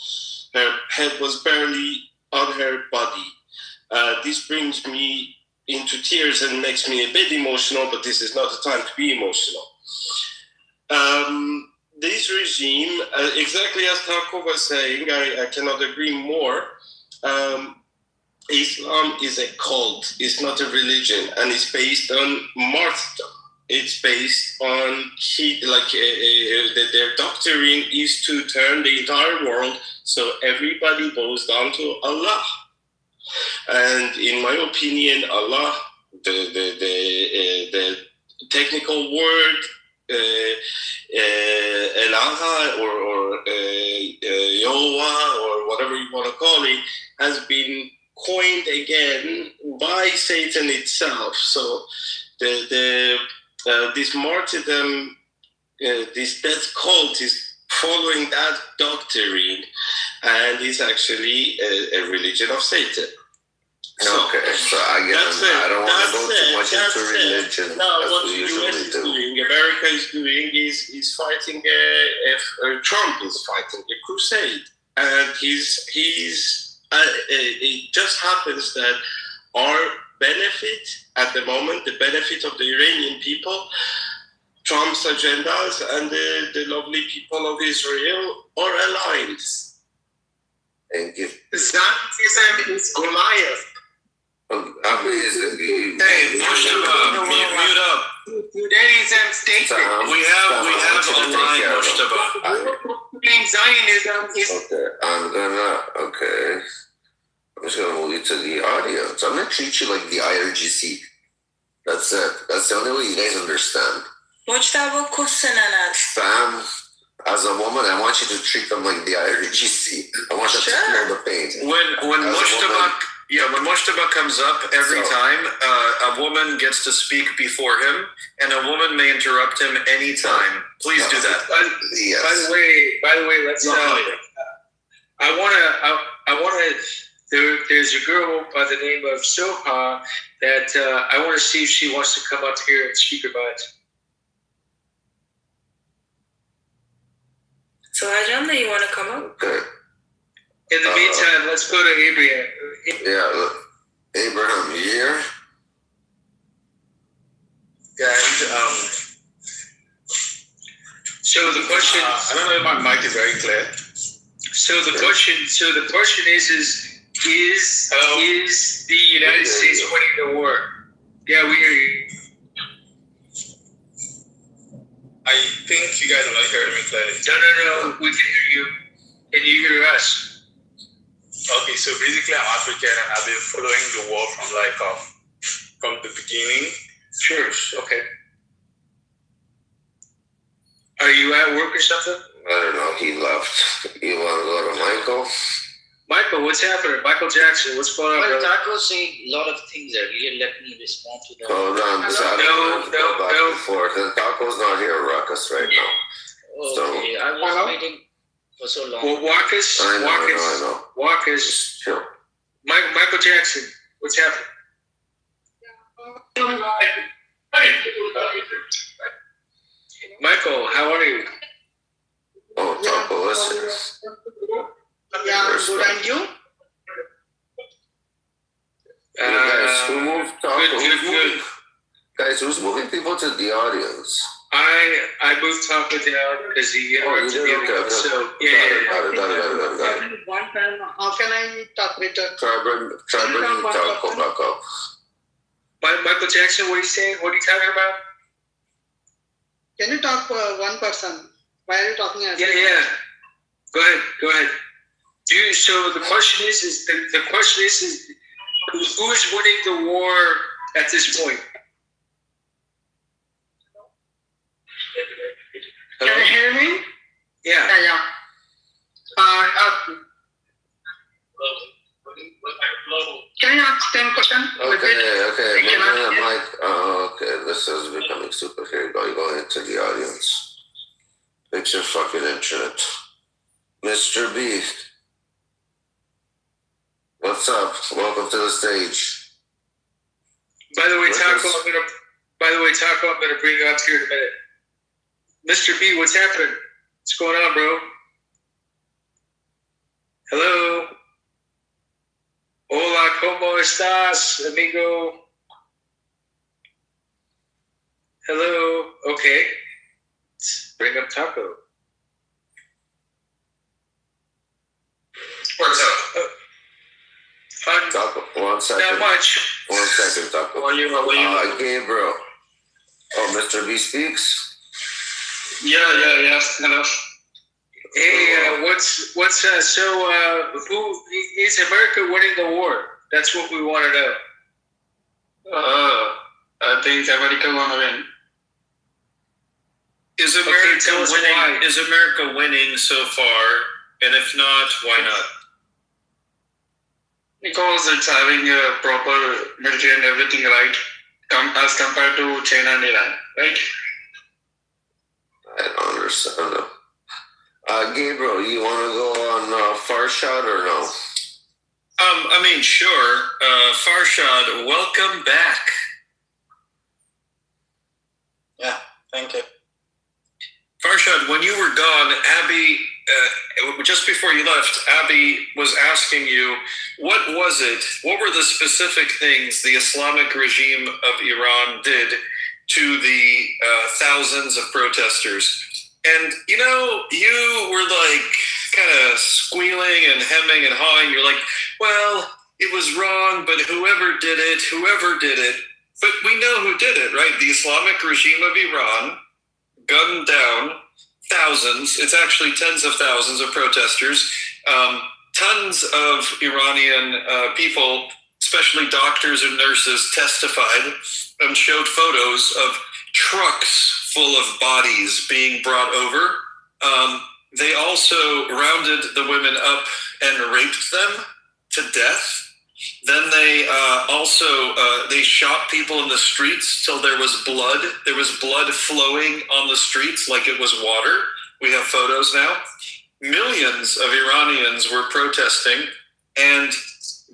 [SPEAKER 10] Her head was barely on her body. This brings me into tears and makes me a bit emotional, but this is not the time to be emotional. This regime, exactly as Taco was saying, I cannot agree more. Islam is a cult. It's not a religion, and it's based on martyrdom. It's based on their doctrine is to turn the entire world so everybody bows down to Allah. And in my opinion, Allah, the technical word, Elaha or Yowa or whatever you want to call it, has been coined again by Satan itself. So this martyrdom, this death cult is following that doctrine, and is actually a religion of Satan.
[SPEAKER 2] Okay, so again, I don't want to go too much into religion.
[SPEAKER 10] No, what the US is doing, America is doing, is fighting Trump is fighting a crusade, and it just happens that our benefit at the moment, the benefit of the Iranian people, Trump's agendas, and the lovely people of Israel are aligned.
[SPEAKER 2] Thank you.
[SPEAKER 6] Zionism is Goliath.
[SPEAKER 2] Hey,
[SPEAKER 3] mute up.
[SPEAKER 6] Judaism statement.
[SPEAKER 3] We have a line, Mushtaba.
[SPEAKER 6] Zionism is.
[SPEAKER 2] Okay, I'm just gonna move you to the audience. I'm gonna treat you like the IRGC. That's it. That's the only way you guys understand. Fam, as a woman, I want you to treat them like the IRGC. I want them to feel the pain.
[SPEAKER 3] When Mushtaba
[SPEAKER 11] when Moshtaba comes up every time, a woman gets to speak before him, and a woman may interrupt him anytime. Please do that.
[SPEAKER 9] By the way, let's. I wanna. There's a girl by the name of Soha that I want to see if she wants to come up here and speak about it.
[SPEAKER 4] So Ajanda, you want to come up?
[SPEAKER 2] Okay.
[SPEAKER 9] In the meantime, let's go to Abraham.
[SPEAKER 2] Yeah, look. Abraham, you here?
[SPEAKER 9] Guys, so the question.
[SPEAKER 15] I don't know if my mic is very clear.
[SPEAKER 9] So the question is the United States winning the war? Yeah, we hear you.
[SPEAKER 15] I think you guys are not hearing me clearly.
[SPEAKER 9] No, we can hear you. Can you hear us?
[SPEAKER 15] Okay, so basically I'm African and I've been following the war from the beginning.
[SPEAKER 9] Sure, okay. Are you at work or something?
[SPEAKER 2] I don't know, he left. You want to go to Michael?
[SPEAKER 9] Michael, what's happening? Michael Jackson, what's going on?
[SPEAKER 19] Well, Taco's saying a lot of things earlier. Let me respond to that.
[SPEAKER 2] Hold on,
[SPEAKER 19] No.
[SPEAKER 2] back and forth. And Taco's not here, Ruckus, right now.
[SPEAKER 19] Okay, I was waiting for so long.
[SPEAKER 9] Well, Walkus.
[SPEAKER 2] I know.
[SPEAKER 9] Walkus.
[SPEAKER 2] Sure.
[SPEAKER 9] Michael Jackson, what's happening? Michael, how are you?
[SPEAKER 2] Oh, Taco, listen.
[SPEAKER 22] Yeah, good, and you?
[SPEAKER 2] Guys, who moved Taco?
[SPEAKER 9] Good.
[SPEAKER 2] Guys, who's moving people to the audience?
[SPEAKER 9] I moved Taco down because he interrupted me.
[SPEAKER 2] Okay.
[SPEAKER 9] So,
[SPEAKER 2] Got it.
[SPEAKER 22] One time, how can I talk later?
[SPEAKER 2] Try bringing Taco back up.
[SPEAKER 9] Michael Jackson, what are you saying? What are you talking about?
[SPEAKER 22] Can you talk one person? Why are you talking as
[SPEAKER 9] Yeah. Go ahead. So the question is who is winning the war at this point?
[SPEAKER 22] Can you hear me?
[SPEAKER 9] Yeah.
[SPEAKER 22] Can you ask 10 questions?
[SPEAKER 2] Okay. Mike. Okay, this is becoming super. Here you go. You're going into the audience. Fix your fucking internet. Mr. B. What's up? Welcome to the stage.
[SPEAKER 9] By the way, Taco, I'm gonna bring you up here in a minute. Mr. B, what's happening? What's going on, bro? Hello. Hola, ¿cómo estás, amigo? Hello. Okay. Let's bring up Taco.
[SPEAKER 15] What's up?
[SPEAKER 2] Taco, 1 second.
[SPEAKER 9] Not much.
[SPEAKER 2] 1 second, Taco. Gabriel. Oh, Mr. B speaks?
[SPEAKER 15] Yeah. Hello.
[SPEAKER 9] Hey, who is America winning the war? That's what we want to know.
[SPEAKER 15] I think America gonna win.
[SPEAKER 11] Is America winning so far? And if not, why not?
[SPEAKER 15] Because it's having a proper military and everything right, as compared to China and Iran, right?
[SPEAKER 2] I don't understand them. Gabriel, you want to go on Farshad or no?
[SPEAKER 11] Sure. Farshad, welcome back.
[SPEAKER 8] Yeah, thank you.
[SPEAKER 11] Farshad, when you were gone, Abby, just before you left, Abby was asking you, what were the specific things the Islamic regime of Iran did to the thousands of protesters? And, you were like kind of squealing and hemming and hawing. You're like, well, it was wrong, but whoever did it. But we know who did it, right? The Islamic regime of Iran gunned down thousands, it's actually tens of thousands of protesters. Tons of Iranian people, especially doctors and nurses, testified and showed photos of trucks full of bodies being brought over. They also rounded the women up and raped them to death.
[SPEAKER 18] Then they also they shot people in the streets till there was blood. There was blood flowing on the streets like it was water. We have photos now. Millions of Iranians were protesting, and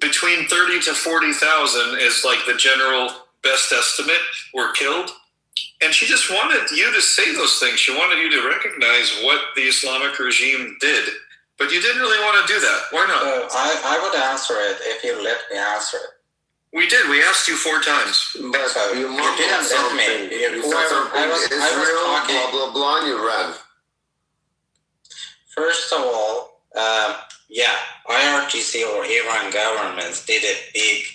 [SPEAKER 18] between 30 to 40,000 is like the general best estimate were killed. And she just wanted you to say those things. She wanted you to recognize what the Islamic regime did. But you didn't really want to do that. Why not?
[SPEAKER 8] I would answer it if you let me answer it.
[SPEAKER 18] We did. We asked you 4 times.
[SPEAKER 2] But you
[SPEAKER 8] didn't let me.
[SPEAKER 2] You said something. Israel, blah, blah, blah, and you ran.
[SPEAKER 8] First of all, IRGC or Iran governments did a big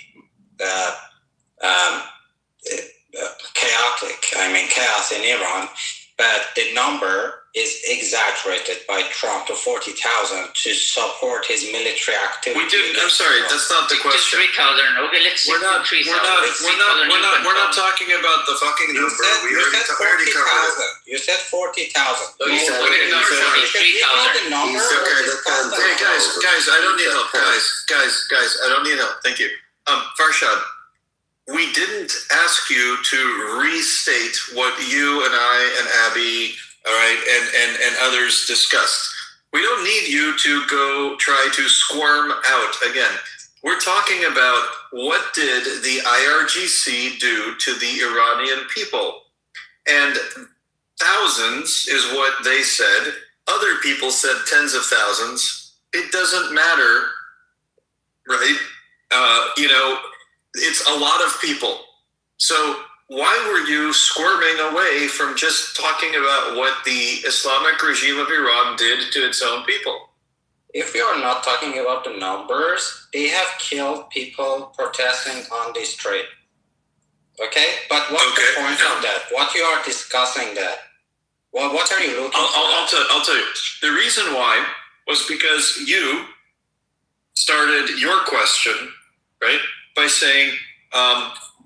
[SPEAKER 8] chaos in Iran, but the number is exaggerated by Trump to 40,000 to support his military activity.
[SPEAKER 18] We didn't. I'm sorry, that's not the question.
[SPEAKER 19] 3,000. Okay, let's
[SPEAKER 18] we're not talking about the fucking number.
[SPEAKER 8] You said 40,000. You said 40,000.
[SPEAKER 18] Hey guys, I don't need help. Guys, I don't need help. Thank you. Farshad, we didn't ask you to restate what you and I and Abby, all right, and others discussed. We don't need you to go try to squirm out again. We're talking about what did the IRGC do to the Iranian people? And thousands is what they said. Other people said tens of thousands. It doesn't matter, right? It's a lot of people. So why were you squirming away from just talking about what the Islamic regime of Iran did to its own people?
[SPEAKER 8] If you are not talking about the numbers, they have killed people protesting on the street. Okay? But what's the point of that? What you are discussing that? Well, what are you looking for?
[SPEAKER 18] I'll tell you. The reason why was because you started your question, right, by saying,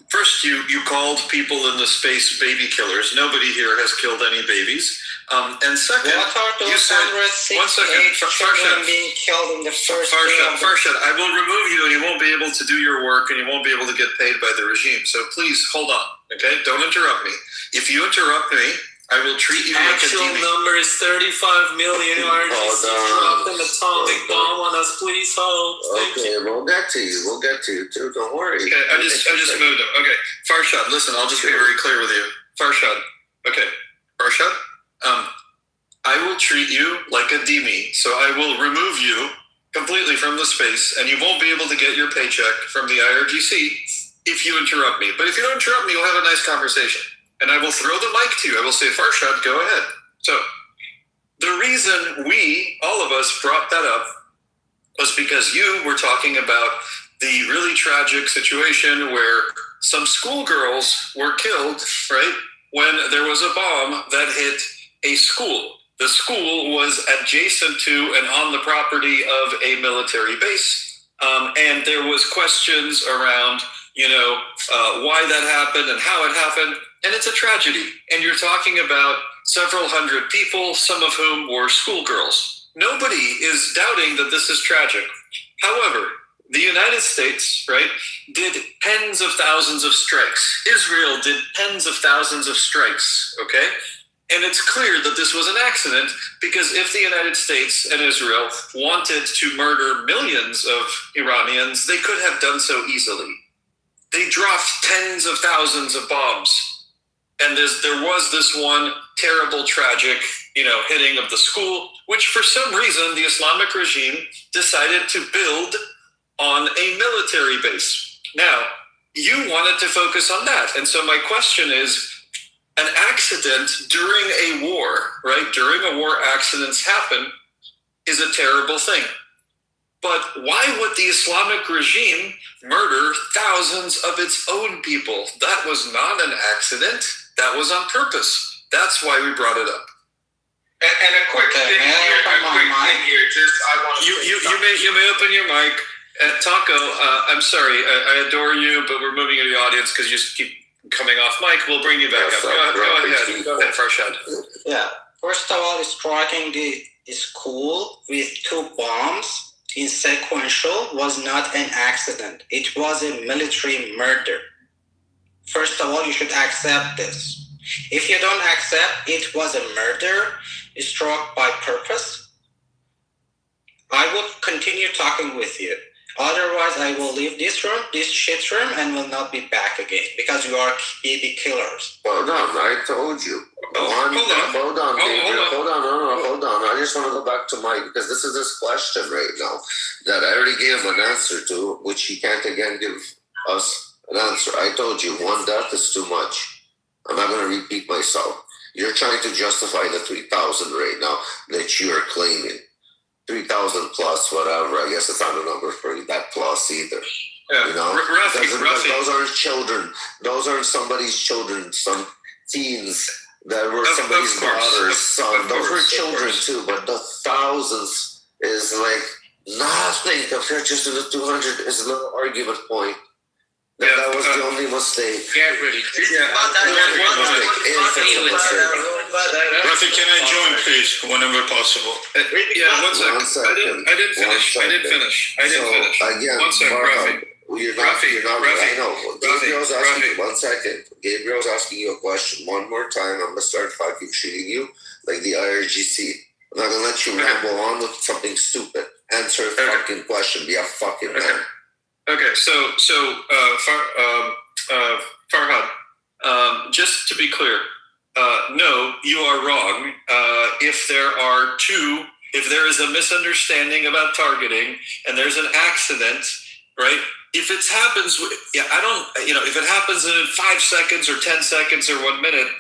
[SPEAKER 18] first you called people in the space baby killers. Nobody here has killed any babies. And second,
[SPEAKER 8] what are those
[SPEAKER 18] you said,
[SPEAKER 8] 168 children being killed in the first
[SPEAKER 18] Farshad, I will remove you and you won't be able to do your work and you won't be able to get paid by the regime. So please hold on, okay? Don't interrupt me. If you interrupt me, I will treat you like a demon.
[SPEAKER 1] Actual number is 35 million. RGC dropped an atomic bomb on us. Please hold.
[SPEAKER 2] Okay, we'll get to you too. Don't worry.
[SPEAKER 18] Okay, I just moved him. Okay, Farshad, listen, I'll just be very clear with you. Farshad, I will treat you like a dhimmi. So I will remove you completely from the space, and you won't be able to get your paycheck from the IRGC if you interrupt me. But if you don't interrupt me, we'll have a nice conversation. And I will throw the mic to you. I will say, Farshad, go ahead. So the reason we, all of us, brought that up was because you were talking about the really tragic situation where some schoolgirls were killed, right, when there was a bomb that hit a school. The school was adjacent to and on the property of a military base. And there was questions around, why that happened and how it happened. And it's a tragedy. And you're talking about several hundred people, some of whom were schoolgirls. Nobody is doubting that this is tragic. However, the United States, right, did tens of thousands of strikes. Israel did tens of thousands of strikes, okay? And it's clear that this was an accident because if the United States and Israel wanted to murder millions of Iranians, they could have done so easily. They dropped tens of thousands of bombs. And there was this one terrible, tragic, hitting of the school, which for some reason the Islamic regime decided to build on a military base. Now, you wanted to focus on that. And so my question is, an accident during a war, right? During a war, accidents happen is a terrible thing. But why would the Islamic regime murder thousands of its own people? That was not an accident. That was on purpose. That's why we brought it up.
[SPEAKER 10] And a quick thing here. Just I want to.
[SPEAKER 18] You may open your mic. Taco, I'm sorry. I adore you, but we're moving into the audience because you just keep coming off mic. We'll bring you back up. Go ahead, Farshad.
[SPEAKER 8] Yeah. First of all, striking the school with 2 bombs in sequential was not an accident. It was a military murder. First of all, you should accept this. If you don't accept it was a murder struck by purpose, I will continue talking with you. Otherwise, I will leave this room, this shit room, and will not be back again because you are baby killers.
[SPEAKER 2] Hold on, I told you. Hold on. I just want to go back to Mike because this is this question right now that I already gave him an answer to, which he can't again give us an answer. I told you 1 death is too much. I'm not going to repeat myself. You're trying to justify the 3,000 right now that you are claiming. 3,000 plus, whatever. I guess it's not a number for you, that plus either.
[SPEAKER 20] Yeah.
[SPEAKER 2] You know, because those aren't children. Those aren't somebody's children. Some teens that were somebody's daughter's son. Those were children too. But the thousands is like nothing compared just to the 200. Is a little argument point. That was the only mistake.
[SPEAKER 9] Get ready.
[SPEAKER 1] Rafi, can I join, please, whenever possible? Yeah, 1 second. I didn't finish.
[SPEAKER 2] Again,
[SPEAKER 1] 1 second, Rafi.
[SPEAKER 2] You're not, I know. Gabriel's asking you, 1 second. Gabriel's asking you a question. One more time, I'm going to start fucking treating you like the IRGC. I'm not going to let you ramble on with something stupid. Answer a fucking question. Be a fucking man.
[SPEAKER 18] Okay, so Farhad, just to be clear, no, you are wrong. If there is a misunderstanding about targeting and there's an accident, right? If it happens, if it happens in 5 seconds or 10 seconds or 1 minute,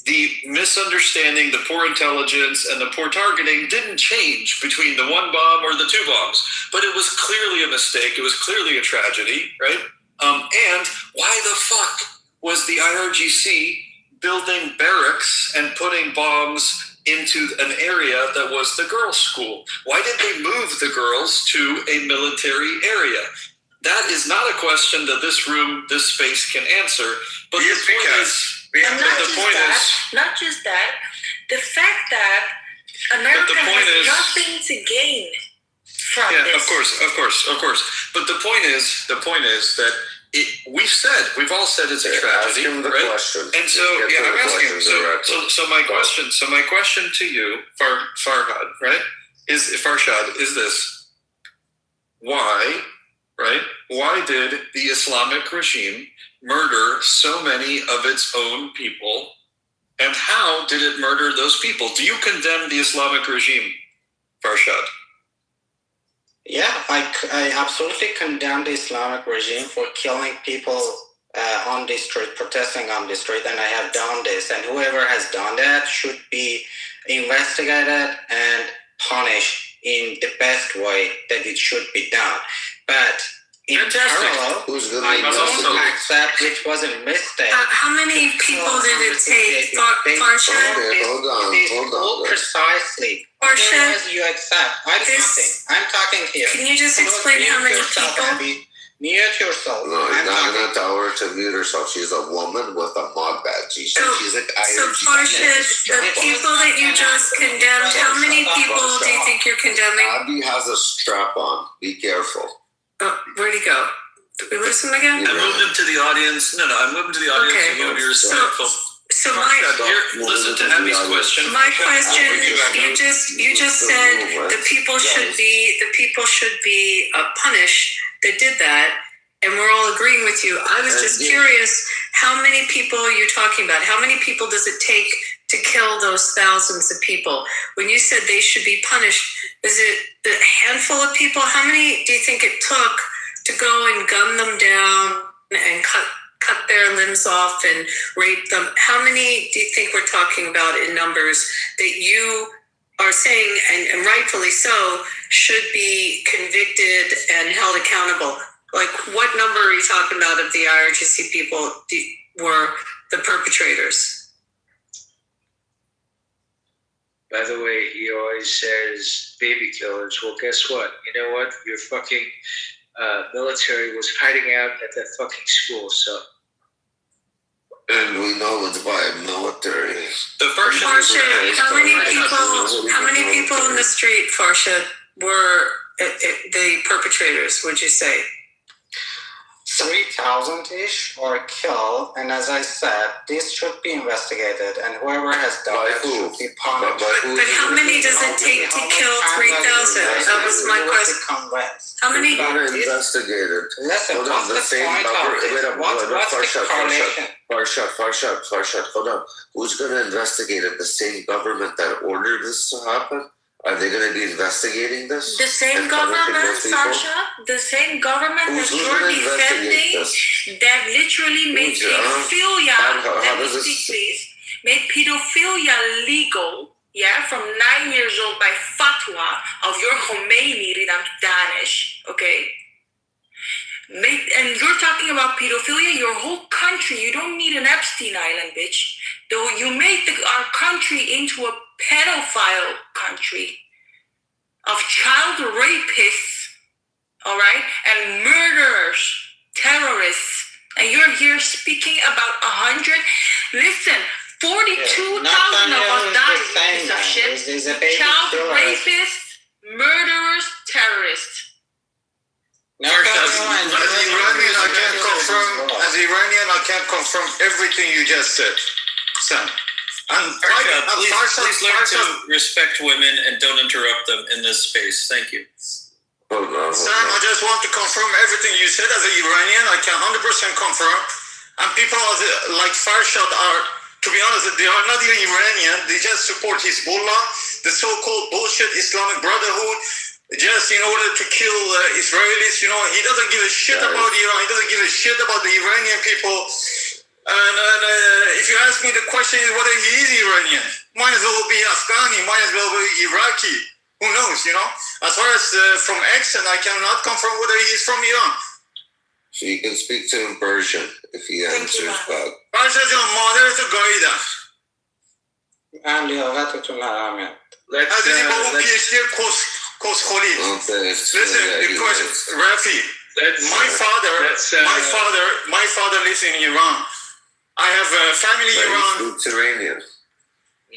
[SPEAKER 18] the misunderstanding, the poor intelligence, and the poor targeting didn't change between the 1 bomb or the 2 bombs. But it was clearly a mistake. It was clearly a tragedy, right? And why the fuck was the IRGC building barracks and putting bombs into an area that was the girls' school? Why did they move the girls to a military area? That is not a question that this space can answer. But the point is...
[SPEAKER 4] And not just that, the fact that America has nothing to gain from this.
[SPEAKER 18] Yeah, of course. But the point is that we've all said it's a tragedy, right?
[SPEAKER 2] Question.
[SPEAKER 18] And so, I'm asking. So my question to you, Farhad, right, Farshad, is this: why did the Islamic regime murder so many of its own people, and how did it murder those people? Do you condemn the Islamic regime, Farshad?
[SPEAKER 8] Yeah, I absolutely condemn the Islamic regime for killing people on the street, protesting on the street, and I have done this. And whoever has done that should be investigated and punished in the best way that it should be done. But in parallel, I don't accept it was a mistake.
[SPEAKER 4] How many people did it take, Farshad?
[SPEAKER 2] Hold on.
[SPEAKER 8] Precisely.
[SPEAKER 4] Farshad,
[SPEAKER 8] you accept. I'm talking here.
[SPEAKER 4] Can you just explain how many people?
[SPEAKER 8] Mute yourself.
[SPEAKER 2] No, you're not going to tell her to mute herself. She's a woman with a mug bag. She's an
[SPEAKER 4] So Farshad, the people that you just condemned, how many people do you think you're condemning?
[SPEAKER 2] Abby has a strap on. Be careful.
[SPEAKER 4] Oh, where'd he go? Did we lose him again?
[SPEAKER 18] I moved him to the audience. No, I moved him to the audience.
[SPEAKER 4] Okay.
[SPEAKER 18] So you want to be respectful.
[SPEAKER 4] So
[SPEAKER 18] listen to Abby's question.
[SPEAKER 4] My question: you just said the people should be punished that did that, and we're all agreeing with you. I was just curious, how many people are you talking about? How many people does it take to kill those thousands of people? When you said they should be punished, is it a handful of people? How many do you think it took to go and gun them down and cut their limbs off and rape them? How many do you think we're talking about in numbers that you are saying, and rightfully so, should be convicted and held accountable? Like, what number are you talking about of the IRGC people were the perpetrators?
[SPEAKER 9] By the way, he always says baby killers. Well, guess what? You know what? Your fucking military was hiding out at that fucking school, so.
[SPEAKER 2] And we know it's by military.
[SPEAKER 18] The first
[SPEAKER 4] Farshad, how many people in the street, Farshad?
[SPEAKER 5] were the perpetrators, would you say?
[SPEAKER 8] 3,000-ish were killed, and as I said, this should be investigated, and whoever has done it should be punished.
[SPEAKER 5] But how many does it take to kill 3,000? That was my question. How many?
[SPEAKER 2] Investigated.
[SPEAKER 8] Listen, what's the point of it? What's the correlation?
[SPEAKER 2] Farshad, hold on. Who's going to investigate it? The same government that ordered this to happen? Are they going to be investigating this?
[SPEAKER 4] The same government, Sasha, the same government that you're defending, that literally made pedophilia, let me speak please, made pedophilia legal, from 9 years old by fatwa of your Khomeini, Ridam Danish, okay? And you're talking about pedophilia, your whole country, you don't need an Epstein Island, bitch. Though you made our country into a pedophile country of child rapists, all right, and murderers, terrorists, and you're here speaking about 100. Listen, 42,000 of us died, piece of shit. Child rapists, murderers, terrorists.
[SPEAKER 7] As Iranian, I can't confirm everything you just said, Sam.
[SPEAKER 11] Please learn to respect women and don't interrupt them in this space. Thank you.
[SPEAKER 7] Sam, I just want to confirm everything you said. As an Iranian, I can 100% confirm. And people like Farshad are, to be honest, they are not even Iranian. They just support Hezbollah, the so-called bullshit Islamic Brotherhood, just in order to kill Israelis. You know, he doesn't give a shit about Iran. He doesn't give a shit about the Iranian people. And if you ask me, the question is whether he is Iranian. Might as well be Afghani, might as well be Iraqi. Who knows, you know? As far as from accent, I cannot confirm whether he is from Iran.
[SPEAKER 2] So you can speak to him Persian if he answers back.
[SPEAKER 7] Farshad جان مادرتو گاییدم.
[SPEAKER 8] من لیاقتتون نرمه.
[SPEAKER 7] عزیزی با اون پیشتی کسخولی. Listen, the question, Rafi, my father lives in Iran. I have a family in Iran.
[SPEAKER 2] Mediterranean.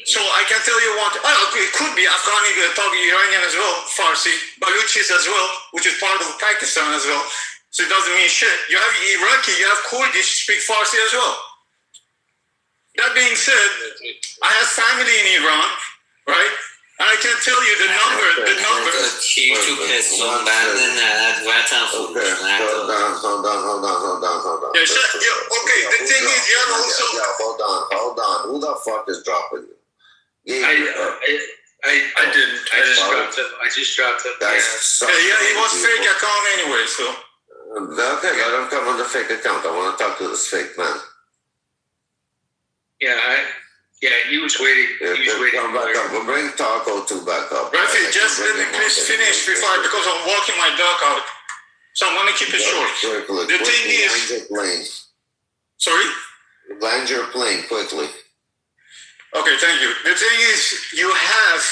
[SPEAKER 7] So I can tell you what, it could be Afghani, talking Iranian as well, Farsi, Baluchis as well, which is part of Pakistan as well. So it doesn't mean shit. You have Iraqi, you have Kurdish, speak Farsi as well. That being said, I have family in Iran, right? And I can tell you the number.
[SPEAKER 2] Hold on.
[SPEAKER 7] Okay, the thing is, you have also...
[SPEAKER 2] Hold on. Who the fuck is dropping you?
[SPEAKER 9] I didn't. I just dropped it.
[SPEAKER 7] He was fake account anyway, so...
[SPEAKER 2] Okay, let him come on the fake account. I want to talk to this fake man.
[SPEAKER 9] He was waiting.
[SPEAKER 2] Come back up. We'll bring Taco 2 back up.
[SPEAKER 7] Rafi, just let me please finish because I'm walking my dog out. So I'm going to keep it short. The thing is... Sorry?
[SPEAKER 2] Land your plane quickly.
[SPEAKER 7] Okay, thank you. The thing is, you have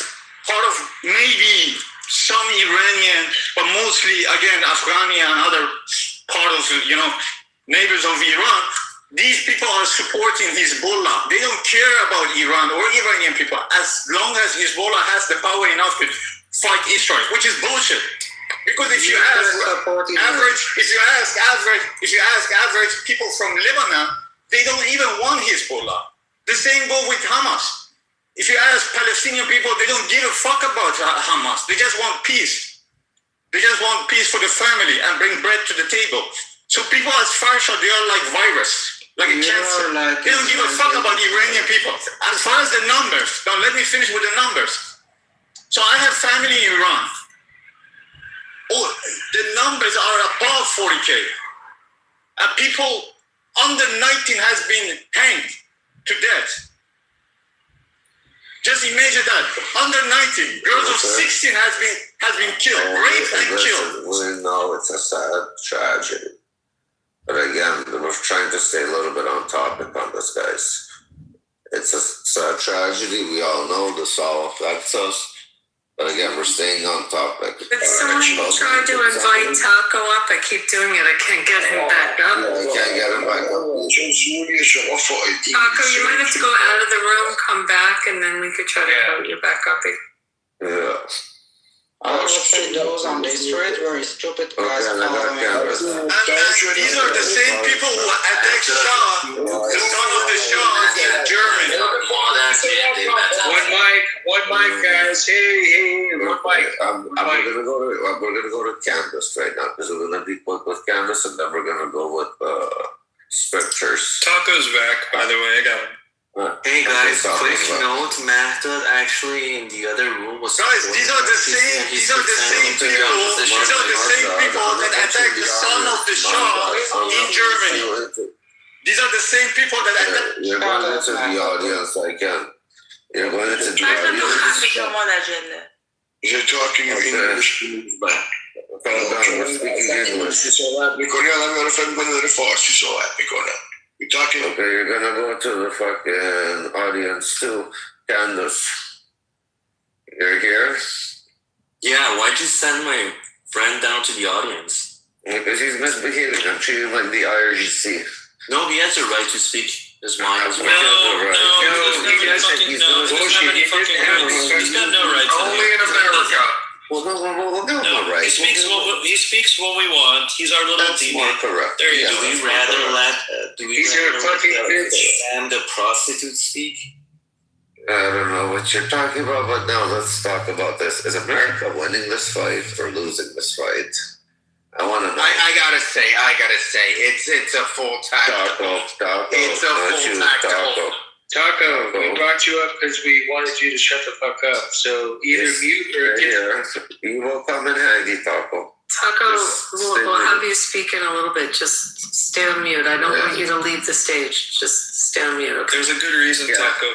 [SPEAKER 7] part of maybe some Iranian, but mostly, again, Afghani and other part of, neighbors of Iran. These people are supporting Hezbollah. They don't care about Iran or Iranian people as long as Hezbollah has the power enough to fight Israel, which is bullshit. Because if you ask average people from Lebanon, they don't even want Hezbollah. The same go with Hamas. If you ask Palestinian people, they don't give a fuck about Hamas. They just want peace. They just want peace for the family and bring bread to the table. So people as Farshad, they are like virus, like a cancer. They don't give a fuck about Iranian people. As far as the numbers, now let me finish with the numbers. So I have family in Iran. Oh, the numbers are above 40K. And people under 19 has been hanged to death. Just imagine that. Under 19, girls of 16 has been killed, raped and killed.
[SPEAKER 2] We know it's a sad tragedy. But again, we're trying to stay a little bit on topic on this, guys. It's a sad tragedy. We all know this all affects us. But again, we're staying on topic.
[SPEAKER 5] But someone tried to invite Taco up. I keep doing it. I can't get him back up.
[SPEAKER 2] Yeah, I can't get him back up.
[SPEAKER 5] Taco, you might have to go out of the room, come back, and then we could try to vote you back up.
[SPEAKER 2] Yeah.
[SPEAKER 8] I would say those on the street were stupid guys
[SPEAKER 2] Okay, I got
[SPEAKER 8] following
[SPEAKER 2] cameras.
[SPEAKER 8] the
[SPEAKER 7] These are the same people who attacked Shah, the son of the Shah in Germany.
[SPEAKER 9] One mic, guys. Hey, one mic.
[SPEAKER 2] We're gonna go to Candace right now because we're gonna be quick with Candace, and then we're gonna go with scriptures.
[SPEAKER 1] Taco's back, by the way. I got him.
[SPEAKER 14] Hey guys,
[SPEAKER 2] Okay,
[SPEAKER 14] quick
[SPEAKER 2] so-
[SPEAKER 14] note, Mahdad actually in the other room was
[SPEAKER 7] Guys, these are the same people that attacked the son of the Shah in Germany. These are the same people that attacked.
[SPEAKER 2] You're going into the audience, I can. You're going into the audience.
[SPEAKER 10] You're talking English.
[SPEAKER 2] We're speaking English.
[SPEAKER 10] You're talking.
[SPEAKER 2] Okay, you're gonna go to the fucking audience too. Candace. You're here?
[SPEAKER 14] Yeah, why'd you send my friend down to the audience?
[SPEAKER 2] Because he's misbehaving. I'm treating him like the IRGC.
[SPEAKER 14] No, he has a right to speak his mind as well.
[SPEAKER 1] He's got no rights.
[SPEAKER 10] Only in America.
[SPEAKER 1] No, he speaks what we want. He's our little teammate. There you go.
[SPEAKER 14] Do we rather let and the prostitute speak?
[SPEAKER 2] I don't know what you're talking about, but now let's talk about this. Is America winning this fight or losing this fight? I want to know.
[SPEAKER 7] I gotta say, it's a full tactical. It's a full tactical.
[SPEAKER 9] Taco, we brought you up because we wanted you to shut the fuck up. So either mute or get
[SPEAKER 2] here. You will come in handy, Taco.
[SPEAKER 12] Taco, we'll have you speak in a little bit. Just stay on mute. I don't want you to leave the stage. Just stay on mute. Okay?
[SPEAKER 1] There's a good reason, Taco.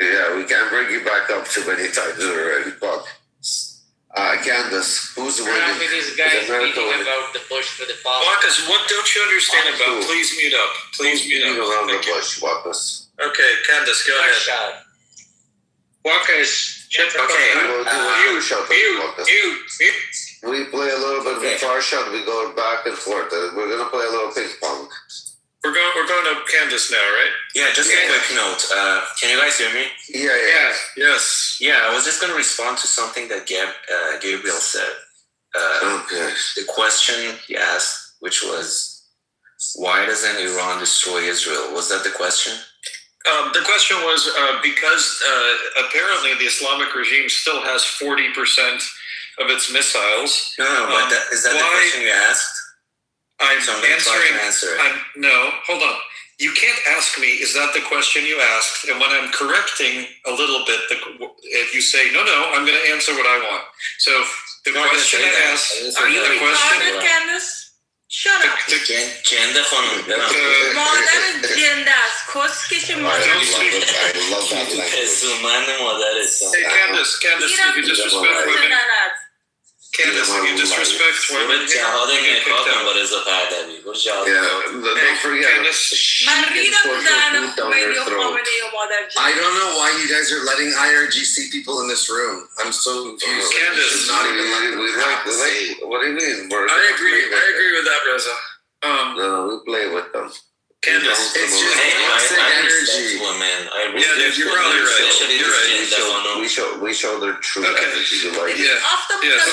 [SPEAKER 2] Yeah, we can't bring you back up too many times already, but Candace, who's winning?
[SPEAKER 19] These guys speaking about the push for the fall.
[SPEAKER 1] Marcus, what don't you understand about? Please mute up. Please mute up.
[SPEAKER 2] Around the bush, Marcus.
[SPEAKER 1] Okay, Candace, go ahead.
[SPEAKER 9] Marcus, shut the fuck up. Mute.
[SPEAKER 2] We play a little bit of far shot. We go back and forth. We're gonna play a little ping pong.
[SPEAKER 1] We're going to Candace now, right?
[SPEAKER 14] Yeah, just a quick note. Can you guys hear me?
[SPEAKER 2] Yeah.
[SPEAKER 1] Yes.
[SPEAKER 14] Yeah, I was just going to respond to something that Gabriel said. The question he asked, which was, why doesn't Iran destroy Israel? Was that the question?
[SPEAKER 1] The question was because apparently the Islamic regime still has 40% of its missiles.
[SPEAKER 14] No, but is that the question you asked?
[SPEAKER 1] I'm
[SPEAKER 14] so I'm
[SPEAKER 1] answering.
[SPEAKER 14] Answer it.
[SPEAKER 1] No, hold on. You can't ask me, is that the question you asked? And when I'm correcting a little bit, if you say, no, I'm going to answer what I want. So the question I asked,
[SPEAKER 4] Are you
[SPEAKER 1] the question.
[SPEAKER 4] retarded, Candace? Shut up.
[SPEAKER 14] Cende خانم
[SPEAKER 4] مادر جنده است کسکش مادر
[SPEAKER 2] I love that language.
[SPEAKER 14] Hey,
[SPEAKER 1] Candace, if you disrespect women. Candace, if you disrespect women.
[SPEAKER 2] Don't forget.
[SPEAKER 4] من ریدم تو دهن خمینی و خامنه ای و مادر جنده.
[SPEAKER 21] I don't know why you guys are letting IRGC people in this room. I'm so confused.
[SPEAKER 1] Candace,
[SPEAKER 21] not even letting
[SPEAKER 2] what do you mean?
[SPEAKER 1] I agree with that, Reza.
[SPEAKER 2] No, we play with them.
[SPEAKER 1] Candace,
[SPEAKER 21] it's just toxic energy.
[SPEAKER 1] You're probably right.
[SPEAKER 2] We show their true energy. Like,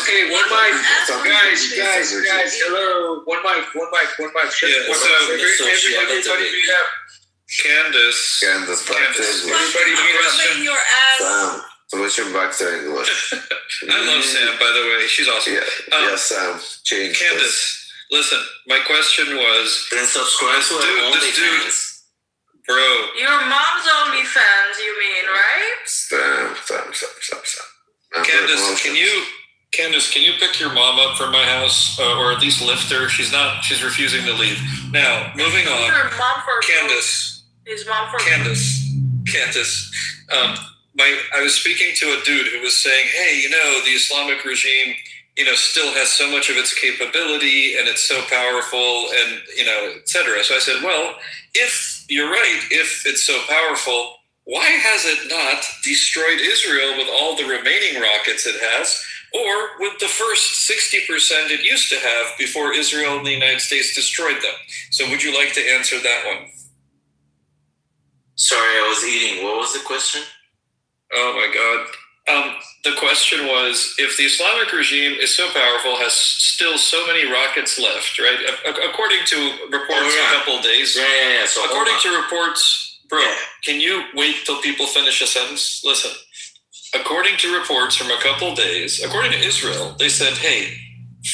[SPEAKER 9] Okay, one mic. Guys, hello. One mic. Everybody mute up.
[SPEAKER 2] Candace, back to English.
[SPEAKER 1] Everybody mute
[SPEAKER 4] your ass.
[SPEAKER 2] Sam, switching back to English.
[SPEAKER 1] I love Sam, by the way. She's awesome.
[SPEAKER 2] Yes, Sam. Change
[SPEAKER 1] Candace, listen, my question was...
[SPEAKER 14] Then subscribe to our OnlyFans.
[SPEAKER 1] Bro.
[SPEAKER 4] Your mom's OnlyFans, you mean, right?
[SPEAKER 2] Sam.
[SPEAKER 1] Candace, can you pick your mom up from my house, or at least lift her? She's refusing to leave. Now, moving on.
[SPEAKER 4] Your mom for
[SPEAKER 1] Candace.
[SPEAKER 4] His mom for
[SPEAKER 1] Candace. I was speaking to a dude who was saying, hey, the Islamic regime, still has so much of its capability and it's so powerful and, et cetera. So I said, well, if you're right, if it's so powerful, why has it not destroyed Israel with all the remaining rockets it has, or with the first 60% it used to have before Israel and the United States destroyed them? So would you like to answer that one?
[SPEAKER 14] Sorry, I was eating. What was the question?
[SPEAKER 1] Oh my God. The question was, if the Islamic regime is so powerful, has still so many rockets left, right? According to reports a couple of days.
[SPEAKER 14] Yeah. So
[SPEAKER 1] according to reports, bro, can you wait till people finish a sentence? Listen. According to reports from a couple of days, according to Israel, they said, hey,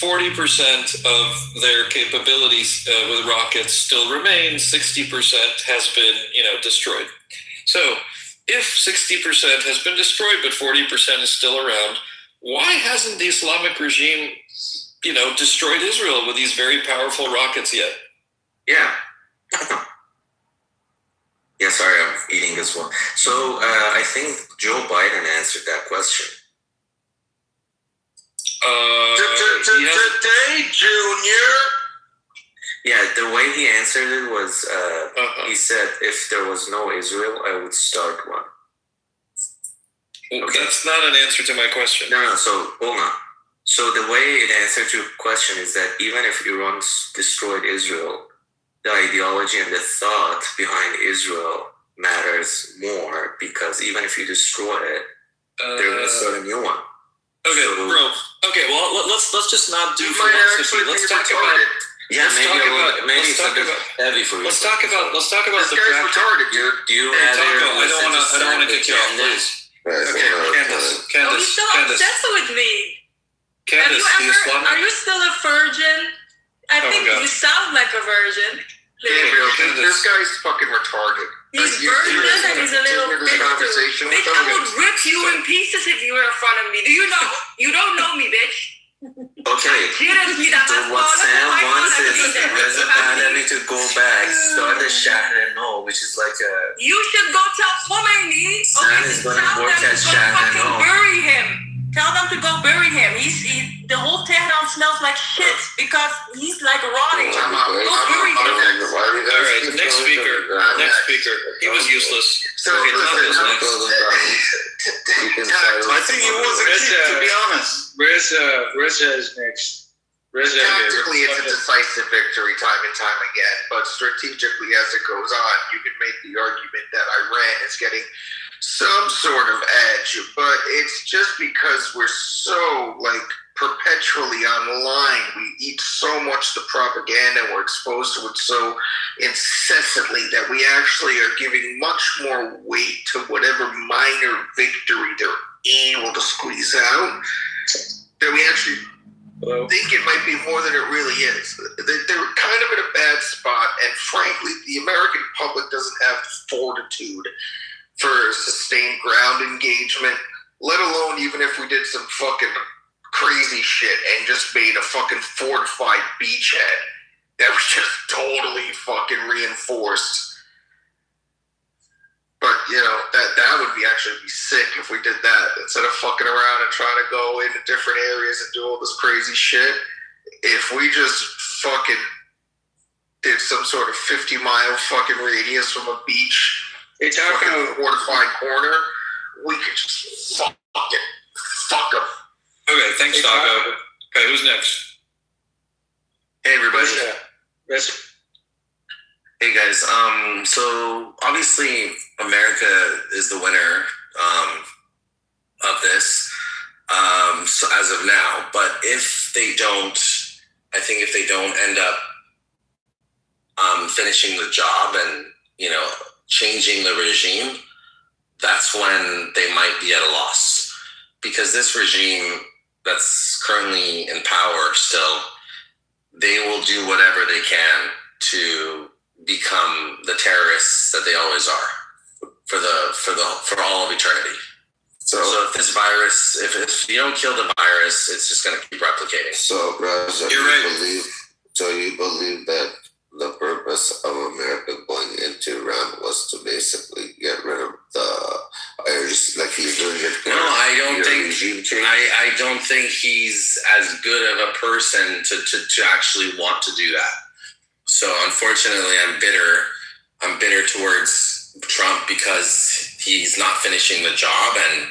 [SPEAKER 1] 40% of their capabilities with rockets still remain, 60% has been, destroyed. So if 60% has been destroyed, but 40% is still around, why hasn't the Islamic regime, destroyed Israel with these very powerful rockets yet?
[SPEAKER 14] Yeah. Yeah, sorry, I'm eating this one. So I think Joe Biden answered that question.
[SPEAKER 10] Today, Junior.
[SPEAKER 14] Yeah, the way he answered it was, he said, if there was no Israel, I would start one.
[SPEAKER 1] Okay. That's not an answer to my question.
[SPEAKER 14] No, so hold on. So the way it answered your question is that even if Iran destroyed Israel, the ideology and the thought behind Israel matters more, because even if you destroy it, they're going to start a new one.
[SPEAKER 1] Okay,
[SPEAKER 14] so,
[SPEAKER 1] bro. Okay, well, let's just not do philosophy. Let's talk about it.
[SPEAKER 14] Yeah, maybe it's a bit heavy for you.
[SPEAKER 1] Let's talk about
[SPEAKER 10] this
[SPEAKER 1] the
[SPEAKER 10] guy's retarded, dude.
[SPEAKER 14] Do you
[SPEAKER 1] I don't want to kick you off, please. Okay, Candace.
[SPEAKER 4] You're so obsessed with me.
[SPEAKER 1] Candace,
[SPEAKER 4] are you still a virgin? I think you sound like a virgin.
[SPEAKER 10] Gabriel, this guy's fucking retarded.
[SPEAKER 4] He's virgin and he's a little bitch too. Bitch, I would rip you in pieces if you were in front of me. Do you know? You don't know me, bitch.
[SPEAKER 14] Okay, so what Sam wants is Reza Pahlavi to go back, start a Shahreno, which is like a...
[SPEAKER 4] You should go tell Khomeini.
[SPEAKER 14] Sam is going to work at Shahreno.
[SPEAKER 4] Bury him. Tell them to go bury him. The whole Tehran smells like shit because he's like rotting. Go bury him.
[SPEAKER 1] All right, next speaker. He was useless.
[SPEAKER 10] Okay, I think he was a kid, to be honest.
[SPEAKER 9] Reza is next.
[SPEAKER 10] Tactically, it's a decisive victory time and time again, but strategically, as it goes on, you can make the argument that Iran is getting some sort of edge, but it's just because we're so perpetually online. We eat so much the propaganda, we're exposed to it so incessantly that we actually are giving much more weight to whatever minor victory they're able to squeeze out, that we actually think it might be more than it really is. They're kind of in a bad spot, and frankly, the American public doesn't have the fortitude for sustained ground engagement, let alone even if we did some fucking crazy shit and just made a fucking fortified beachhead that was just totally fucking reinforced. But, that would actually be sick if we did that. Instead of fucking around and trying to go into different areas and do all this crazy shit, if we just fucking did some sort of 50-mile fucking radius from a beach, it's fucking a fortified corner, we could just fuck them.
[SPEAKER 1] Okay, thanks, Taco. Okay, who's next?
[SPEAKER 14] Hey, everybody. Hey, guys. So obviously, America is the winner of this. So as of now, but if they don't end up finishing the job and changing the regime, that's when they might be at a loss, because this regime that's currently in power still, they will do whatever they can to become the terrorists that they always are for all of eternity. So if this virus, if you don't kill the virus, it's just going to keep replicating.
[SPEAKER 2] So, Raza, you believe that the purpose of America going into Iran was to basically get rid of the IRGC, like he's doing it?
[SPEAKER 14] No, I don't think he's as good of a person to actually want to do that. So unfortunately, I'm bitter towards Trump because he's not finishing the job, and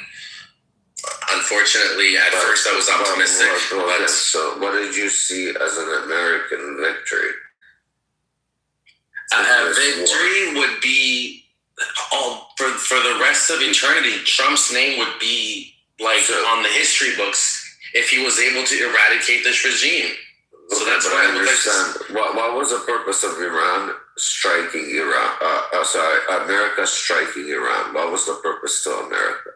[SPEAKER 14] unfortunately, at first I was optimistic.
[SPEAKER 2] So what did you see as an American victory?
[SPEAKER 14] Victory would be all for the rest of eternity. Trump's name would be
[SPEAKER 3] like on the history books, if he was able to eradicate this regime. So
[SPEAKER 2] Okay,
[SPEAKER 3] that's
[SPEAKER 2] but
[SPEAKER 3] why
[SPEAKER 2] I
[SPEAKER 3] it looks
[SPEAKER 2] understand. What was the purpose of Iran striking Iran? America striking Iran. What was the purpose to America?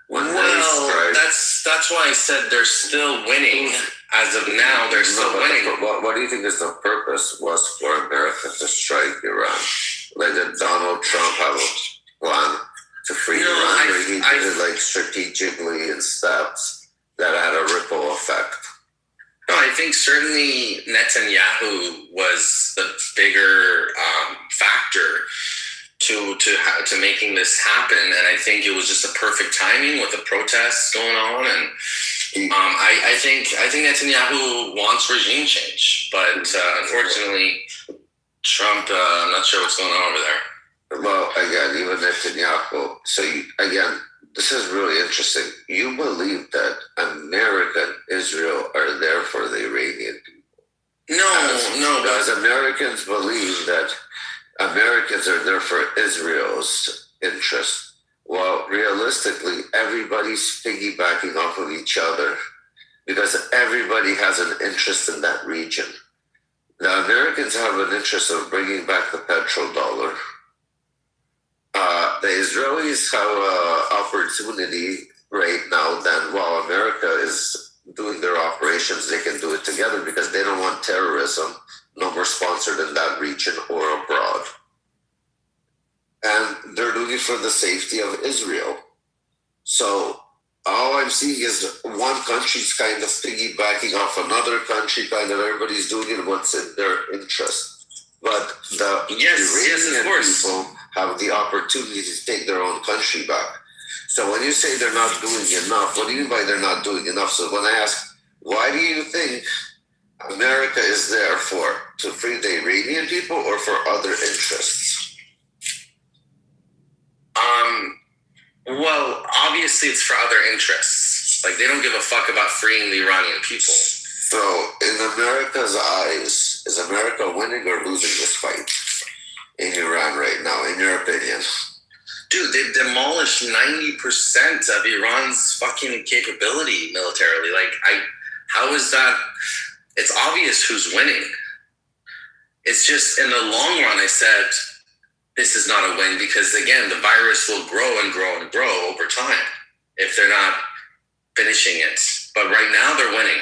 [SPEAKER 3] Well, that's why I said they're still winning. As of now, they're still winning.
[SPEAKER 2] What do you think is the purpose was for America to strike Iran? Like, did Donald Trump have a plan to free Iran, or he did it like strategically in steps that had a ripple effect?
[SPEAKER 3] No, I think certainly Netanyahu was the bigger factor to making this happen, and I think it was just a perfect timing with the protests going on, and I think Netanyahu wants regime change, but unfortunately, Trump, I'm not sure what's going on over there.
[SPEAKER 2] Well, again, even Netanyahu. So again, this is really interesting. You believe that America and Israel are there for the Iranian people?
[SPEAKER 3] No.
[SPEAKER 2] Because Americans believe that Americans are there for Israel's interest. Well, realistically, everybody's piggybacking off of each other because everybody has an interest in that region. The Americans have an interest of bringing back the petrodollar. The Israelis have an opportunity right now that while America is doing their operations, they can do it together because they don't want terrorism no more sponsored in that region or abroad. And they're doing it for the safety of Israel. So all I'm seeing is one country's kind of piggybacking off another country, kind of everybody's doing it what's in their interest. But the Iranian people have the opportunity to take their own country back. So when you say they're not doing enough, what do you mean by they're not doing enough? So when I ask, why do you think America is there for? To free the Iranian people or for other interests?
[SPEAKER 3] Well, obviously it's for other interests. Like, they don't give a fuck about freeing the Iranian people.
[SPEAKER 2] So, in America's eyes, is America winning or losing this fight in Iran right now, in your opinion?
[SPEAKER 3] Dude, they've demolished 90% of Iran's fucking capability militarily. Like, how is that? It's obvious who's winning. It's just, in the long run, I said, this is not a win because, again, the virus will grow and grow and grow over time if they're not finishing it. But right now, they're winning.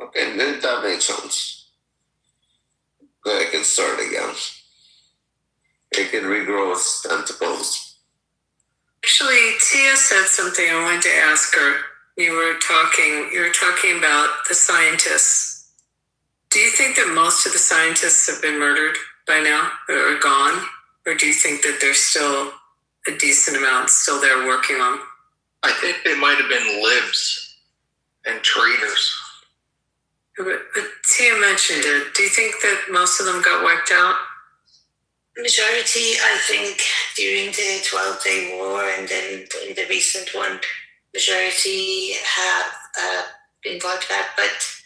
[SPEAKER 2] Okay, that makes sense. I can start again. It can regrow its tentacles.
[SPEAKER 12] Actually, Tia said something I wanted to ask her. You were talking about the scientists. Do you think that most of the scientists have been murdered by now or gone? Or do you think that there's still a decent amount still there working on?
[SPEAKER 13] I think they might have been libs and traitors.
[SPEAKER 12] But Tia mentioned it. Do you think that most of them got wiped out?
[SPEAKER 5] Majority, I think, during the 12-day war and then in the recent one, majority have been wiped out, but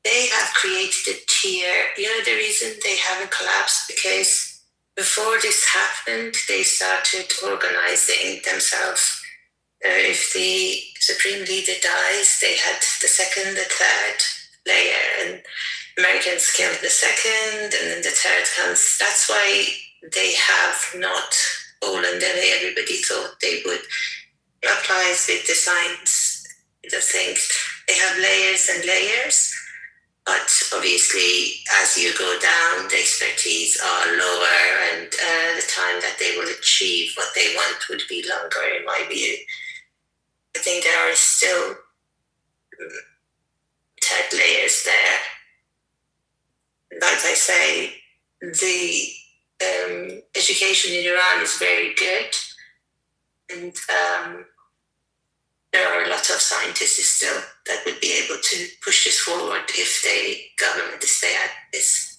[SPEAKER 5] they have created a tier. You know the reason they haven't collapsed? Because before this happened, they started organizing themselves. If the supreme leader dies, they had the second, the third layer, and Americans killed the second, and then the third comes. That's why they have not fallen the way everybody thought they would. It applies with the science, the things. They have layers and layers. But obviously, as you go down, the expertise are lower, and the time that they will achieve what they want would be longer, in my view. I think there are still third layers there. Like I say, the education in Iran is very good, and there are a lot of scientists still that would be able to push this forward if the government stay at this.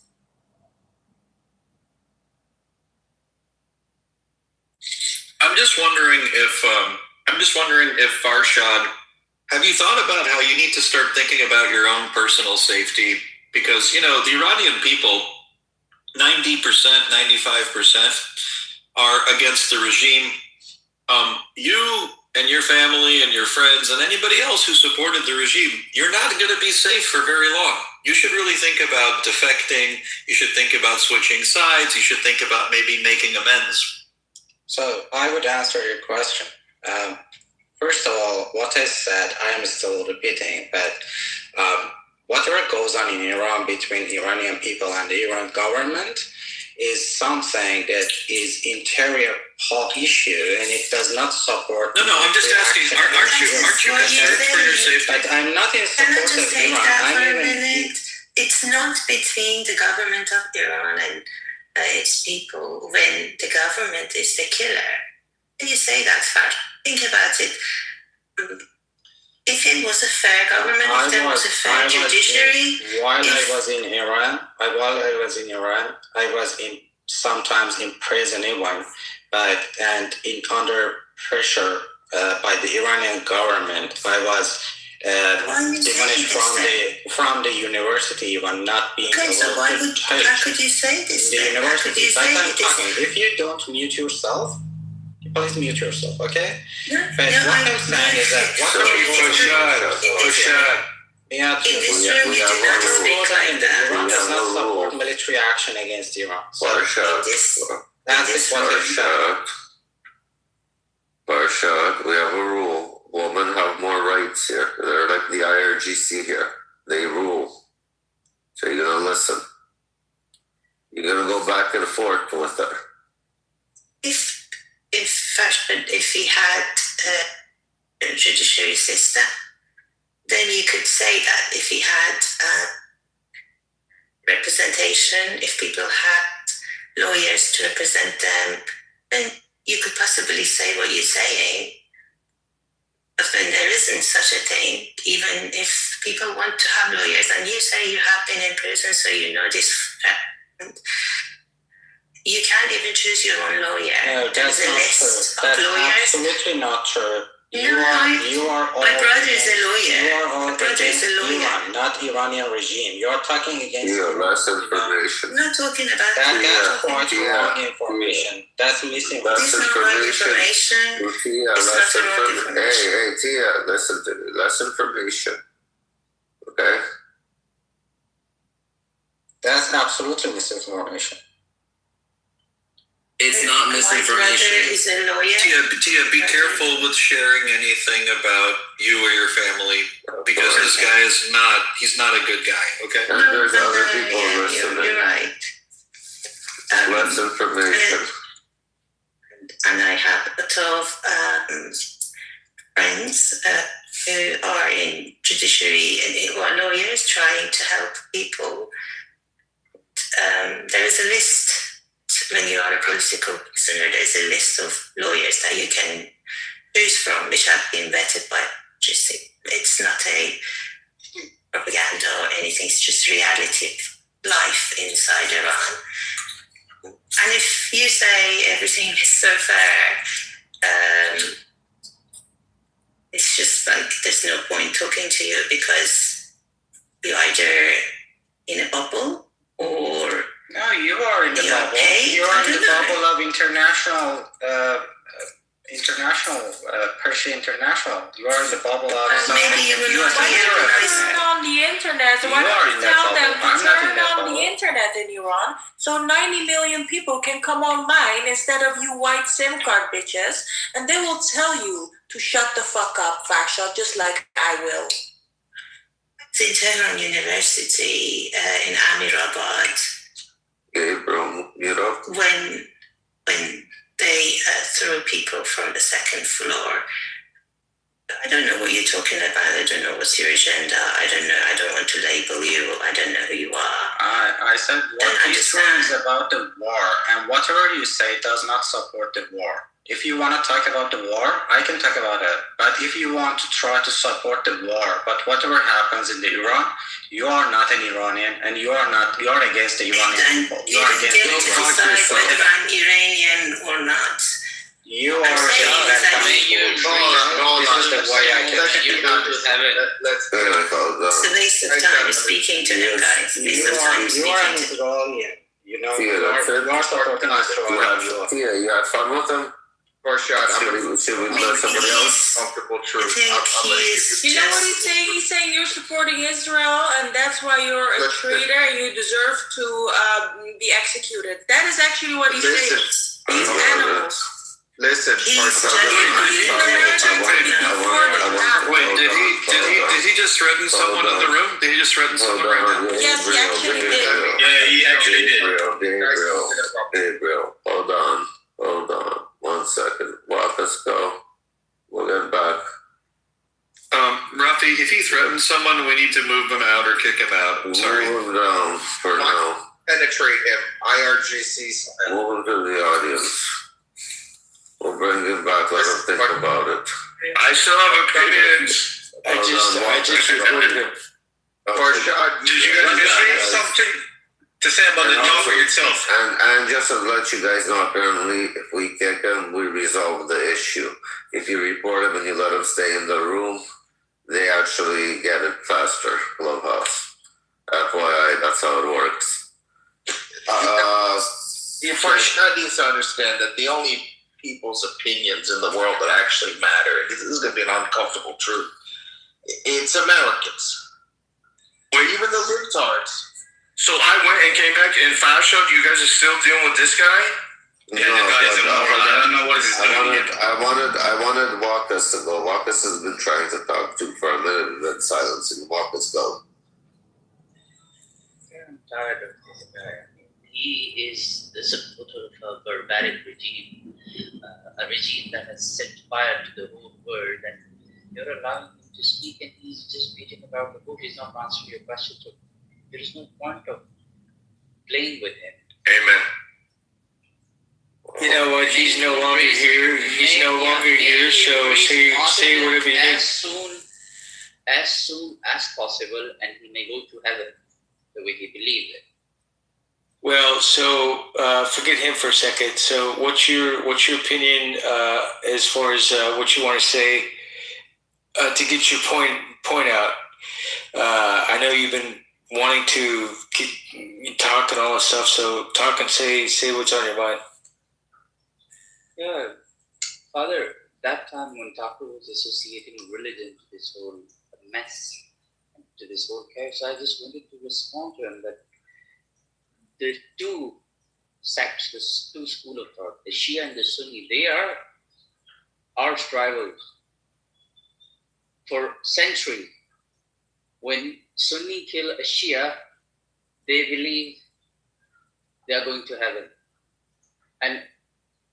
[SPEAKER 11] I'm just wondering if Farshad, have you thought about how you need to start thinking about your own personal safety? Because, you know, the Iranian people, 90%, 95% are against the regime. You and your family and your friends and anybody else who supported the regime, you're not going to be safe for very long. You should really think about defecting. You should think about switching sides. You should think about maybe making amends.
[SPEAKER 8] So I would answer your question. First of all, what I said, I am still repeating, but whatever goes on in Iran between Iranian people and the Iran government is something that is interior issue, and it does not support.
[SPEAKER 11] No, I'm just asking. Aren't you concerned for your safety?
[SPEAKER 8] But I'm not in
[SPEAKER 5] Can I
[SPEAKER 8] support
[SPEAKER 5] just
[SPEAKER 8] of
[SPEAKER 5] say
[SPEAKER 8] Iran.
[SPEAKER 5] that for
[SPEAKER 8] I'm
[SPEAKER 5] a
[SPEAKER 8] even.
[SPEAKER 5] minute? It's not between the government of Iran and its people when the government is the killer. Can you say that first? Think about it. If it was a fair government, if there was a fair judiciary.
[SPEAKER 8] While I was in Iran, I was sometimes in prison even, and under pressure by the Iranian government. I was demonished from the university, even not being
[SPEAKER 5] Okay, so
[SPEAKER 8] allowed to touch
[SPEAKER 5] how could you say this?
[SPEAKER 8] the
[SPEAKER 5] How
[SPEAKER 8] university.
[SPEAKER 5] could you
[SPEAKER 8] But
[SPEAKER 5] say
[SPEAKER 8] I'm
[SPEAKER 5] this?
[SPEAKER 8] talking. If you don't mute yourself, please mute yourself, okay?
[SPEAKER 5] No,
[SPEAKER 8] But what I'm saying is that
[SPEAKER 5] in this room, you do not speak like that.
[SPEAKER 8] Iran does not support military action against Iran. So that's what I said.
[SPEAKER 2] Farshad, we have a rule. Women have more rights here. They're like the IRGC here. They rule. So you're gonna listen. You're gonna go back and forth with her.
[SPEAKER 5] If he had a judiciary system, then you could say that if he had representation, if people had lawyers to represent them, then you could possibly say what you're saying. But when there isn't such a thing, even if people want to have lawyers, and you say you have been in prison, so you know this, you can't even choose your own lawyer.
[SPEAKER 8] No,
[SPEAKER 5] There's
[SPEAKER 8] that's
[SPEAKER 5] a
[SPEAKER 8] not
[SPEAKER 5] list
[SPEAKER 8] true.
[SPEAKER 5] of
[SPEAKER 8] That's
[SPEAKER 5] lawyers.
[SPEAKER 8] absolutely not true. You
[SPEAKER 5] No,
[SPEAKER 8] are all
[SPEAKER 5] my brother is a
[SPEAKER 8] against-
[SPEAKER 5] lawyer.
[SPEAKER 8] You are all
[SPEAKER 5] My brother is
[SPEAKER 8] against
[SPEAKER 5] a lawyer.
[SPEAKER 8] Iran, not Iranian regime. You are talking against.
[SPEAKER 2] Yeah, less information.
[SPEAKER 5] I'm not talking about
[SPEAKER 8] That's quite wrong information. That's misinformation.
[SPEAKER 2] Less
[SPEAKER 5] This is not wrong
[SPEAKER 2] information.
[SPEAKER 5] information.
[SPEAKER 2] Tia,
[SPEAKER 5] It's
[SPEAKER 2] less
[SPEAKER 5] not wrong
[SPEAKER 2] information.
[SPEAKER 5] information.
[SPEAKER 2] Hey, Tia, listen to me. Less information. Okay?
[SPEAKER 8] That's absolutely misinformation.
[SPEAKER 11] It's not
[SPEAKER 5] My brother
[SPEAKER 11] misinformation.
[SPEAKER 5] is a lawyer.
[SPEAKER 11] Tia, be careful with sharing anything about you or your family because this guy he's not a good guy, okay?
[SPEAKER 2] And there's other people
[SPEAKER 5] Yeah,
[SPEAKER 2] listening.
[SPEAKER 5] you're right.
[SPEAKER 2] Less information.
[SPEAKER 5] And I have a lot of friends who are in judiciary and who are lawyers trying to help people. There is a list. When you are a political prisoner, there's a list of lawyers that you can choose from, which have been vetted by justice. It's not a propaganda or anything, it's just reality of life inside Iran. And if you say everything is so fair, it's just like there's no point talking to you because you're either in a bubble or
[SPEAKER 8] No, you are in the bubble.
[SPEAKER 5] Okay,
[SPEAKER 8] You are in the
[SPEAKER 5] I don't know.
[SPEAKER 8] bubble of international Persia International. You are in the bubble of.
[SPEAKER 5] maybe you will not
[SPEAKER 4] Why
[SPEAKER 5] be
[SPEAKER 4] don't you
[SPEAKER 5] recognized.
[SPEAKER 4] turn on the internet? Why
[SPEAKER 8] You are
[SPEAKER 4] don't
[SPEAKER 8] in
[SPEAKER 4] you
[SPEAKER 8] that
[SPEAKER 4] tell them
[SPEAKER 8] bubble.
[SPEAKER 4] to
[SPEAKER 8] I'm not in
[SPEAKER 4] turn
[SPEAKER 8] that
[SPEAKER 4] on
[SPEAKER 8] bubble.
[SPEAKER 4] the internet in Iran so 90 million people can come online instead of you white SIM card bitches, and they will tell you to shut the fuck up, Fasha, just like I will.
[SPEAKER 5] It's in Tehran University in Amirabad.
[SPEAKER 2] Gabriel,
[SPEAKER 5] When they throw people from the second floor. I don't know what you're talking about. I don't know what's your agenda. I don't know. I don't want to label you. I don't know who you are.
[SPEAKER 8] I said what this room is about the war, and whatever you say does not support the war. If you want to talk about the war, I can talk about it. But if you want to try to support the war, but whatever happens in the Iran, you are not an Iranian, and you are against the Iranian people. You are
[SPEAKER 5] You
[SPEAKER 8] against
[SPEAKER 5] get to
[SPEAKER 8] the
[SPEAKER 5] decide whether I'm Iranian or not.
[SPEAKER 8] You are saying that this is the way I can.
[SPEAKER 5] It's a waste of time speaking to them, guys. Waste of time
[SPEAKER 8] You are an
[SPEAKER 5] speaking to them.
[SPEAKER 8] Israeli. You are supporting Israel.
[SPEAKER 2] Tia, you had fun with him?
[SPEAKER 13] Farshad,
[SPEAKER 2] should we let somebody else?
[SPEAKER 13] Comfortable truth.
[SPEAKER 5] I think
[SPEAKER 4] You know what he's saying? He's saying you're supporting Israel, and that's why you're a traitor, and you deserve to be executed. That is actually what he's saying. These animals.
[SPEAKER 13] Listen,
[SPEAKER 4] Farshad. Wait,
[SPEAKER 1] did he just threaten someone in the room? Did he just threaten someone right now?
[SPEAKER 4] Yes, he actually did.
[SPEAKER 1] Yeah, he actually did.
[SPEAKER 2] Gabriel, hold on. 1 second. Walk us go. We'll get back.
[SPEAKER 1] Rafi, if he threatens someone, we need to move him out or kick him out. I'm sorry.
[SPEAKER 2] Move him down for now.
[SPEAKER 13] penetrate him. IRGC style.
[SPEAKER 2] Move him to the audience. We'll bring him back. Let him think about it.
[SPEAKER 20] I still have opinions.
[SPEAKER 2] I just
[SPEAKER 20] recorded him. Did you guys have something to say about the topic itself?
[SPEAKER 2] And just to let you guys know, apparently, if we kick him, we resolve the issue. If you report him and you let him stay in the room, they actually get it faster. Clubhouse. FYI, that's how it works.
[SPEAKER 13] Farshad needs to understand that the only people's opinions in the world that actually matter, this is going to be an uncomfortable truth, it's Americans.
[SPEAKER 20] Wait,
[SPEAKER 13] even the libtards.
[SPEAKER 20] So I went and came back and Fasho, you guys are still dealing with this guy?
[SPEAKER 2] No,
[SPEAKER 20] Yeah, the guy's immoral. I don't know what he's doing.
[SPEAKER 2] I wanted Walkus to go. Walkus has been trying to talk to for a minute and then silencing. Walkus, go.
[SPEAKER 19] I'm tired of this guy. He is the supporter of a barbaric regime, a regime that has set fire to the whole world, and you're allowing him to speak, and he's just beating about the bush. He's not answering your question, so there is no point of playing with him.
[SPEAKER 20] Amen.
[SPEAKER 16] You know what? He's no longer here. He's no longer here. So say whatever you think.
[SPEAKER 19] As soon as possible, and he may go to heaven the way he believes it.
[SPEAKER 16] Well, so forget him for a second. So what's your opinion as far as what you want to say to get your point out? I know you've been wanting to talk and all this stuff. So talk and say what's on your mind.
[SPEAKER 19] Yeah, Father, that time when Taco was associating religion to this whole mess, to this whole chaos, I just wanted to respond to him that the two sects, the two school of thought, the Shia and the Sunni, they are arch rivals. For centuries, when Sunni kill a Shia, they believe they are going to heaven. And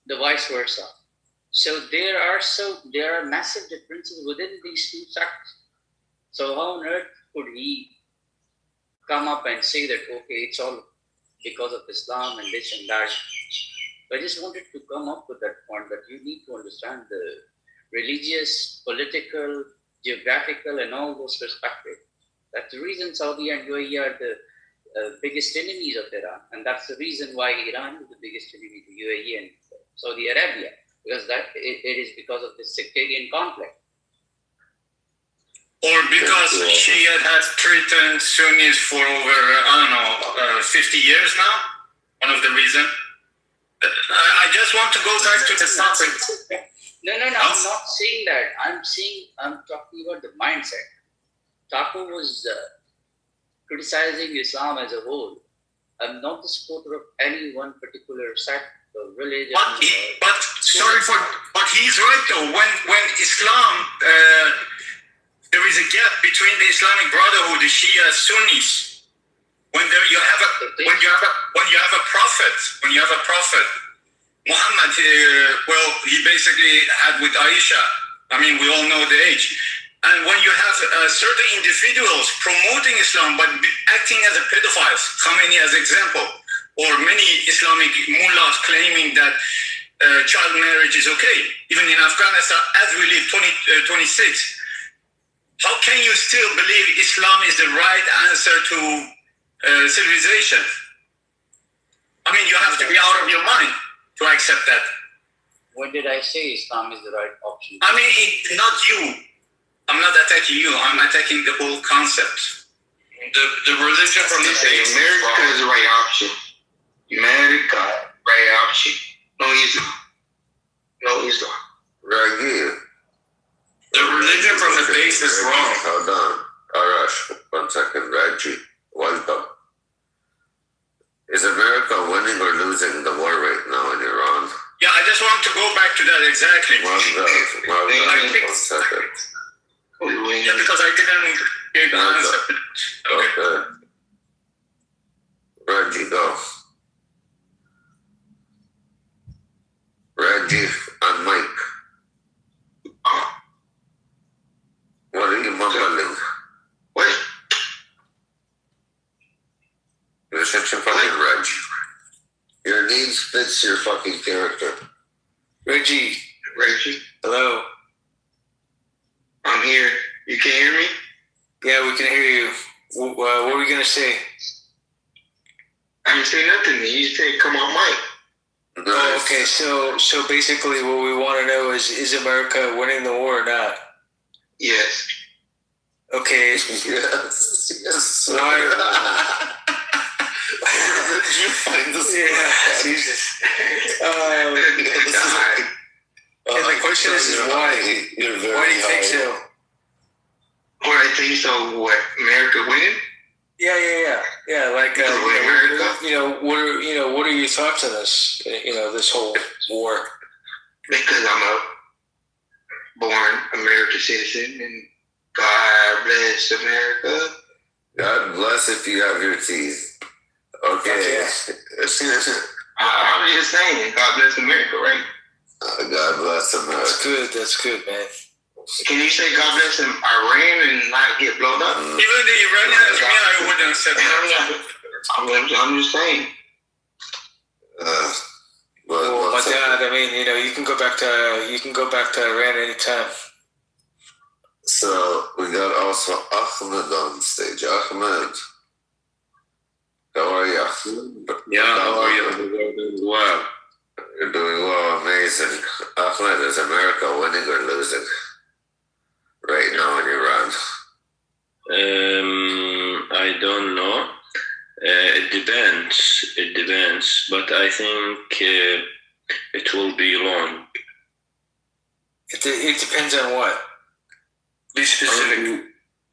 [SPEAKER 19] the vice versa. So there are massive differences within these two sects. So how on earth could he come up and say that, okay, it's all because of Islam and this and that? I just wanted to come up with that point that you need to understand the religious, political, geographical, and all those perspectives. That's the reason Saudi and UAE are the biggest enemies of Iran, and that's the reason why Iran is the biggest enemy to UAE and Saudi Arabia, because it is because of this sectarian conflict.
[SPEAKER 20] Or because Shia has threatened Sunnis for over, 50 years now. One of the reasons. I just want to go back to the topic.
[SPEAKER 19] No, I'm not saying that. I'm talking about the mindset. Taco was criticizing Islam as a whole. I'm not the supporter of any one particular sect or religion.
[SPEAKER 20] But he's right though. When Islam, there is a gap between the Islamic Brotherhood, the Shia Sunnis. When you have a prophet, Muhammad. He basically had with Aisha. I mean, we all know the age. And when you have certain individuals promoting Islam but acting as a pedophiles, Khamenei as example, or many Islamic mullahs claiming that child marriage is okay, even in Afghanistan, as we live 26, how can you still believe Islam is the right answer to civilization? I mean, you have to be out of your mind to accept that.
[SPEAKER 19] When did I say Islam is the right option?
[SPEAKER 20] I mean, not you. I'm not attacking you. I'm attacking the whole concept. The religion from the states.
[SPEAKER 17] America is the right option. America, right option. No Islam.
[SPEAKER 3] No Islam.
[SPEAKER 2] Ragir.
[SPEAKER 20] The religion from the base is wrong.
[SPEAKER 2] Hold on. Arash, 1 second. Reggie, welcome. Is America winning or losing the war right now in Iran?
[SPEAKER 20] Yeah, I just want to go back to that exactly.
[SPEAKER 2] Well done. 1 second.
[SPEAKER 20] Yeah, because I didn't hear the answer.
[SPEAKER 2] Okay. Reggie, go. Reggie and Mike. What are you mumbling?
[SPEAKER 3] What?
[SPEAKER 2] You're such a fucking Reg. Your name fits your fucking character.
[SPEAKER 16] Reggie. Hello.
[SPEAKER 3] I'm here. You can hear me?
[SPEAKER 16] Yeah, we can hear you. What are we gonna say?
[SPEAKER 3] I didn't say nothing. You said come on, Mike.
[SPEAKER 2] Nice.
[SPEAKER 16] Oh, okay. So basically, what we want to know is America winning the war or not?
[SPEAKER 3] Yes.
[SPEAKER 16] Okay.
[SPEAKER 2] Yes.
[SPEAKER 16] Why?
[SPEAKER 2] Where did you find this?
[SPEAKER 16] Yeah, Jesus. And the question is why?
[SPEAKER 2] You're very
[SPEAKER 16] Why do you think so?
[SPEAKER 3] What I think so? What America win?
[SPEAKER 16] Yeah. Like,
[SPEAKER 3] America?
[SPEAKER 16] What are your thoughts on this? This whole war.
[SPEAKER 3] Because I'm a born American citizen, and God bless America.
[SPEAKER 2] God bless if you have your teeth. Okay.
[SPEAKER 3] I'm just saying, God bless America, right?
[SPEAKER 2] God bless America.
[SPEAKER 16] That's good, man.
[SPEAKER 3] Can you say God bless Iran and not get blown up?
[SPEAKER 20] Even the Iranians, I wouldn't accept that.
[SPEAKER 3] I'm just saying.
[SPEAKER 16] Well, my dad. I mean, you can go back to Iran anytime.
[SPEAKER 2] So we got also Ahmed on stage. Ahmed, how are you?
[SPEAKER 6] Yeah, how are you? Well,
[SPEAKER 2] you're doing well, amazing. Ahmed, is America winning or losing right now in Iran?
[SPEAKER 6] I don't know. It depends. But I think it will be long.
[SPEAKER 16] It depends on what. Be specific.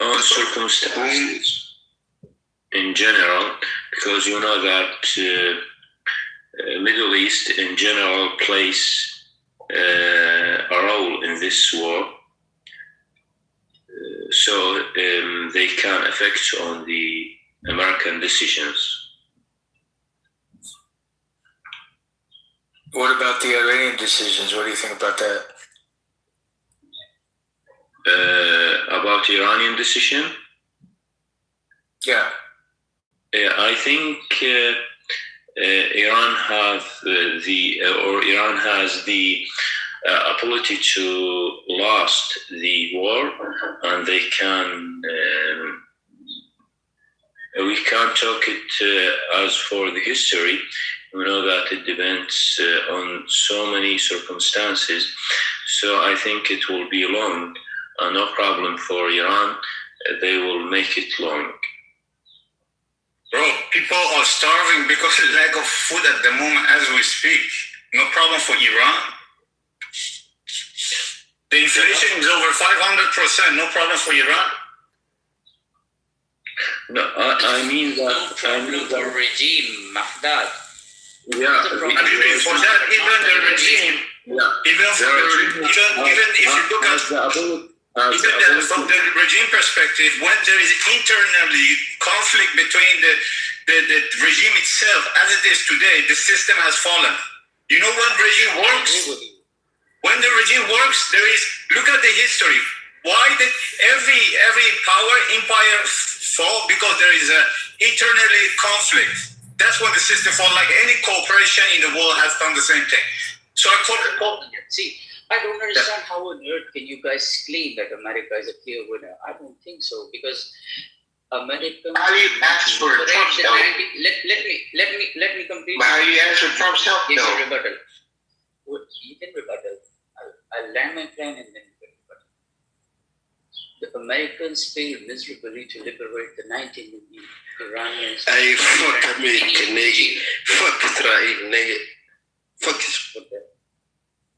[SPEAKER 6] On circumstances in general, because you know that Middle East in general plays a role in this war, so they can affect on the American decisions.
[SPEAKER 16] What about the Iranian decisions? What do you think about that?
[SPEAKER 6] About Iranian decision? Yeah, I think Iran has the ability to last the war, and they can. We can't talk it as for the history. We know that it depends on so many circumstances. So I think it will be long. No problem for Iran. They will make it long.
[SPEAKER 20] Bro, people are starving because of lack of food at the moment as we speak. No problem for Iran. The inflation is over 500%. No problem for Iran.
[SPEAKER 6] No, I mean that.
[SPEAKER 19] The regime, Mahdad.
[SPEAKER 6] Yeah,
[SPEAKER 20] for that, even the regime.
[SPEAKER 6] Yeah.
[SPEAKER 20] Even if you look at. Even from the regime perspective, when there is internally conflict between the regime itself as it is today, the system has fallen. You know when regime works? When the regime works, there is, look at the history. Why did every power empire fall? Because there is a internally conflict. That's when the system falls. Like any corporation in the world has done the same thing. So I call it.
[SPEAKER 19] See, I don't understand how on earth can you guys claim that America is a clear winner. I don't think so, because America.
[SPEAKER 3] How do you ask for Trump's help?
[SPEAKER 19] Let me complete.
[SPEAKER 3] But how do you ask for Trump's help?
[SPEAKER 19] You can rebuttal. You can rebuttal. I'll land my plan and then rebuttal. The Americans failed miserably to liberate the 19 million Iranians.
[SPEAKER 6] Hey, fuck America, nigga. Fuck Israel, nigga. Fuck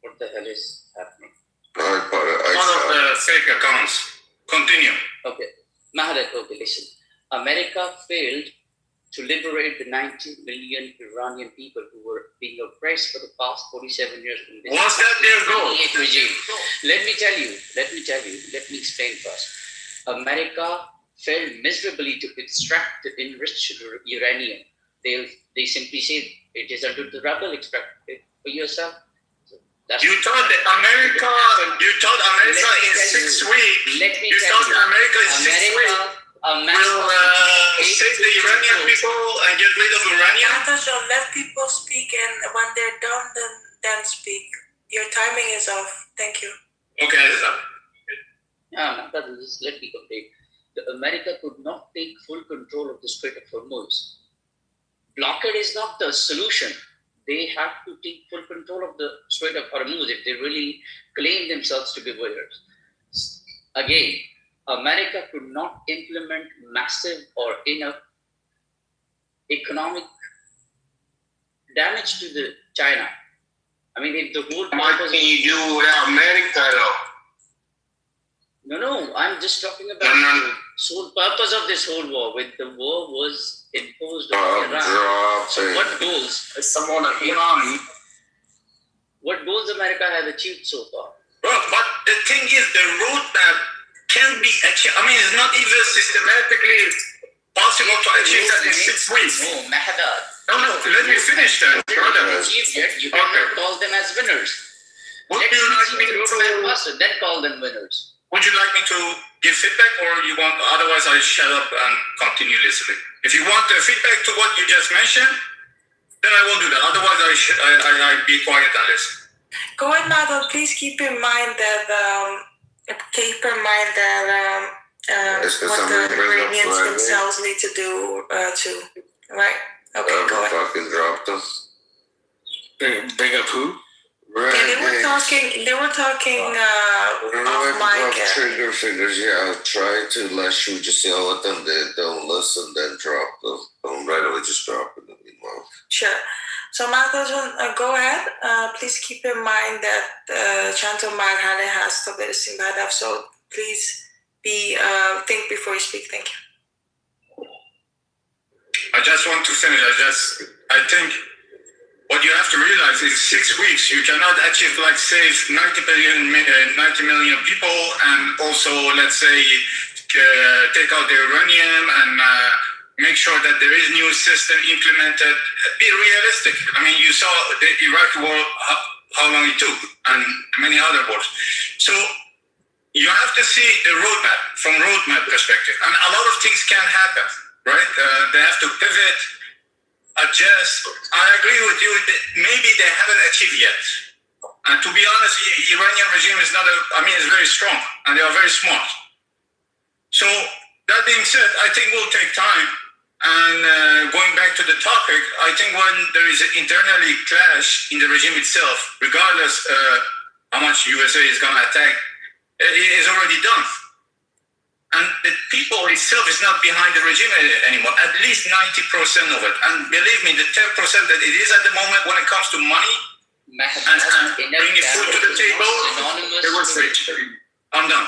[SPEAKER 19] For the hell is happening?
[SPEAKER 10] One
[SPEAKER 3] of the fake accounts. Continue.
[SPEAKER 19] Okay. Mahadat, okay, listen. America failed to liberate the 90 million Iranian people who were being oppressed for the past 47 years.
[SPEAKER 3] Was that their goal?
[SPEAKER 19] Regime. Let me tell you, let me explain first. America failed miserably to extract the enriched uranium. They simply said it is under the rubble, extract it for yourself. So
[SPEAKER 3] you thought that America in 6 weeks, you thought America in 6 weeks will save the Iranian people and get rid of uranium?
[SPEAKER 4] Natasha, let people speak, and when they're done, then speak. Your timing is off. Thank you.
[SPEAKER 3] Okay.
[SPEAKER 19] Just let me complete. America could not take full control of the Strait of Hormuz. Blockade is not the solution. They have to take full control of the Strait of Hormuz if they really claim themselves to be winners. Again, America could not implement massive or enough economic damage to the China. I mean, if the whole
[SPEAKER 3] what can you do without America, though?
[SPEAKER 19] No, I'm just talking about the sole purpose of this whole war. When the war was imposed on Iran, so what goals? What goals America has achieved so far?
[SPEAKER 3] Well, but the thing is, the roadmap can be achieved. I mean, it's not even systematically possible to achieve that in 6 weeks.
[SPEAKER 19] No, Mahdad.
[SPEAKER 3] No, let me finish that.
[SPEAKER 19] You cannot call them as winners.
[SPEAKER 3] Would you like me
[SPEAKER 19] to then call them winners?
[SPEAKER 3] Would you like me to give feedback, or you want? Otherwise, I shut up and continue listening. If you want feedback to what you just mentioned, then I will do that. Otherwise, I be quiet and listen.
[SPEAKER 4] Go ahead, Nadal. Please keep in mind that what the Iranians themselves need to do too. Right? Okay, go ahead.
[SPEAKER 10] Fucking dropped them.
[SPEAKER 16] Bring up who?
[SPEAKER 10] Right.
[SPEAKER 4] Yeah, they were talking off mic.
[SPEAKER 10] Trigger fingers, yeah. Try to less you just yell at them. They don't listen, then drop them. Don't right away just drop it.
[SPEAKER 4] Sure. So, Martha, go ahead. Please keep in mind that Chantal Marhale has to be the so please think before you speak. Thank you.
[SPEAKER 3] I just want to finish. I think what you have to realize is 6 weeks, you cannot achieve, like, save 90 million people and also, let's say, take out the uranium and make sure that there is new system implemented. Be realistic. I mean, you saw the Iraq war, how long it took, and many other wars. So you have to see the roadmap from roadmap perspective. And a lot of things can happen, right? They have to pivot, adjust. I agree with you that maybe they haven't achieved yet. And to be honest, the Iranian regime is is very strong and they are very smart. So that being said, I think we'll take time. And going back to the topic, I think when there is an internally clash in the regime itself, regardless how much USA is going to attack, it is already done. And the people itself is not behind the regime anymore, at least 90% of it. And believe me, the 10% that it is at the moment when it comes to money and bringing food to the table, it was great. I'm done.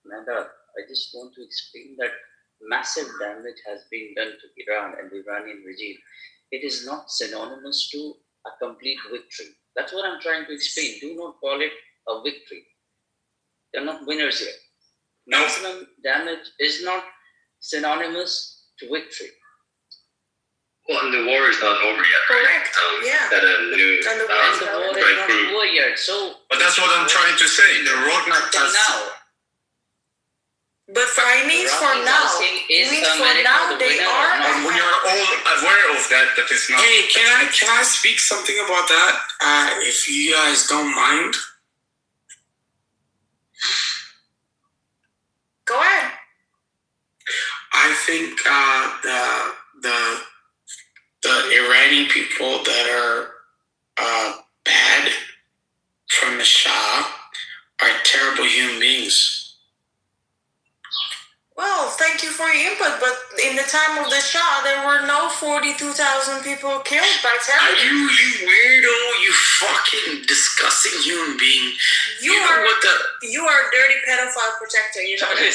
[SPEAKER 19] Nanda, I just want to explain that massive damage has been done to Iran and the Iranian regime. It is not synonymous to a complete victory. That's what I'm trying to explain. Do not call it a victory. They're not winners here.
[SPEAKER 3] No.
[SPEAKER 19] Maximum damage is not synonymous to victory.
[SPEAKER 11] Well, and the war is not over yet.
[SPEAKER 4] Correct. Yeah.
[SPEAKER 11] That a new
[SPEAKER 19] the war is not over yet. So,
[SPEAKER 3] but that's what I'm trying to say. The roadmap has
[SPEAKER 19] now.
[SPEAKER 4] But for now, they are.
[SPEAKER 3] And we are all aware of that. That is not.
[SPEAKER 17] Hey, can I speak something about that? If you guys don't mind.
[SPEAKER 4] Go ahead.
[SPEAKER 17] I think the Iranian people that are bad from the Shah are terrible human beings.
[SPEAKER 4] Well, thank you for your input, but in the time of the Shah, there were no 42,000 people killed by terror.
[SPEAKER 17] Are you weirdo? You fucking disgusting human being.
[SPEAKER 4] You are a dirty pedophile protector. You know that?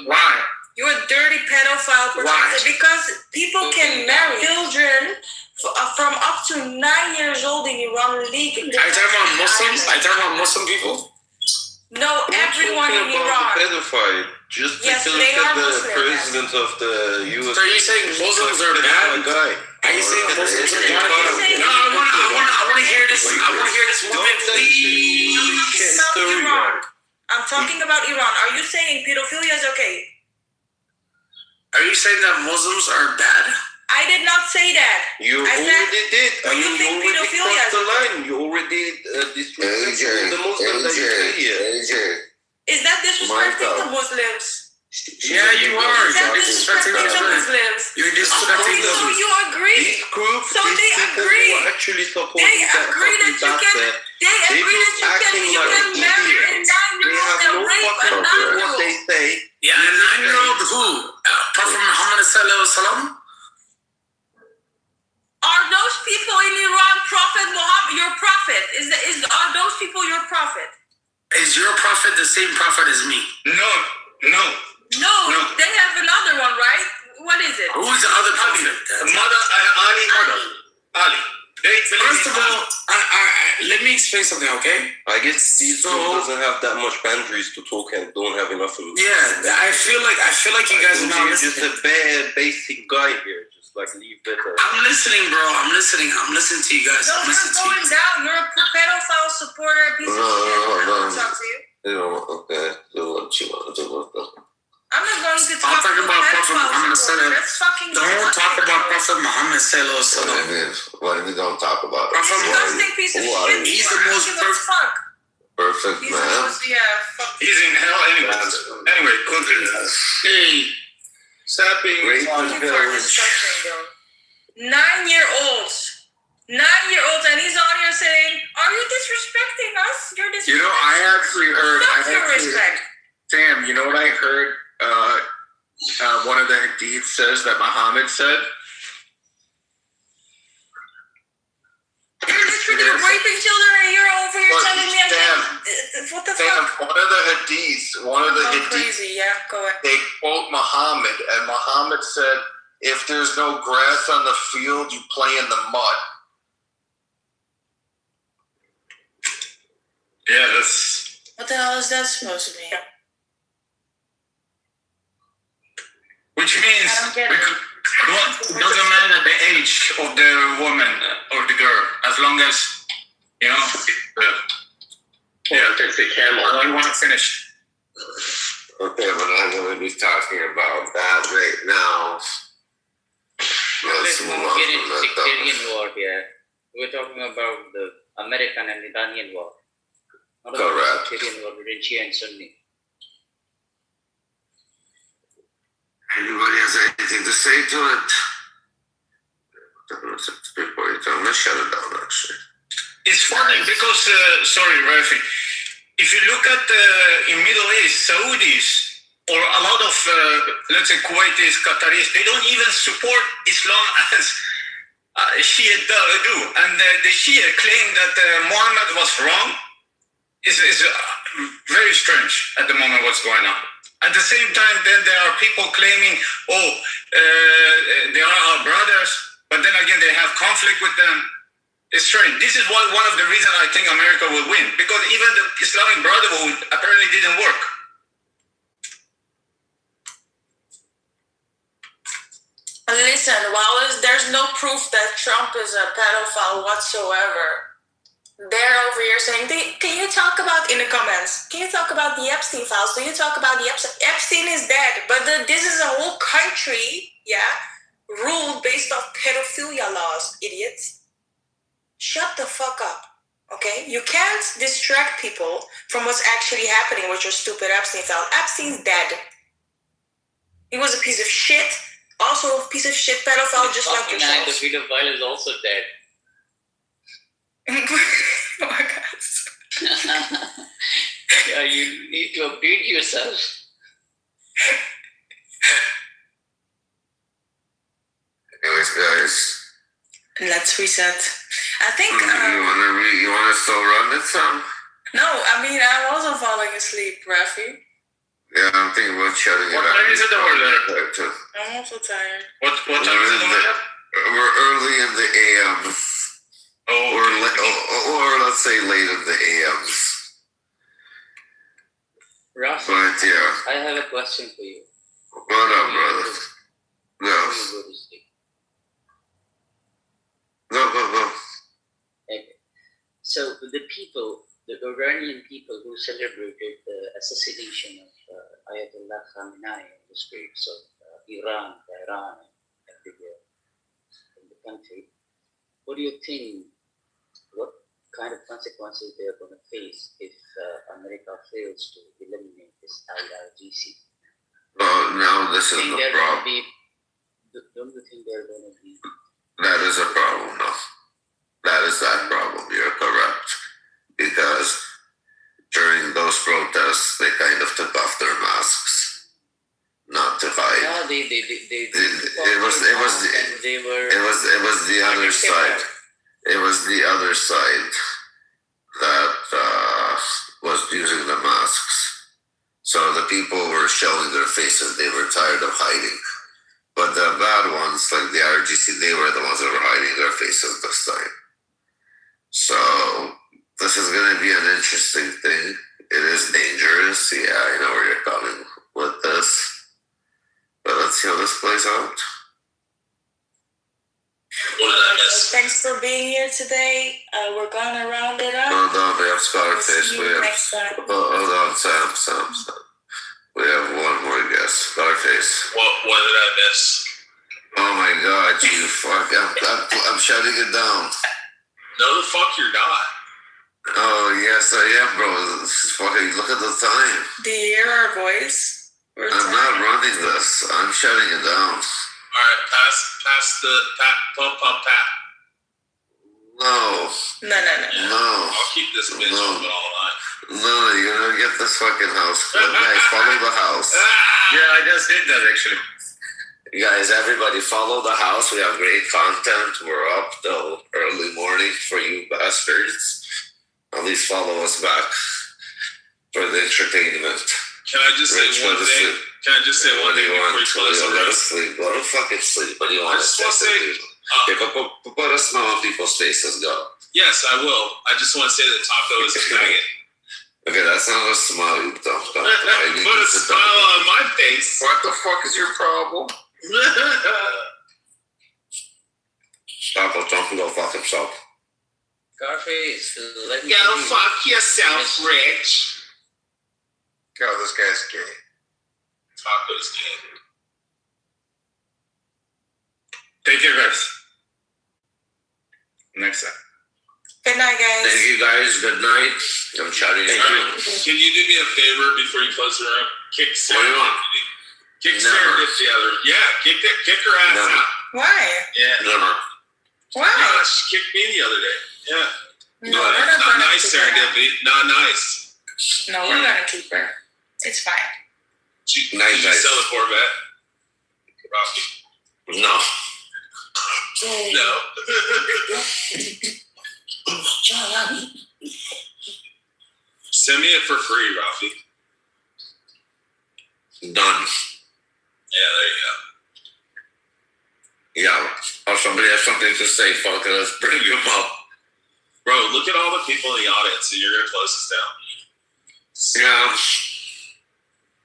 [SPEAKER 17] Why?
[SPEAKER 4] You're a dirty pedophile protector because people can marry children from up to 9 years old in Iran legally.
[SPEAKER 17] Are you talking about Muslims? Are you talking about Muslim people?
[SPEAKER 4] No, everyone in Iran.
[SPEAKER 15] Pedophile. Just
[SPEAKER 4] yes,
[SPEAKER 15] take a look at the president of the U.S.
[SPEAKER 17] So you're saying Muslims are bad?
[SPEAKER 15] Guy.
[SPEAKER 17] Are you saying Muslims are bad? No, I want to hear this. I want to hear this movement, please.
[SPEAKER 4] I'm talking about Iran. Are you saying pedophilia is okay?
[SPEAKER 17] Are you saying that Muslims are bad?
[SPEAKER 4] I did not say that.
[SPEAKER 15] You already did.
[SPEAKER 4] I mean, you think pedophilia
[SPEAKER 15] crossed the line. You already disrespected the Muslims that you say here.
[SPEAKER 4] Is that disrespecting the Muslims?
[SPEAKER 17] Yeah, you are.
[SPEAKER 4] Is that disrespecting the Muslims?
[SPEAKER 17] You're disrespecting them.
[SPEAKER 4] So you agree?
[SPEAKER 15] These groups,
[SPEAKER 4] so they agree.
[SPEAKER 15] Actually supporting
[SPEAKER 4] they agree that you can. They agree that you can marry a 9-year-old and rape a 9-year-old.
[SPEAKER 15] What they say.
[SPEAKER 17] Yeah, a 9-year-old who? Prophet Muhammad sallallahu alaihi wasallam.
[SPEAKER 4] Are those people in Iran Prophet Muhammad your prophet? Are those people your prophet?
[SPEAKER 17] Is your prophet the same prophet as me?
[SPEAKER 7] No.
[SPEAKER 4] No, they have another one, right? What is it?
[SPEAKER 17] Who's the other prophet?
[SPEAKER 7] Mother Ali.
[SPEAKER 17] First of all, let me explain something, okay?
[SPEAKER 15] I guess these people doesn't have that much boundaries to talk and don't have enough.
[SPEAKER 17] Yeah, I feel like you guys are not listening.
[SPEAKER 15] You're just a bad, basic guy here. Just like leave it.
[SPEAKER 17] I'm listening, bro. I'm listening to you guys.
[SPEAKER 4] No, you're going down. You're a pedophile supporter, piece of shit. I'm not going to talk to you.
[SPEAKER 15] Okay. Do what you want to do.
[SPEAKER 4] I'm not going to
[SPEAKER 17] talk about Prophet Muhammad sallallahu alaihi wasallam. Don't talk about Prophet Muhammad sallallahu alaihi wasallam.
[SPEAKER 2] What are we going to talk about?
[SPEAKER 4] Disgusting piece of shit.
[SPEAKER 17] He's the most
[SPEAKER 2] perfect man.
[SPEAKER 7] He's in hell anyway, continue.
[SPEAKER 17] Hey.
[SPEAKER 7] Stop being
[SPEAKER 4] great. 9-year-olds. 9-year-olds, and he's on here saying, "Are you disrespecting us? You're disrespecting."
[SPEAKER 22] You know, I actually heard.
[SPEAKER 4] Respect.
[SPEAKER 22] Sam, you know what I heard? One of the hadiths says that Muhammad said.
[SPEAKER 4] You're literally raping children, and you're over here telling me what the fuck?
[SPEAKER 22] One of the hadiths.
[SPEAKER 4] Crazy, yeah, go ahead.
[SPEAKER 22] They quote Muhammad, and Muhammad said, "If there's no grass on the field, you play in the mud."
[SPEAKER 7] Yeah, that's.
[SPEAKER 4] What the hell is that supposed to mean?
[SPEAKER 7] Which means it doesn't matter the age of the woman or the girl, as long as
[SPEAKER 22] it's the camel.
[SPEAKER 7] I want to finish.
[SPEAKER 2] Okay, we're not going to be talking about that right now.
[SPEAKER 19] Let's get into sectarian war here. We're talking about the American and Iranian war. Not about sectarian war between Shia and Sunni.
[SPEAKER 2] Anybody has anything to say to it? I'm gonna shut it down. Actually,
[SPEAKER 1] it's funny because sorry, Rafi. If you look at in Middle East, Saudis or a lot of let's say Kuwaitis, Qataris, they don't even support Islam as Shia do, and the Shia claim that Muhammad was wrong. Is very strange at the moment. What's going on? At the same time, then there are people claiming, they are our brothers, but then again, they have conflict with them. It's strange. This is one of the reasons I think America will win, because even the Islamic Brotherhood apparently didn't work.
[SPEAKER 4] Listen, while there's no proof that Trump is a pedophile whatsoever, they're over here saying, can you talk about, in the comments, can you talk about the Epstein files? Do you talk about the Epstein is dead, but this is a whole country, ruled based off pedophilia laws, idiots. Shut the fuck up, okay? You can't distract people from what's actually happening with your stupid Epstein file. Epstein's dead. He was a piece of shit, also a piece of shit pedophile, just like yourself.
[SPEAKER 19] The pedophile is also dead.
[SPEAKER 4] Oh my God.
[SPEAKER 19] Yeah, you need to update yourself.
[SPEAKER 18] Anyways, guys.
[SPEAKER 4] Let's reset. I think.
[SPEAKER 18] You wanna still run it, Sam?
[SPEAKER 4] No, I mean I'm also falling asleep, Rafi.
[SPEAKER 18] Yeah, I'm thinking about shutting it
[SPEAKER 3] What
[SPEAKER 18] off.
[SPEAKER 3] time is it over there?
[SPEAKER 4] I'm also tired.
[SPEAKER 3] What time is it over there?
[SPEAKER 18] We're early in the AM.
[SPEAKER 3] Oh,
[SPEAKER 18] or let's say late in the AMs.
[SPEAKER 19] Rafi,
[SPEAKER 18] But yeah.
[SPEAKER 19] I have a question for you.
[SPEAKER 18] What up, brother? No. Go.
[SPEAKER 19] Okay. So the people, the Iranian people who celebrated the assassination of Ayatollah Khamenei in the streets of Iran, Tehran, and everywhere in the country, what do you think? What kind of consequences they are going to face if America fails to eliminate this IRGC?
[SPEAKER 18] Well, now this is the problem.
[SPEAKER 19] Don't you think they're going to be?
[SPEAKER 18] That is a problem, no. That is that problem. You're correct. Because during those protests, they kind of took off their masks, not to hide.
[SPEAKER 19] No, they
[SPEAKER 18] it was the other side. It was the other side that was using the masks. So the people were showing their faces. They were tired of hiding. But the bad ones, like the IRGC, they were the ones that were hiding their faces this time. So this is going to be an interesting thing. It is dangerous. Yeah, I know where you're coming with this. But let's see how this plays out.
[SPEAKER 4] Thanks for being here today. We're gonna round it up.
[SPEAKER 18] Hold on, we have Scarface.
[SPEAKER 4] Next time.
[SPEAKER 18] Hold on, Sam. We have one more guest, Scarface.
[SPEAKER 3] What did I miss?
[SPEAKER 18] Oh my God, you fuck! I'm shutting it down.
[SPEAKER 3] No, the fuck you're not.
[SPEAKER 18] Oh yes, I am, bro. This is fucking. Look at the time.
[SPEAKER 4] Do you hear our voice?
[SPEAKER 18] I'm not running this. I'm shutting it down.
[SPEAKER 3] All right, pass the pump.
[SPEAKER 18] No.
[SPEAKER 3] I'll keep this bitch open all night.
[SPEAKER 18] No, you're gonna get this fucking house. Guys, follow the house.
[SPEAKER 3] Yeah, I just did that actually.
[SPEAKER 18] Guys, everybody follow the house. We have great content. We're up till early morning for you bastards. At least follow us back for the entertainment.
[SPEAKER 3] Can I just say one thing? Can I just say one thing before you close the room?
[SPEAKER 18] Let us sleep. Go to fucking sleep. What do you want to say? Put a smile on people's faces. Go.
[SPEAKER 3] Yes, I will. I just want to say that Taco is a faggot.
[SPEAKER 18] Okay, that's not a smile, you dumb.
[SPEAKER 3] Put a smile on my face.
[SPEAKER 18] What the fuck is your problem? Taco, don't go fuck himself.
[SPEAKER 19] Scarface, let me
[SPEAKER 3] go fuck yourself, Rich.
[SPEAKER 22] God, this guy's gay.
[SPEAKER 3] Taco's gay.
[SPEAKER 18] Take care, guys.
[SPEAKER 3] Next time.
[SPEAKER 4] Good night, guys.
[SPEAKER 18] Thank you, guys. Good night. I'm shouting at you.
[SPEAKER 3] Can you do me a favor before you close the room? Kick Sarah.
[SPEAKER 18] What do you want?
[SPEAKER 3] Kick Sarah the other. Yeah, kick her ass out.
[SPEAKER 4] Why?
[SPEAKER 3] Yeah.
[SPEAKER 18] Never.
[SPEAKER 4] Why?
[SPEAKER 3] No, she kicked me the other day. Yeah.
[SPEAKER 4] No, we're not
[SPEAKER 3] not
[SPEAKER 4] gonna
[SPEAKER 3] nice,
[SPEAKER 4] keep her
[SPEAKER 3] serendipity. Not nice.
[SPEAKER 4] No, we're gonna keep her. It's fine.
[SPEAKER 3] Did you sell the Corvette? Rocky?
[SPEAKER 18] No.
[SPEAKER 3] No. Send me it for free, Rafi.
[SPEAKER 18] Done.
[SPEAKER 3] Yeah, there you go.
[SPEAKER 18] Yeah. Oh, somebody has something to say. Fuck it. Let's bring him up.
[SPEAKER 3] Bro, look at all the people in the audience, and you're gonna close this down.
[SPEAKER 18] Yeah.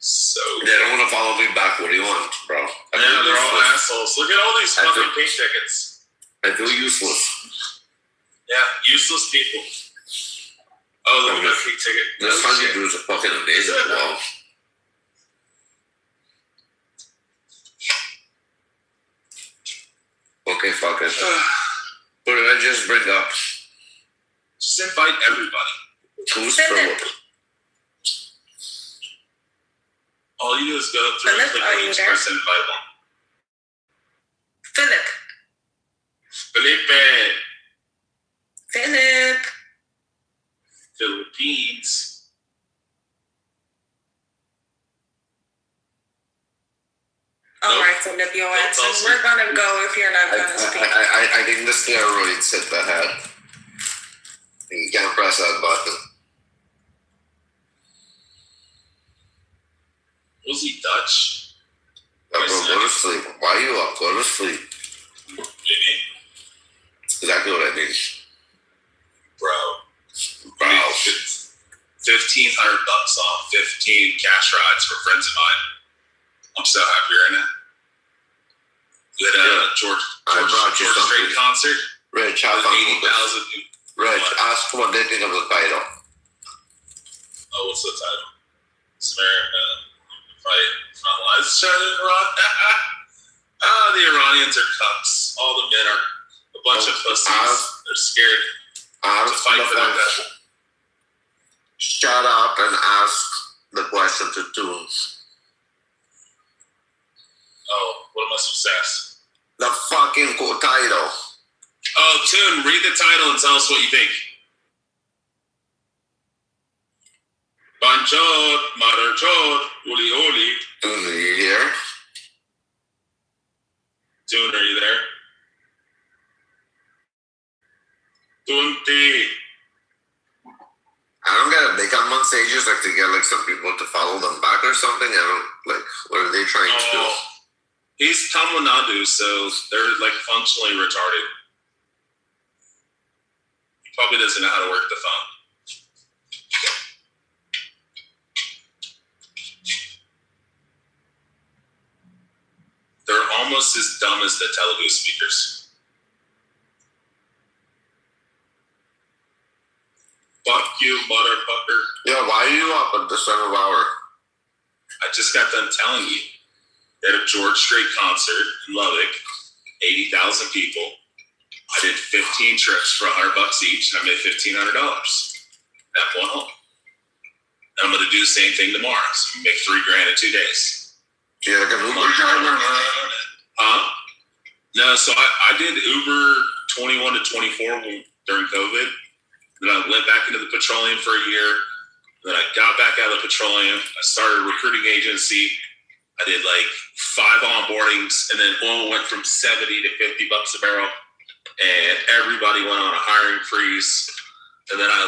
[SPEAKER 3] So
[SPEAKER 18] they don't want to follow me back. What do you want, bro?
[SPEAKER 3] Yeah, they're all assholes. Look at all these fucking pink tickets.
[SPEAKER 18] I feel useless.
[SPEAKER 3] Yeah, useless people. Oh, look at that pink ticket.
[SPEAKER 18] This funny dude's a fucking amazing. Wow. Okay, fuck it. What did I just bring up?
[SPEAKER 3] Just invite everybody.
[SPEAKER 18] Who's Philip?
[SPEAKER 3] All you do is go through and click on each person and invite them.
[SPEAKER 4] Philip.
[SPEAKER 3] Philippines.
[SPEAKER 4] All right, Olivia Watson, we're gonna go if you're not gonna speak.
[SPEAKER 18] I think the steroids hit the head. You can't press that button.
[SPEAKER 9] Was he Dutch?
[SPEAKER 18] Bro, go to sleep. Why are you up? Go to sleep. Exactly what I mean.
[SPEAKER 9] Bro. $1,500 off 15 cash rides for friends of mine. I'm so happy right now. We had a George Strait concert.
[SPEAKER 18] Rich, have fun with this.
[SPEAKER 9] 80,000.
[SPEAKER 18] Rich, ask what they think of the title.
[SPEAKER 9] Oh, what's the title? America fight frontlines. The Iranians are cucks. All the men are a bunch of pussies. They're scared to fight for their country.
[SPEAKER 18] Shut up and ask the question to Toons.
[SPEAKER 9] Oh, what am I supposed to ask?
[SPEAKER 18] The fucking title.
[SPEAKER 9] Oh, Toon, read the title and tell us what you think. Banchod, Madarchod, Uli Oli.
[SPEAKER 18] Toon, are you here?
[SPEAKER 9] Toon, are you there? Tunti.
[SPEAKER 18] I don't get it. They come on stages like to get like some people to follow them back or something. I don't like. What are they trying to do?
[SPEAKER 9] He's Tamil Nadu, so they're like functionally retarded. He probably doesn't know how to work the phone. They're almost as dumb as the Telugu speakers. Fuck you, motherfucker.
[SPEAKER 18] Yeah, why are you up at this time of hour?
[SPEAKER 9] I just got done telling you. They had a George Strait concert in Lubbock, 80,000 people. I did 15 trips for $100 each, and I made $1,500. That went home. And I'm going to do the same thing tomorrow. So make $3,000 in 2 days.
[SPEAKER 18] Yeah, like an Uber driver?
[SPEAKER 9] Huh? No, so I did Uber 21 to 24 during COVID. Then I went back into the petroleum for a year. Then I got back out of the petroleum. I started a recruiting agency. I did like 5 onboardings, and then oil went from 70 to $50 a barrel, and everybody went on a hiring freeze. And then I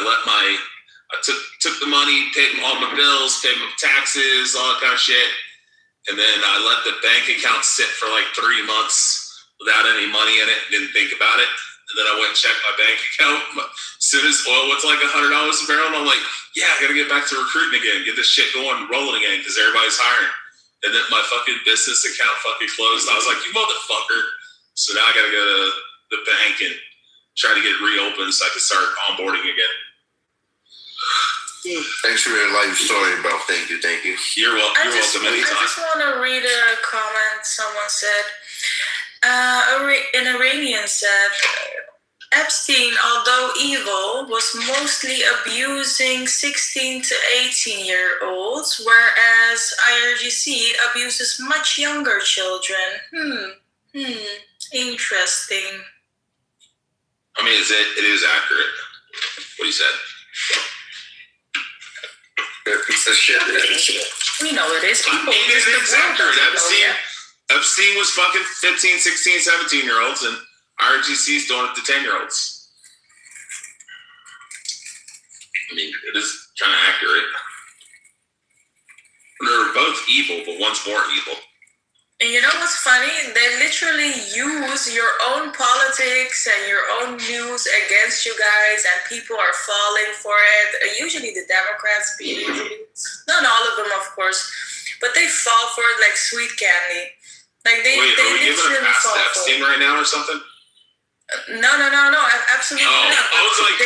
[SPEAKER 9] took the money, paid all my bills, paid my taxes, all that kind of shit. And then I let the bank account sit for like 3 months without any money in it. Didn't think about it. And then I went and checked my bank account. As soon as oil went to like $100 a barrel, and I'm like, yeah, I got to get back to recruiting again, get this shit going, rolling again, because everybody's hiring. And then my fucking business account fucking closed. I was like, you motherfucker. So now I got to go to the bank and try to get it reopened so I can start onboarding again.
[SPEAKER 18] Thanks for your life story, bro. Thank you.
[SPEAKER 9] You're welcome.
[SPEAKER 4] I just want to read a comment someone said. An Iranian said, Epstein, although evil, was mostly abusing 16 to 18-year-olds, whereas IRGC abuses much younger children. Interesting.
[SPEAKER 9] I mean, it is accurate what he said.
[SPEAKER 18] Piece of shit.
[SPEAKER 4] We know it is. People
[SPEAKER 9] it is accurate. Epstein was fucking 15, 16, 17-year-olds, and IRGC's doing it to 10-year-olds. I mean, it is kind of accurate. They're both evil, but one's more evil.
[SPEAKER 4] And you know what's funny? They literally use your own politics and your own news against you guys, and people are falling for it. Usually the Democrats, not all of them, of course, but they fall for it like sweet candy. Like they
[SPEAKER 9] are we giving a pass to Epstein right now or something?
[SPEAKER 4] No, absolutely not.
[SPEAKER 9] I was like,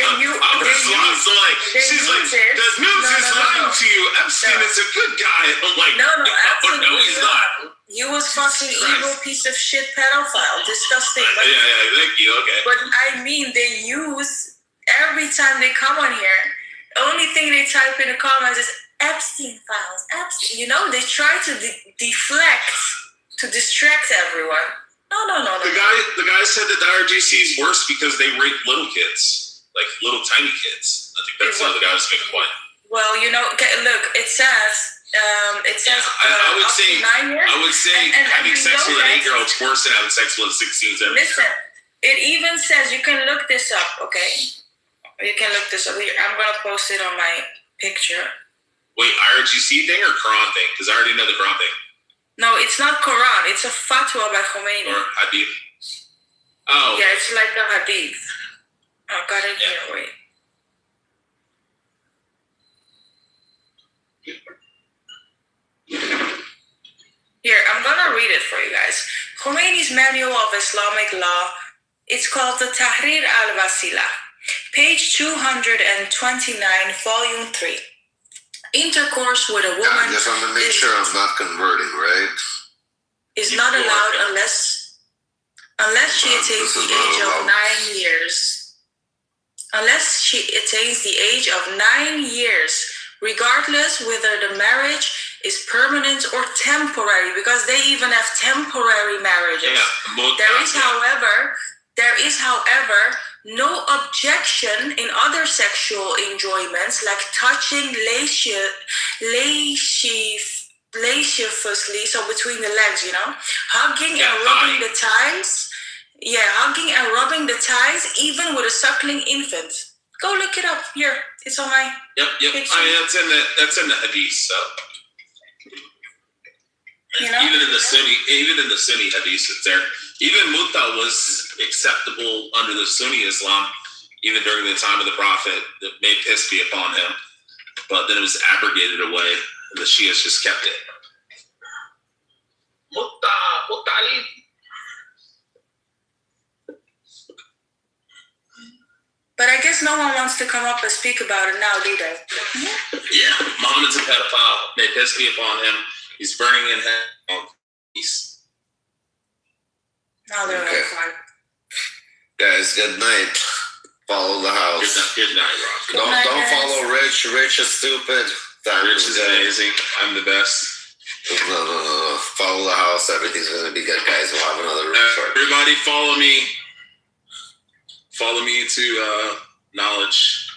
[SPEAKER 9] she's like, the news is lying to you. Epstein is a good guy. I'm like,
[SPEAKER 4] absolutely
[SPEAKER 9] no, he's not.
[SPEAKER 4] You was fucking evil piece of shit pedophile. Disgusting. But,
[SPEAKER 9] yeah, thank you, okay.
[SPEAKER 4] But I mean, they use, every time they come on here, the only thing they type in the comments is Epstein files. Epstein. You know, they try to deflect, to distract everyone. No.
[SPEAKER 9] The guy said that the IRGC is worse because they rape little kids, like little tiny kids. I think that's how the guy was making a point.
[SPEAKER 4] Well, you know, look, it says It says
[SPEAKER 9] I would
[SPEAKER 4] up
[SPEAKER 9] say
[SPEAKER 4] to 9 years.
[SPEAKER 9] I would say having sex with an 8-year-old is worse than having sex with a 16-17-year-old.
[SPEAKER 4] Listen, it even says, you can look this up, okay? You can look this up here. I'm gonna post it on my picture.
[SPEAKER 9] Wait, IRGC thing or Quran thing? Because I already know the Quran thing.
[SPEAKER 4] No, it's not Quran. It's a fatwa by Khomeini.
[SPEAKER 9] Or hadith. Oh.
[SPEAKER 4] Yeah, it's like a hadith. Oh, got it here. Wait. Here, I'm gonna read it for you guys. Khomeini's Manual of Islamic Law. It's called the Tahrir al-Wasila, page 229, volume 3. Intercourse with a woman.
[SPEAKER 18] I just want to make sure I'm not converting, right?
[SPEAKER 4] Is not allowed unless she attains the age of 9 years. Unless she attains the age of 9 years, regardless whether the marriage is permanent or temporary, because they even have temporary marriages.
[SPEAKER 9] Yeah,
[SPEAKER 4] There is, however, no objection in other sexual enjoyments like touching lasciviously, so between the legs, hugging and rubbing the thighs. Yeah, hugging and rubbing the thighs, even with a suckling infant. Go look it up. Here, it's on my.
[SPEAKER 9] Yep.
[SPEAKER 4] picture.
[SPEAKER 9] I mean, that's in the hadith. So even in the Sunni hadith, it's there. Even mutta was acceptable under the Sunni Islam, even during the time of the Prophet. That may piss be upon him, but then it was abrogated away, and the Shias just kept it. Mutta Ali.
[SPEAKER 4] But I guess no one wants to come up and speak about it now, do they?
[SPEAKER 9] Yeah, Muhammad's a pedophile. May piss be upon him. He's burning in hell.
[SPEAKER 4] Now they're
[SPEAKER 18] okay. Guys, good night. Follow the house.
[SPEAKER 9] Good night, Rob.
[SPEAKER 18] Don't follow Rich. Rich is stupid.
[SPEAKER 9] Rich is amazing. I'm the best.
[SPEAKER 18] No. Follow the house. Everything's gonna be good, guys. We'll have another room.
[SPEAKER 9] Everybody, follow me. Follow me to knowledge.